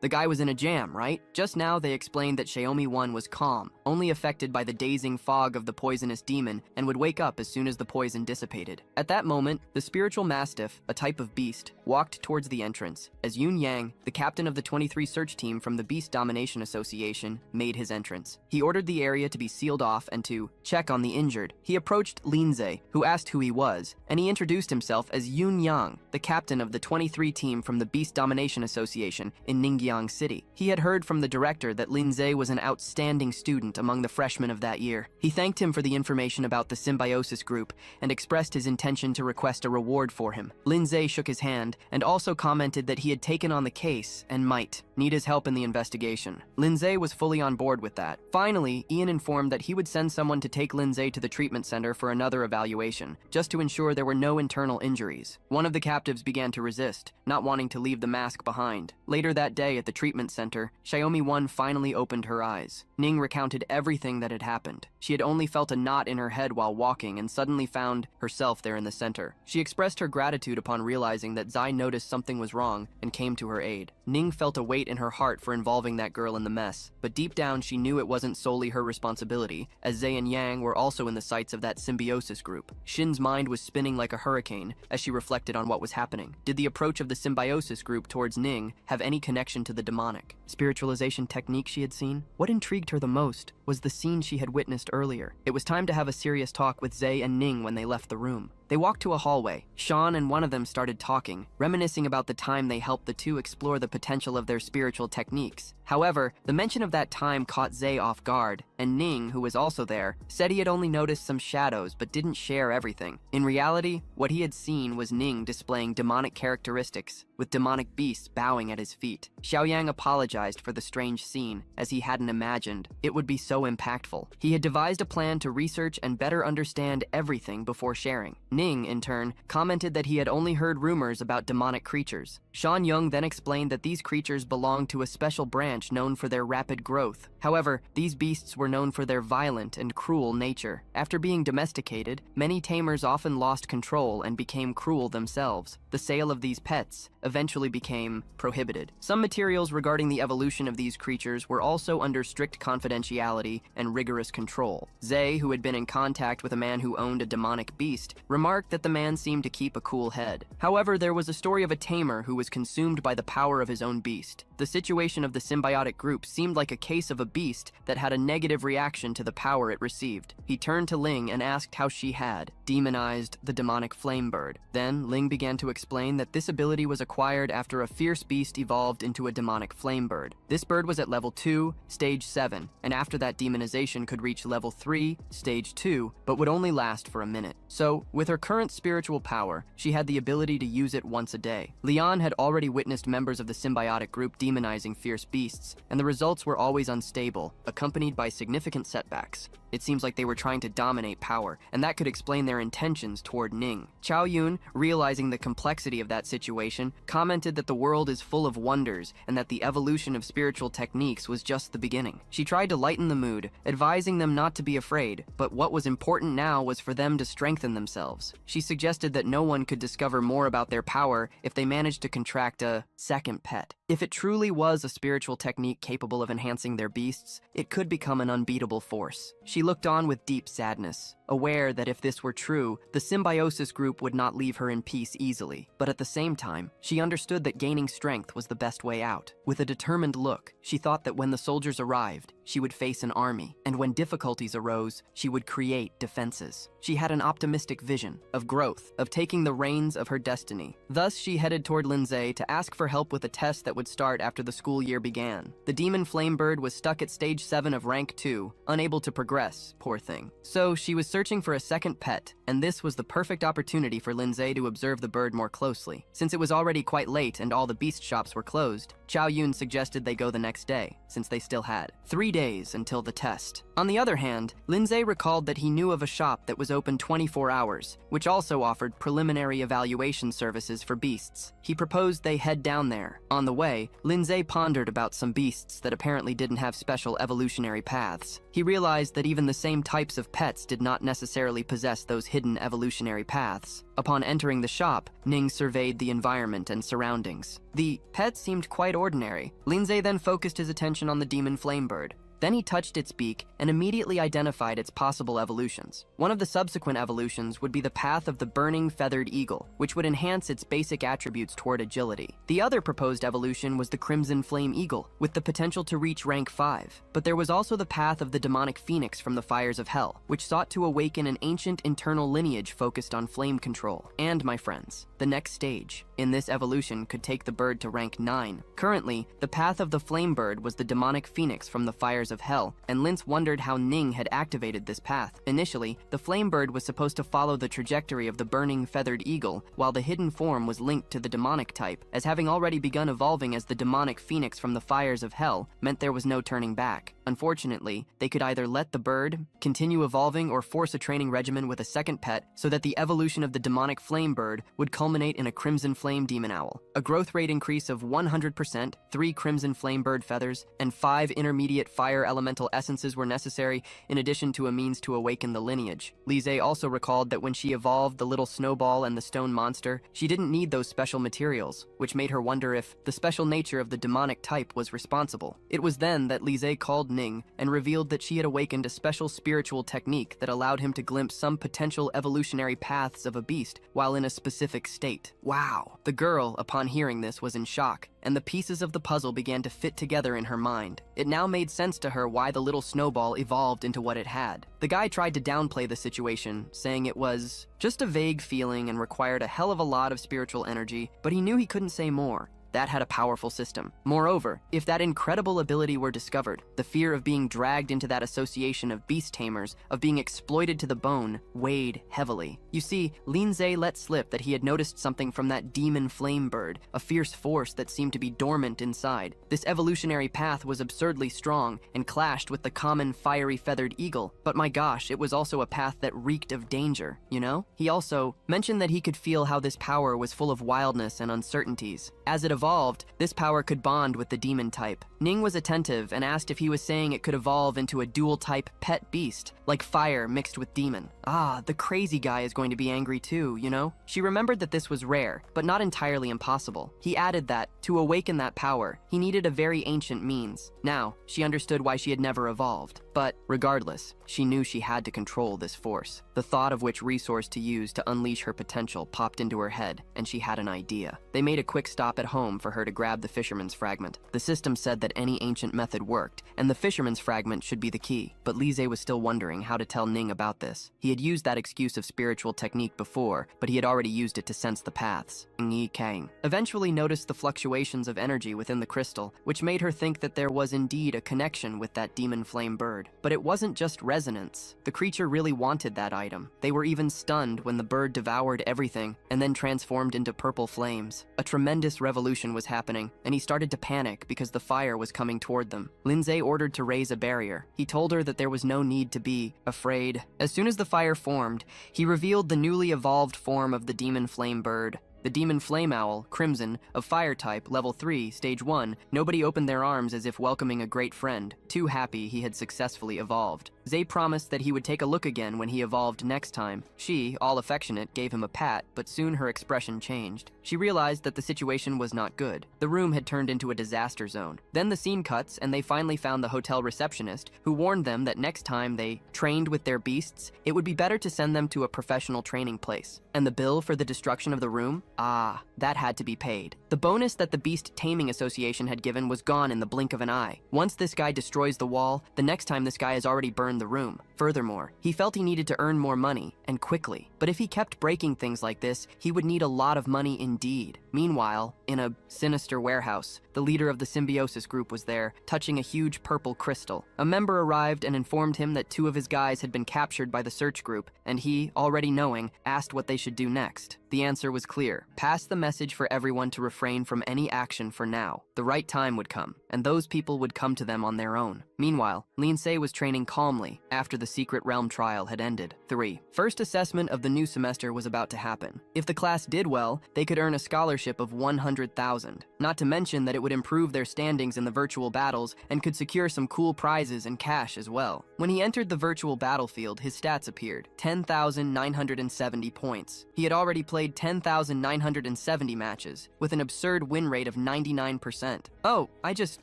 the guy was in a jam, right? Just now they explained that Xiaomi 1 was calm, only affected by the dazing fog of the poisonous demon, and would wake up as soon as the poison dissipated. At that moment, the spiritual mastiff, a type of beast, walked towards the entrance, as Yun Yang, the captain of the 23 search team from the Beast Domination Association, made his entrance. He ordered the area to be sealed off and to check on the injured. He approached Lindsay, who asked who he was, and he introduced himself as Yun Yang, the captain of the 23 team from the Beast Domination Association in Ningjiang City. He had heard from the director that Lindsay was an outstanding student among the freshmen of that year. He thanked him for the information about the symbiosis group and expressed his intention to request a reward for him. Lindsay shook his hand and also commented that he had taken on the case and might need his help in the investigation. Lindsay was fully on board with that. Finally, Ian informed that he would send someone to take Lindsay to the treatment center for another evaluation, just to ensure there were no internal injuries. One of the captives began to resist, not wanting to leave the mask behind. Later that day at the treatment center, Xiaomi 1 finally opened her eyes. Ning recounted everything that had happened. She had only felt a knot in her head while walking and suddenly found herself there in the center. She expressed her gratitude upon realizing that Zai noticed something was wrong and came to her aid. Ning felt a weight in her heart for involving that girl in the mess, but deep down she knew it wasn't solely her responsibility, as Zai and Yang were also in the sights of that symbiosis group. Shin's mind was spinning like a hurricane as she reflected on what was happening. Did the approach of the symbiosis group towards Ning have any connection to the demonic spiritualization technique she had seen? What intrigued her the most was the scene she had witnessed earlier. It was time to have a serious talk with Zai and Ning when they left the room. They walked to a hallway. Sean and one of them started talking, reminiscing about the time they helped the two explore the potential of their spiritual techniques. However, the mention of that time caught Zai off guard, and Ning, who was also there, said he had only noticed some shadows but didn't share everything. In reality, what he had seen was Ning displaying demonic characteristics, with demonic beasts bowing at his feet. Xiaoyang apologized for the strange scene, as he hadn't imagined it would be so impactful. He had devised a plan to research and better understand everything before sharing. Ning, in turn, commented that he had only heard rumors about demonic creatures. Shan Yung then explained that these creatures belonged to a special branch known for their rapid growth. However, these beasts were known for their violent and cruel nature. After being domesticated, many tamers often lost control and became cruel themselves. The sale of these pets eventually became prohibited. Some materials regarding the evolution of these creatures were also under strict confidentiality and rigorous control. Zai, who had been in contact with a man who owned a demonic beast, remarked that the man seemed to keep a cool head. However, there was a story of a tamer who was consumed by the power of his own beast. The situation of the symbiotic group seemed like a case of a beast that had a negative reaction to the power it received. He turned to Ling and asked how she had demonized the demonic flame bird. Then Ling began to explain that this ability was acquired after a fierce beast evolved into a demonic flame bird. This bird was at level 2, stage 7, and after that demonization could reach level 3, stage 2, but would only last for a minute. So, with her current spiritual power, she had the ability to use it once a day. Leon had already witnessed members of the symbiotic group demonizing fierce beasts, and the results were always unstable, accompanied by significant setbacks. It seems like they were trying to dominate power, and that could explain their intentions toward Ning. Chao Yun, realizing the complexity of that situation, commented that the world is full of wonders and that the evolution of spiritual techniques was just the beginning. She tried to lighten the mood, advising them not to be afraid, but what was important now was for them to strengthen themselves. She suggested that no one could discover more about their power if they managed to contract a second pet. If it truly was a spiritual technique capable of enhancing their beasts, it could become an unbeatable force. She looked on with deep sadness, aware that if this were true, the symbiosis group would not leave her in peace easily. But at the same time, she understood that gaining strength was the best way out. With a determined look, she thought that when the soldiers arrived, she would face an army, and when difficulties arose, she would create defenses. She had an optimistic vision of growth, of taking the reins of her destiny. Thus, she headed toward Lindsay to ask for help with a test that would start after the school year began. The demon flame bird was stuck at stage 7 of rank 2, unable to progress, poor thing. So she was searching for a second pet, and this was the perfect opportunity for Lindsay to observe the bird more closely. Since it was already quite late and all the beast shops were closed, Chao Yun suggested they go the next day, since they still had 3 days until the test. On the other hand, Lindsay recalled that he knew of a shop that was open 24 hours, which also offered preliminary evaluation services for beasts. He proposed they head down there. On the way, Lindsay pondered about some beasts that apparently didn't have special evolutionary paths. He realized that even the same types of pets did not necessarily possess those hidden evolutionary paths. Upon entering the shop, Ning surveyed the environment and surroundings. The pet seemed quite ordinary. Lindsay then focused his attention on the demon flame bird. Then he touched its beak and immediately identified its possible evolutions. One of the subsequent evolutions would be the path of the burning feathered eagle, which would enhance its basic attributes toward agility. The other proposed evolution was the crimson flame eagle, with the potential to reach rank 5. But there was also the path of the demonic phoenix from the fires of hell, which sought to awaken an ancient internal lineage focused on flame control. And, my friends, the next stage in this evolution could take the bird to rank 9. Currently, the path of the flame bird was the demonic phoenix from the fires of hell, and Linz wondered how Ning had activated this path. Initially, the flame bird was supposed to follow the trajectory of the burning feathered eagle, while the hidden form was linked to the demonic type, as having already begun evolving as the demonic phoenix from the fires of hell meant there was no turning back. Unfortunately, they could either let the bird continue evolving or force a training regimen with a second pet so that the evolution of the demonic flame bird would culminate in a crimson flame demon owl. A growth rate increase of 100%, 3 crimson flame bird feathers, and 5 intermediate fire elemental essences were necessary, in addition to a means to awaken the lineage. Lise also recalled that when she evolved the little snowball and the stone monster, she didn't need those special materials, which made her wonder if the special nature of the demonic type was responsible. It was then that Lise called Ning and revealed that she had awakened a special spiritual technique that allowed him to glimpse some potential evolutionary paths of a beast while in a specific state. Wow! The girl, upon hearing this, was in shock, and the pieces of the puzzle began to fit together in her mind. It now made sense to her why the little snowball evolved into what it had. The guy tried to downplay the situation, saying it was just a vague feeling and required a hell of a lot of spiritual energy, but he knew he couldn't say more. That had a powerful system. Moreover, if that incredible ability were discovered, the fear of being dragged into that association of beast tamers, of being exploited to the bone, weighed heavily. You see, Linze let slip that he had noticed something from that demon flame bird, a fierce force that seemed to be dormant inside. This evolutionary path was absurdly strong and clashed with the common fiery feathered eagle, but my gosh, it was also a path that reeked of danger, you know? He also mentioned that he could feel how this power was full of wildness and uncertainties. As it evolved, this power could bond with the demon type. Ning was attentive and asked if he was saying it could evolve into a dual-type pet beast, like fire mixed with demon. Ah, the crazy guy is going to be angry too, you know? She remembered that this was rare, but not entirely impossible. He added that, to awaken that power, he needed a very ancient means. Now, she understood why she had never evolved. But, regardless, she knew she had to control this force. The thought of which resource to use to unleash her potential popped into her head, and she had an idea. They made a quick stop at home for her to grab the fisherman's fragment. The system said that any ancient method worked, and the fisherman's fragment should be the key. But Lise was still wondering how to tell Ning about this. He had used that excuse of spiritual technique before, but he had already used it to sense the paths. Ng Kang eventually noticed the fluctuations of energy within the crystal, which made her think that there was indeed a connection with that demon flame bird. But it wasn't just resonance. The creature really wanted that item. They were even stunned when the bird devoured everything and then transformed into purple flames. A tremendous revolution was happening, and he started to panic because the fire was coming toward them. Linze ordered to raise a barrier. He told her that there was no need to be afraid. As soon as the fire formed, he revealed the newly evolved form of the demon flame bird. The demon flame owl, Crimson, of fire type, level 3, stage 1, nobody opened their arms as if welcoming a great friend, too happy he had successfully evolved. Zay promised that he would take a look again when he evolved next time. She, all affectionate, gave him a pat, but soon her expression changed. She realized that the situation was not good. The room had turned into a disaster zone. Then the scene cuts, and they finally found the hotel receptionist, who warned them that next time they trained with their beasts, it would be better to send them to a professional training place. And the bill for the destruction of the room? Ah, that had to be paid. The bonus that the Beast Taming Association had given was gone in the blink of an eye. Once this guy destroys the wall, the next time this guy has already burned the room. Furthermore, he felt he needed to earn more money, and quickly. But if he kept breaking things like this, he would need a lot of money indeed. Meanwhile, in a sinister warehouse, the leader of the symbiosis group was there, touching a huge purple crystal. A member arrived and informed him that 2 of his guys had been captured by the search group, and he, already knowing, asked what they should do next. The answer was clear. Pass the message for everyone to refrain from any action for now. The right time would come, and those people would come to them on their own. Meanwhile, Linse was training calmly after the secret realm trial had ended. 3. First assessment of the new semester was about to happen. If the class did well, they could earn a scholarship of 100,000. Not to mention that it would improve their standings in the virtual battles and could secure some cool prizes and cash as well. When he entered the virtual battlefield, his stats appeared. 10,970 points. He had already played 10,970 matches, with an absurd win rate of 99%. Oh, I just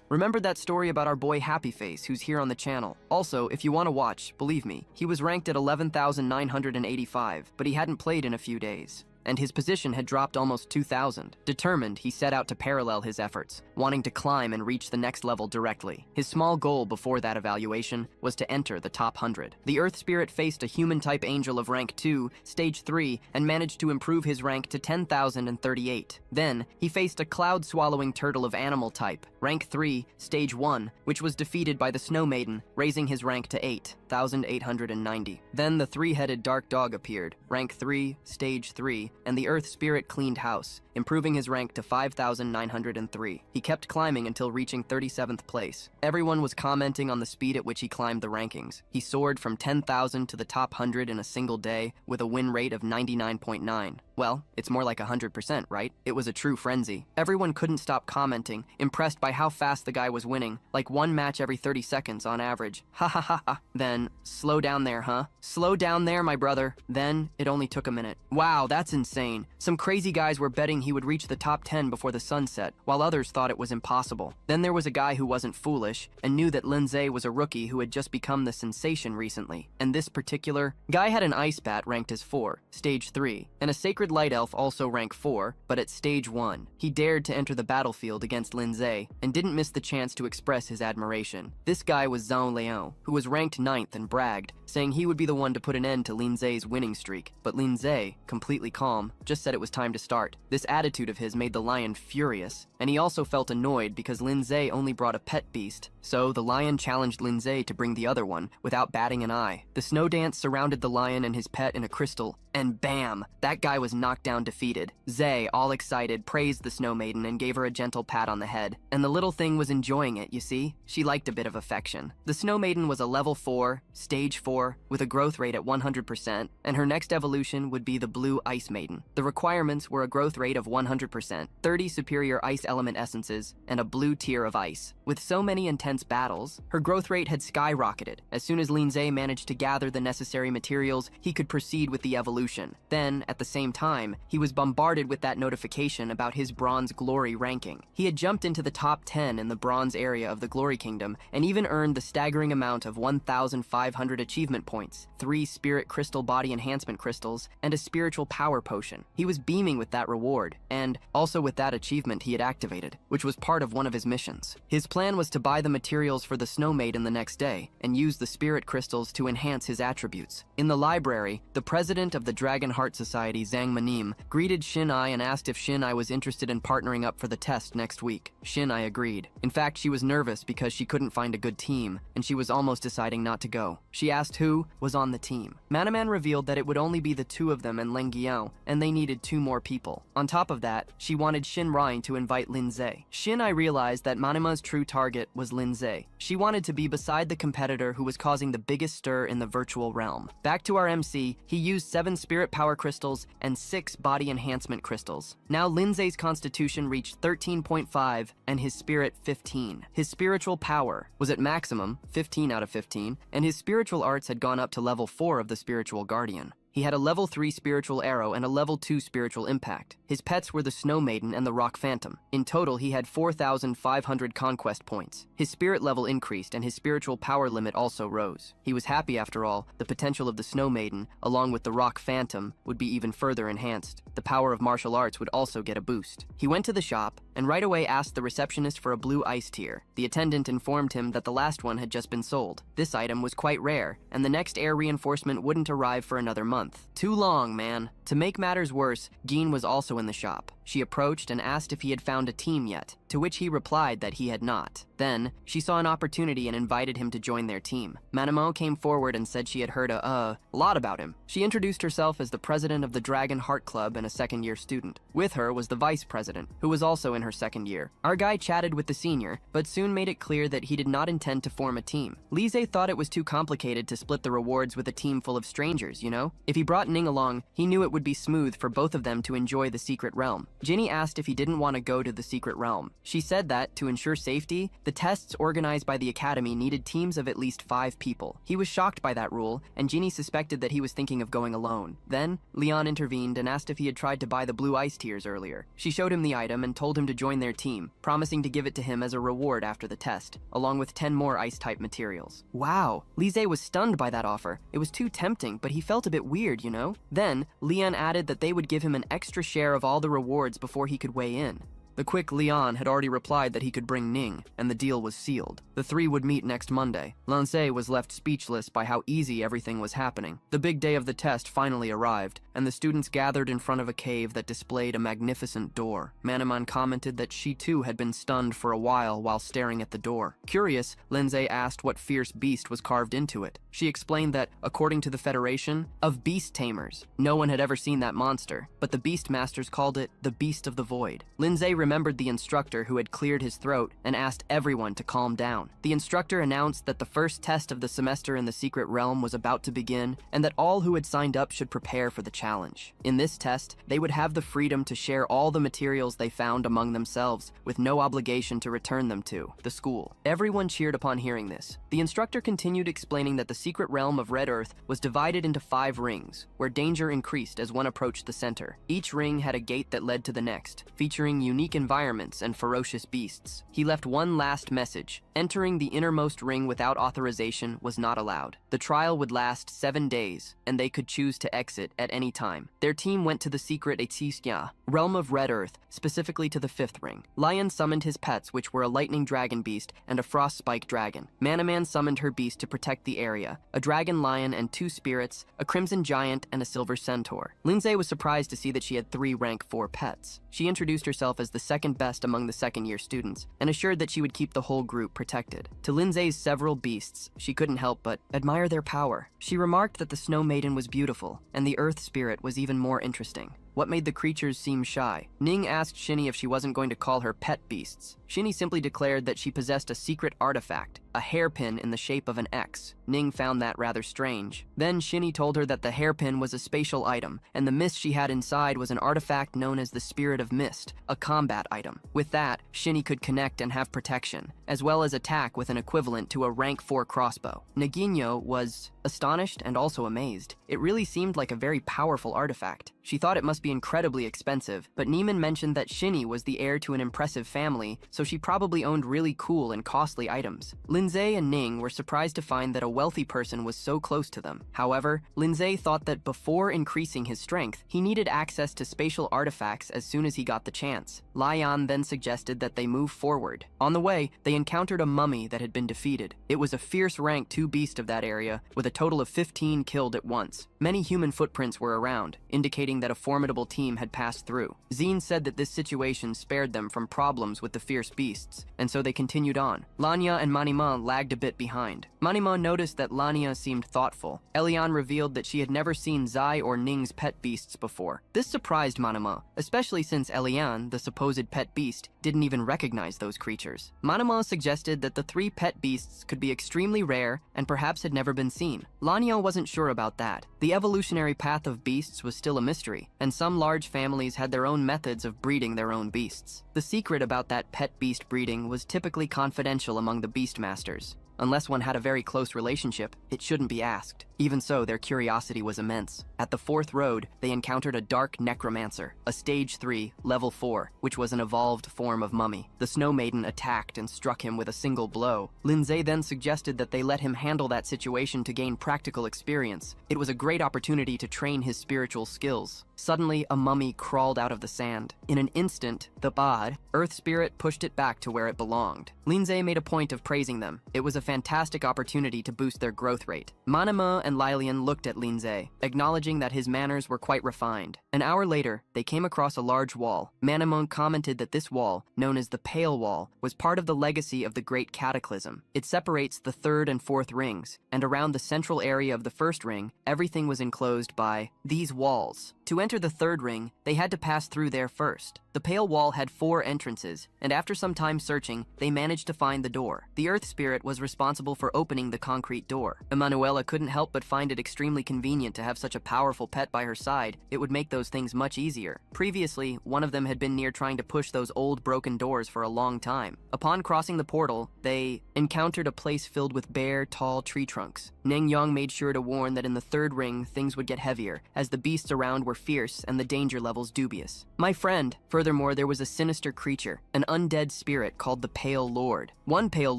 remembered that story about our boy Happy Face, who's here on the channel. Also, if you want to watch, believe me, he was ranked at 11,985, but he hadn't played in a few days, and his position had dropped almost 2,000. Determined, he set out to parallel his efforts, wanting to climb and reach the next level directly. His small goal before that evaluation was to enter the top 100. The Earth Spirit faced a human-type angel of rank 2, stage 3, and managed to improve his rank to 10,038. Then, he faced a cloud-swallowing turtle of animal type, rank 3, stage 1, which was defeated by the Snow Maiden, raising his rank to 8,890. Then the 3-headed dark dog appeared, rank 3, stage 3, and the Earth Spirit cleaned house. improving his rank to 5,903. He kept climbing until reaching 37th place. Everyone was commenting on the speed at which he climbed the rankings. He soared from 10,000 to the top 100 in a single day with a win rate of 99.9. Well, it's more like 100%, right? It was a true frenzy. Everyone couldn't stop commenting, impressed by how fast the guy was winning, like one match every 30 seconds on average. Ha ha ha ha. Then, slow down there, huh? Slow down there, my brother. Then, it only took a minute. Wow, that's insane. Some crazy guys were betting he would reach the top 10 before the sun set, while others thought it was impossible. Then there was a guy who wasn't foolish and knew that Lindsay was a rookie who had just become the sensation recently. And this particular guy had an ice bat ranked as 4, stage 3, and a sacred light elf also ranked 4, but at stage 1. He dared to enter the battlefield against Lindsay and didn't miss the chance to express his admiration. This guy was Zhao Leon, who was ranked 9th and bragged, saying he would be the one to put an end to Lindsay's winning streak. But Lindsay, completely calm, just said it was time to start. This attitude of his made the lion furious, and he also felt annoyed because Lindsay only brought a pet beast. So the lion challenged Lindsay to bring the other one without batting an eye. The snow dance surrounded the lion and his pet in a crystal, and bam! That guy was knocked down defeated. Zay, all excited, praised the snow maiden and gave her a gentle pat on the head. And the little thing was enjoying it, you see? She liked a bit of affection. The snow maiden was a level 4, stage 4, with a growth rate at 100%, and her next evolution would be the blue ice maiden. The requirements were a growth rate of 100%, 30 superior ice element essences, and a blue tier of ice. With so many intense battles, her growth rate had skyrocketed. As soon as Lindsay managed to gather the necessary materials, he could proceed with the evolution. Then, at the same time, he was bombarded with that notification about his bronze glory ranking. He had jumped into the top 10 in the bronze area of the Glory Kingdom and even earned the staggering amount of 1,500 achievement points, 3 spirit crystal body enhancement crystals, and a spiritual power potion. He was beaming with that reward, and also with that achievement he had activated, which was part of one of his missions. His plan was to buy the materials for the Snow Maiden the next day and use the spirit crystals to enhance his attributes. In the library, the president of the Dragon Heart Society, Zhang Manim, greeted Shin-Ai and asked if Shin-Ai was interested in partnering up for the test next week. Shin-Ai agreed. In fact, she was nervous because she couldn't find a good team, and she was almost deciding not to go. She asked who was on the team. Manaman revealed that it would only be the 2 of them and Leng Guiao, and they needed 2 more people. On top of that, she wanted Shin Ryan to invite Lindsay. Shin-Ai realized that Manima's true target was Lindsay. She wanted to be beside the competitor who was causing the biggest stir in the virtual realm. Back to our MC, he used 7 spirit power crystals and 6 body enhancement crystals. Now Lindsay's constitution reached 13.5 and his spirit 15. His spiritual power was at maximum, 15 out of 15, and his spiritual arts had gone up to level 4 of the spiritual guardian. He had a level 3 spiritual arrow and a level 2 spiritual impact. His pets were the Snow Maiden and the Rock Phantom. In total, he had 4,500 conquest points. His spirit level increased and his spiritual power limit also rose. He was happy after all. The potential of the Snow Maiden, along with the Rock Phantom, would be even further enhanced. The power of martial arts would also get a boost. He went to the shop and right away asked the receptionist for a blue ice tier. The attendant informed him that the last one had just been sold. This item was quite rare, and the next air reinforcement wouldn't arrive for another month. Too long, man. To make matters worse, Geen was also in the shop. She approached and asked if he had found a team yet, to which he replied that he had not. Then, she saw an opportunity and invited him to join their team. Manamo came forward and said she had heard a lot about him. She introduced herself as the president of the Dragon Heart Club and a second-year student. With her was the vice president, who was also in her second year. Our guy chatted with the senior, but soon made it clear that he did not intend to form a team. Lise thought it was too complicated to split the rewards with a team full of strangers, you know? If he brought Ning along, he knew it would be smooth for both of them to enjoy the secret realm. Ginny asked if he didn't want to go to the secret realm. She said that, to ensure safety, the tests organized by the academy needed teams of at least 5 people. He was shocked by that rule, and Ginny suspected that he was thinking of going alone. Then, Leon intervened and asked if he had tried to buy the blue ice tiers earlier. She showed him the item and told him to join their team, promising to give it to him as a reward after the test, along with 10 more ice-type materials. Wow! Lise was stunned by that offer. It was too tempting, but he felt a bit weird, you know? Then, Leon added that they would give him an extra share of all the rewards before he could weigh in. The quick Leon had already replied that he could bring Ning, and the deal was sealed. The three would meet next Monday. Lindsay was left speechless by how easy everything was happening. The big day of the test finally arrived, and the students gathered in front of a cave that displayed a magnificent door. Manhwa commented that she too had been stunned for a while staring at the door. Curious, Lindsay asked what fierce beast was carved into it. She explained that, according to the Federation of Beast Tamers, no one had ever seen that monster, but the Beast Masters called it the Beast of the Void. Lindsay remembered the instructor who had cleared his throat and asked everyone to calm down. The instructor announced that the first test of the semester in the secret realm was about to begin, and that all who had signed up should prepare for the challenge. In this test, they would have the freedom to share all the materials they found among themselves, with no obligation to return them to the school. Everyone cheered upon hearing this. The instructor continued explaining that the secret realm of Red Earth was divided into 5 rings, where danger increased as one approached the center. Each ring had a gate that led to the next, featuring unique environments and ferocious beasts. He left one last message: entering the innermost ring without authorization was not allowed. The trial would last 7 days, and they could choose to exit at any time. Their team went to the secret Etiskia, realm of Red Earth, specifically to the 5th ring. Lion summoned his pets, which were a lightning dragon beast and a frost spike dragon. Manaman summoned her beast to protect the area, a dragon lion and 2 spirits, a crimson giant and a silver centaur. Lindsay was surprised to see that she had 3 rank 4 pets. She introduced herself as the second best among the second-year students and assured that she would keep the whole group protected. To Lindsay's several beasts, she couldn't help but admire their power. She remarked that the Snow Maiden was beautiful, and the Earth Spirit was even more interesting. What made the creatures seem shy? Ning asked Shinny if she wasn't going to call her pet beasts. Shinny simply declared that she possessed a secret artifact, a hairpin in the shape of an X. Ning found that rather strange. Then Shinny told her that the hairpin was a spatial item, and the mist she had inside was an artifact known as the Spirit of Mist, a combat item. With that, Shinny could connect and have protection, as well as attack with an equivalent to a rank 4 crossbow. Nagino was astonished and also amazed. It really seemed like a very powerful artifact. She thought it must be incredibly expensive, but Neiman mentioned that Shinny was the heir to an impressive family, so she probably owned really cool and costly items. Lindsay and Ning were surprised to find that a wealthy person was so close to them. However, Lindsay thought that before increasing his strength, he needed access to spatial artifacts as soon as he got the chance. Lion then suggested that they move forward. On the way, they encountered a mummy that had been defeated. It was a fierce rank 2 beast of that area, with a total of 15 killed at once. Many human footprints were around, indicating that a formidable team had passed through. Zine said that this situation spared them from problems with the fierce beasts, and so they continued on. Lanya and Manima lagged a bit behind. Manima noticed that Lanya seemed thoughtful. Elian revealed that she had never seen Zai or Ning's pet beasts before. This surprised Manima, especially since Elian, the supposed pet beast, didn't even recognize those creatures. Manima suggested that the 3 pet beasts could be extremely rare and perhaps had never been seen. Lanya wasn't sure about that. The evolutionary path of beasts was still a mystery, and some large families had their own methods of breeding their own beasts. The secret about that pet beast breeding was typically confidential among the beast masters. Unless one had a very close relationship, it shouldn't be asked. Even so, their curiosity was immense. At the 4th road, they encountered a dark necromancer, a stage 3, level 4, which was an evolved form of mummy. The Snow Maiden attacked and struck him with a single blow. Lindsay then suggested that they let him handle that situation to gain practical experience. It was a great opportunity to train his spiritual skills. Suddenly, a mummy crawled out of the sand. In an instant, the Bad, Earth Spirit, pushed it back to where it belonged. Lindsay made a point of praising them. It was a fantastic opportunity to boost their growth rate. Manama and Lilian looked at Lindsay, acknowledging that his manners were quite refined. An hour later, they came across a large wall. Manamon commented that this wall, known as the Pale Wall, was part of the legacy of the Great Cataclysm. It separates the 3rd and 4th rings, and around the central area of the 1st ring, everything was enclosed by these walls. To enter the 3rd ring, they had to pass through there first. The Pale Wall had 4 entrances, and after some time searching, they managed to find the door. The Earth Spirit was responsible for opening the concrete door. Emanuela couldn't help but find it extremely convenient to have such a powerful pet by her side. It would make those things much easier. Previously, one of them had been near trying to push those old broken doors for a long time. Upon crossing the portal, they encountered a place filled with bare, tall tree trunks. Ning Yong made sure to warn that in the 3rd ring, things would get heavier, as the beasts around were were fierce and the danger levels dubious. My friend, furthermore, there was a sinister creature, an undead spirit called the Pale Lord. One Pale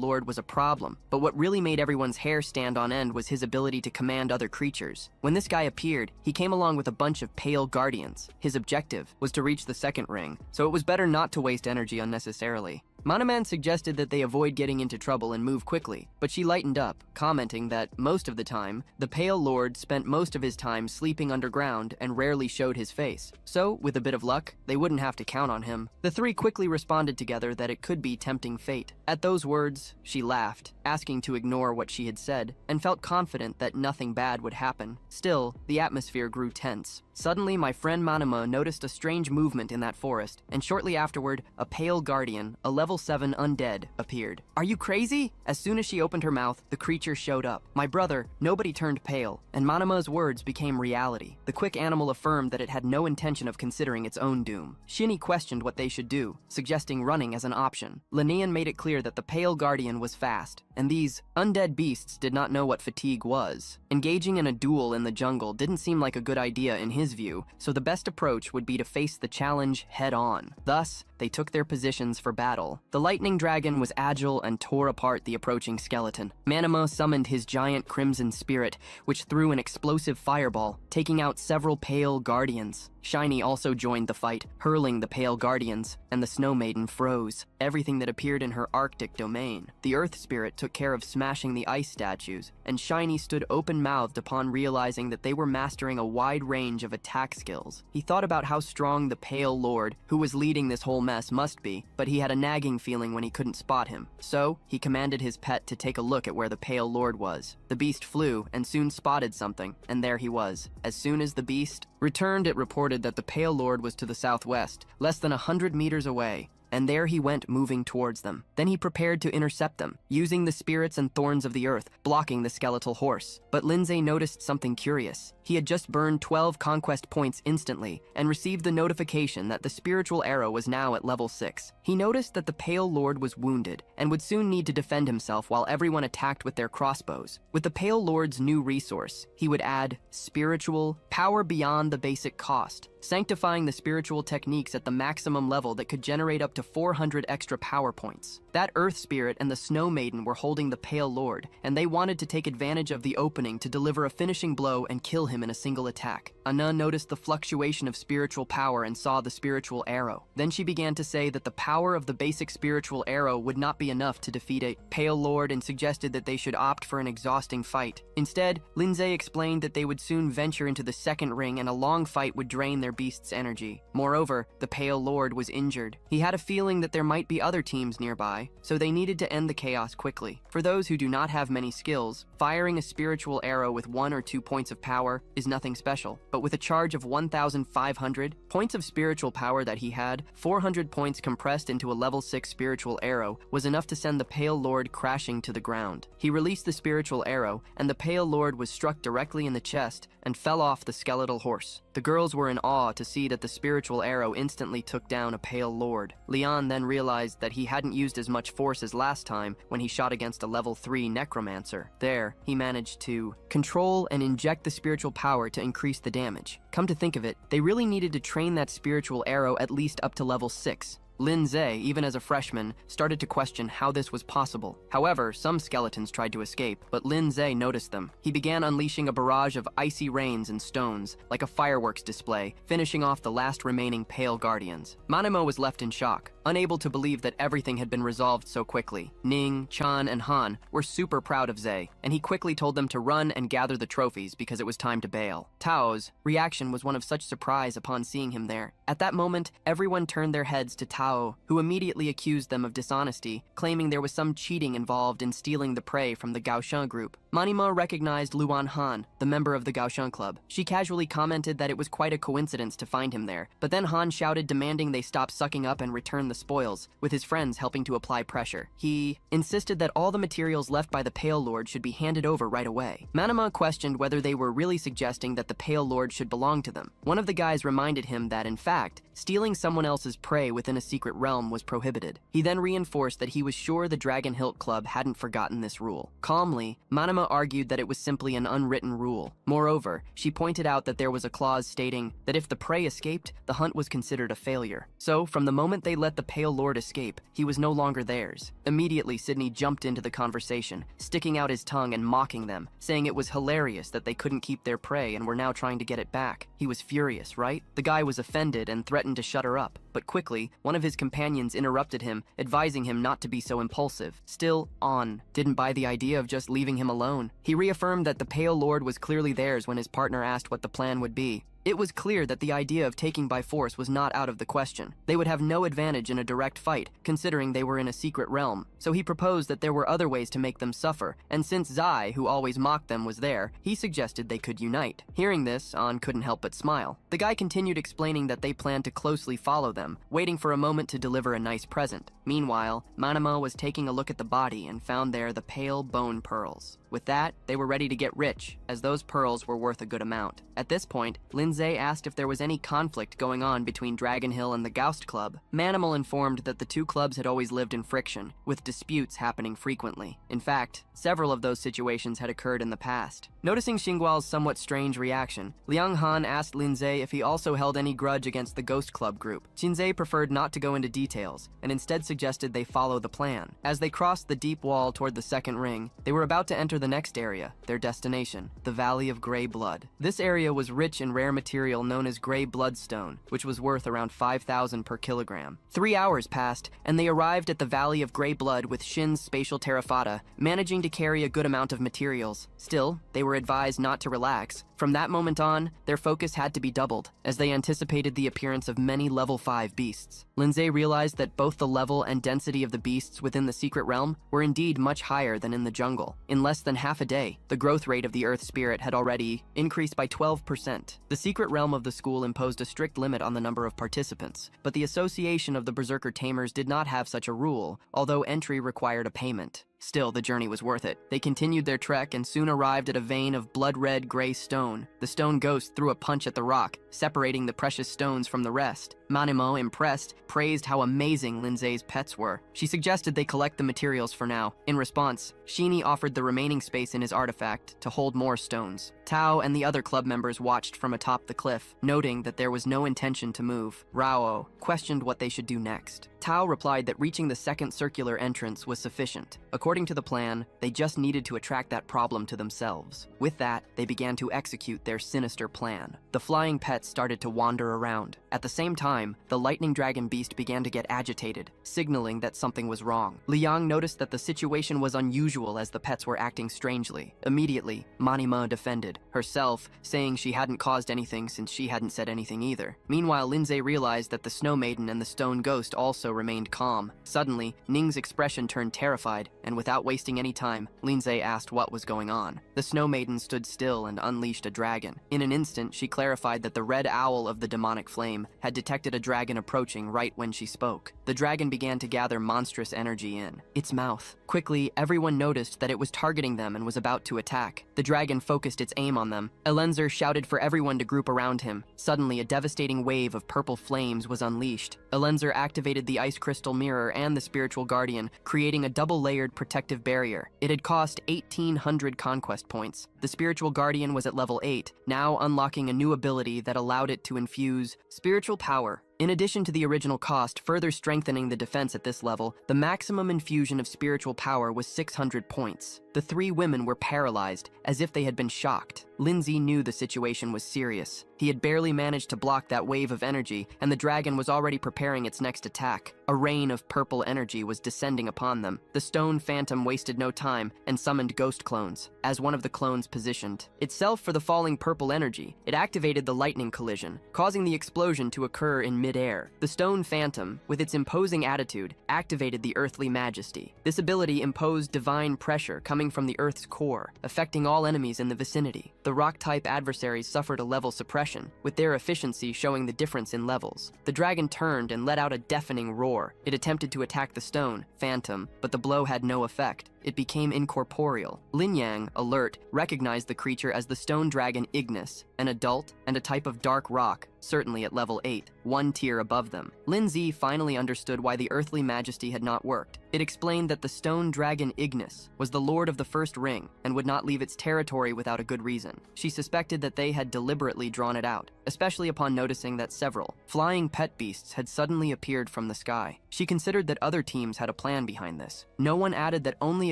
Lord was a problem, but what really made everyone's hair stand on end was his ability to command other creatures. When this guy appeared, he came along with a bunch of Pale Guardians. His objective was to reach the second ring, so it was better not to waste energy unnecessarily. Manaman suggested that they avoid getting into trouble and move quickly, but she lightened up, commenting that, most of the time, the Pale Lord spent most of his time sleeping underground and rarely showed his face. So, with a bit of luck, they wouldn't have to count on him. The three quickly responded together that it could be tempting fate. At those words, she laughed, asking to ignore what she had said, and felt confident that nothing bad would happen. Still, the atmosphere grew tense. Suddenly, my friend Manhua noticed a strange movement in that forest, and shortly afterward, a Pale Guardian, a level 7 undead, appeared. "Are you crazy?" As soon as she opened her mouth, the creature showed up. My brother, nobody turned pale, and Manuma's words became reality. The quick animal affirmed that it had no intention of considering its own doom. Shinny questioned what they should do, suggesting running as an option. Linean made it clear that the Pale Guardian was fast, and these undead beasts did not know what fatigue was. Engaging in a duel in the jungle didn't seem like a good idea in his view, so the best approach would be to face the challenge head-on. Thus, they took their positions for battle. The lightning dragon was agile and tore apart the approaching skeleton. Manhua summoned his giant crimson spirit, which threw an explosive fireball, taking out several Pale Guardians. Shiny also joined the fight, hurling the Pale Guardians, and the Snow Maiden froze everything that appeared in her Arctic domain. The Earth Spirit took care of smashing the ice statues, and Shiny stood open-mouthed upon realizing that they were mastering a wide range of attack skills. He thought about how strong the Pale Lord, who was leading this whole mess, must be, but he had a nagging feeling when he couldn't spot him. So, he commanded his pet to take a look at where the Pale Lord was. The beast flew and soon spotted something, and there he was. As soon as the beast returned, it reported that the Pale Lord was to the southwest, less than 100 meters away, and there he went moving towards them. Then he prepared to intercept them, using the spirits and thorns of the earth, blocking the skeletal horse. But Lindsay noticed something curious. He had just burned 12 conquest points instantly, and received the notification that the spiritual arrow was now at level 6. He noticed that the Pale Lord was wounded, and would soon need to defend himself while everyone attacked with their crossbows. With the Pale Lord's new resource, he would add spiritual power beyond the basic cost, sanctifying the spiritual techniques at the maximum level that could generate up to 400 extra power points. That Earth Spirit and the Snow Maiden were holding the Pale Lord, and they wanted to take advantage of the opening to deliver a finishing blow and kill him in a single attack. Anna noticed the fluctuation of spiritual power and saw the spiritual arrow. Then she began to say that the power of the basic spiritual arrow would not be enough to defeat a Pale Lord and suggested that they should opt for an exhausting fight. Instead, Lindsay explained that they would soon venture into the second ring and a long fight would drain their beast's energy. Moreover, the Pale Lord was injured. He had a feeling that there might be other teams nearby, so they needed to end the chaos quickly. For those who do not have many skills, firing a spiritual arrow with 1 or 2 points of power is nothing special, but with a charge of 1,500 points of spiritual power that he had, 400 points compressed into a level 6 spiritual arrow was enough to send the Pale Lord crashing to the ground. He released the spiritual arrow, and the Pale Lord was struck directly in the chest and fell off the skeletal horse. The girls were in awe to see that the spiritual arrow instantly took down a Pale Lord. Leon then realized that he hadn't used as much force as last time when he shot against a level 3 necromancer. There, he managed to control and inject the spiritual power to increase the damage. Come to think of it, they really needed to train that spiritual arrow at least up to level 6. Lindsay, even as a freshman, started to question how this was possible. However, some skeletons tried to escape, but Lindsay noticed them. He began unleashing a barrage of icy rains and stones, like a fireworks display, finishing off the last remaining Pale Guardians. Manemo was left in shock, unable to believe that everything had been resolved so quickly. Ning, Chan, and Han were super proud of Zay, and he quickly told them to run and gather the trophies because it was time to bail. Tao's reaction was one of such surprise upon seeing him there. At that moment, everyone turned their heads to Tao, who immediately accused them of dishonesty, claiming there was some cheating involved in stealing the prey from the Gaoshan group. Manima recognized Luan Han, the member of the Gaoshan club. She casually commented that it was quite a coincidence to find him there, but then Han shouted demanding they stop sucking up and return the spoils, with his friends helping to apply pressure. He insisted that all the materials left by the Pale Lord should be handed over right away. Manhwa questioned whether they were really suggesting that the Pale Lord should belong to them. One of the guys reminded him that, in fact, stealing someone else's prey within a secret realm was prohibited. He then reinforced that he was sure the Dragon Hilt Club hadn't forgotten this rule. Calmly, Manhwa argued that it was simply an unwritten rule. Moreover, she pointed out that there was a clause stating that if the prey escaped, the hunt was considered a failure. So, from the moment they let the Pale Lord escape, he was no longer theirs. Immediately, Sydney jumped into the conversation, sticking out his tongue and mocking them, saying it was hilarious that they couldn't keep their prey and were now trying to get it back. He was furious, right? The guy was offended and threatened to shut her up, but quickly, one of his companions interrupted him, advising him not to be so impulsive. Still, On didn't buy the idea of just leaving him alone. He reaffirmed that the Pale Lord was clearly theirs when his partner asked what the plan would be. It was clear that the idea of taking by force was not out of the question. They would have no advantage in a direct fight, considering they were in a secret realm. So he proposed that there were other ways to make them suffer, and since Zai, who always mocked them, was there, he suggested they could unite. Hearing this, An couldn't help but smile. The guy continued explaining that they planned to closely follow them, waiting for a moment to deliver a nice present. Meanwhile, Manhwa was taking a look at the body and found there the pale bone pearls. With that, they were ready to get rich, as those pearls were worth a good amount. At this point, Lindsay asked if there was any conflict going on between Dragon Hill and the Ghost Club. Manimal informed that the two clubs had always lived in friction, with disputes happening frequently. In fact, several of those situations had occurred in the past. Noticing Xingguo's somewhat strange reaction, Liang Han asked Lindsay if he also held any grudge against the Ghost Club group. Lindsay preferred not to go into details, and instead suggested they follow the plan. As they crossed the deep wall toward the second ring, they were about to enter the next area, their destination, the Valley of Grey Blood. This area was rich in rare material known as Grey Bloodstone, which was worth around 5,000 per kilogram. 3 hours passed, and they arrived at the Valley of Grey Blood with Shin's spatial terrafata, managing to carry a good amount of materials. Still, they were advised not to relax. From that moment on, their focus had to be doubled, as they anticipated the appearance of many level 5 beasts. Lindsay realized that both the level and density of the beasts within the secret realm were indeed much higher than in the jungle. In less than half a day, the growth rate of the Earth Spirit had already increased by 12%. The secret realm of the school imposed a strict limit on the number of participants, but the Association of the Berserker Tamers did not have such a rule, although entry required a payment. Still, the journey was worth it. They continued their trek and soon arrived at a vein of blood-red gray stone. The stone ghost threw a punch at the rock, separating the precious stones from the rest. Manimo, impressed, praised how amazing Lindsay's pets were. She suggested they collect the materials for now. In response, Shini offered the remaining space in his artifact to hold more stones. Tao and the other club members watched from atop the cliff, noting that there was no intention to move. Rao questioned what they should do next. Tao replied that reaching the second circular entrance was sufficient. According to the plan, they just needed to attract that problem to themselves. With that, they began to execute their sinister plan. The flying pets started to wander around. At the same time, the lightning dragon beast began to get agitated, signaling that something was wrong. Liang noticed that the situation was unusual as the pets were acting strangely. Immediately, Manima defended herself, saying she hadn't caused anything since she hadn't said anything either. Meanwhile, Lindsay realized that the Snow Maiden and the Stone Ghost also remained calm. Suddenly, Ning's expression turned terrified, and without wasting any time, Lindsay asked what was going on. The Snow Maiden stood still and unleashed a dragon. In an instant, she clarified that the red owl of the demonic flame had detected a dragon approaching right when she spoke. The dragon began to gather monstrous energy in its mouth. Quickly, everyone noticed that it was targeting them and was about to attack. The dragon focused its aim on them. Elenzer shouted for everyone to group around him. Suddenly, a devastating wave of purple flames was unleashed. Elenzer activated the ice crystal mirror and the spiritual guardian, creating a double-layered protective barrier. It had cost 1,800 conquest points. The spiritual guardian was at level 8, now unlocking a new ability that allowed it to infuse spiritual power. In addition to the original cost, further strengthening the defense at this level, the maximum infusion of spiritual power was 600 points. The three women were paralyzed, as if they had been shocked. Lindsay knew the situation was serious. He had barely managed to block that wave of energy, and the dragon was already preparing its next attack. A rain of purple energy was descending upon them. The stone phantom wasted no time and summoned ghost clones. As one of the clones positioned itself for the falling purple energy, it activated the lightning collision, causing the explosion to occur in mid-air. The stone phantom, with its imposing attitude, activated the earthly majesty. This ability imposed divine pressure coming from the Earth's core, affecting all enemies in the vicinity. The rock-type adversaries suffered a level suppression, with their efficiency showing the difference in levels. The dragon turned and let out a deafening roar. It attempted to attack the stone phantom, but the blow had no effect. It became incorporeal. Lin Yang, alert, recognized the creature as the stone dragon Ignis, an adult and a type of dark rock, certainly at level 8, one tier above them. Lin Zi finally understood why the earthly majesty had not worked. It explained that the stone dragon Ignis was the lord of the first ring and would not leave its territory without a good reason. She suspected that they had deliberately drawn it out, especially upon noticing that several flying pet beasts had suddenly appeared from the sky. She considered that other teams had a plan behind this. No one added that only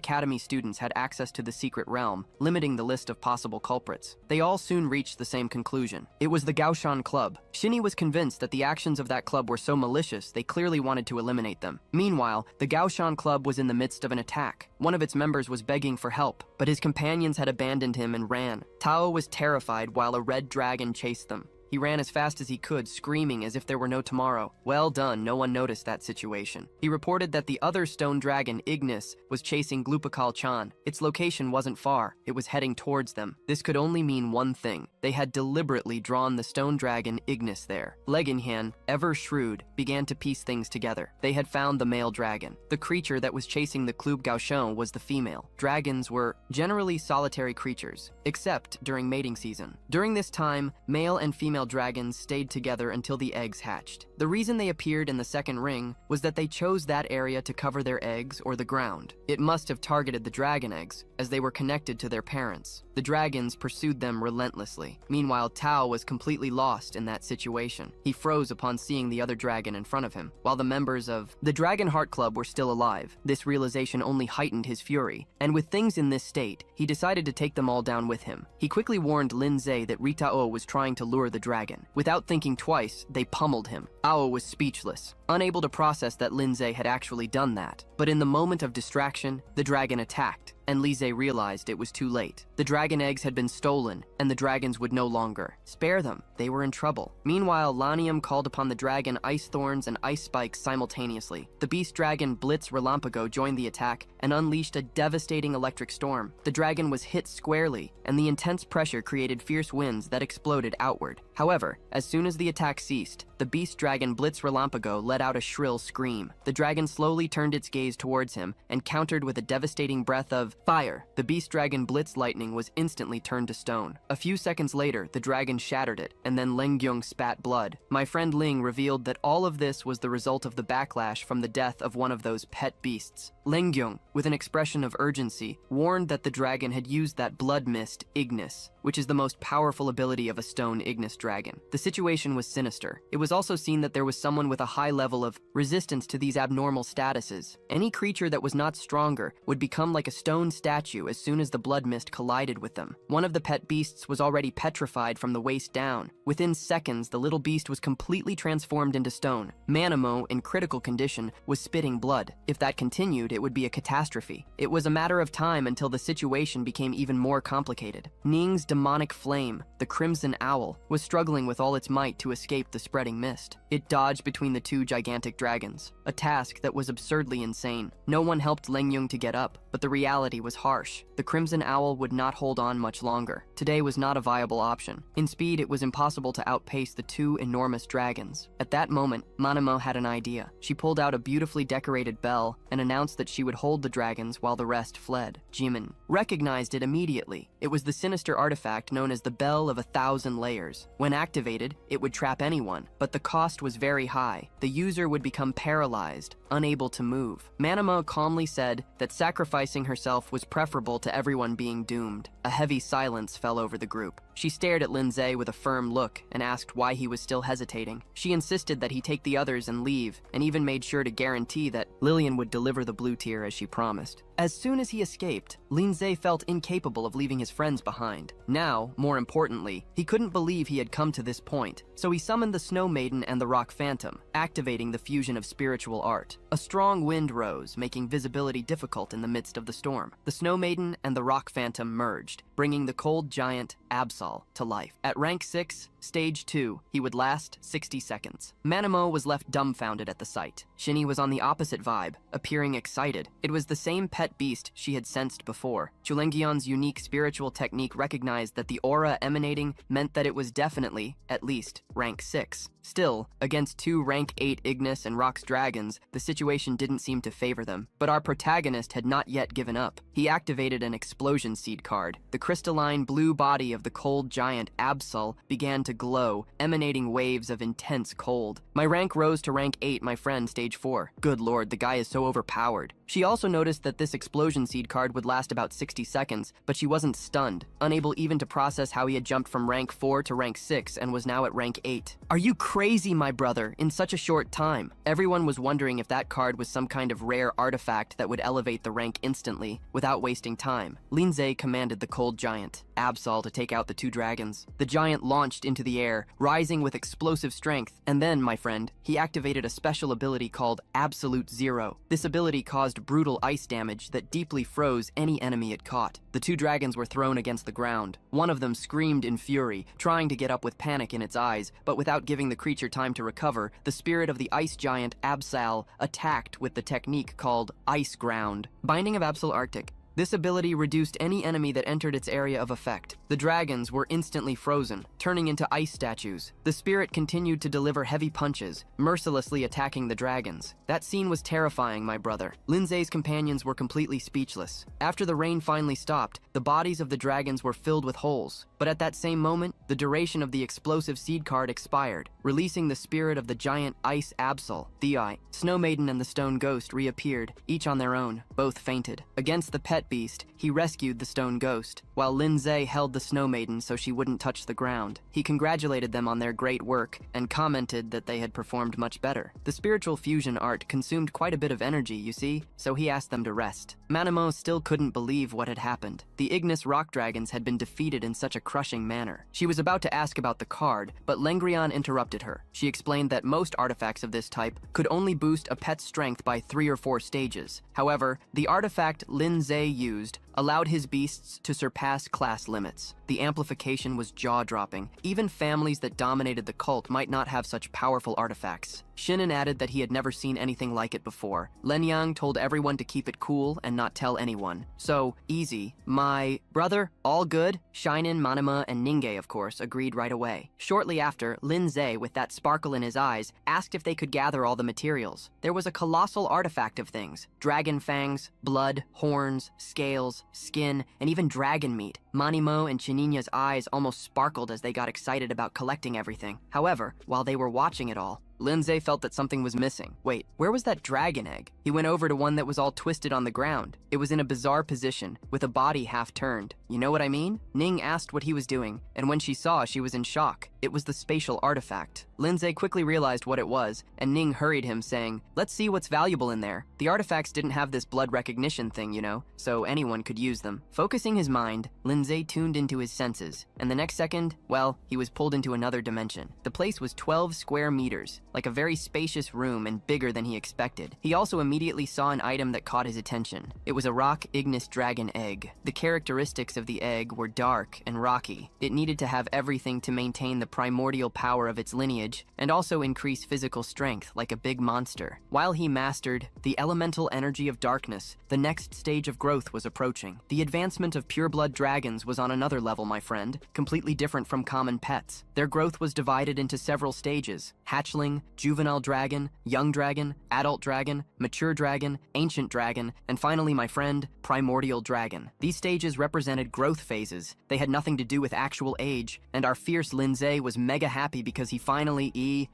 Academy students had access to the secret realm, limiting the list of possible culprits. They all soon reached the same conclusion. It was the Gaoshan Club. Shinny was convinced that the actions of that club were so malicious they clearly wanted to eliminate them. Meanwhile, the Gaoshan Club was in the midst of an attack. One of its members was begging for help, but his companions had abandoned him and ran. Tao was terrified while a red dragon chased them. He ran as fast as he could, screaming as if there were no tomorrow. Well done, no one noticed that situation. He reported that the other stone dragon, Ignis, was chasing Glupakal-chan. Its location wasn't far. It was heading towards them. This could only mean one thing. They had deliberately drawn the stone dragon, Ignis, there. Leginhan, ever shrewd, began to piece things together. They had found the male dragon. The creature that was chasing the Club Gaoshan was the female. Dragons were generally solitary creatures, except during mating season. During this time, male and female dragons stayed together until the eggs hatched. The reason they appeared in the second ring was that they chose that area to cover their eggs or the ground. It must have targeted the dragon eggs, as they were connected to their parents. The dragons pursued them relentlessly. Meanwhile, Tao was completely lost in that situation. He froze upon seeing the other dragon in front of him, while the members of the Dragon Heart Club were still alive. This realization only heightened his fury, and with things in this state, he decided to take them all down with him. He quickly warned Lin Zhe that Ritao was trying to lure the dragon. Without thinking twice, they pummeled him. Ao was speechless, unable to process that Lin Zhe had actually done that. But in the moment of distraction, the dragon attacked, and Lin Zhe realized it was too late. The dragon eggs had been stolen, and the dragons would no longer spare them. They were in trouble. Meanwhile, Lanium called upon the dragon Ice Thorns and Ice Spikes simultaneously. The beast dragon Blitz Relampago joined the attack and unleashed a devastating electric storm. The dragon was hit squarely, and the intense pressure created fierce winds that exploded outward. However, as soon as the attack ceased, the beast dragon Blitz Relampago let out a shrill scream. The dragon slowly turned its gaze towards him and countered with a devastating breath of fire. The beast dragon Blitz Lightning was instantly turned to stone. A few seconds later, the dragon shattered it, and then Ling Gyung spat blood. My friend Ling revealed that all of this was the result of the backlash from the death of one of those pet beasts. Ling Gyung, with an expression of urgency, warned that the dragon had used that blood mist, Ignis, which is the most powerful ability of a stone Ignis dragon. The situation was sinister. It was also seen that there was someone with a high level of resistance to these abnormal statuses. Any creature that was not stronger would become like a stone statue as soon as the blood mist collided with them. One of the pet beasts was already petrified from the waist down. Within seconds, the little beast was completely transformed into stone. Manamo, in critical condition, was spitting blood. If that continued, it would be a catastrophe. It was a matter of time until the situation became even more complicated. Ning's demonic flame, the Crimson Owl, was struggling with all its might to escape the spreading mist. It dodged between the two gigantic dragons, a task that was absurdly insane. No one helped Leng Yung to get up, but the reality was harsh. The Crimson Owl would not hold on much longer. Today was not a viable option. In speed, it was impossible to outpace the two enormous dragons. At that moment, Manamo had an idea. She pulled out a beautifully decorated bell and announced that she would hold the dragons while the rest fled. Jimin recognized it immediately. It was the sinister artifact known as the Bell of 1,000 Layers. When activated, it would trap anyone, but the cost was very high. The user would become paralyzed, unable to move. Manamo calmly said that sacrificing herself was preferable to everyone being doomed. A heavy silence fell over the group. She stared at Lin Zhe with a firm look and asked why he was still hesitating. She insisted that he take the others and leave, and even made sure to guarantee that Lillian would deliver the blue tear as she promised. As soon as he escaped, Lin Zhe felt incapable of leaving his friends behind. Now, more importantly, he couldn't believe he had come to this point, so he summoned the Snow Maiden and the Rock Phantom, activating the fusion of spiritual art. A strong wind rose, making visibility difficult in the midst of the storm. The Snow Maiden and the Rock Phantom merged, bringing the cold giant, Absol, Absol to life. At rank 6, stage 2, he would last 60 seconds. Manhwa was left dumbfounded at the sight. Shinny was on the opposite vibe, appearing excited. It was the same pet beast she had sensed before. Chulengion's unique spiritual technique recognized that the aura emanating meant that it was definitely, at least, rank 6. Still, against 2 rank 8 Ignis and Rox dragons, the situation didn't seem to favor them. But our protagonist had not yet given up. He activated an explosion seed card. The crystalline blue body of the cold giant Absol began to glow, emanating waves of intense cold. My rank rose to rank 8, my friend, stage 4. Good lord, the guy is so overpowered. She also noticed that this explosion seed card would last about 60 seconds, but she wasn't stunned, unable even to process how he had jumped from rank 4 to rank 6 and was now at rank 8. Are you crazy, my brother, in such a short time? Everyone was wondering if that card was some kind of rare artifact that would elevate the rank instantly, without wasting time. Lindsay commanded the cold giant, Absol, to take out the 2 dragons. The giant launched into the air, rising with explosive strength, and then, my friend, he activated a special ability called Absolute Zero. This ability caused brutal ice damage that deeply froze any enemy it caught. The 2 dragons were thrown against the ground. One of them screamed in fury, trying to get up with panic in its eyes, but without giving the creature time to recover, the spirit of the ice giant Absol attacked with the technique called Ice Ground. Binding of Absol Arctic. This ability reduced any enemy that entered its area of effect. The dragons were instantly frozen, turning into ice statues. The spirit continued to deliver heavy punches, mercilessly attacking the dragons. That scene was terrifying, my brother. Lindsay's companions were completely speechless. After the rain finally stopped, the bodies of the dragons were filled with holes. But at that same moment, the duration of the explosive seed card expired, releasing the spirit of the giant ice Absol. The Snow Maiden and the Stone Ghost reappeared, each on their own. Both fainted. Against the pet beast, he rescued the Stone Ghost, while Lindsay held the Snow Maiden so she wouldn't touch the ground. He congratulated them on their great work and commented that they had performed much better. The spiritual fusion art consumed quite a bit of energy, you see, so he asked them to rest. Manhua still couldn't believe what had happened. The Ignis rock dragons had been defeated in such a crushing manner. She was about to ask about the card, but Lengrian interrupted her. She explained that most artifacts of this type could only boost a pet's strength by 3 or 4 stages. However, the artifact Lindsay used allowed his beasts to surpass class limits. The amplification was jaw-dropping. Even families that dominated the cult might not have such powerful artifacts. Shinen added that he had never seen anything like it before. Lenyang told everyone to keep it cool and not tell anyone. So, easy. My brother, all good? Shinen, Manhwa, and Ninge, of course, agreed right away. Shortly after, Lindsay, with that sparkle in his eyes, asked if they could gather all the materials. There was a colossal artifact of things. Dragon fangs, blood, horns, scales, skin, and even dragon meat. Manimo and Chininya's eyes almost sparkled as they got excited about collecting everything. However, while they were watching it all, Lindsay felt that something was missing. Wait, where was that dragon egg? He went over to one that was all twisted on the ground. It was in a bizarre position, with a body half turned. You know what I mean? Ning asked what he was doing, and when she saw, she was in shock. It was the spatial artifact. Lindsay quickly realized what it was, and Ning hurried him, saying, "Let's see what's valuable in there." The artifacts didn't have this blood recognition thing, you know, so anyone could use them. Focusing his mind, Lindsay tuned into his senses, and the next second, well, he was pulled into another dimension. The place was 12 square meters, like a very spacious room and bigger than he expected. He also immediately saw an item that caught his attention. It was a rock Ignis dragon egg. The characteristics of the egg were dark and rocky. It needed to have everything to maintain the primordial power of its lineage and also increase physical strength like a big monster. While he mastered the elemental energy of darkness, the next stage of growth was approaching. The advancement of pureblood dragons was on another level, my friend, completely different from common pets. Their growth was divided into several stages: hatchling, juvenile dragon, young dragon, adult dragon, mature dragon, ancient dragon, and finally, my friend, primordial dragon. These stages represented growth phases. They had nothing to do with actual age, and our fierce Lindsay was mega happy because he finally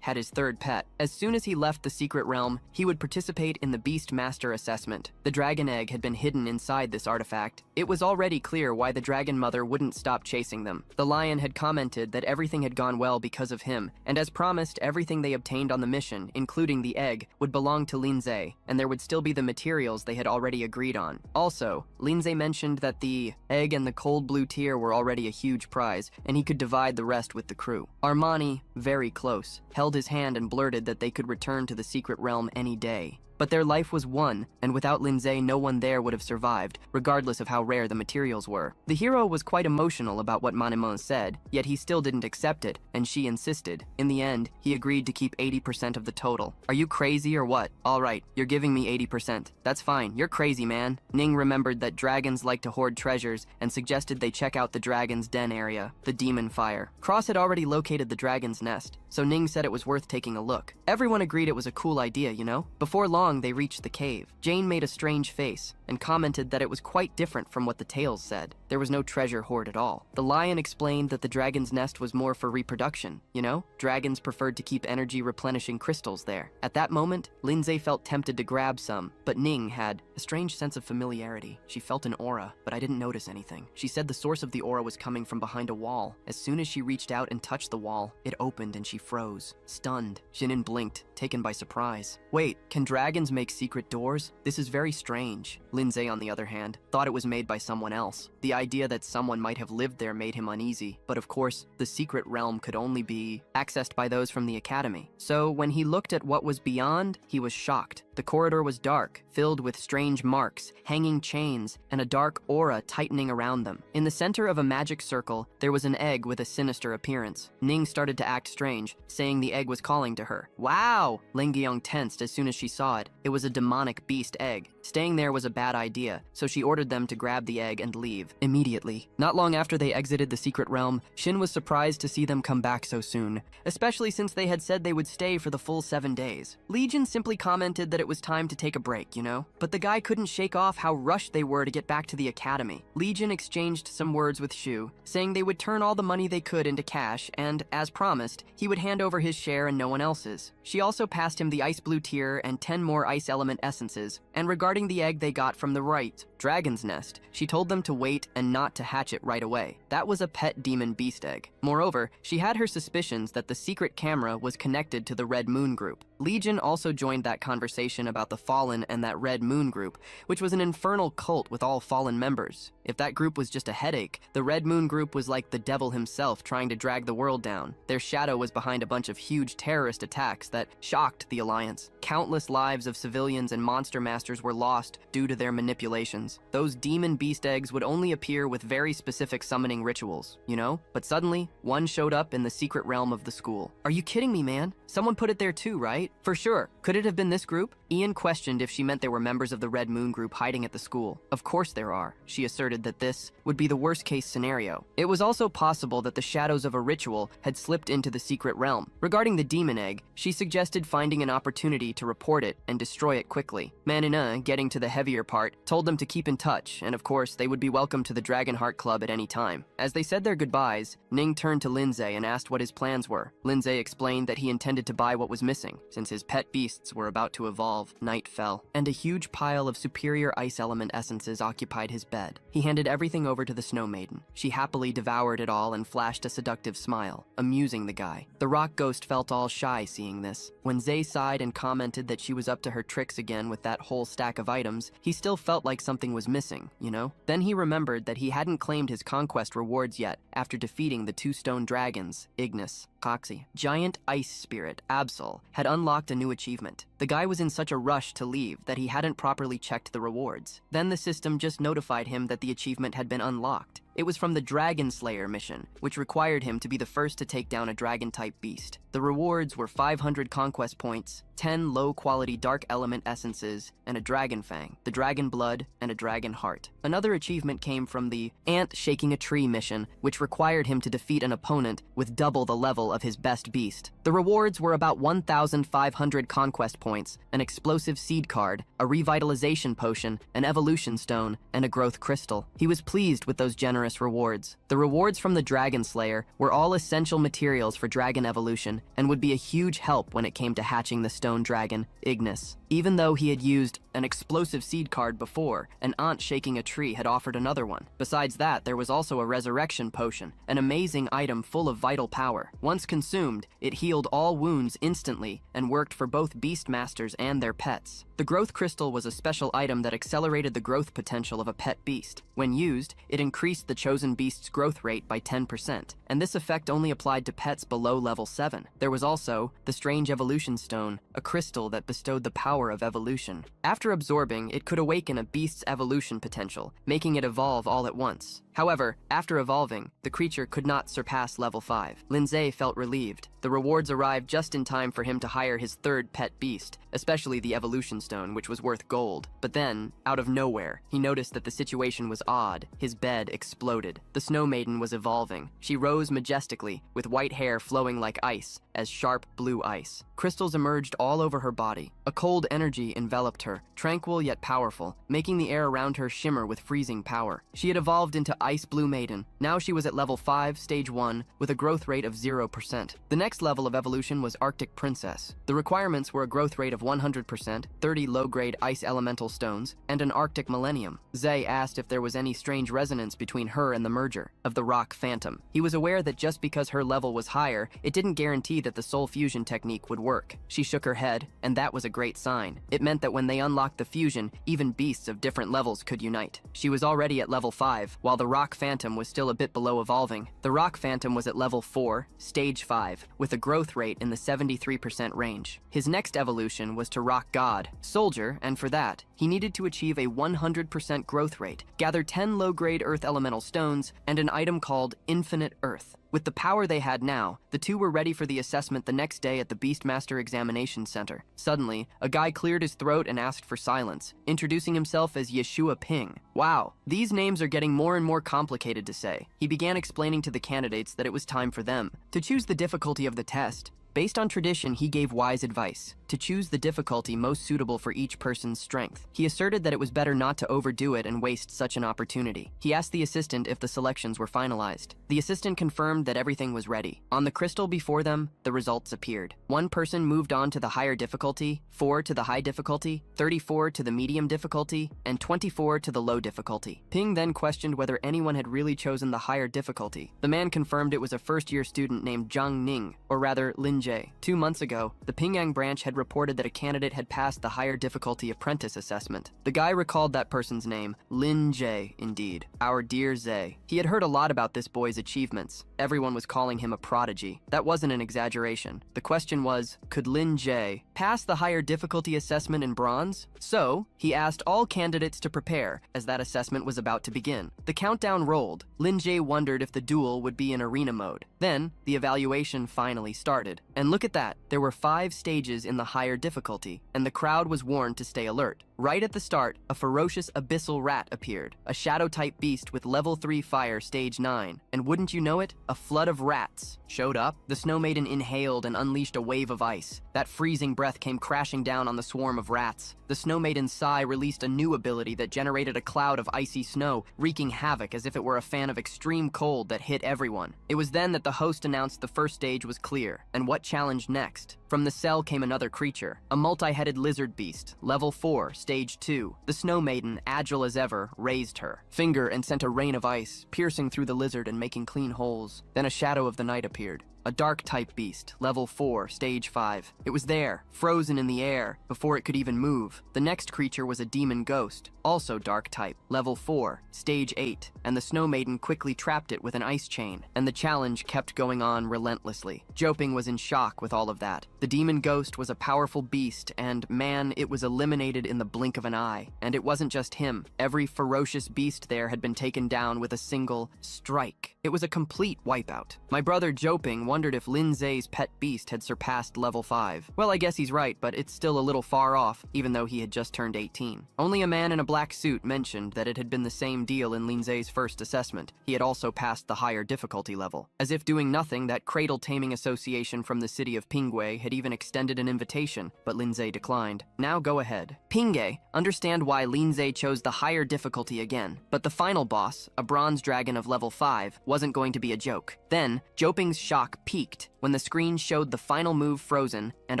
had his third pet. As soon as he left the secret realm, he would participate in the Beast Master assessment. The dragon egg had been hidden inside this artifact. It was already clear why the dragon mother wouldn't stop chasing them. The lion had commented that everything had gone well because of him, and as promised, everything they obtained on the mission, including the egg, would belong to Lindsay, and there would still be the materials they had already agreed on. Also, Lindsay mentioned that the egg and the cold blue tear were already a huge prize, and he could divide the rest with the crew. Armani, very close, held his hand and blurted that they could return to the secret realm any day. But their life was one, and without Lindsay, no one there would have survived, regardless of how rare the materials were. The hero was quite emotional about what Manhua said, yet he still didn't accept it, and she insisted. In the end, he agreed to keep 80% of the total. Are you crazy or what? Alright, you're giving me 80%. That's fine, you're crazy, man. Ning remembered that dragons like to hoard treasures and suggested they check out the dragon's den area, the demon fire. Cross had already located the dragon's nest, so Ning said it was worth taking a look. Everyone agreed it was a cool idea, you know? Before long, they reached the cave. Jane made a strange face and commented that it was quite different from what the tales said. There was no treasure hoard at all. The lion explained that the dragon's nest was more for reproduction, you know? Dragons preferred to keep energy replenishing crystals there. At that moment, Lindsay felt tempted to grab some, but Ning had a strange sense of familiarity. She felt an aura, but I didn't notice anything. She said the source of the aura was coming from behind a wall. As soon as she reached out and touched the wall, it opened and she froze. Stunned, Shinin blinked, taken by surprise. Wait, can dragons make secret doors? This is very strange. Lindsay, on the other hand, thought it was made by someone else. The idea that someone might have lived there made him uneasy. But of course, the secret realm could only be accessed by those from the academy. So when he looked at what was beyond, he was shocked. The corridor was dark, filled with strange marks, hanging chains, and a dark aura tightening around them. In the center of a magic circle, there was an egg with a sinister appearance. Ning started to act strange, saying the egg was calling to her. Wow! Ling Gyong tensed as soon as she saw it. It was a demonic beast egg. Staying there was a bad idea, so she ordered them to grab the egg and leave immediately. Not long after they exited the secret realm, Shin was surprised to see them come back so soon, especially since they had said they would stay for the full 7 days. Legion simply commented that it was time to take a break, you know? But the guy couldn't shake off how rushed they were to get back to the academy. Legion exchanged some words with Shu, saying they would turn all the money they could into cash, and, as promised, he would hand over his share and no one else's. She also passed him the ice blue tear and 10 more ice element essences, and regarding the egg they got from the right dragon's nest, she told them to wait and not to hatch it right away. That was a pet demon beast egg. Moreover, she had her suspicions that the secret camera was connected to the Red Moon group. Legion also joined that conversation about the Fallen and that Red Moon group, which was an infernal cult with all fallen members. If that group was just a headache, the Red Moon group was like the devil himself trying to drag the world down. Their shadow was behind a bunch of huge terrorist attacks that shocked the Alliance. Countless lives of civilians and monster masters were lost due to their manipulations. Those demon beast eggs would only appear with very specific summoning rituals, you know? But suddenly, one showed up in the secret realm of the school. Are you kidding me, man? Someone put it there too, right? For sure. Could it have been this group? Ian questioned if she meant there were members of the Red Moon group hiding at the school. Of course there are. She asserted that this would be the worst-case scenario. It was also possible that the shadows of a ritual had slipped into the secret realm. Regarding the demon egg, she suggested finding an opportunity to report it and destroy it quickly. Manhua, getting to the heavier part, told them to keep in touch, and of course, they would be welcome to the Dragonheart Club at any time. As they said their goodbyes, Ning turned to Lindsay and asked what his plans were. Lindsay explained that he intended to buy what was missing, since his pet beasts were about to evolve. Night fell, and a huge pile of superior ice element essences occupied his bed. He handed everything over to the Snow Maiden. She happily devoured it all and flashed a seductive smile, amusing the guy. The rock ghost felt all shy seeing this. When Zay sighed and commented that she was up to her tricks again with that whole stack of items, he still felt like something was missing, you know? Then he remembered that he hadn't claimed his conquest rewards yet after defeating the 2 stone dragons, Ignis, Coxie. Giant Ice Spirit, Absol, had unlocked a new achievement. The guy was in such a rush to leave that he hadn't properly checked the rewards. Then the system just notified him that the achievement had been unlocked. It was from the Dragon Slayer mission, which required him to be the first to take down a dragon-type beast. The rewards were 500 conquest points, 10 low-quality dark element essences, and a dragon fang, the dragon blood, and a dragon heart. Another achievement came from the Ant Shaking a Tree mission, which required him to defeat an opponent with double the level of his best beast. The rewards were about 1,500 conquest points, an explosive seed card, a revitalization potion, an evolution stone, and a growth crystal. He was pleased with those generous rewards. The rewards from the Dragon Slayer were all essential materials for dragon evolution and would be a huge help when it came to hatching the stone dragon, Ignis. Even though he had used an explosive seed card before, an Ant Shaking a Tree had offered another one. Besides that, there was also a resurrection potion, an amazing item full of vital power. Once consumed, it healed all wounds instantly and worked for both beastmasters and their pets. The growth crystal was a special item that accelerated the growth potential of a pet beast. When used, it increased the chosen beast's growth rate by 10%, and this effect only applied to pets below level 7. There was also the Strange Evolution Stone, a crystal that bestowed the power power of evolution. After absorbing, it could awaken a beast's evolution potential, making it evolve all at once. However, after evolving, the creature could not surpass level 5. Lindsay felt relieved. The rewards arrived just in time for him to hire his third pet beast, especially the evolution stone, which was worth gold. But then, out of nowhere, he noticed that the situation was odd. His bed exploded. The Snow Maiden was evolving. She rose majestically, with white hair flowing like ice, as sharp blue ice. Crystals emerged all over her body. A cold energy enveloped her, tranquil yet powerful, making the air around her shimmer with freezing power. She had evolved into Ice Blue Maiden. Now she was at level 5, stage 1, with a growth rate of 0%. The next level of evolution was Arctic Princess. The requirements were a growth rate of 100%, 30 low-grade ice elemental stones, and an Arctic Millennium. Zay asked if there was any strange resonance between her and the merger of the Rock Phantom. He was aware that just because her level was higher, it didn't guarantee that the soul fusion technique would work. She shook her head, and that was a great sign. It meant that when they unlocked the fusion, even beasts of different levels could unite. She was already at level 5, while the Rock Phantom was still a bit below evolving. The Rock Phantom was at level 4, stage 5, with a growth rate in the 73% range. His next evolution was to Rock God, Soldier, and for that, he needed to achieve a 100% growth rate, gather 10 low-grade earth elemental stones, and an item called Infinite Earth. With the power they had now, the two were ready for the assessment the next day at the Beastmaster Examination Center. Suddenly, a guy cleared his throat and asked for silence, introducing himself as Yeshua Ping. Wow, these names are getting more and more complicated to say. He began explaining to the candidates that it was time for them to choose the difficulty of the test. Based on tradition, he gave wise advice to choose the difficulty most suitable for each person's strength. He asserted that it was better not to overdo it and waste such an opportunity. He asked the assistant if the selections were finalized. The assistant confirmed that everything was ready. On the crystal before them, the results appeared. One person moved on to the higher difficulty, 4 to the high difficulty, 34 to the medium difficulty, and 24 to the low difficulty. Ping then questioned whether anyone had really chosen the higher difficulty. The man confirmed it was a first-year student named Zhang Ning, or rather Lin Jie. 2 months ago, the Pingyang branch had reported that a candidate had passed the higher difficulty apprentice assessment. The guy recalled that person's name, Lin Jie, indeed. Our dear Zay. He had heard a lot about this boy's achievements. Everyone was calling him a prodigy. That wasn't an exaggeration. The question was, could Lin Jie pass the higher difficulty assessment in bronze? So, he asked all candidates to prepare, as that assessment was about to begin. The countdown rolled. Lin Jie wondered if the duel would be in arena mode. Then, the evaluation finally started. And look at that, there were 5 stages in the higher difficulty, and the crowd was warned to stay alert. Right at the start, a ferocious abyssal rat appeared, a shadow-type beast with level 3 fire stage 9. And wouldn't you know it, a flood of rats showed up. The Snow Maiden inhaled and unleashed a wave of ice. That freezing breath came crashing down on the swarm of rats. The Snow Maiden's sigh released a new ability that generated a cloud of icy snow, wreaking havoc as if it were a fan of extreme cold that hit everyone. It was then that the host announced the first stage was clear, and what challenged next? From the cell came another creature, a multi-headed lizard beast, level 4, stage 2. The Snow Maiden, agile as ever, raised her finger and sent a rain of ice, piercing through the lizard and making clean holes. Then a shadow of the night appeared. A dark-type beast, level 4, stage 5. It was there, frozen in the air, before it could even move. The next creature was a demon ghost, also dark-type, level 4, stage 8, and the Snow Maiden quickly trapped it with an ice chain, and the challenge kept going on relentlessly. Joping was in shock with all of that. The demon ghost was a powerful beast, and man, it was eliminated in the blink of an eye. And it wasn't just him. Every ferocious beast there had been taken down with a single strike. It was a complete wipeout. My brother Joping wondered if Lin Zay's pet beast had surpassed level 5. Well, I guess he's right, but it's still a little far off, even though he had just turned 18. Only a man in a black suit mentioned that it had been the same deal in Lin Zay's first assessment. He had also passed the higher difficulty level. As if doing nothing, that cradle taming association from the city of Pingwei had even extended an invitation, but Lin Zay declined. Now go ahead. Pingwei, understand why Lin Zay chose the higher difficulty again, but the final boss, a bronze dragon of level 5, wasn't going to be a joke. Then, Joping's shock peaked when the screen showed the final move frozen and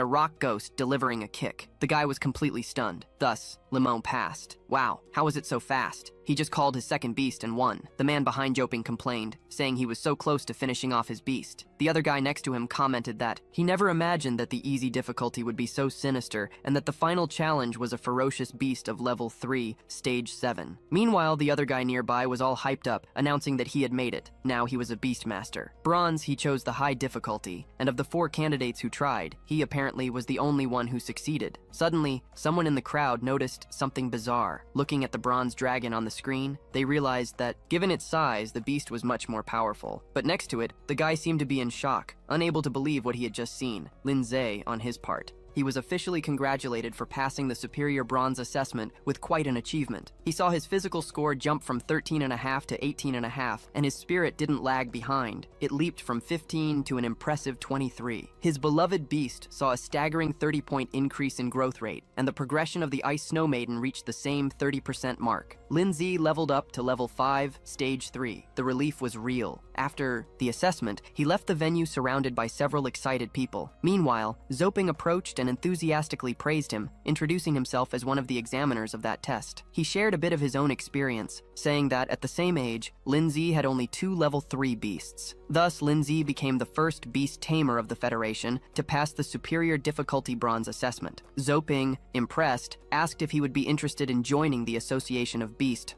a rock ghost delivering a kick. The guy was completely stunned. Thus, Limon passed. Wow, how was it so fast? He just called his second beast and won. The man behind Joping complained, saying he was so close to finishing off his beast. The other guy next to him commented that he never imagined that the easy difficulty would be so sinister and that the final challenge was a ferocious beast of level 3, stage 7. Meanwhile, the other guy nearby was all hyped up, announcing that he had made it. Now he was a beastmaster. Bronze, he chose the high difficulty, and of the 4 candidates who tried, he apparently was the only one who succeeded. Suddenly, someone in the crowd noticed something bizarre. Looking at the bronze dragon on the screen, they realized that, given its size, the beast was much more powerful. But next to it, the guy seemed to be in shock, unable to believe what he had just seen. Lindsay, on his part, he was officially congratulated for passing the superior bronze assessment with quite an achievement. He saw his physical score jump from 13.5 to 18.5, and his spirit didn't lag behind. It leaped from 15 to an impressive 23. His beloved beast saw a staggering 30-point increase in growth rate, and the progression of the Ice Snow Maiden reached the same 30% mark. Lindsay leveled up to level 5, stage 3. The relief was real. After the assessment, he left the venue surrounded by several excited people. Meanwhile, Zoping approached and enthusiastically praised him, introducing himself as one of the examiners of that test. He shared a bit of his own experience, saying that at the same age, Lindsay had only 2 level 3 beasts. Thus, Lindsay became the first beast tamer of the Federation to pass the superior difficulty bronze assessment. Zoping, impressed, asked if he would be interested in joining the Association of Beast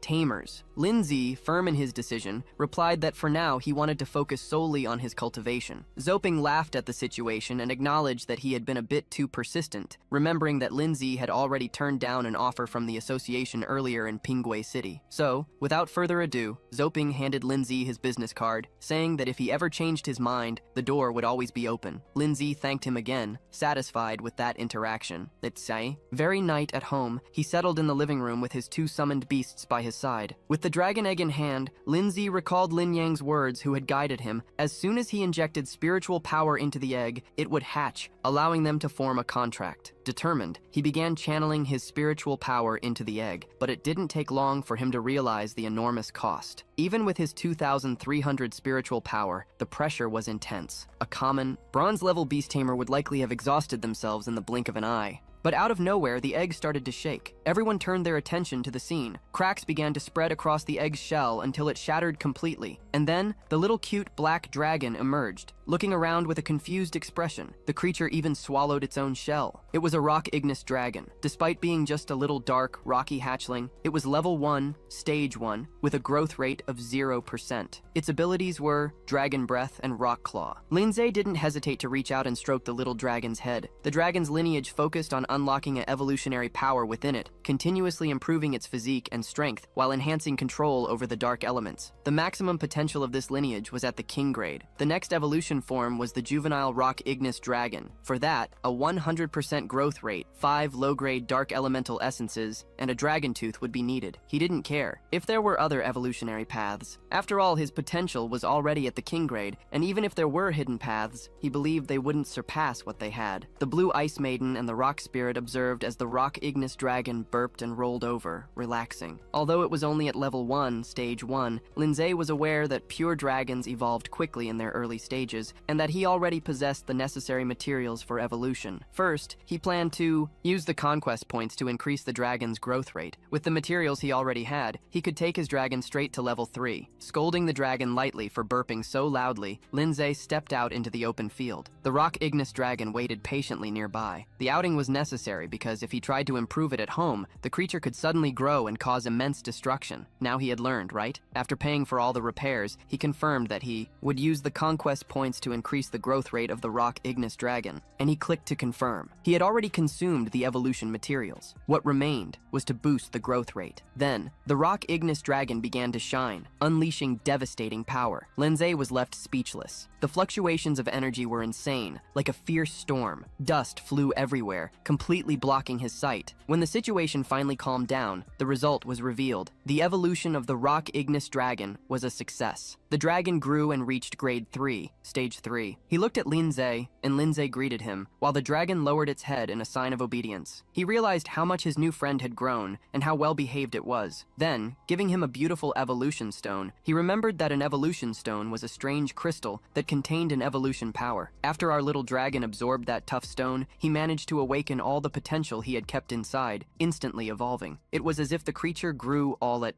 Tamers. Lindsay, firm in his decision, replied that for now he wanted to focus solely on his cultivation. Zoping laughed at the situation and acknowledged that he had been a bit too persistent, remembering that Lindsay had already turned down an offer from the association earlier in Pingwei City. So, without further ado, Zoping handed Lindsay his business card, saying that if he ever changed his mind, the door would always be open. Lindsay thanked him again, satisfied with that interaction. Very night at home, he settled in the living room with his 2 summoned beasts by his side. With the dragon egg in hand, Lindsay recalled Lin Yang's words who had guided him. As soon as he injected spiritual power into the egg, it would hatch, allowing them to form a contract. Determined, he began channeling his spiritual power into the egg, but it didn't take long for him to realize the enormous cost. Even with his 2,300 spiritual power, the pressure was intense. A common, bronze-level beast tamer would likely have exhausted themselves in the blink of an eye. But out of nowhere, the egg started to shake. Everyone turned their attention to the scene. Cracks began to spread across the egg's shell until it shattered completely. And then, the little cute black dragon emerged, looking around with a confused expression. The creature even swallowed its own shell. It was a rock ignis dragon. Despite being just a little dark, rocky hatchling, it was level 1, stage 1, with a growth rate of 0%. Its abilities were Dragon Breath and Rock Claw. Lindsay didn't hesitate to reach out and stroke the little dragon's head. The dragon's lineage focused on unlocking an evolutionary power within it, continuously improving its physique and strength while enhancing control over the dark elements. The maximum potential of this lineage was at the king grade. The next evolution form was the juvenile rock ignis dragon. For that, a 100% growth rate, 5 low-grade dark elemental essences, and a dragon tooth would be needed. He didn't care if there were other evolutionary paths. After all, his potential was already at the king grade, and even if there were hidden paths, he believed they wouldn't surpass what they had. The blue ice maiden and the rock spirit observed as the rock ignis dragon burped and rolled over, relaxing. Although it was only at level 1, stage 1, Lindsay was aware that pure dragons evolved quickly in their early stages, and that he already possessed the necessary materials for evolution. First, he planned to use the conquest points to increase the dragon's growth rate. With the materials he already had, he could take his dragon straight to level 3. Scolding the dragon lightly for burping so loudly, Lindsay stepped out into the open field. The rock ignis dragon waited patiently nearby. The outing was necessary because if he tried to improve it at home, the creature could suddenly grow and cause immense destruction. Now he had learned, right? After paying for all the repairs, he confirmed that he would use the conquest points to increase the growth rate of the rock ignis dragon, and he clicked to confirm. He had already consumed the evolution materials. What remained was to boost the growth rate. Then, the rock ignis dragon began to shine, unleashing devastating power. Lindsay was left speechless. The fluctuations of energy were insane, like a fierce storm. Dust flew everywhere, completely blocking his sight. When the situation finally calmed down, the result was revealed. The evolution of the rock ignis dragon was a success. The The dragon grew and reached grade 3, stage 3. He looked at Lindsay, and Lindsay greeted him, while the dragon lowered its head in a sign of obedience. He realized how much his new friend had grown and how well behaved it was. Then, giving him a beautiful evolution stone, he remembered that an evolution stone was a strange crystal that contained an evolution power. After our little dragon absorbed that tough stone, he managed to awaken all the potential he had kept inside, instantly evolving. It was as if the creature grew all at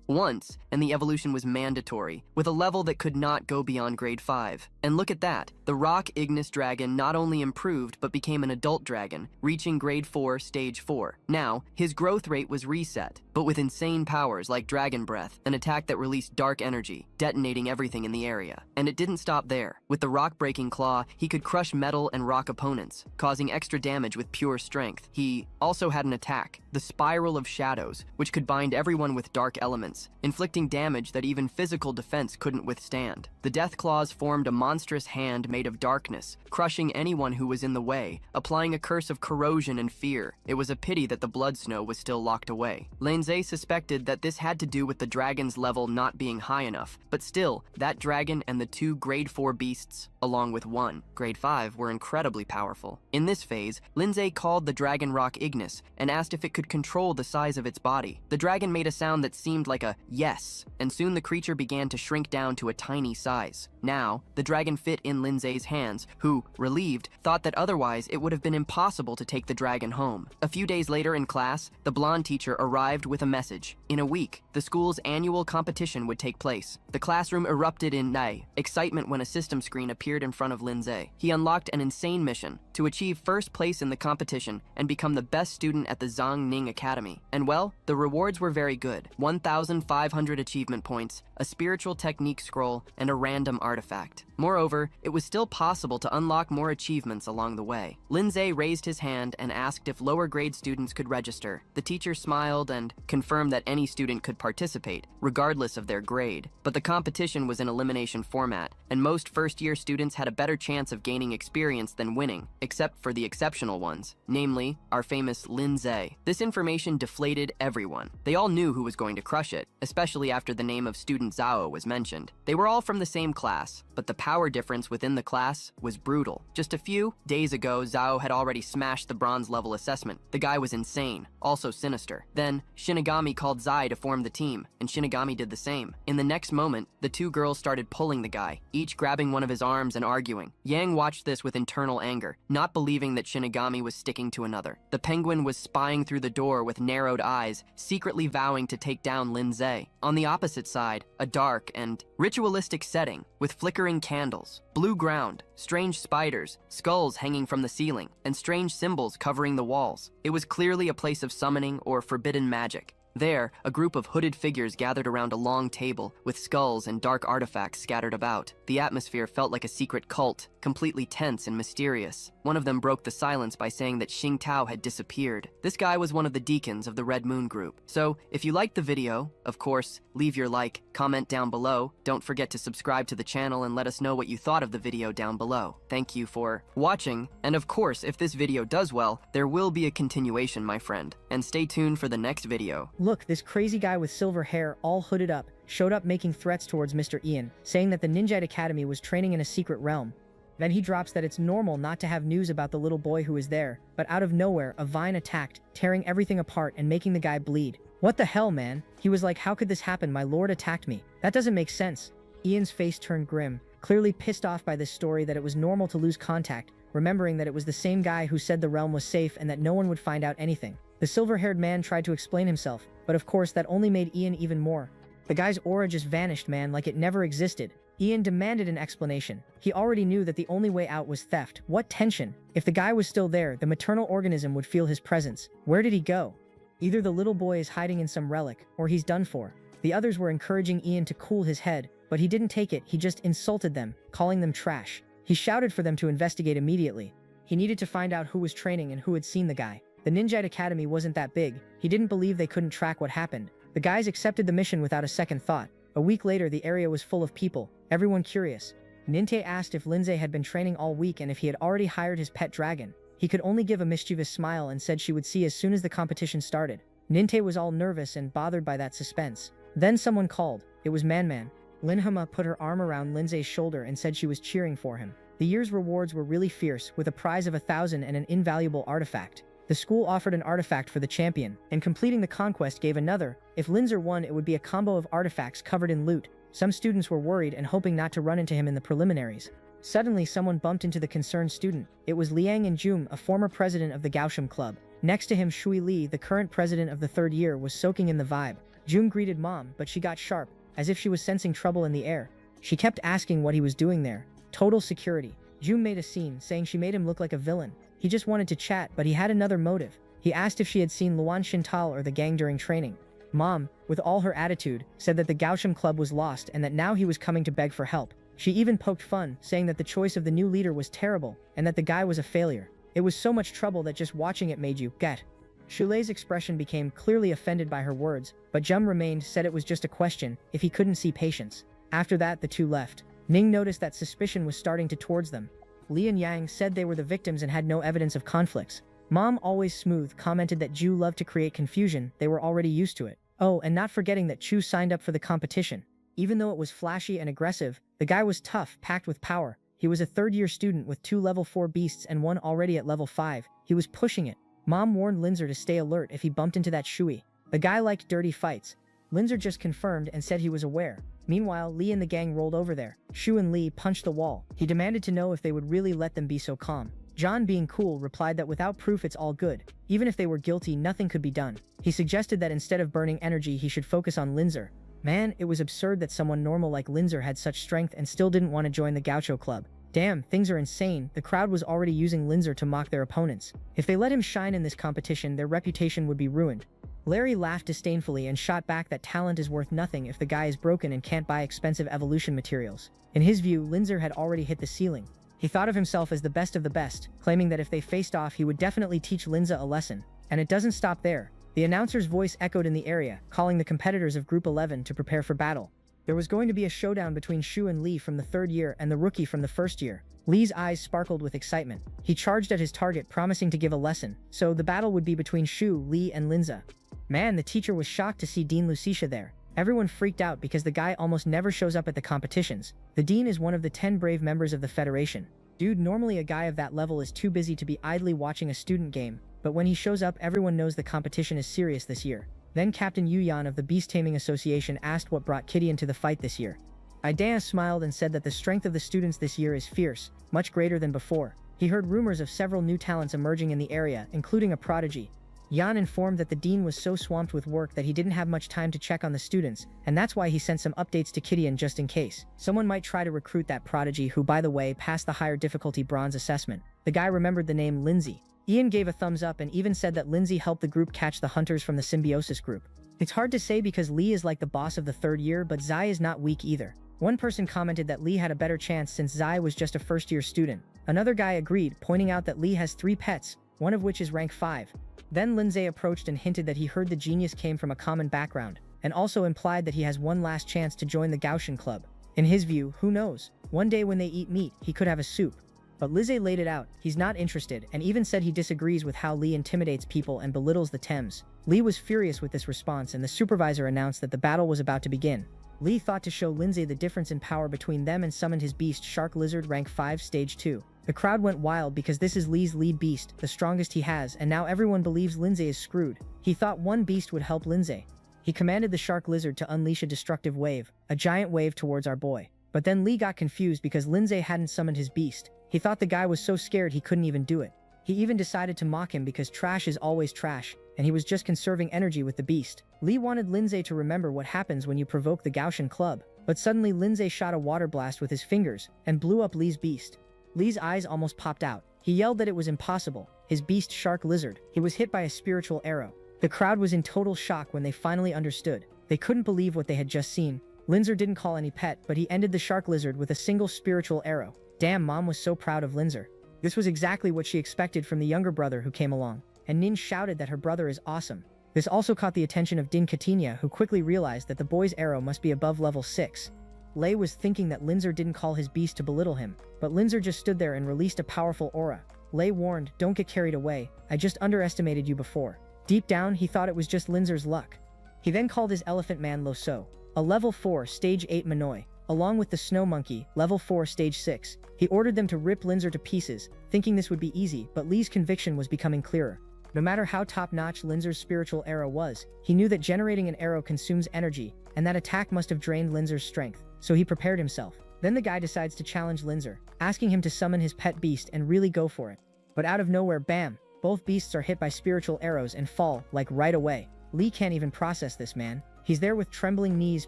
once, and the evolution was mandatory, with a level that could not go beyond grade 5. And look at that, the rock Ignis dragon not only improved but became an adult dragon, reaching grade 4, stage 4. Now, his growth rate was reset, but with insane powers like Dragon Breath, an attack that released dark energy, detonating everything in the area. And it didn't stop there. With the rock-breaking claw, he could crush metal and rock opponents, causing extra damage with pure strength. He also had an attack, the Spiral of Shadows, which could bind everyone with dark elements, inflicting damage that even physical defense couldn't withstand. The Death Claws formed a monstrous hand made of darkness, crushing anyone who was in the way, applying a curse of corrosion and fear. It was a pity that the Blood Snow was still locked away. Lindsay suspected that this had to do with the dragon's level not being high enough, but still, that dragon and the 2 grade 4 beasts, along with 1 grade 5, were incredibly powerful. In this phase, Lindsay called the dragon rock Ignis and asked if it could control the size of its body. The dragon made a sound that seemed like a yes, and soon the creature began to shrink down to a tiny size. Now, the dragon fit in Lindsay's hands, who, relieved, thought that otherwise it would have been impossible to take the dragon home. A few days later in class, the blonde teacher arrived with a message. In a week, the school's annual competition would take place. The classroom erupted in excitement when a system screen appeared in front of Lindsay. He unlocked an insane mission to achieve first place in the competition and become the best student at the Zhang Ning Academy. And well, the rewards were very good. 1,500 achievement points, a spiritual technique scroll, and a random artifact. Moreover, it was still possible to unlock more achievements along the way. Lindsay raised his hand and asked if lower grade students could register. The teacher smiled and confirmed that any student could participate, regardless of their grade. But the competition was an elimination format, and most first-year students had a better chance of gaining experience than winning, except for the exceptional ones, namely, our famous Lindsay. This information deflated everyone. They all knew who was going to crush it, especially after the name of student Zhao was mentioned. They were all from the same class, but the power difference within the class was brutal. Just a few days ago, Zhao had already smashed the bronze level assessment. The guy was insane, also sinister. Then, Shinigami called Zai to form the team, and Shinigami did the same. In the next moment, the 2 girls started pulling the guy, each grabbing one of his arms and arguing. Yang watched this with internal anger, not believing that Shinigami was sticking to another. The penguin was spying through the door with narrowed eyes, secretly vowing to take down Lindsay. On the opposite side, a dark and ritualistic setting with flickering candles, blue ground, strange spiders, skulls hanging from the ceiling, and strange symbols covering the walls. It was clearly a place of summoning or forbidden magic. There, a group of hooded figures gathered around a long table, with skulls and dark artifacts scattered about. The atmosphere felt like a secret cult, completely tense and mysterious. One of them broke the silence by saying that Xing Tao had disappeared. This guy was one of the deacons of the Red Moon group. So, if you liked the video, of course, leave your like, comment down below. Don't forget to subscribe to the channel and let us know what you thought of the video down below. Thank you for watching, and of course, if this video does well, there will be a continuation, my friend. And stay tuned for the next video. Look, this crazy guy with silver hair, all hooded up, showed up making threats towards Mr. Ian, saying that the Ninja Academy was training in a secret realm. Then he drops that it's normal not to have news about the little boy who is there, but out of nowhere, a vine attacked, tearing everything apart and making the guy bleed. What the hell, man? He was like, how could this happen? My lord attacked me. That doesn't make sense. Ian's face turned grim, clearly pissed off by this story that it was normal to lose contact, remembering that it was the same guy who said the realm was safe and that no one would find out anything. The silver-haired man tried to explain himself, but of course that only made Ian even more. The guy's aura just vanished, man, like it never existed. Ian demanded an explanation. He already knew that the only way out was theft. What tension! If the guy was still there, the maternal organism would feel his presence. Where did he go? Either the little boy is hiding in some relic, or he's done for. The others were encouraging Ian to cool his head, but he didn't take it. He just insulted them, calling them trash. He shouted for them to investigate immediately. He needed to find out who was training and who had seen the guy. The Ninja Academy wasn't that big. He didn't believe they couldn't track what happened. The guys accepted the mission without a second thought. A week later, the area was full of people, everyone curious. Ninte asked if Lindsay had been training all week and if he had already hired his pet dragon. He could only give a mischievous smile and said she would see as soon as the competition started. Ninte was all nervous and bothered by that suspense. Then someone called. It was Man. Linhama put her arm around Lindsay's shoulder and said she was cheering for him. The year's rewards were really fierce, with a prize of 1,000 and an invaluable artifact. The school offered an artifact for the champion, and completing the conquest gave another. If Linzer won, it would be a combo of artifacts covered in loot. Some students were worried and hoping not to run into him in the preliminaries. Suddenly, someone bumped into the concerned student. It was Liang Jum, a former president of the Gausham Club. Next to him, Shui Li, the current president of the third year, was soaking in the vibe. Jum greeted Mom, but she got sharp, as if she was sensing trouble in the air. She kept asking what he was doing there. Total security. Jum made a scene, saying she made him look like a villain. He just wanted to chat, but he had another motive. He asked if she had seen Luan Shintal or the gang during training. Mom, with all her attitude, said that the Gausham Club was lost and that now he was coming to beg for help. She even poked fun, saying that the choice of the new leader was terrible and that the guy was a failure. It was so much trouble that just watching it made you get. Shulei's expression became clearly offended by her words, but Jum remained, said it was just a question, if he couldn't see patience. After that, the two left. Ning noticed that suspicion was starting to towards them. Li and Yang said they were the victims and had no evidence of conflicts. Mom, always smooth, commented that Ju loved to create confusion, they were already used to it. Oh, and not forgetting that Chu signed up for the competition. Even though it was flashy and aggressive, the guy was tough, packed with power. He was a third-year student with 2 level 4 beasts and one already at level 5. He was pushing it. Mom warned Linzer to stay alert if he bumped into that Shui. The guy liked dirty fights. Linzer just confirmed and said he was aware. Meanwhile, Li and the gang rolled over there. Shu and Li punched the wall. He demanded to know if they would really let them be so calm. John, being cool, replied that without proof it's all good. Even if they were guilty, nothing could be done. He suggested that instead of burning energy, he should focus on Linzer. Man, it was absurd that someone normal like Linzer had such strength and still didn't want to join the Gaucho Club. Damn, things are insane. The crowd was already using Linzer to mock their opponents. If they let him shine in this competition, their reputation would be ruined. Larry laughed disdainfully and shot back that talent is worth nothing if the guy is broken and can't buy expensive evolution materials. In his view, Linzer had already hit the ceiling. He thought of himself as the best of the best, claiming that if they faced off he would definitely teach Linza a lesson. And it doesn't stop there. The announcer's voice echoed in the area, calling the competitors of Group 11 to prepare for battle. There was going to be a showdown between Shu and Li from the third year and the rookie from the first year. Li's eyes sparkled with excitement. He charged at his target, promising to give a lesson. So the battle would be between Shu, Li, and Linza. Man, the teacher was shocked to see Dean Lucicia there. Everyone freaked out because the guy almost never shows up at the competitions. The dean is one of the 10 brave members of the Federation. Dude, normally a guy of that level is too busy to be idly watching a student game, but when he shows up, everyone knows the competition is serious this year. Then Captain Yuyan of the Beast Taming Association asked what brought Kitty into the fight this year. Idea smiled and said that the strength of the students this year is fierce, much greater than before. He heard rumors of several new talents emerging in the area, including a prodigy. Yan informed that the dean was so swamped with work that he didn't have much time to check on the students, and that's why he sent some updates to Kidian just in case. Someone might try to recruit that prodigy who, by the way, passed the higher difficulty bronze assessment. The guy remembered the name Lindsay. Ian gave a thumbs up and even said that Lindsay helped the group catch the hunters from the symbiosis group. It's hard to say because Lee is like the boss of the third year, but Zai is not weak either. One person commented that Lee had a better chance since Zai was just a first-year student. Another guy agreed, pointing out that Lee has 3 pets, one of which is rank 5. Then Lindsay approached and hinted that he heard the genius came from a common background, and also implied that he has one last chance to join the Gaussian Club. In his view, who knows? One day when they eat meat, he could have a soup. But Lizzie laid it out, he's not interested, and even said he disagrees with how Lee intimidates people and belittles the Thames. Lee was furious with this response, and the supervisor announced that the battle was about to begin. Lee thought to show Lindsay the difference in power between them and summoned his beast Shark Lizard rank 5 stage 2. The crowd went wild because this is Lee's lead beast, the strongest he has, and now everyone believes Lindsay is screwed. He thought one beast would help Lindsay. He commanded the Shark Lizard to unleash a destructive wave, a giant wave towards our boy. But then Lee got confused because Lindsay hadn't summoned his beast. He thought the guy was so scared he couldn't even do it. He even decided to mock him because trash is always trash, and he was just conserving energy with the beast. Lee wanted Lindsay to remember what happens when you provoke the Gaussian Club, but suddenly Lindsay shot a water blast with his fingers and blew up Lee's beast. Lee's eyes almost popped out. He yelled that it was impossible. His beast Shark Lizard. He was hit by a spiritual arrow. The crowd was in total shock when they finally understood. They couldn't believe what they had just seen. Linzer didn't call any pet, but he ended the Shark Lizard with a single spiritual arrow. Damn, Mom was so proud of Linzer. This was exactly what she expected from the younger brother who came along. And Nin shouted that her brother is awesome. This also caught the attention of Din Katinya, who quickly realized that the boy's arrow must be above level 6. Lei was thinking that Linzer didn't call his beast to belittle him, but Linzer just stood there and released a powerful aura. Lei warned, "Don't get carried away, I just underestimated you before." Deep down, he thought it was just Linzer's luck. He then called his elephant man Lo So. a level 4 stage 8 Manhua, along with the snow monkey, level 4 stage 6. He ordered them to rip Linzer to pieces, thinking this would be easy, but Lee's conviction was becoming clearer. No matter how top-notch Linzer's spiritual arrow was, he knew that generating an arrow consumes energy, and that attack must have drained Linzer's strength, so he prepared himself. Then the guy decides to challenge Linzer, asking him to summon his pet beast and really go for it. But out of nowhere, bam! Both beasts are hit by spiritual arrows and fall, like right away. Lee can't even process this, man. He's there with trembling knees,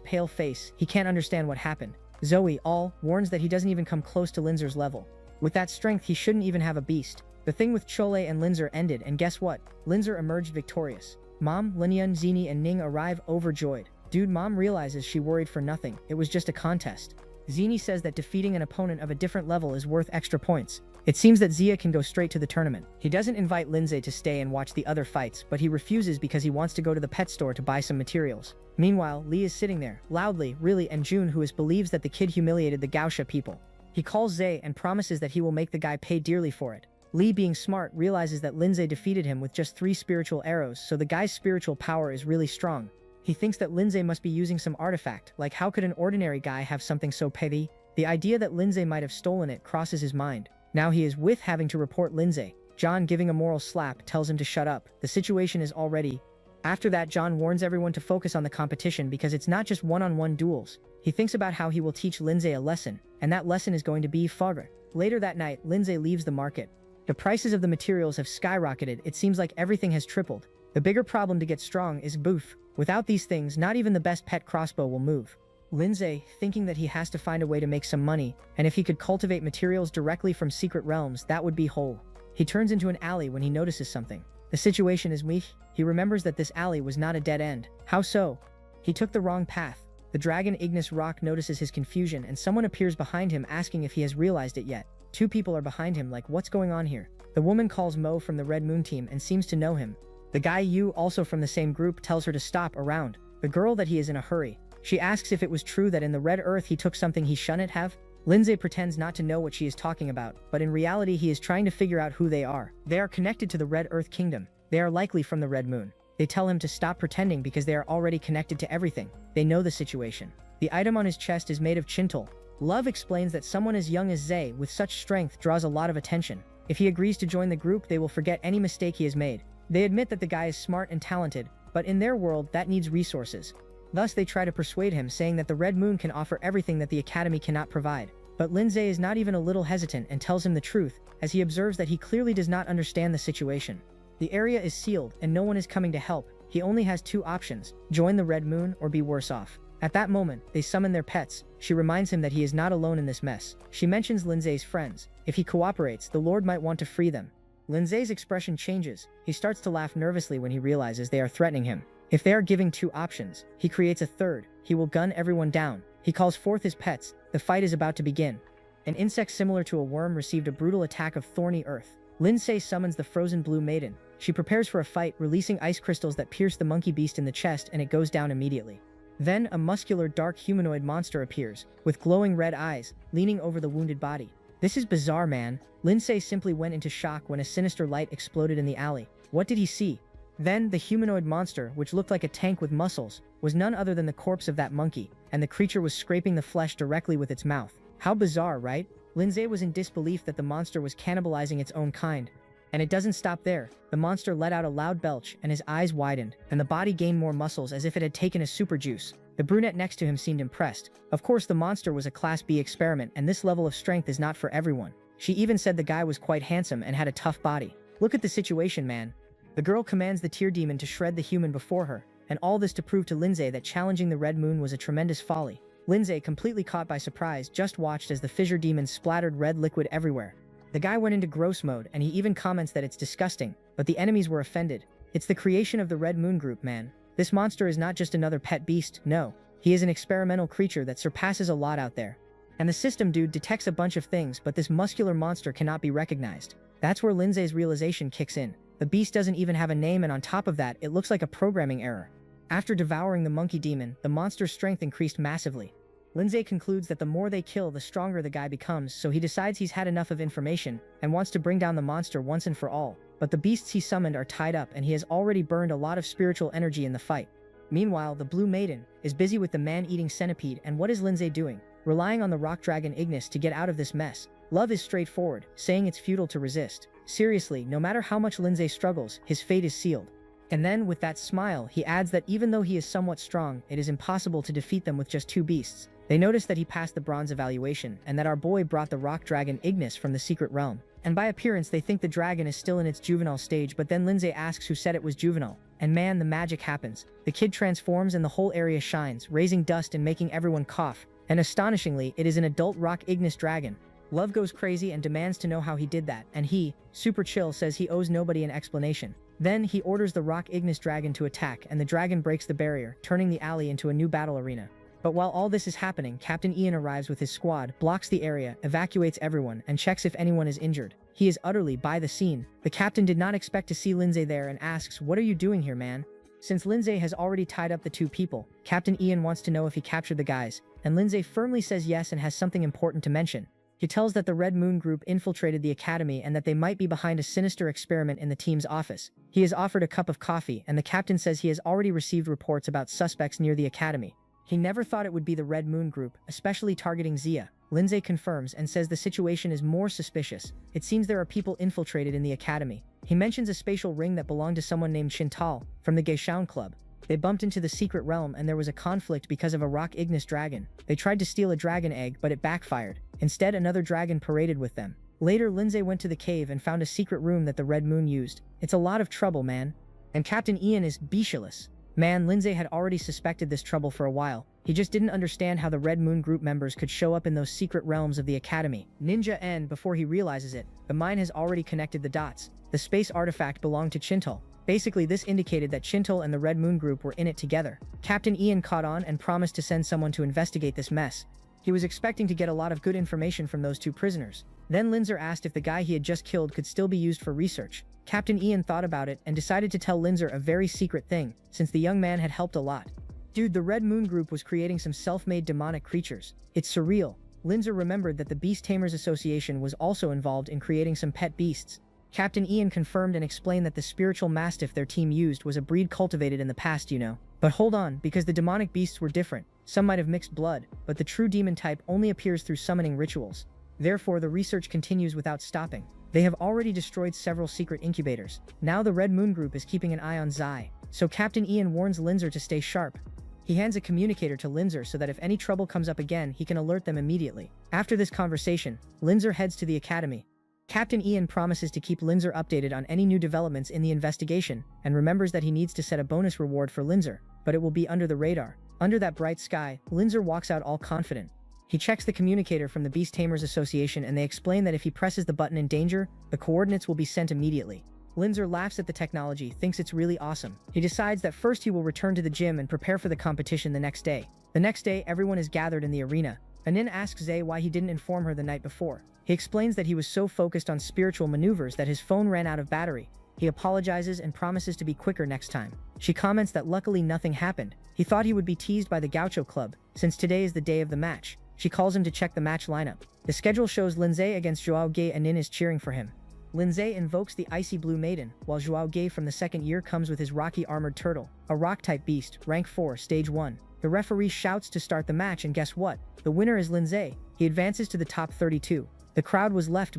pale face, he can't understand what happened. Zoe, warns that he doesn't even come close to Linzer's level. With that strength, he shouldn't even have a beast. The thing with Chole and Linzer ended, and guess what? Linzer emerged victorious. Mom, Linyun, Zini, and Ning arrive overjoyed. Dude, Mom realizes she worried for nothing. It was just a contest. Zini says that defeating an opponent of a different level is worth extra points. It seems that Zia can go straight to the tournament. He doesn't invite Lindsay to stay and watch the other fights, but he refuses because he wants to go to the pet store to buy some materials. Meanwhile, Lee is sitting there, loudly, really, and June, who believes that the kid humiliated the Gaosha people. He calls Zay and promises that he will make the guy pay dearly for it. Lee, being smart, realizes that Lindsay defeated him with just 3 spiritual arrows, so the guy's spiritual power is really strong. He thinks that Lindsay must be using some artifact, like how could an ordinary guy have something so petty? The idea that Lindsay might have stolen it crosses his mind. Now he is with having to report Lindsay. John, giving a moral slap, tells him to shut up. The situation is already... After that, John warns everyone to focus on the competition because it's not just one-on-one duels. He thinks about how he will teach Lindsay a lesson, and that lesson is going to be fogger. Later that night, Lindsay leaves the market. The prices of the materials have skyrocketed. It seems like everything has tripled. The bigger problem to get strong is boof. Without these things, not even the best pet crossbow will move. Lindsay, thinking that he has to find a way to make some money, and if he could cultivate materials directly from secret realms, that would be whole. He turns into an alley when he notices something. The situation is weak. He remembers that this alley was not a dead end. How so? He took the wrong path. The dragon Ignis Rock notices his confusion, and someone appears behind him asking if he has realized it yet. 2 people are behind him, like, what's going on here? The woman calls Mo from the Red Moon team and seems to know him. The guy Yu, also from the same group, tells her to stop around. The girl that he is in a hurry. She asks if it was true that in the Red Earth he took something he shouldn't have. Lindsay pretends not to know what she is talking about, but in reality he is trying to figure out who they are. They are connected to the Red Earth Kingdom. They are likely from the Red Moon. They tell him to stop pretending because they are already connected to everything. They know the situation. The item on his chest is made of chintal. Love explains that someone as young as Zay with such strength draws a lot of attention. If he agrees to join the group, they will forget any mistake he has made. They admit that the guy is smart and talented, but in their world that needs resources. Thus they try to persuade him, saying that the Red Moon can offer everything that the Academy cannot provide. But Lindsay is not even a little hesitant and tells him the truth, as he observes that he clearly does not understand the situation. The area is sealed and no one is coming to help. He only has 2 options: join the Red Moon or be worse off. At that moment, they summon their pets. She reminds him that he is not alone in this mess. She mentions Lindsay's friends. If he cooperates, the Lord might want to free them. Lindsay's expression changes. He starts to laugh nervously when he realizes they are threatening him. If they are giving 2 options, he creates a third. He will gun everyone down. He calls forth his pets. The fight is about to begin. An insect similar to a worm received a brutal attack of thorny earth. Lindsay summons the frozen blue maiden. She prepares for a fight, releasing ice crystals that pierce the monkey beast in the chest, and it goes down immediately. Then, a muscular dark humanoid monster appears, with glowing red eyes, leaning over the wounded body. This is bizarre, man. Lindsay simply went into shock when a sinister light exploded in the alley. What did he see? Then, the humanoid monster, which looked like a tank with muscles, was none other than the corpse of that monkey, and the creature was scraping the flesh directly with its mouth. How bizarre, right? Lindsay was in disbelief that the monster was cannibalizing its own kind. And it doesn't stop there. The monster let out a loud belch, and his eyes widened, and the body gained more muscles as if it had taken a super juice. The brunette next to him seemed impressed. Of course, the monster was a Class B experiment, and this level of strength is not for everyone. She even said the guy was quite handsome and had a tough body. Look at the situation, man. The girl commands the tear demon to shred the human before her, and all this to prove to Lindsay that challenging the Red Moon was a tremendous folly. Lindsay, completely caught by surprise, just watched as the fissure demon splattered red liquid everywhere. The guy went into gross mode, and he even comments that it's disgusting, but the enemies were offended. It's the creation of the Red Moon group, man. This monster is not just another pet beast, no. He is an experimental creature that surpasses a lot out there. And the system dude detects a bunch of things, but this muscular monster cannot be recognized. That's where Lindsay's realization kicks in. The beast doesn't even have a name, and on top of that, it looks like a programming error. After devouring the monkey demon, the monster's strength increased massively. Lindsay concludes that the more they kill, the stronger the guy becomes, so he decides he's had enough of information and wants to bring down the monster once and for all. But the beasts he summoned are tied up, and he has already burned a lot of spiritual energy in the fight. Meanwhile, the Blue Maiden is busy with the man-eating centipede, and what is Lindsay doing? Relying on the rock dragon Ignis to get out of this mess. Love is straightforward, saying it's futile to resist. Seriously, no matter how much Lindsay struggles, his fate is sealed. And then, with that smile, he adds that even though he is somewhat strong, it is impossible to defeat them with just 2 beasts. They notice that he passed the bronze evaluation, and that our boy brought the rock dragon Ignis from the secret realm. And by appearance, they think the dragon is still in its juvenile stage, but then Lindsay asks who said it was juvenile. And man, the magic happens. The kid transforms and the whole area shines, raising dust and making everyone cough. And astonishingly, it is an adult rock Ignis dragon. Love goes crazy and demands to know how he did that, and he, super chill, says he owes nobody an explanation. Then he orders the rock Ignis dragon to attack, and the dragon breaks the barrier, turning the alley into a new battle arena. But while all this is happening, Captain Ian arrives with his squad, blocks the area, evacuates everyone, and checks if anyone is injured. He is utterly by the scene. The captain did not expect to see Lindsay there and asks, "What are you doing here, man?" Since Lindsay has already tied up the 2 people, Captain Ian wants to know if he captured the guys, and Lindsay firmly says yes and has something important to mention. He tells that the Red Moon Group infiltrated the academy and that they might be behind a sinister experiment in the team's office. He is offered a cup of coffee, and the captain says he has already received reports about suspects near the academy. He never thought it would be the Red Moon Group, especially targeting Zia. Lindsay confirms and says the situation is more suspicious. It seems there are people infiltrated in the academy. He mentions a spatial ring that belonged to someone named Shintal from the Geishaun Club. They bumped into the secret realm and there was a conflict because of a rock Ignis dragon. They tried to steal a dragon egg, but it backfired. Instead, another dragon paraded with them. Later, Lindsay went to the cave and found a secret room that the Red Moon used. It's a lot of trouble, man. And Captain Ian is bestialous. Man, Lindsay had already suspected this trouble for a while. He just didn't understand how the Red Moon Group members could show up in those secret realms of the Academy. Ninja N, before he realizes it, the mind has already connected the dots. The space artifact belonged to Chintal. Basically, this indicated that Chintal and the Red Moon Group were in it together. Captain Ian caught on and promised to send someone to investigate this mess. He was expecting to get a lot of good information from those 2 prisoners. Then Lindsay asked if the guy he had just killed could still be used for research. Captain Ian thought about it and decided to tell Lindsay a very secret thing, since the young man had helped a lot. Dude, the Red Moon Group was creating some self-made demonic creatures. It's surreal. Lindsay remembered that the Beast Tamers Association was also involved in creating some pet beasts. Captain Ian confirmed and explained that the spiritual mastiff their team used was a breed cultivated in the past, you know. But hold on, because the demonic beasts were different. Some might have mixed blood, but the true demon type only appears through summoning rituals. Therefore, the research continues without stopping. They have already destroyed several secret incubators. Now the Red Moon Group is keeping an eye on Zai. So Captain Ian warns Lindsay to stay sharp. He hands a communicator to Lindsay so that if any trouble comes up again, he can alert them immediately. After this conversation, Lindsay heads to the academy. Captain Ian promises to keep Lindsay updated on any new developments in the investigation, and remembers that he needs to set a bonus reward for Lindsay, but it will be under the radar. Under that bright sky, Lindsay walks out all confident. He checks the communicator from the Beast Tamers Association and they explain that if he presses the button in danger, the coordinates will be sent immediately. Lindsay laughs at the technology, thinks it's really awesome. He decides that first he will return to the gym and prepare for the competition the next day. The next day, everyone is gathered in the arena. Anin asks Zay why he didn't inform her the night before. He explains that he was so focused on spiritual maneuvers that his phone ran out of battery. He apologizes and promises to be quicker next time. She comments that luckily nothing happened. He thought he would be teased by the Gaucho Club, since today is the day of the match. She calls him to check the match lineup. The schedule shows Lindsay against Joao Gay and Nin is cheering for him. Lindsay invokes the Icy Blue Maiden, while Joao Gay from the second year comes with his Rocky Armored Turtle, a rock-type beast, rank 4, stage 1. The referee shouts to start the match and guess what? The winner is Lindsay. He advances to the top 32. The crowd was left.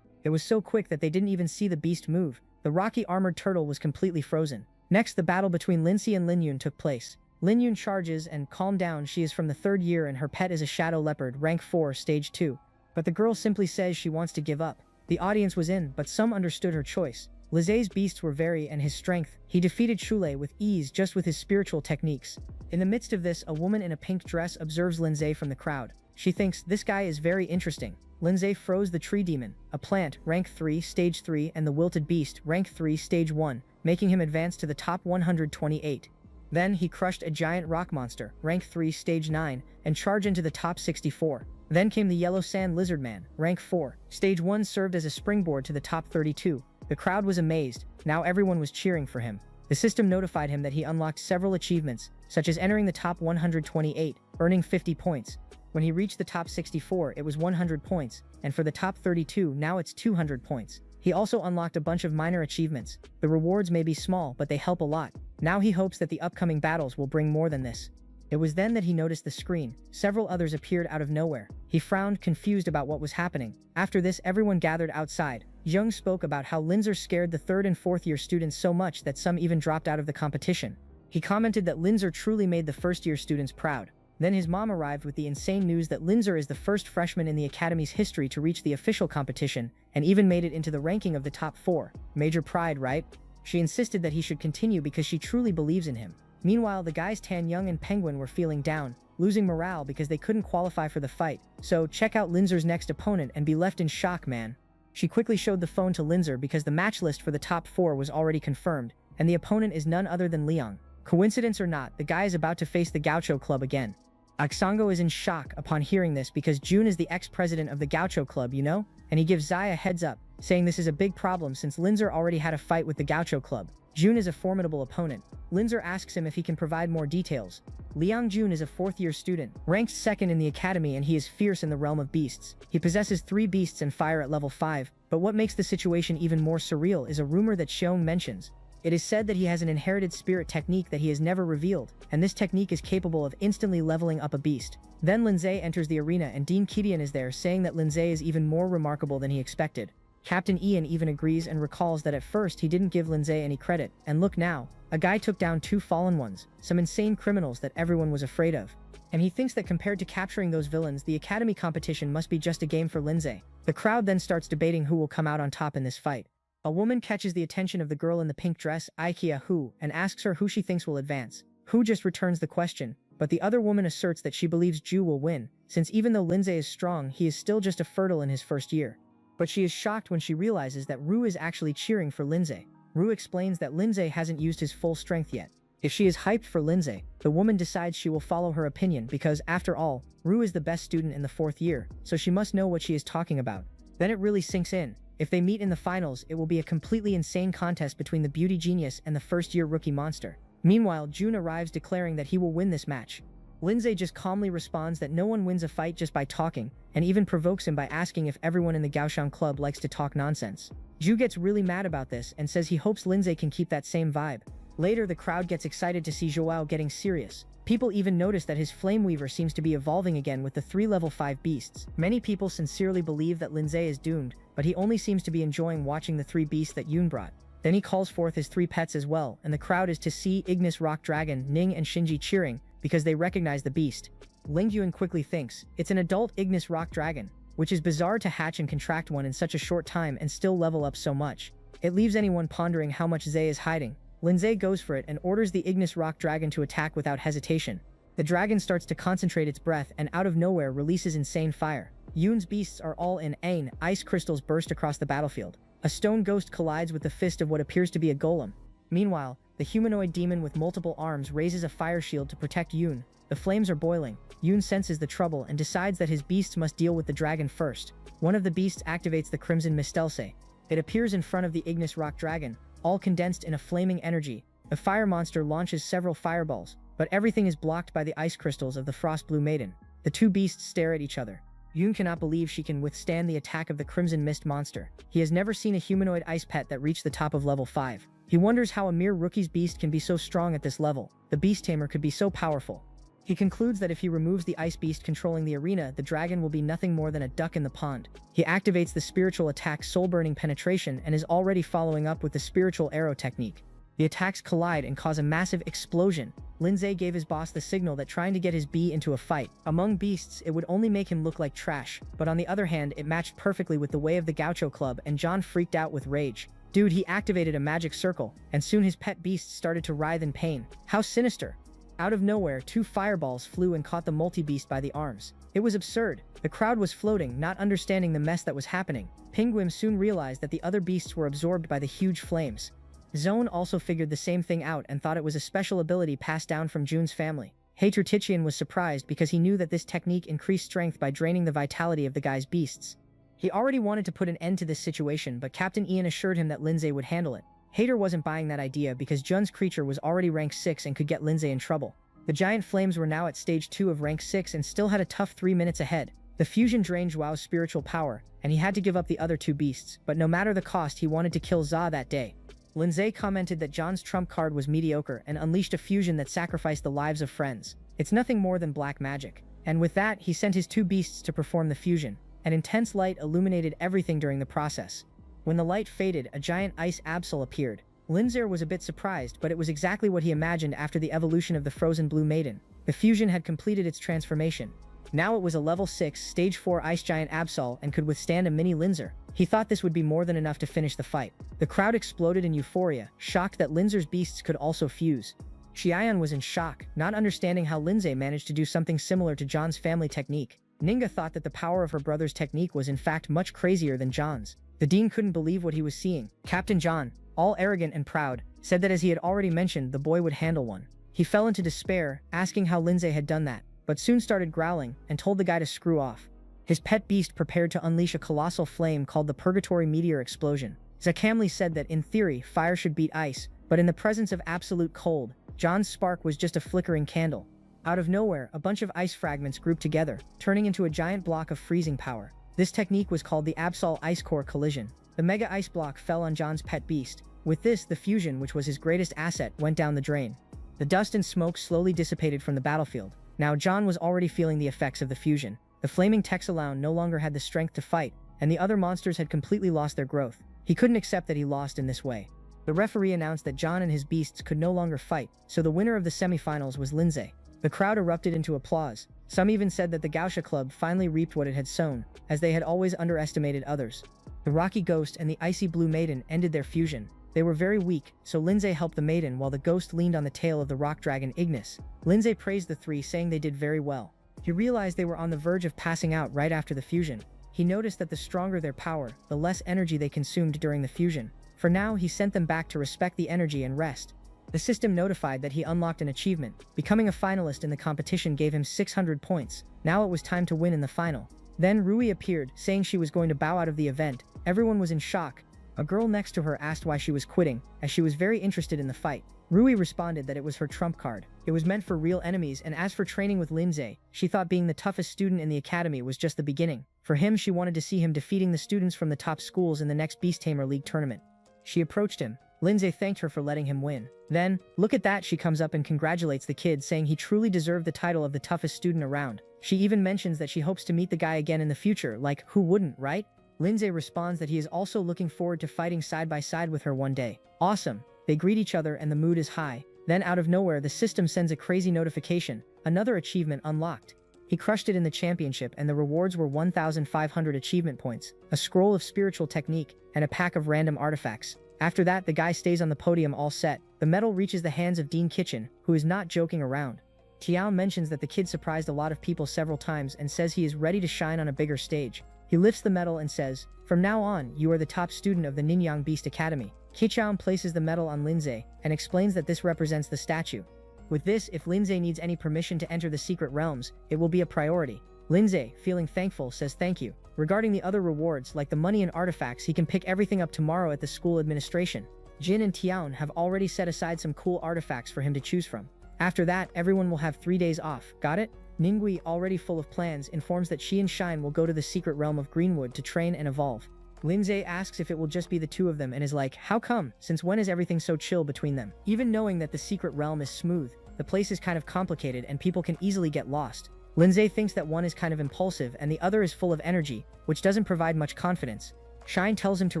It was so quick that they didn't even see the beast move. The Rocky Armored Turtle was completely frozen. Next, the battle between Lindsay and Lin Yun took place. Lin Yun charges and calm down, she is from the 3rd year and her pet is a shadow leopard, rank 4, stage 2. But the girl simply says she wants to give up. The audience was in, but some understood her choice. Lizay's beasts were very and his strength. He defeated Shule with ease just with his spiritual techniques. In the midst of this, a woman in a pink dress observes Lindsay from the crowd. She thinks, this guy is very interesting. Lindsay froze the tree demon, a plant, rank 3, stage 3, and the wilted beast, rank 3, stage 1, making him advance to the top 128. Then he crushed a giant rock monster, rank 3, stage 9, and charged into the top 64. Then came the yellow sand lizard man, rank 4. Stage 1 served as a springboard to the top 32. The crowd was amazed. Now everyone was cheering for him. The system notified him that he unlocked several achievements, such as entering the top 128, earning 50 points. When he reached the top 64, it was 100 points, and for the top 32, now it's 200 points. He also unlocked a bunch of minor achievements. The rewards may be small, but they help a lot. Now he hopes that the upcoming battles will bring more than this. It was then that he noticed the screen. Several others appeared out of nowhere. He frowned, confused about what was happening. After this, everyone gathered outside. Jung spoke about how Linzer scared the 3rd and 4th year students so much that some even dropped out of the competition. He commented that Linzer truly made the 1st year students proud. Then his mom arrived with the insane news that Linzer is the first freshman in the academy's history to reach the official competition, and even made it into the ranking of the top 4. Major pride, right? She insisted that he should continue because she truly believes in him. Meanwhile, the guys Tan Young and Penguin were feeling down, losing morale because they couldn't qualify for the fight. So, check out Linzer's next opponent and be left in shock, man. She quickly showed the phone to Linzer because the match list for the top 4 was already confirmed, and the opponent is none other than Liang. Coincidence or not, the guy is about to face the Gaucho Club again. Aksango is in shock upon hearing this because Jun is the ex-president of the Gaucho Club, you know? And he gives Zai a heads up, saying this is a big problem since Linzer already had a fight with the Gaucho Club. Jun is a formidable opponent. Linzer asks him if he can provide more details. Liang Jun is a 4th year student, ranked 2nd in the academy, and he is fierce in the realm of beasts. He possesses 3 beasts and fire at level 5, but what makes the situation even more surreal is a rumor that Xiong mentions. It is said that he has an inherited spirit technique that he has never revealed, and this technique is capable of instantly leveling up a beast. Then Linzai enters the arena and Dean Kidian is there, saying that Linzai is even more remarkable than he expected. Captain Ian even agrees and recalls that at first he didn't give Linzai any credit, and look now, a guy took down 2 fallen ones, some insane criminals that everyone was afraid of. And he thinks that compared to capturing those villains, the academy competition must be just a game for Linzai. The crowd then starts debating who will come out on top in this fight. A woman catches the attention of the girl in the pink dress, Ikea Hu, and asks her who she thinks will advance. Hu just returns the question, but the other woman asserts that she believes Ju will win, since even though Linzai is strong, he is still just a fertile in his 1st year. But she is shocked when she realizes that Ru is actually cheering for Linzai. Ru explains that Linzai hasn't used his full strength yet. If she is hyped for Linzai, the woman decides she will follow her opinion because, after all, Ru is the best student in the 4th year, so she must know what she is talking about. Then it really sinks in. If they meet in the finals, it will be a completely insane contest between the beauty genius and the 1st year rookie monster. Meanwhile, Jun arrives declaring that he will win this match. Linzai just calmly responds that no one wins a fight just by talking, and even provokes him by asking if everyone in the Gaoshan Club likes to talk nonsense. Ju gets really mad about this and says he hopes Linzai can keep that same vibe. Later, the crowd gets excited to see Joao getting serious. People even notice that his Flame Weaver seems to be evolving again with the 3 level 5 beasts. Many people sincerely believe that Linzai is doomed, but he only seems to be enjoying watching the 3 beasts that Yoon brought. Then he calls forth his 3 pets as well, and the crowd is to see Ignis Rock Dragon, Ning and Shinji cheering, because they recognize the beast. Ling Yuan quickly thinks, it's an adult Ignis Rock Dragon, which is bizarre to hatch and contract one in such a short time and still level up so much. It leaves anyone pondering how much Zay is hiding. Linzai goes for it and orders the Ignis Rock Dragon to attack without hesitation. The dragon starts to concentrate its breath and out of nowhere releases insane fire. Yoon's beasts are all in ain, ice crystals burst across the battlefield. A stone ghost collides with the fist of what appears to be a golem. Meanwhile, the humanoid demon with multiple arms raises a fire shield to protect Yoon. The flames are boiling. Yoon senses the trouble and decides that his beasts must deal with the dragon first. One of the beasts activates the Crimson Mistelce. It appears in front of the Ignis Rock Dragon, all condensed in a flaming energy. The fire monster launches several fireballs, but everything is blocked by the ice crystals of the Frost Blue Maiden. The two beasts stare at each other. Yoon cannot believe she can withstand the attack of the Crimson Mist monster. He has never seen a humanoid ice pet that reached the top of level 5. He wonders how a mere rookie's beast can be so strong at this level. The beast tamer could be so powerful. He concludes that if he removes the ice beast controlling the arena, the dragon will be nothing more than a duck in the pond. He activates the spiritual attack Soul-Burning Penetration and is already following up with the spiritual arrow technique. The attacks collide and cause a massive explosion. Linzai gave his boss the signal that trying to get his bee into a fight among beasts, it would only make him look like trash, but on the other hand, it matched perfectly with the way of the Gaucho Club, and John freaked out with rage. Dude, he activated a magic circle, and soon his pet beasts started to writhe in pain. How sinister! Out of nowhere, 2 fireballs flew and caught the multi-beast by the arms. It was absurd. The crowd was floating, not understanding the mess that was happening. Penguin soon realized that the other beasts were absorbed by the huge flames. Zone also figured the same thing out and thought it was a special ability passed down from Jun's family. Hater Tichian was surprised because he knew that this technique increased strength by draining the vitality of the guy's beasts. He already wanted to put an end to this situation, but Captain Ian assured him that Linzai would handle it. Hater wasn't buying that idea because Jun's creature was already rank 6 and could get Linzai in trouble. The giant flames were now at stage 2 of rank 6 and still had a tough 3 minutes ahead. The fusion drained Zhuao's spiritual power, and he had to give up the other 2 beasts, but no matter the cost, he wanted to kill Za that day. Lindsay commented that John's trump card was mediocre and unleashed a fusion that sacrificed the lives of friends. It's nothing more than black magic. And with that, he sent his two beasts to perform the fusion. An intense light illuminated everything during the process. When the light faded, a giant ice absol appeared. Lindsay was a bit surprised, but it was exactly what he imagined after the evolution of the frozen blue maiden. The fusion had completed its transformation. Now it was a level 6, stage 4 ice giant Absol and could withstand a mini Lindsay. He thought this would be more than enough to finish the fight. The crowd exploded in euphoria, shocked that Lindsay's beasts could also fuse. Xiaoyan was in shock, not understanding how Lindsay managed to do something similar to John's family technique. Ninga thought that the power of her brother's technique was in fact much crazier than John's. The dean couldn't believe what he was seeing. Captain John, all arrogant and proud, said that as he had already mentioned, the boy would handle one. He fell into despair, asking how Lindsay had done that, but soon started growling and told the guy to screw off. His pet beast prepared to unleash a colossal flame called the Purgatory Meteor Explosion. Zakamli said that in theory, fire should beat ice, but in the presence of absolute cold, John's spark was just a flickering candle. Out of nowhere, a bunch of ice fragments grouped together, turning into a giant block of freezing power. This technique was called the Absol Ice Core Collision. The mega ice block fell on John's pet beast. With this, the fusion, which was his greatest asset, went down the drain. The dust and smoke slowly dissipated from the battlefield. Now John was already feeling the effects of the fusion. The flaming Texaloun no longer had the strength to fight, and the other monsters had completely lost their growth. He couldn't accept that he lost in this way. The referee announced that John and his beasts could no longer fight, so the winner of the semifinals was Lindsay. The crowd erupted into applause. Some even said that the Gausha Club finally reaped what it had sown, as they had always underestimated others. The Rocky Ghost and the Icy Blue Maiden ended their fusion. They were very weak, so Lindsay helped the maiden while the ghost leaned on the tail of the rock dragon Ignis. Lindsay praised the three, saying they did very well. He realized they were on the verge of passing out right after the fusion. He noticed that the stronger their power, the less energy they consumed during the fusion. For now, he sent them back to respect the energy and rest. The system notified that he unlocked an achievement. Becoming a finalist in the competition gave him 600 points. Now it was time to win in the final. Then Rui appeared, saying she was going to bow out of the event. Everyone was in shock. A girl next to her asked why she was quitting, as she was very interested in the fight. Rui responded that it was her trump card. It was meant for real enemies, and as for training with Lindsay, she thought being the toughest student in the academy was just the beginning. For him, she wanted to see him defeating the students from the top schools in the next Beast Tamer League tournament. She approached him. Lindsay thanked her for letting him win. Then, look at that, she comes up and congratulates the kid, saying he truly deserved the title of the toughest student around. She even mentions that she hopes to meet the guy again in the future, like, who wouldn't, right? Lindsay responds that he is also looking forward to fighting side by side with her one day. Awesome. They greet each other and the mood is high. Then out of nowhere, the system sends a crazy notification. Another achievement unlocked. He crushed it in the championship, and the rewards were 1,500 achievement points, a scroll of spiritual technique, and a pack of random artifacts. After that, the guy stays on the podium all set. The medal reaches the hands of Dean Kitchen, who is not joking around. Tiao mentions that the kid surprised a lot of people several times and says he is ready to shine on a bigger stage. He lifts the medal and says, "From now on, you are the top student of the Ninyang Beast Academy." Kichao places the medal on Lindsay and explains that this represents the statue. With this, if Lindsay needs any permission to enter the secret realms, it will be a priority. Lindsay, feeling thankful, says thank you. Regarding the other rewards, like the money and artifacts, he can pick everything up tomorrow at the school administration. Jin and Tiaon have already set aside some cool artifacts for him to choose from. After that, everyone will have 3 days off, got it? Ningui, already full of plans, informs that she and Shine will go to the secret realm of Greenwood to train and evolve. Lindsay asks if it will just be the two of them and is like, how come? Since when is everything so chill between them? Even knowing that the secret realm is smooth, the place is kind of complicated and people can easily get lost. Lindsay thinks that one is kind of impulsive and the other is full of energy, which doesn't provide much confidence. Shine tells him to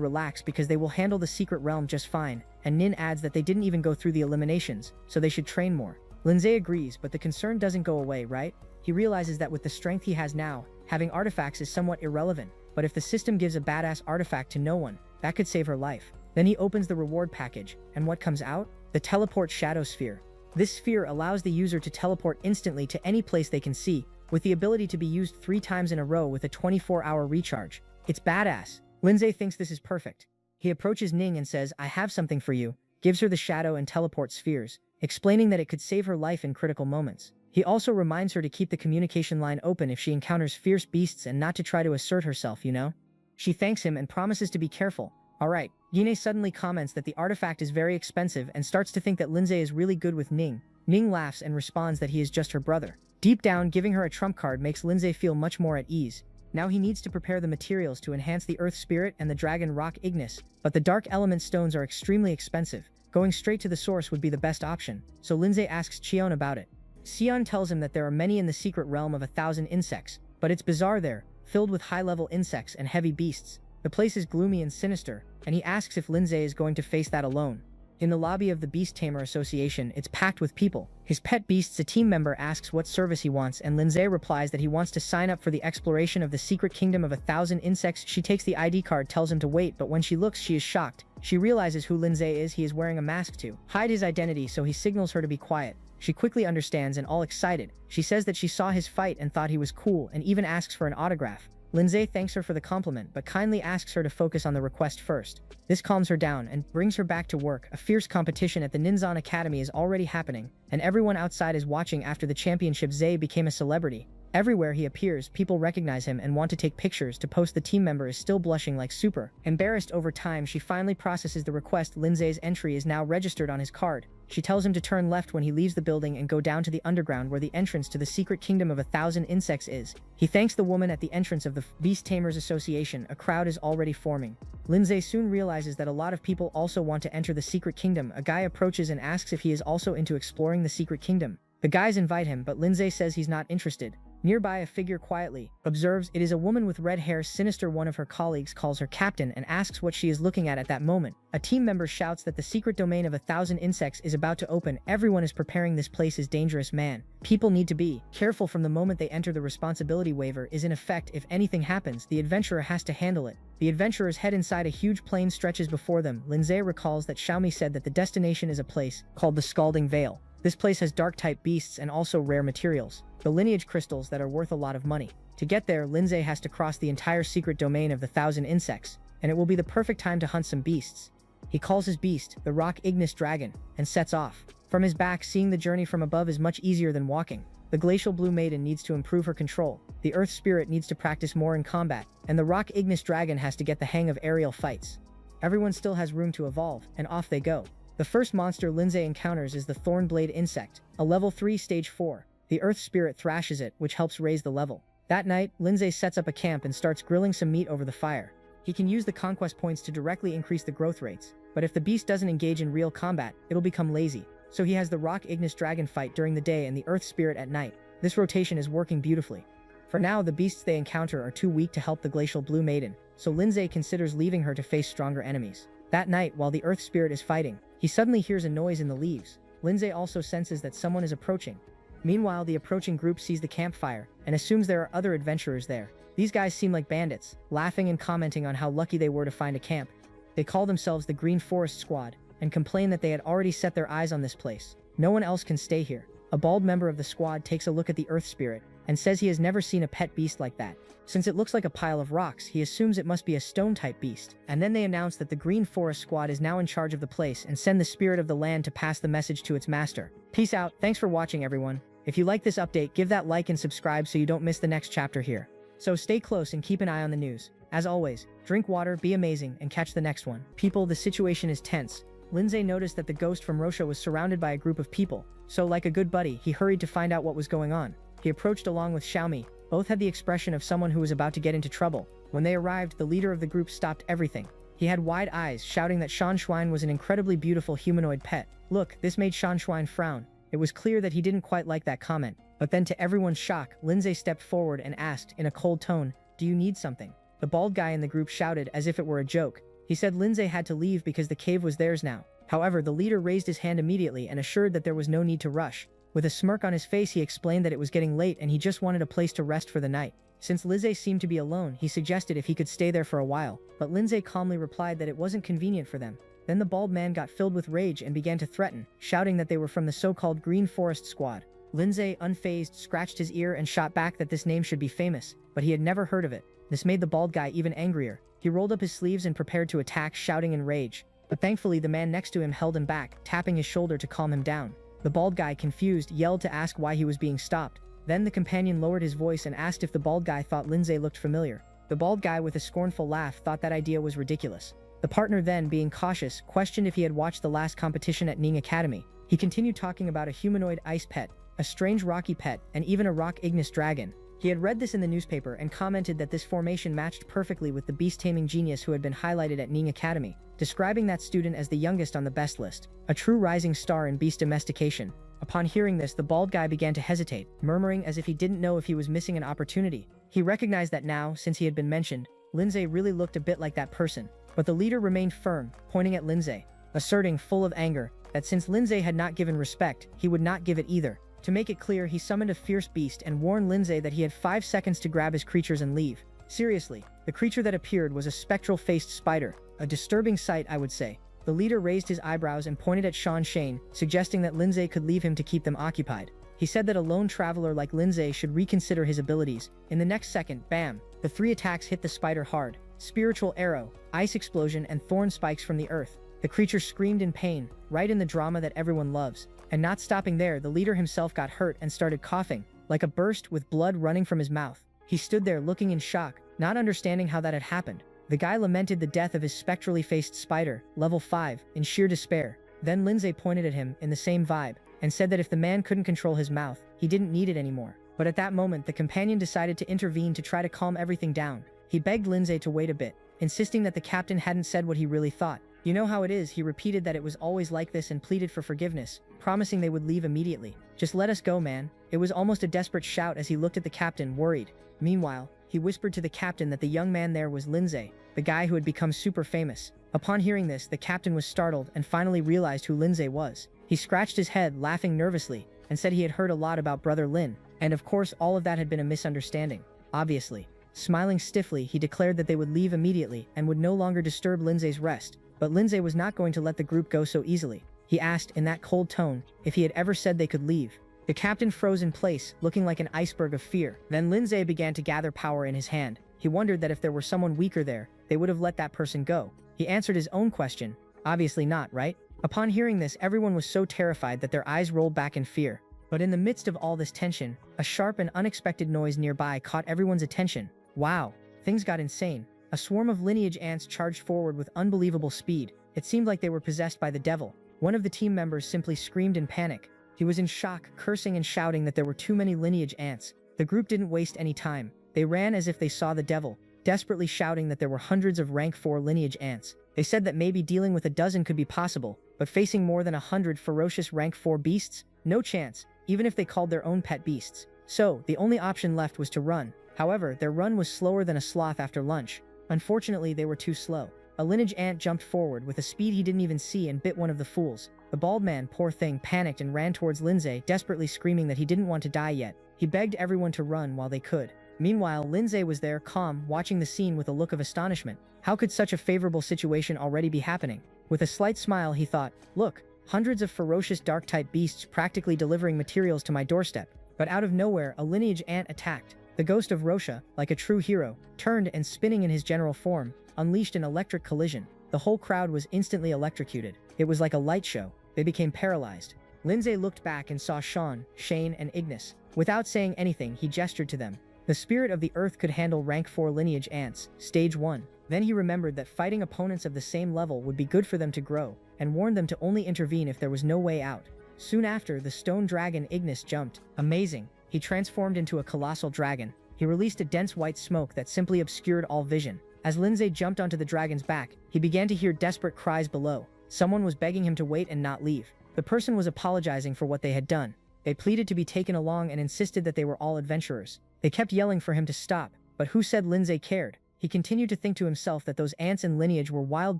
relax because they will handle the secret realm just fine, and Nin adds that they didn't even go through the eliminations, so they should train more. Lindsay agrees, but the concern doesn't go away, right? He realizes that with the strength he has now, having artifacts is somewhat irrelevant, but if the system gives a badass artifact to no one, that could save her life. Then he opens the reward package, and what comes out? The Teleport Shadow Sphere. This sphere allows the user to teleport instantly to any place they can see, with the ability to be used 3 times in a row with a 24-hour recharge. It's badass. Lindsay thinks this is perfect. He approaches Ning and says, I have something for you, gives her the shadow and teleport spheres, explaining that it could save her life in critical moments. He also reminds her to keep the communication line open if she encounters fierce beasts and not to try to assert herself, you know? She thanks him and promises to be careful. Alright, Yine suddenly comments that the artifact is very expensive and starts to think that Lindsay is really good with Ning. Ning laughs and responds that he is just her brother. Deep down, giving her a trump card makes Lindsay feel much more at ease. Now he needs to prepare the materials to enhance the earth spirit and the dragon rock Ignis, but the dark element stones are extremely expensive. Going straight to the source would be the best option, so Lindsay asks Cheon about it. Sion tells him that there are many in the secret realm of 1,000 insects, but it's bizarre there, filled with high-level insects and heavy beasts. The place is gloomy and sinister, and he asks if Lindsay is going to face that alone. In the lobby of the Beast Tamer Association, it's packed with people. His pet beasts, a team member, asks what service he wants, and Lindsay replies that he wants to sign up for the exploration of the secret kingdom of 1,000 insects. She takes the ID card, tells him to wait, but when she looks, she is shocked. She realizes who Lindsay is. He is wearing a mask to hide his identity, so he signals her to be quiet. She quickly understands and all excited. She says that she saw his fight and thought he was cool, and even asks for an autograph. Lindsay thanks her for the compliment, but kindly asks her to focus on the request first. This calms her down and brings her back to work. A fierce competition at the Ninzan Academy is already happening, and everyone outside is watching. After the championship, Zay became a celebrity. Everywhere he appears, people recognize him and want to take pictures to post. The team member is still blushing like super. Embarrassed over time, she finally processes the request. Lindsay's entry is now registered on his card. She tells him to turn left when he leaves the building and go down to the underground where the entrance to the secret kingdom of 1,000 insects is. He thanks the woman at the entrance of the Beast Tamers Association. A crowd is already forming. Lindsay soon realizes that a lot of people also want to enter the secret kingdom. A guy approaches and asks if he is also into exploring the secret kingdom. The guys invite him, but Lindsay says he's not interested. Nearby, a figure quietly observes. It is a woman with red hair. Sinister, one of her colleagues, calls her captain and asks what she is looking at that moment. A team member shouts that the secret domain of 1,000 insects is about to open. Everyone is preparing. This place is dangerous, man. People need to be careful from the moment they enter. The responsibility waiver is in effect. If anything happens, the adventurer has to handle it. The adventurers head inside. A huge plain stretches before them. Lindsay recalls that Xiaomi said that the destination is a place called the Scalding Vale. This place has dark-type beasts and also rare materials, the lineage crystals that are worth a lot of money. To get there, Lindsay has to cross the entire secret domain of the 1,000 insects, and it will be the perfect time to hunt some beasts. He calls his beast, the Rock Ignis Dragon, and sets off. From his back, seeing the journey from above is much easier than walking. The Glacial Blue Maiden needs to improve her control, the Earth Spirit needs to practice more in combat, and the Rock Ignis Dragon has to get the hang of aerial fights. Everyone still has room to evolve, and off they go. The first monster Lindsay encounters is the Thornblade Insect, a level 3 stage 4. The Earth Spirit thrashes it, which helps raise the level. That night, Lindsay sets up a camp and starts grilling some meat over the fire. He can use the conquest points to directly increase the growth rates, but if the beast doesn't engage in real combat, it'll become lazy. So he has the Rock Ignis Dragon fight during the day and the Earth Spirit at night. This rotation is working beautifully. For now, the beasts they encounter are too weak to help the Glacial Blue Maiden, so Lindsay considers leaving her to face stronger enemies. That night, while the Earth Spirit is fighting, he suddenly hears a noise in the leaves. Lindsay also senses that someone is approaching. Meanwhile, the approaching group sees the campfire and assumes there are other adventurers there. These guys seem like bandits, laughing and commenting on how lucky they were to find a camp. They call themselves the Green Forest Squad and complain that they had already set their eyes on this place. No one else can stay here. A bald member of the squad takes a look at the Earth Spirit and says he has never seen a pet beast like that. Since it looks like a pile of rocks, he assumes it must be a stone-type beast. And then they announce that the Green Forest Squad is now in charge of the place and send the spirit of the land to pass the message to its master. Peace out. Thanks for watching, everyone. If you like this update, give that like and subscribe so you don't miss the next chapter here. So stay close and keep an eye on the news. As always, drink water, be amazing, and catch the next one. People, the situation is tense. Lindsay noticed that the ghost from Rosha was surrounded by a group of people. So like a good buddy, he hurried to find out what was going on. He approached along with Xiaomi. Both had the expression of someone who was about to get into trouble. When they arrived, the leader of the group stopped everything. He had wide eyes, shouting that Shan Shuan was an incredibly beautiful humanoid pet. Look, this made Shan Shuan frown. It was clear that he didn't quite like that comment. But then to everyone's shock, Lindsay stepped forward and asked, in a cold tone, "Do you need something?" The bald guy in the group shouted as if it were a joke. He said Lindsay had to leave because the cave was theirs now. However, the leader raised his hand immediately and assured that there was no need to rush. With a smirk on his face, he explained that it was getting late and he just wanted a place to rest for the night. Since Lindsay seemed to be alone, he suggested if he could stay there for a while, but Lindsay calmly replied that it wasn't convenient for them. Then the bald man got filled with rage and began to threaten, shouting that they were from the so-called Green Forest Squad. Lindsay, unfazed, scratched his ear and shot back that this name should be famous, but he had never heard of it. This made the bald guy even angrier. He rolled up his sleeves and prepared to attack, shouting in rage. But thankfully, the man next to him held him back, tapping his shoulder to calm him down. The bald guy, confused, yelled to ask why he was being stopped. Then the companion lowered his voice and asked if the bald guy thought Lindsay looked familiar. The bald guy, with a scornful laugh, thought that idea was ridiculous. The partner then, being cautious, questioned if he had watched the last competition at Ning Academy. He continued talking about a humanoid ice pet, a strange rocky pet, and even a rock ignis dragon. He had read this in the newspaper and commented that this formation matched perfectly with the beast-taming genius who had been highlighted at Ning Academy, describing that student as the youngest on the best list, a true rising star in beast domestication. Upon hearing this, the bald guy began to hesitate, murmuring as if he didn't know if he was missing an opportunity. He recognized that now, since he had been mentioned, Lindsay really looked a bit like that person. But the leader remained firm, pointing at Lindsay, asserting, full of anger, that since Lindsay had not given respect, he would not give it either. To make it clear, he summoned a fierce beast and warned Lindsay that he had 5 seconds to grab his creatures and leave. Seriously, the creature that appeared was a spectral-faced spider, a disturbing sight, I would say. The leader raised his eyebrows and pointed at Sean Shane, suggesting that Lindsay could leave him to keep them occupied. He said that a lone traveler like Lindsay should reconsider his abilities. In the next second, bam! The 3 attacks hit the spider hard. Spiritual arrow, ice explosion, and thorn spikes from the earth. The creature screamed in pain, right in the drama that everyone loves. And not stopping there, the leader himself got hurt and started coughing, like a burst, with blood running from his mouth. He stood there looking in shock, not understanding how that had happened. The guy lamented the death of his spectrally faced spider, level 5, in sheer despair. Then Lindsay pointed at him in the same vibe, and said that if the man couldn't control his mouth, he didn't need it anymore. But at that moment, the companion decided to intervene to try to calm everything down. He begged Lindsay to wait a bit, insisting that the captain hadn't said what he really thought. You know how it is, he repeated that it was always like this and pleaded for forgiveness, promising they would leave immediately. Just let us go, man. It was almost a desperate shout as he looked at the captain, worried. Meanwhile, he whispered to the captain that the young man there was Lindsay, the guy who had become super famous. Upon hearing this, the captain was startled and finally realized who Lindsay was. He scratched his head, laughing nervously, and said he had heard a lot about Brother Lin, and of course all of that had been a misunderstanding, obviously. Smiling stiffly, he declared that they would leave immediately and would no longer disturb Lindsay's rest. But Lindsay was not going to let the group go so easily. He asked, in that cold tone, if he had ever said they could leave. The captain froze in place, looking like an iceberg of fear. Then Lindsay began to gather power in his hand. He wondered that if there were someone weaker there, they would have let that person go. He answered his own question. Obviously not, right? Upon hearing this, everyone was so terrified that their eyes rolled back in fear. But in the midst of all this tension, a sharp and unexpected noise nearby caught everyone's attention. Wow, things got insane. A swarm of lineage ants charged forward with unbelievable speed. It seemed like they were possessed by the devil. One of the team members simply screamed in panic. He was in shock, cursing and shouting that there were too many lineage ants. The group didn't waste any time. They ran as if they saw the devil, desperately shouting that there were hundreds of rank 4 lineage ants. They said that maybe dealing with a dozen could be possible, but facing more than 100 ferocious rank 4 beasts? No chance, even if they called their own pet beasts. So, the only option left was to run. However, their run was slower than a sloth after lunch. Unfortunately, they were too slow. A lineage ant jumped forward with a speed he didn't even see and bit one of the fools. The bald man, poor thing, panicked and ran towards Lindsay, desperately screaming that he didn't want to die yet. He begged everyone to run while they could. Meanwhile, Lindsay was there, calm, watching the scene with a look of astonishment. How could such a favorable situation already be happening? With a slight smile, he thought, look, hundreds of ferocious dark-type beasts practically delivering materials to my doorstep. But out of nowhere, a lineage ant attacked. The ghost of Rosha, like a true hero, turned and spinning in his general form, unleashed an electric collision. The whole crowd was instantly electrocuted. It was like a light show. They became paralyzed. Lindsay looked back and saw Sean, Shane, and Ignis. Without saying anything, he gestured to them. The spirit of the earth could handle rank 4 lineage ants, stage 1. Then he remembered that fighting opponents of the same level would be good for them to grow, and warned them to only intervene if there was no way out. Soon after, the stone dragon Ignis jumped. Amazing. He transformed into a colossal dragon. He released a dense white smoke that simply obscured all vision. As Lindsay jumped onto the dragon's back, he began to hear desperate cries below. Someone was begging him to wait and not leave. The person was apologizing for what they had done. They pleaded to be taken along and insisted that they were all adventurers. They kept yelling for him to stop, but who said Lindsay cared? He continued to think to himself that those ants in lineage were wild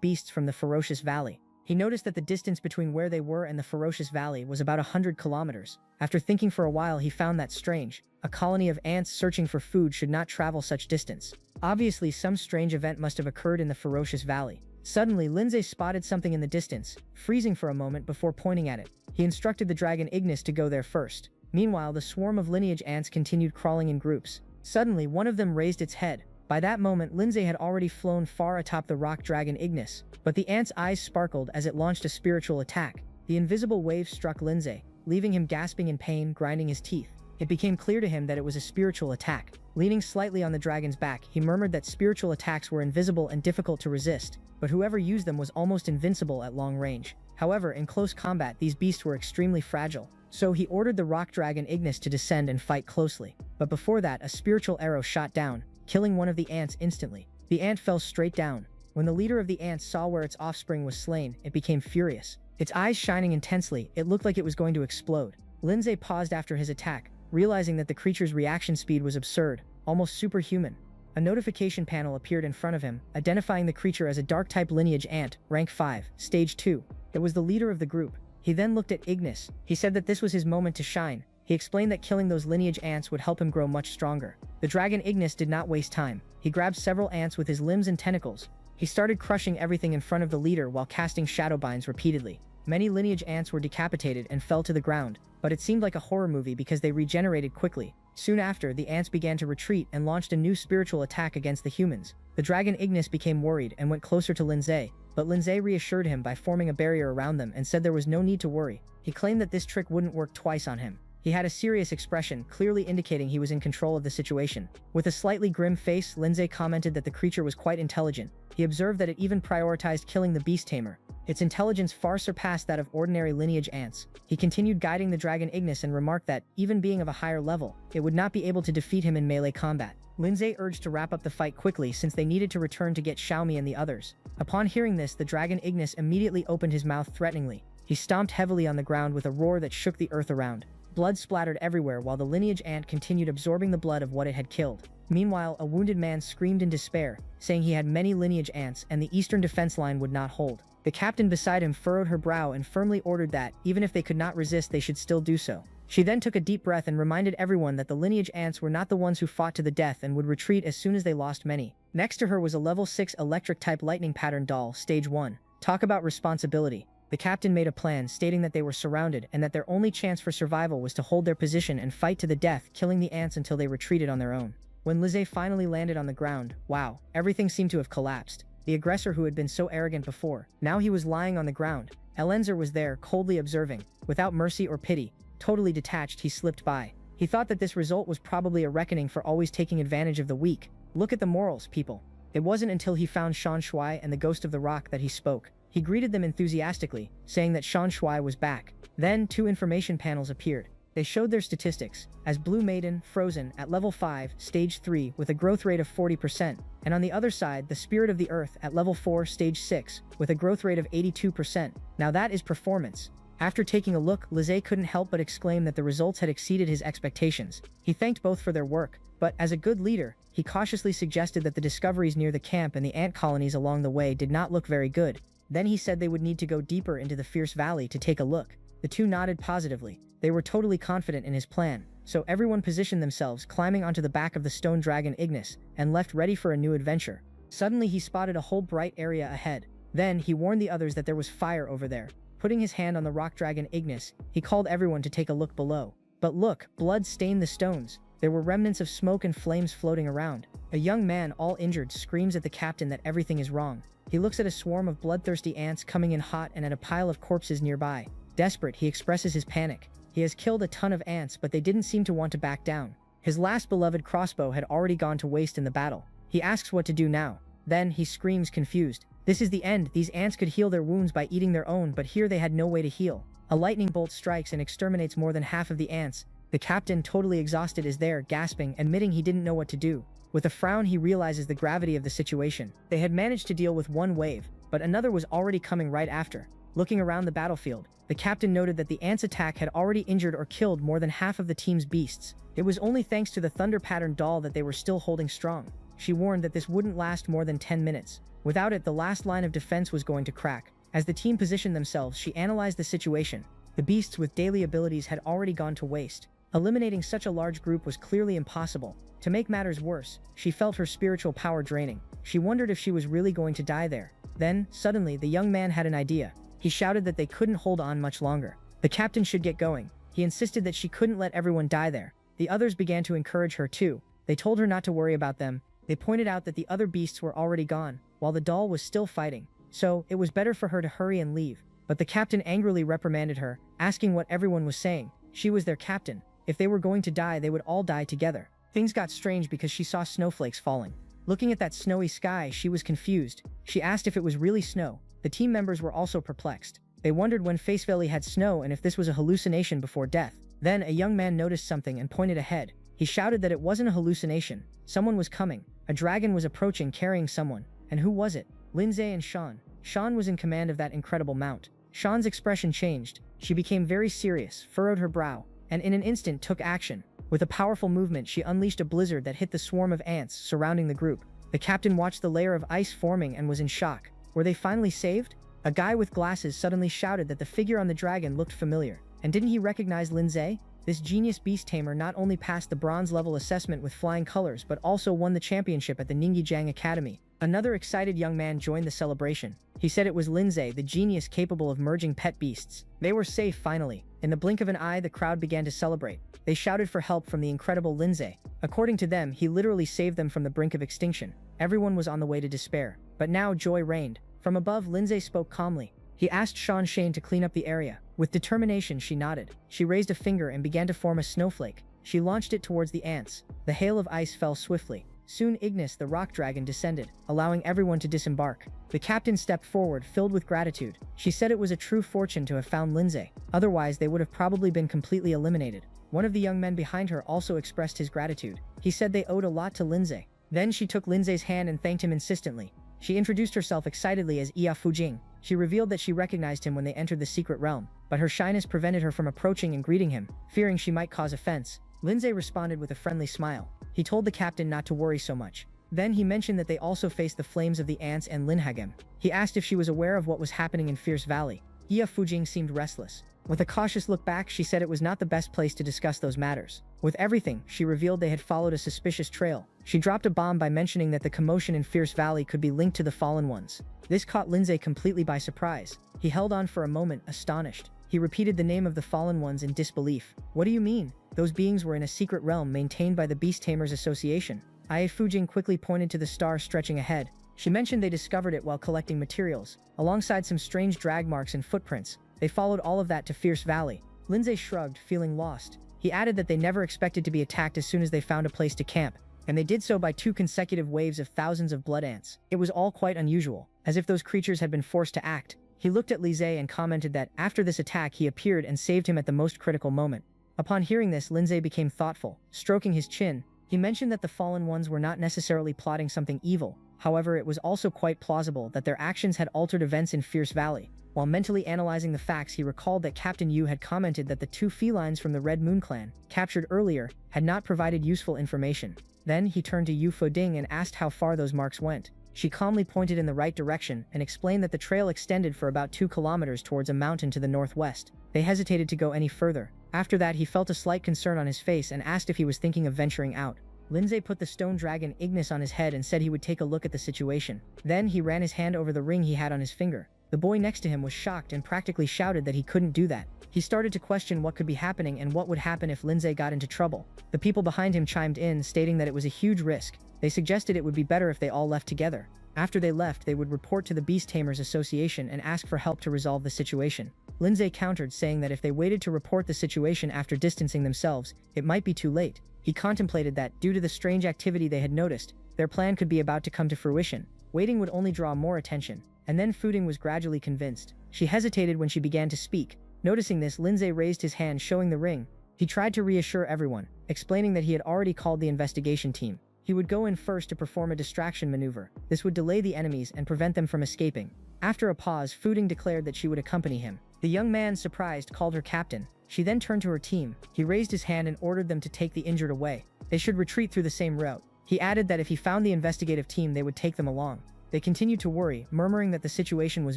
beasts from the ferocious valley. He noticed that the distance between where they were and the ferocious valley was about 100 kilometers. After thinking for a while, he found that strange. A colony of ants searching for food should not travel such distance. Obviously, some strange event must have occurred in the ferocious valley. Suddenly, Lindsay spotted something in the distance, freezing for a moment before pointing at it. He instructed the dragon Ignis to go there first. Meanwhile, the swarm of lineage ants continued crawling in groups. Suddenly, one of them raised its head. By that moment, Lindsay had already flown far atop the rock dragon Ignis, but the ant's eyes sparkled as it launched a spiritual attack. The invisible wave struck Lindsay, leaving him gasping in pain, grinding his teeth. It became clear to him that it was a spiritual attack. Leaning slightly on the dragon's back, he murmured that spiritual attacks were invisible and difficult to resist, but whoever used them was almost invincible at long range. However, in close combat, these beasts were extremely fragile. So he ordered the rock dragon Ignis to descend and fight closely. But before that, a spiritual arrow shot down, killing one of the ants instantly. The ant fell straight down. When the leader of the ants saw where its offspring was slain, it became furious. Its eyes shining intensely, it looked like it was going to explode. Lindsay paused after his attack, realizing that the creature's reaction speed was absurd, almost superhuman. A notification panel appeared in front of him, identifying the creature as a dark-type lineage ant, rank 5, stage 2. It was the leader of the group. He then looked at Ignis. He said that this was his moment to shine. He explained that killing those lineage ants would help him grow much stronger. The dragon Ignis did not waste time. He grabbed several ants with his limbs and tentacles. He started crushing everything in front of the leader while casting shadow binds repeatedly. Many lineage ants were decapitated and fell to the ground, but it seemed like a horror movie because they regenerated quickly. Soon after, the ants began to retreat and launched a new spiritual attack against the humans. The dragon Ignis became worried and went closer to Lindsay, but Lindsay reassured him by forming a barrier around them and said there was no need to worry. He claimed that this trick wouldn't work twice on him. He had a serious expression, clearly indicating he was in control of the situation. With a slightly grim face, Lindsay commented that the creature was quite intelligent. He observed that it even prioritized killing the beast tamer. Its intelligence far surpassed that of ordinary lineage ants. He continued guiding the dragon Ignis and remarked that, even being of a higher level, it would not be able to defeat him in melee combat. Lindsay urged to wrap up the fight quickly since they needed to return to get Xiaomi and the others. Upon hearing this, the dragon Ignis immediately opened his mouth threateningly. He stomped heavily on the ground with a roar that shook the earth around. Blood splattered everywhere while the lineage ant continued absorbing the blood of what it had killed. Meanwhile, a wounded man screamed in despair, saying he had many lineage ants and the eastern defense line would not hold. The captain beside him furrowed her brow and firmly ordered that, even if they could not resist, they should still do so. She then took a deep breath and reminded everyone that the lineage ants were not the ones who fought to the death and would retreat as soon as they lost many. Next to her was a level 6 electric-type lightning pattern doll, stage 1. Talk about responsibility. The captain made a plan, stating that they were surrounded and that their only chance for survival was to hold their position and fight to the death, killing the ants until they retreated on their own. When Lizzie finally landed on the ground, wow, everything seemed to have collapsed. The aggressor who had been so arrogant before, now he was lying on the ground. Elenzer was there, coldly observing. Without mercy or pity, totally detached, he slipped by. He thought that this result was probably a reckoning for always taking advantage of the weak. Look at the morals, people. It wasn't until he found Shan Shuai and the Ghost of the Rock that he spoke. He greeted them enthusiastically, saying that Shan Shuai was back. Then, 2 information panels appeared. They showed their statistics, as Blue Maiden, Frozen, at level 5, stage 3, with a growth rate of 40%, and on the other side, the Spirit of the Earth at level 4, stage 6, with a growth rate of 82%. Now that is performance. After taking a look, Lizzie couldn't help but exclaim that the results had exceeded his expectations. He thanked both for their work, but as a good leader, he cautiously suggested that the discoveries near the camp and the ant colonies along the way did not look very good. Then he said they would need to go deeper into the Fierce Valley to take a look. The 2 nodded positively. They were totally confident in his plan, so everyone positioned themselves, climbing onto the back of the stone dragon Ignis, and left ready for a new adventure. Suddenly he spotted a whole bright area ahead. Then he warned the others that there was fire over there. Putting his hand on the rock dragon Ignis, he called everyone to take a look below. But look, blood stained the stones. There were remnants of smoke and flames floating around. A young man, all injured, screams at the captain that everything is wrong. He looks at a swarm of bloodthirsty ants coming in hot and at a pile of corpses nearby. Desperate, he expresses his panic. He has killed a ton of ants, but they didn't seem to want to back down. His last beloved crossbow had already gone to waste in the battle. He asks what to do now. Then he screams, confused. This is the end. These ants could heal their wounds by eating their own, but here they had no way to heal. A lightning bolt strikes and exterminates more than half of the ants. The captain, totally exhausted, is there, gasping, admitting he didn't know what to do. With a frown, he realizes the gravity of the situation. They had managed to deal with one wave, but another was already coming right after. Looking around the battlefield, the captain noted that the ants' attack had already injured or killed more than half of the team's beasts. It was only thanks to the thunder pattern doll that they were still holding strong. She warned that this wouldn't last more than 10 minutes. Without it, the last line of defense was going to crack. As the team positioned themselves, she analyzed the situation. The beasts with daily abilities had already gone to waste. Eliminating such a large group was clearly impossible. To make matters worse, she felt her spiritual power draining. She wondered if she was really going to die there. Then, suddenly, the young man had an idea. He shouted that they couldn't hold on much longer. The captain should get going. He insisted that she couldn't let everyone die there. The others began to encourage her too. They told her not to worry about them. They pointed out that the other beasts were already gone, while the doll was still fighting. So, it was better for her to hurry and leave. But the captain angrily reprimanded her, asking what everyone was saying. She was their captain. If they were going to die, they would all die together. Things got strange because she saw snowflakes falling. Looking at that snowy sky, she was confused. She asked if it was really snow. The team members were also perplexed. They wondered when Face Valley had snow and if this was a hallucination before death. Then a young man noticed something and pointed ahead. He shouted that it wasn't a hallucination. Someone was coming. A dragon was approaching carrying someone. And who was it? Lindsay and Sean. Sean was in command of that incredible mount. Sean's expression changed. She became very serious, furrowed her brow, and in an instant took action. With a powerful movement, she unleashed a blizzard that hit the swarm of ants surrounding the group. The captain watched the layer of ice forming and was in shock. Were they finally saved? A guy with glasses suddenly shouted that the figure on the dragon looked familiar. And didn't he recognize Lindsay? This genius beast tamer not only passed the bronze level assessment with flying colors but also won the championship at the Ningijiang Academy. Another excited young man joined the celebration. He said it was Lindsay, the genius capable of merging pet beasts. They were safe finally. In the blink of an eye, the crowd began to celebrate. They shouted for help from the incredible Lindsay. According to them, he literally saved them from the brink of extinction. Everyone was on the way to despair. But now joy reigned. From above, Lindsay spoke calmly. He asked Sean Shane to clean up the area. With determination, she nodded. She raised a finger and began to form a snowflake. She launched it towards the ants. The hail of ice fell swiftly. Soon Ignis, the rock dragon, descended, allowing everyone to disembark. The captain stepped forward, filled with gratitude. She said it was a true fortune to have found Lindsay. Otherwise, they would have probably been completely eliminated. One of the young men behind her also expressed his gratitude. He said they owed a lot to Lindsay. Then she took Lindsay's hand and thanked him insistently. She introduced herself excitedly as Ia Fujing. She revealed that she recognized him when they entered the secret realm, but her shyness prevented her from approaching and greeting him, fearing she might cause offense. Lindsay responded with a friendly smile. He told the captain not to worry so much. Then he mentioned that they also faced the flames of the ants and Linhagem. He asked if she was aware of what was happening in Fierce Valley. Ia Fujing seemed restless. With a cautious look back, she said it was not the best place to discuss those matters. With everything, she revealed they had followed a suspicious trail. She dropped a bomb by mentioning that the commotion in Fierce Valley could be linked to the Fallen Ones. This caught Lindsay completely by surprise. He held on for a moment, astonished. He repeated the name of the Fallen Ones in disbelief. What do you mean? Those beings were in a secret realm maintained by the Beast Tamers Association. Ia Fujing quickly pointed to the star stretching ahead. She mentioned they discovered it while collecting materials, alongside some strange drag marks and footprints. They followed all of that to Fierce Valley. Lindsay shrugged, feeling lost. He added that they never expected to be attacked as soon as they found a place to camp, and they did so by 2 consecutive waves of thousands of blood ants. It was all quite unusual, as if those creatures had been forced to act. He looked at Lindsay and commented that after this attack he appeared and saved him at the most critical moment. Upon hearing this, Lindsay became thoughtful. Stroking his chin, he mentioned that the Fallen Ones were not necessarily plotting something evil. However, it was also quite plausible that their actions had altered events in Fierce Valley. While mentally analyzing the facts, he recalled that Captain Yu had commented that the 2 felines from the Red Moon clan, captured earlier, had not provided useful information. Then he turned to Yu Foding and asked how far those marks went. She calmly pointed in the right direction and explained that the trail extended for about 2 kilometers towards a mountain to the northwest. They hesitated to go any further. After that, he felt a slight concern on his face and asked if he was thinking of venturing out. Lindsay put the stone dragon Ignis on his head and said he would take a look at the situation. Then he ran his hand over the ring he had on his finger. The boy next to him was shocked and practically shouted that he couldn't do that. He started to question what could be happening and what would happen if Lindsay got into trouble. The people behind him chimed in, stating that it was a huge risk. They suggested it would be better if they all left together. After they left, they would report to the Beast Tamers Association and ask for help to resolve the situation. Lindsay countered, saying that if they waited to report the situation after distancing themselves, it might be too late. He contemplated that, due to the strange activity they had noticed, their plan could be about to come to fruition. Waiting would only draw more attention. And then Fuding was gradually convinced. She hesitated when she began to speak. Noticing this, Lindsay raised his hand, showing the ring. He tried to reassure everyone, explaining that he had already called the investigation team. He would go in first to perform a distraction maneuver. This would delay the enemies and prevent them from escaping. After a pause, Fuding declared that she would accompany him. The young man, surprised, called her captain. She then turned to her team. He raised his hand and ordered them to take the injured away. They should retreat through the same route. He added that if he found the investigative team, they would take them along. They continued to worry, murmuring that the situation was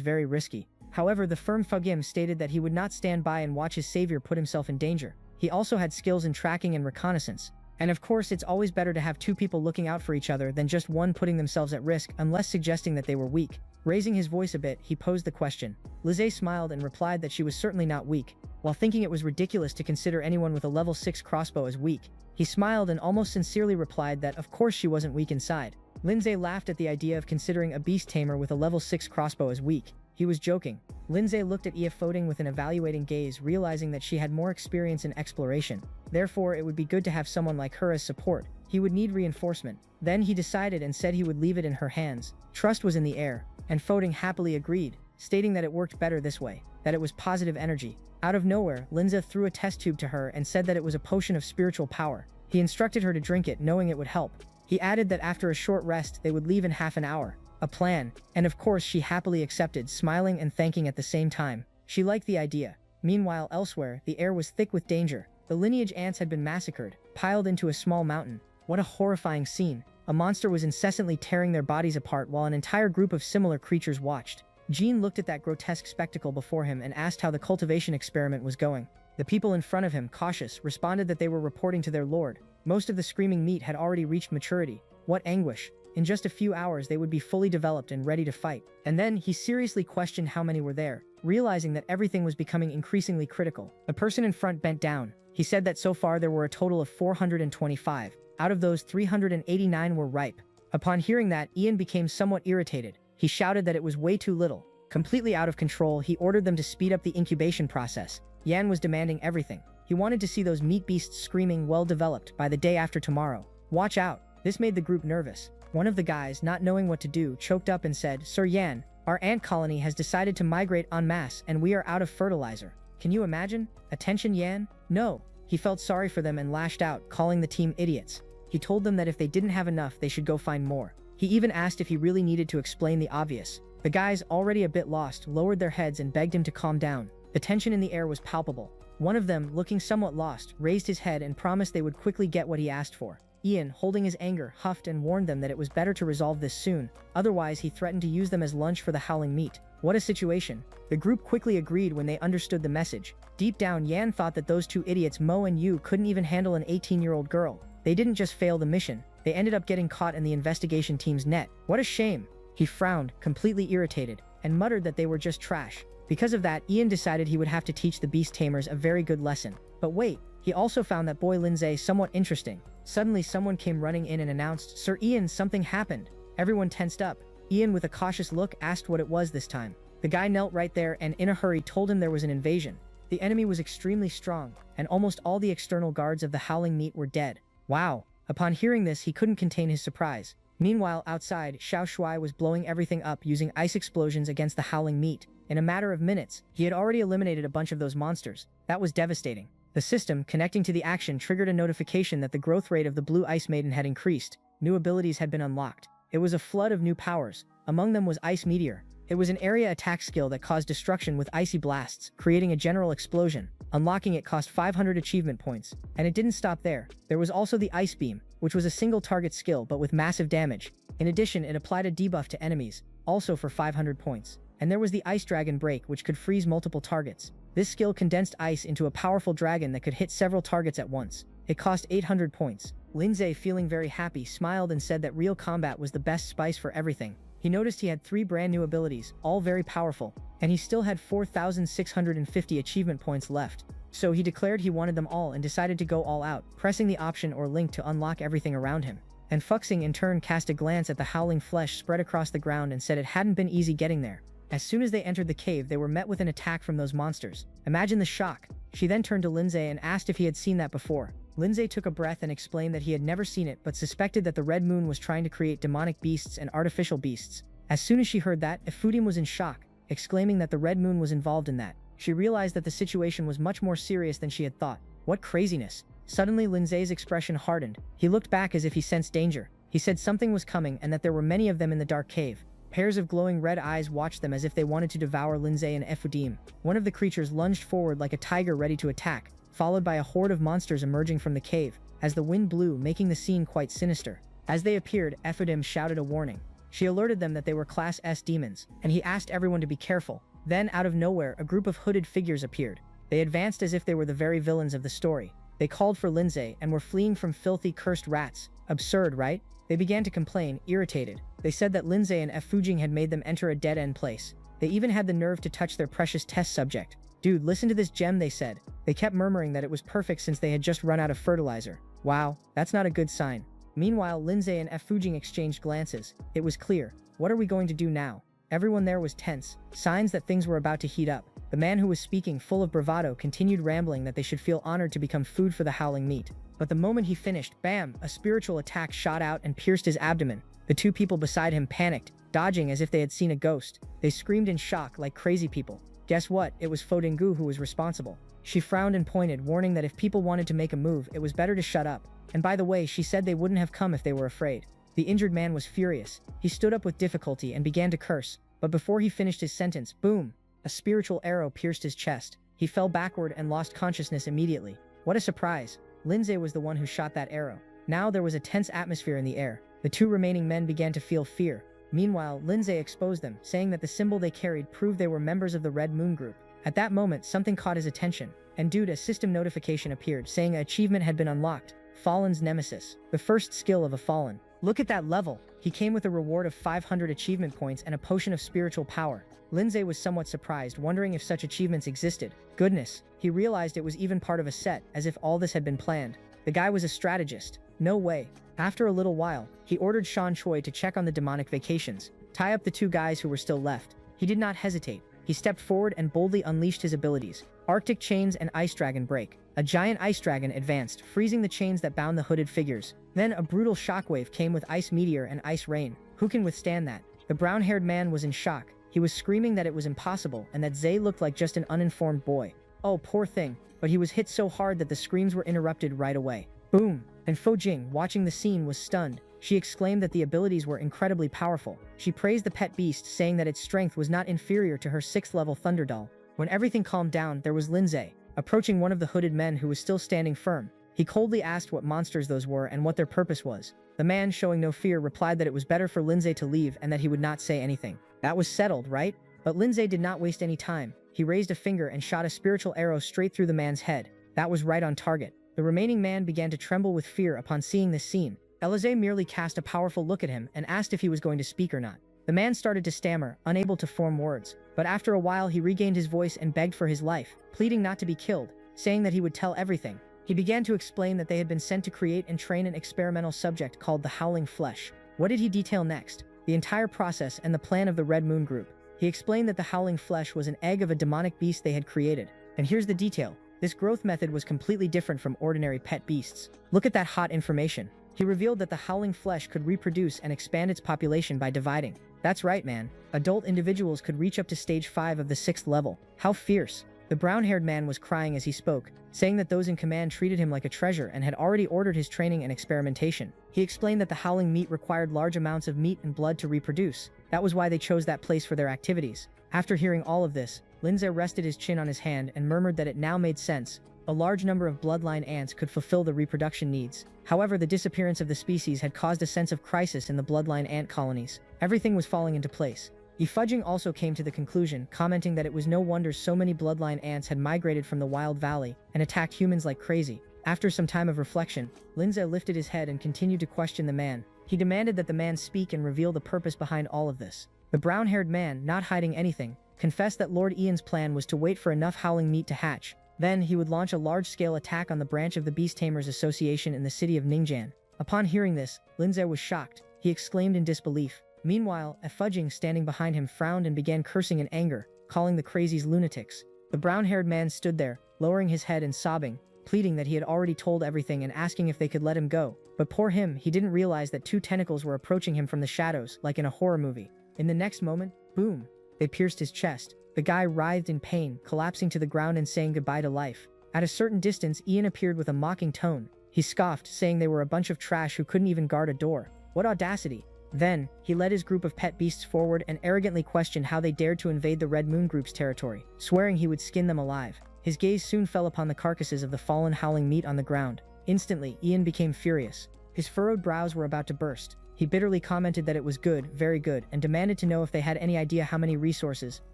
very risky. However, the firm Fugim stated that he would not stand by and watch his savior put himself in danger. He also had skills in tracking and reconnaissance. And of course, it's always better to have 2 people looking out for each other than just one putting themselves at risk, unless suggesting that they were weak. Raising his voice a bit, he posed the question. Lindsay smiled and replied that she was certainly not weak. While thinking it was ridiculous to consider anyone with a level 6 crossbow as weak, he smiled and almost sincerely replied that of course she wasn't weak inside. Lindsay laughed at the idea of considering a beast tamer with a level 6 crossbow as weak. He was joking. Lindsay looked at Ia Foding with an evaluating gaze, realizing that she had more experience in exploration. Therefore, it would be good to have someone like her as support. He would need reinforcement. Then he decided and said he would leave it in her hands. Trust was in the air, and Foding happily agreed, stating that it worked better this way. that it was positive energy. Out of nowhere, Linza threw a test tube to her and said that it was a potion of spiritual power. He instructed her to drink it, knowing it would help. He added that after a short rest, they would leave in half an hour. A plan, and of course she happily accepted, smiling and thanking at the same time. She liked the idea. Meanwhile, elsewhere, the air was thick with danger. The lineage ants had been massacred, piled into a small mountain. What a horrifying scene. A monster was incessantly tearing their bodies apart while an entire group of similar creatures watched. Jean looked at that grotesque spectacle before him and asked how the cultivation experiment was going. The people in front of him, cautious, responded that they were reporting to their lord. Most of the screaming meat had already reached maturity. What anguish. In just a few hours they would be fully developed and ready to fight. And then he seriously questioned how many were there, realizing that everything was becoming increasingly critical. The person in front bent down. He said that so far there were a total of 425. Out of those, 389 were ripe. Upon hearing that, Ian became somewhat irritated. He shouted that it was way too little. Completely out of control, he ordered them to speed up the incubation process. Yan was demanding everything. He wanted to see those meat beasts screaming well developed by the day after tomorrow. Watch out. This made the group nervous. One of the guys, not knowing what to do, choked up and said, "Sir Yan, our ant colony has decided to migrate en masse and we are out of fertilizer. Can you imagine? Attention, Yan? No." He felt sorry for them and lashed out, calling the team idiots. He told them that if they didn't have enough, they should go find more. He even asked if he really needed to explain the obvious. The guys, already a bit lost, lowered their heads and begged him to calm down. The tension in the air was palpable. One of them, looking somewhat lost, raised his head and promised they would quickly get what he asked for. Ian, holding his anger, huffed and warned them that it was better to resolve this soon. Otherwise, he threatened to use them as lunch for the howling meat. What a situation. The group quickly agreed when they understood the message. Deep down, Yan thought that those two idiots Mo and Yu couldn't even handle an 18-year-old girl. They didn't just fail the mission, they ended up getting caught in the investigation team's net. What a shame. He frowned, completely irritated, and muttered that they were just trash. Because of that, Ian decided he would have to teach the beast tamers a very good lesson. But wait, he also found that boy Lindsay somewhat interesting. Suddenly someone came running in and announced, "Sir Ian, something happened." Everyone tensed up. Ian, with a cautious look, asked what it was this time. The guy knelt right there and in a hurry told him there was an invasion. The enemy was extremely strong, and almost all the external guards of the howling meat were dead. Wow. Upon hearing this, he couldn't contain his surprise. Meanwhile, outside, Xiao Shuai was blowing everything up using ice explosions against the howling meat. In a matter of minutes, he had already eliminated a bunch of those monsters. That was devastating. The system, connecting to the action, triggered a notification that the growth rate of the Blue Ice Maiden had increased. New abilities had been unlocked. It was a flood of new powers. Among them was Ice Meteor. It was an area attack skill that caused destruction with icy blasts, creating a general explosion. Unlocking it cost 500 achievement points. And it didn't stop there. There was also the Ice Beam, which was a single target skill but with massive damage. In addition, it applied a debuff to enemies, also for 500 points. And there was the Ice Dragon Break, which could freeze multiple targets. This skill condensed ice into a powerful dragon that could hit several targets at once. It cost 800 points. Lindsay, feeling very happy, smiled and said that real combat was the best spice for everything. He noticed he had 3 brand new abilities, all very powerful, and he still had 4,650 achievement points left. So he declared he wanted them all and decided to go all out, pressing the option or link to unlock everything around him. And Fuxing in turn cast a glance at the howling flesh spread across the ground and said it hadn't been easy getting there. As soon as they entered the cave, they were met with an attack from those monsters. Imagine the shock. She then turned to Lindsay and asked if he had seen that before. Lindsay took a breath and explained that he had never seen it, but suspected that the Red Moon was trying to create demonic beasts and artificial beasts. As soon as she heard that, Efudim was in shock, exclaiming that the Red Moon was involved in that. She realized that the situation was much more serious than she had thought. What craziness. Suddenly, Lindsay's expression hardened. He looked back as if he sensed danger. He said something was coming and that there were many of them in the dark cave. Pairs of glowing red eyes watched them as if they wanted to devour Lindsay and Efudim. One of the creatures lunged forward like a tiger ready to attack, followed by a horde of monsters emerging from the cave, as the wind blew, making the scene quite sinister. As they appeared, Efudim shouted a warning. She alerted them that they were Class S demons, and he asked everyone to be careful. Then, out of nowhere, a group of hooded figures appeared. They advanced as if they were the very villains of the story. They called for Lindsay and were fleeing from filthy, cursed rats. Absurd, right? They began to complain, irritated. They said that Lindsay and Efujing had made them enter a dead-end place. They even had the nerve to touch their precious test subject. "Dude, listen to this gem," they said. They kept murmuring that it was perfect since they had just run out of fertilizer. Wow, that's not a good sign. Meanwhile, Lindsay and Efujing exchanged glances. It was clear. What are we going to do now? Everyone there was tense, signs that things were about to heat up. The man who was speaking, full of bravado, continued rambling that they should feel honored to become food for the howling meat. But the moment he finished, bam, a spiritual attack shot out and pierced his abdomen. The two people beside him panicked, dodging as if they had seen a ghost. They screamed in shock like crazy people. Guess what? It was Fodingu who was responsible. She frowned and pointed, warning that if people wanted to make a move, it was better to shut up. And by the way, she said they wouldn't have come if they were afraid. The injured man was furious. He stood up with difficulty and began to curse. But before he finished his sentence, boom! A spiritual arrow pierced his chest. He fell backward and lost consciousness immediately. What a surprise! Lindsay was the one who shot that arrow. Now there was a tense atmosphere in the air. The two remaining men began to feel fear. Meanwhile, Lindsay exposed them, saying that the symbol they carried proved they were members of the Red Moon Group. At that moment, something caught his attention. And dude, a system notification appeared saying an achievement had been unlocked. Fallen's Nemesis. The first skill of a Fallen. Look at that level. He came with a reward of 500 achievement points and a potion of spiritual power. Lindsay was somewhat surprised, wondering if such achievements existed. Goodness, he realized it was even part of a set, as if all this had been planned. The guy was a strategist. No way. After a little while, he ordered Shan Choi to check on the demonic vacations, tie up the two guys who were still left. He did not hesitate. He stepped forward and boldly unleashed his abilities. Arctic Chains and Ice Dragon Break. A giant ice dragon advanced, freezing the chains that bound the hooded figures. Then a brutal shockwave came with Ice Meteor and Ice Rain. Who can withstand that? The brown-haired man was in shock. He was screaming that it was impossible and that Zay looked like just an uninformed boy. Oh, poor thing. But he was hit so hard that the screams were interrupted right away. Boom! And Fojing, watching the scene, was stunned. She exclaimed that the abilities were incredibly powerful. She praised the pet beast, saying that its strength was not inferior to her 6th level Thunder Doll. When everything calmed down, there was Lindsay, approaching one of the hooded men who was still standing firm. He coldly asked what monsters those were and what their purpose was. The man, showing no fear, replied that it was better for Lindsay to leave and that he would not say anything. That was settled, right? But Lindsay did not waste any time. He raised a finger and shot a spiritual arrow straight through the man's head. That was right on target. The remaining man began to tremble with fear upon seeing this scene. Elize merely cast a powerful look at him and asked if he was going to speak or not. The man started to stammer, unable to form words. But after a while he regained his voice and begged for his life, pleading not to be killed, saying that he would tell everything. He began to explain that they had been sent to create and train an experimental subject called the Howling Flesh. What did he detail next? The entire process and the plan of the Red Moon Group. He explained that the Howling Flesh was an egg of a demonic beast they had created. And here's the detail. This growth method was completely different from ordinary pet beasts. Look at that hot information. He revealed that the Howling Flesh could reproduce and expand its population by dividing. That's right, man. Adult individuals could reach up to stage 5 of the 6th level. How fierce. The brown-haired man was crying as he spoke, saying that those in command treated him like a treasure and had already ordered his training and experimentation. He explained that the howling meat required large amounts of meat and blood to reproduce. That was why they chose that place for their activities. After hearing all of this, Lindsay rested his chin on his hand and murmured that it now made sense. A large number of bloodline ants could fulfill the reproduction needs. However, the disappearance of the species had caused a sense of crisis in the bloodline ant colonies. Everything was falling into place. Fudging also came to the conclusion, commenting that it was no wonder so many bloodline ants had migrated from the Wild Valley and attacked humans like crazy. After some time of reflection, Lindsay lifted his head and continued to question the man. He demanded that the man speak and reveal the purpose behind all of this. The brown-haired man, not hiding anything, confessed that Lord Ian's plan was to wait for enough howling meat to hatch. Then, he would launch a large-scale attack on the branch of the Beast Tamers Association in the city of Ningjan. Upon hearing this, Lindsay was shocked. He exclaimed in disbelief. Meanwhile, Fudging, standing behind him, frowned and began cursing in anger, calling the crazies lunatics. The brown-haired man stood there, lowering his head and sobbing, pleading that he had already told everything and asking if they could let him go. But poor him, he didn't realize that 2 tentacles were approaching him from the shadows, like in a horror movie. In the next moment, boom! They pierced his chest. The guy writhed in pain, collapsing to the ground and saying goodbye to life. At a certain distance, Ian appeared with a mocking tone. He scoffed, saying they were a bunch of trash who couldn't even guard a door. What audacity! Then, he led his group of pet beasts forward and arrogantly questioned how they dared to invade the Red Moon Group's territory, swearing he would skin them alive. His gaze soon fell upon the carcasses of the fallen howling meat on the ground. Instantly, Ian became furious. His furrowed brows were about to burst. He bitterly commented that it was good, very good, and demanded to know if they had any idea how many resources,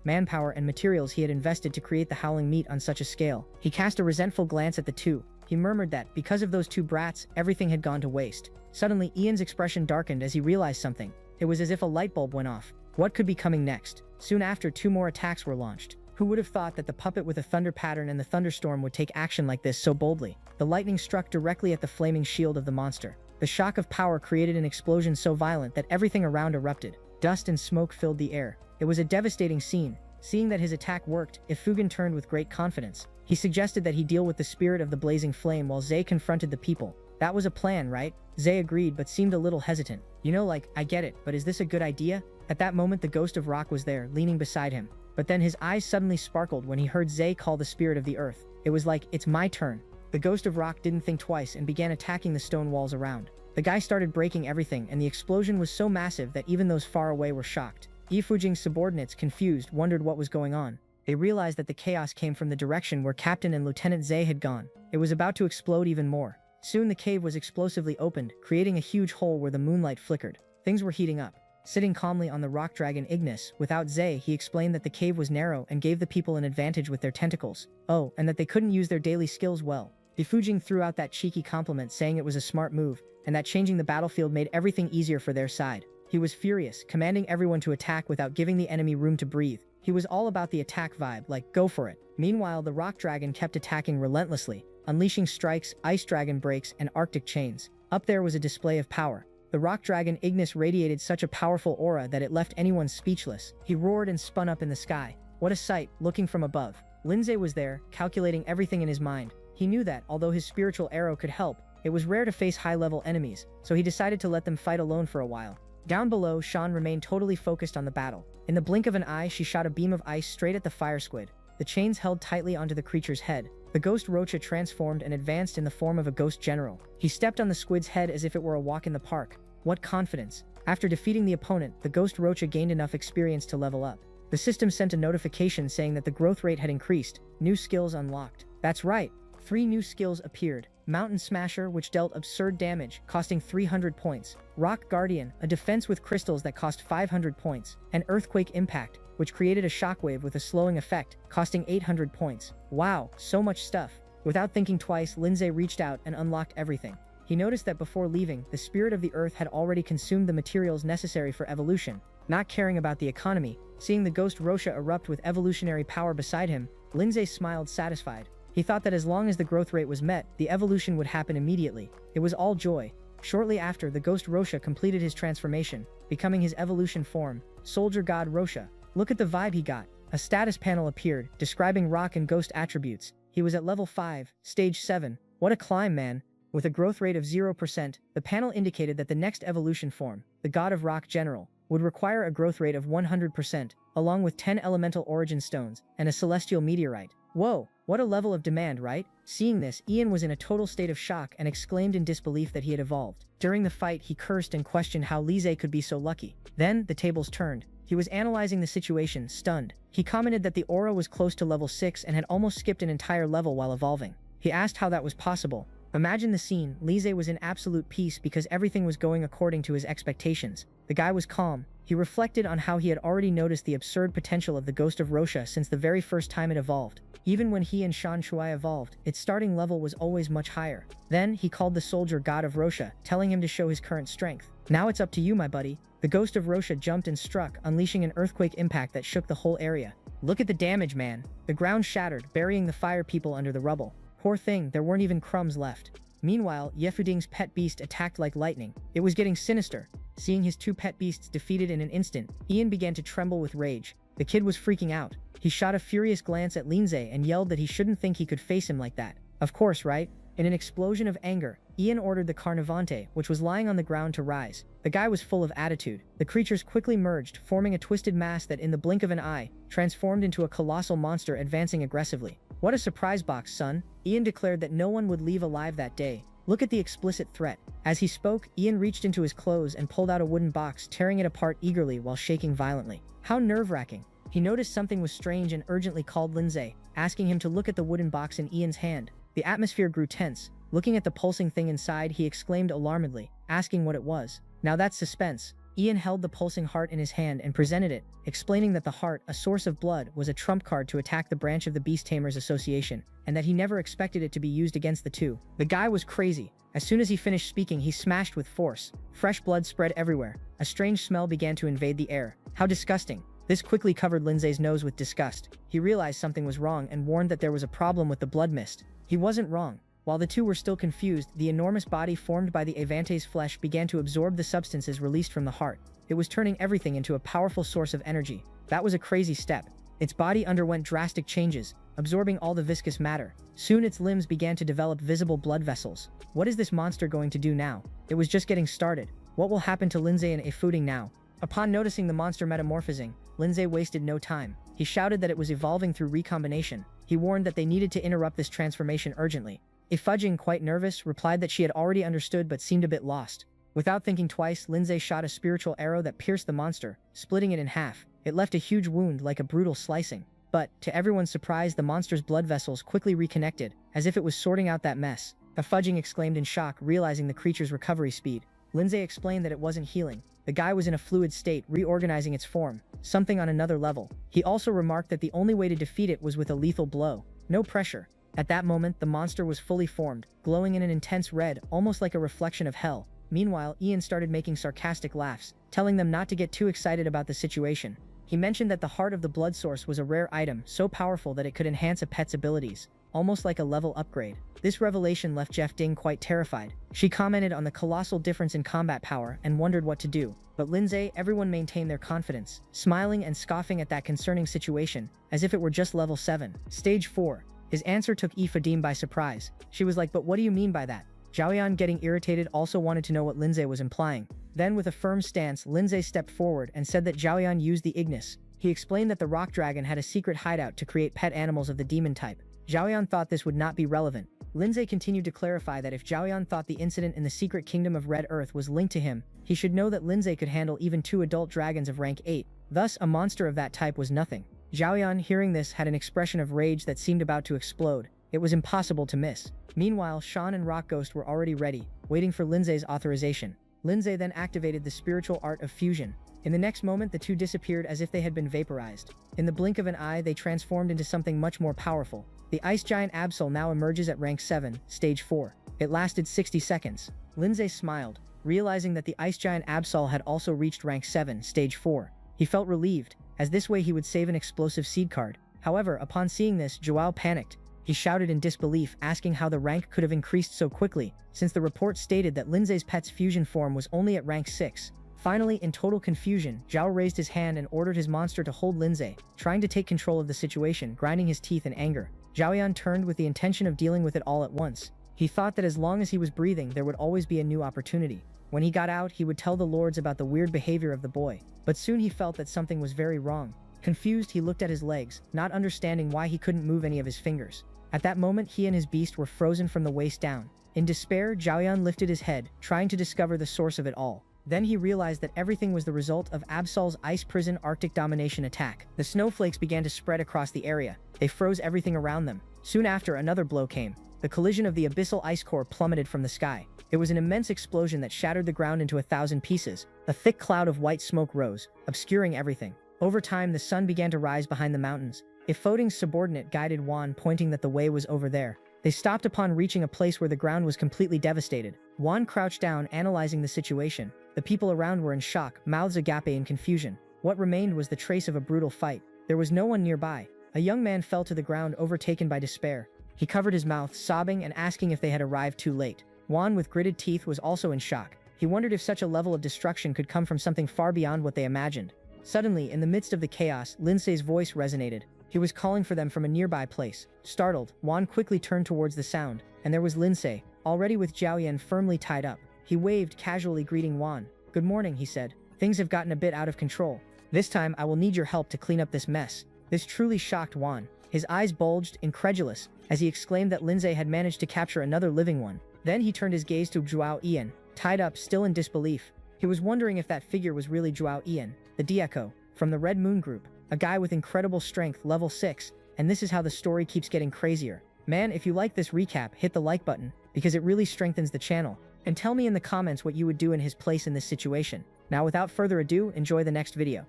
manpower, and materials he had invested to create the howling meat on such a scale. He cast a resentful glance at the two. He murmured that, because of those 2 brats, everything had gone to waste. Suddenly, Ian's expression darkened as he realized something. It was as if a light bulb went off. What could be coming next? Soon after, 2 more attacks were launched. Who would have thought that the puppet with a thunder pattern and the thunderstorm would take action like this so boldly? The lightning struck directly at the flaming shield of the monster. The shock of power created an explosion so violent that everything around erupted. Dust and smoke filled the air. It was a devastating scene. Seeing that his attack worked, Ifugen turned with great confidence. He suggested that he deal with the spirit of the blazing flame while Zay confronted the people. That was a plan, right? Zay agreed but seemed a little hesitant. You know, like, I get it, but is this a good idea? At that moment, the ghost of Rock was there, leaning beside him. But then his eyes suddenly sparkled when he heard Zay call the spirit of the earth. It was like, it's my turn. The ghost of rock didn't think twice and began attacking the stone walls around. The guy started breaking everything, and the explosion was so massive that even those far away were shocked. Ifujing's subordinates, confused, wondered what was going on. They realized that the chaos came from the direction where Captain and Lieutenant Zay had gone. It was about to explode even more. Soon the cave was explosively opened, creating a huge hole where the moonlight flickered. Things were heating up. Sitting calmly on the rock dragon Ignis, without Zay, he explained that the cave was narrow and gave the people an advantage with their tentacles. Oh, and that they couldn't use their daily skills well. Ifujing threw out that cheeky compliment, saying it was a smart move, and that changing the battlefield made everything easier for their side. He was furious, commanding everyone to attack without giving the enemy room to breathe. He was all about the attack vibe, like, go for it. Meanwhile, the rock dragon kept attacking relentlessly, unleashing strikes, ice dragon breaks, and arctic chains. Up there was a display of power. The rock dragon Ignis radiated such a powerful aura that it left anyone speechless. He roared and spun up in the sky. What a sight, looking from above. Lindsay was there, calculating everything in his mind. He knew that, although his spiritual arrow could help, it was rare to face high-level enemies, so he decided to let them fight alone for a while. Down below, Sean remained totally focused on the battle. In the blink of an eye, she shot a beam of ice straight at the fire squid. The chains held tightly onto the creature's head. The ghost Rocha transformed and advanced in the form of a ghost general. He stepped on the squid's head as if it were a walk in the park. What confidence! After defeating the opponent, the ghost Rocha gained enough experience to level up. The system sent a notification saying that the growth rate had increased. New skills unlocked. That's right. 3 new skills appeared. Mountain Smasher, which dealt absurd damage, costing 300 points. Rock Guardian, a defense with crystals that cost 500 points. And Earthquake Impact, which created a shockwave with a slowing effect, costing 800 points. Wow, so much stuff. Without thinking twice, Lindsay reached out and unlocked everything. He noticed that before leaving, the spirit of the earth had already consumed the materials necessary for evolution. Not caring about the economy, seeing the ghost Rocha erupt with evolutionary power beside him, Lindsay smiled satisfied. He thought that as long as the growth rate was met, the evolution would happen immediately. It was all joy. Shortly after, the ghost Rocha completed his transformation, becoming his evolution form, Soldier God Rocha. Look at the vibe he got. A status panel appeared, describing rock and ghost attributes. He was at level 5, stage 7. What a climb, man. With a growth rate of 0%, the panel indicated that the next evolution form, the God of Rock General, would require a growth rate of 100%, along with 10 elemental origin stones, and a celestial meteorite. Whoa, what a level of demand, right? Seeing this, Ian was in a total state of shock and exclaimed in disbelief that he had evolved. During the fight, he cursed and questioned how Lise could be so lucky. Then, the tables turned. He was analyzing the situation, stunned. He commented that the aura was close to level 6 and had almost skipped an entire level while evolving. He asked how that was possible. Imagine the scene. Lise was in absolute peace because everything was going according to his expectations. The guy was calm. He reflected on how he had already noticed the absurd potential of the Ghost of Rocha since the very first time it evolved. Even when he and Shan Shuai evolved, its starting level was always much higher. Then, he called the soldier God of Rocha, telling him to show his current strength. Now it's up to you, my buddy. The Ghost of Rocha jumped and struck, unleashing an earthquake impact that shook the whole area. Look at the damage, man. The ground shattered, burying the fire people under the rubble. Poor thing, there weren't even crumbs left. Meanwhile, Yefuding's pet beast attacked like lightning. It was getting sinister. Seeing his 2 pet beasts defeated in an instant, Ian began to tremble with rage. The kid was freaking out. He shot a furious glance at Lindsay and yelled that he shouldn't think he could face him like that. Of course, right? In an explosion of anger, Ian ordered the Carnivante, which was lying on the ground, to rise. The guy was full of attitude. The creatures quickly merged, forming a twisted mass that in the blink of an eye, transformed into a colossal monster advancing aggressively. What a surprise box, son. Ian declared that no one would leave alive that day. Look at the explicit threat. As he spoke, Ian reached into his clothes and pulled out a wooden box, tearing it apart eagerly while shaking violently. How nerve-wracking. He noticed something was strange and urgently called Lindsay, asking him to look at the wooden box in Ian's hand. The atmosphere grew tense. Looking at the pulsing thing inside, he exclaimed alarmedly, asking what it was. Now that's suspense. Ian held the pulsing heart in his hand and presented it, explaining that the heart, a source of blood, was a trump card to attack the branch of the Beast Tamers Association, and that he never expected it to be used against the two. The guy was crazy. As soon as he finished speaking, he smashed with force. Fresh blood spread everywhere. A strange smell began to invade the air. How disgusting. This quickly covered Lindsay's nose with disgust. He realized something was wrong and warned that there was a problem with the blood mist. He wasn't wrong. While the two were still confused, the enormous body formed by the Avante's flesh began to absorb the substances released from the heart. It was turning everything into a powerful source of energy. That was a crazy step. Its body underwent drastic changes, absorbing all the viscous matter. Soon its limbs began to develop visible blood vessels. What is this monster going to do now? It was just getting started. What will happen to Lindsay and Ifuding now? Upon noticing the monster metamorphosing, Lindsay wasted no time. He shouted that it was evolving through recombination. He warned that they needed to interrupt this transformation urgently. Fudging, quite nervous, replied that she had already understood but seemed a bit lost. Without thinking twice, Lindsay shot a spiritual arrow that pierced the monster, splitting it in half. It left a huge wound like a brutal slicing. But, to everyone's surprise, the monster's blood vessels quickly reconnected, as if it was sorting out that mess. Fudging exclaimed in shock, realizing the creature's recovery speed. Lindsay explained that it wasn't healing. The guy was in a fluid state, reorganizing its form, something on another level. He also remarked that the only way to defeat it was with a lethal blow. No pressure. At that moment, the monster was fully formed, glowing in an intense red, almost like a reflection of hell. Meanwhile, Ian started making sarcastic laughs, telling them not to get too excited about the situation. He mentioned that the heart of the blood source was a rare item, so powerful that it could enhance a pet's abilities, almost like a level upgrade. This revelation left Jeff Ding quite terrified. She commented on the colossal difference in combat power and wondered what to do. But Lindsay, everyone maintained their confidence, smiling and scoffing at that concerning situation, as if it were just level 7. Stage 4. His answer took Fadim by surprise. She was like, "But what do you mean by that?" Zhaoyan, getting irritated, also wanted to know what Lindsay was implying. Then, with a firm stance, Lindsay stepped forward and said that Zhaoyan used the Ignis. He explained that the rock dragon had a secret hideout to create pet animals of the demon type. Zhaoyan thought this would not be relevant. Lindsay continued to clarify that if Zhaoyan thought the incident in the secret kingdom of Red Earth was linked to him, he should know that Lindsay could handle even 2 adult dragons of rank 8. Thus, a monster of that type was nothing. Zhaoyan, hearing this, had an expression of rage that seemed about to explode. It was impossible to miss. Meanwhile, Sean and Rock Ghost were already ready, waiting for Lindsay's authorization. Lindsay then activated the spiritual art of fusion. In the next moment, the two disappeared as if they had been vaporized. In the blink of an eye, they transformed into something much more powerful. The ice giant Absol now emerges at rank 7, stage 4. It lasted 60 seconds. Lindsay smiled, realizing that the ice giant Absol had also reached rank 7, stage 4. He felt relieved, as this way he would save an explosive seed card. However, upon seeing this, Joao panicked. He shouted in disbelief, asking how the rank could have increased so quickly, since the report stated that Lindsay's pet's fusion form was only at rank 6. Finally, in total confusion, Zhao raised his hand and ordered his monster to hold Lindsay, trying to take control of the situation, grinding his teeth in anger. Zhaoyan turned with the intention of dealing with it all at once. He thought that as long as he was breathing, there would always be a new opportunity. When he got out, he would tell the lords about the weird behavior of the boy. But soon he felt that something was very wrong. Confused, he looked at his legs, not understanding why he couldn't move any of his fingers. At that moment, he and his beast were frozen from the waist down. In despair, Zhaoyan lifted his head, trying to discover the source of it all. Then he realized that everything was the result of Absol's ice prison Arctic domination attack. The snowflakes began to spread across the area. They froze everything around them. Soon after, another blow came. The collision of the abyssal ice core plummeted from the sky. It was an immense explosion that shattered the ground into 1,000 pieces. A thick cloud of white smoke rose, obscuring everything. Over time, the sun began to rise behind the mountains. Ifoding's subordinate guided Juan, pointing that the way was over there. They stopped upon reaching a place where the ground was completely devastated. Juan crouched down, analyzing the situation. The people around were in shock, mouths agape in confusion. What remained was the trace of a brutal fight. There was no one nearby. A young man fell to the ground, overtaken by despair. He covered his mouth, sobbing and asking if they had arrived too late. Juan, with gritted teeth, was also in shock. He wondered if such a level of destruction could come from something far beyond what they imagined. Suddenly, in the midst of the chaos, Lindsay's voice resonated. He was calling for them from a nearby place. Startled, Juan quickly turned towards the sound, and there was Lindsay, already with Zhaoyan firmly tied up. He waved, casually greeting Juan. "Good morning," he said. "Things have gotten a bit out of control. This time, I will need your help to clean up this mess." This truly shocked Juan. His eyes bulged, incredulous, as he exclaimed that Lindsay had managed to capture another living one. Then he turned his gaze to Zhuao Ian, tied up, still in disbelief. He was wondering if that figure was really Zhuao Ian, the Dieko, from the Red Moon Group, a guy with incredible strength, level 6, and this is how the story keeps getting crazier. Man, if you like this recap, hit the like button, because it really strengthens the channel. And tell me in the comments what you would do in his place in this situation. Now, without further ado, enjoy the next video.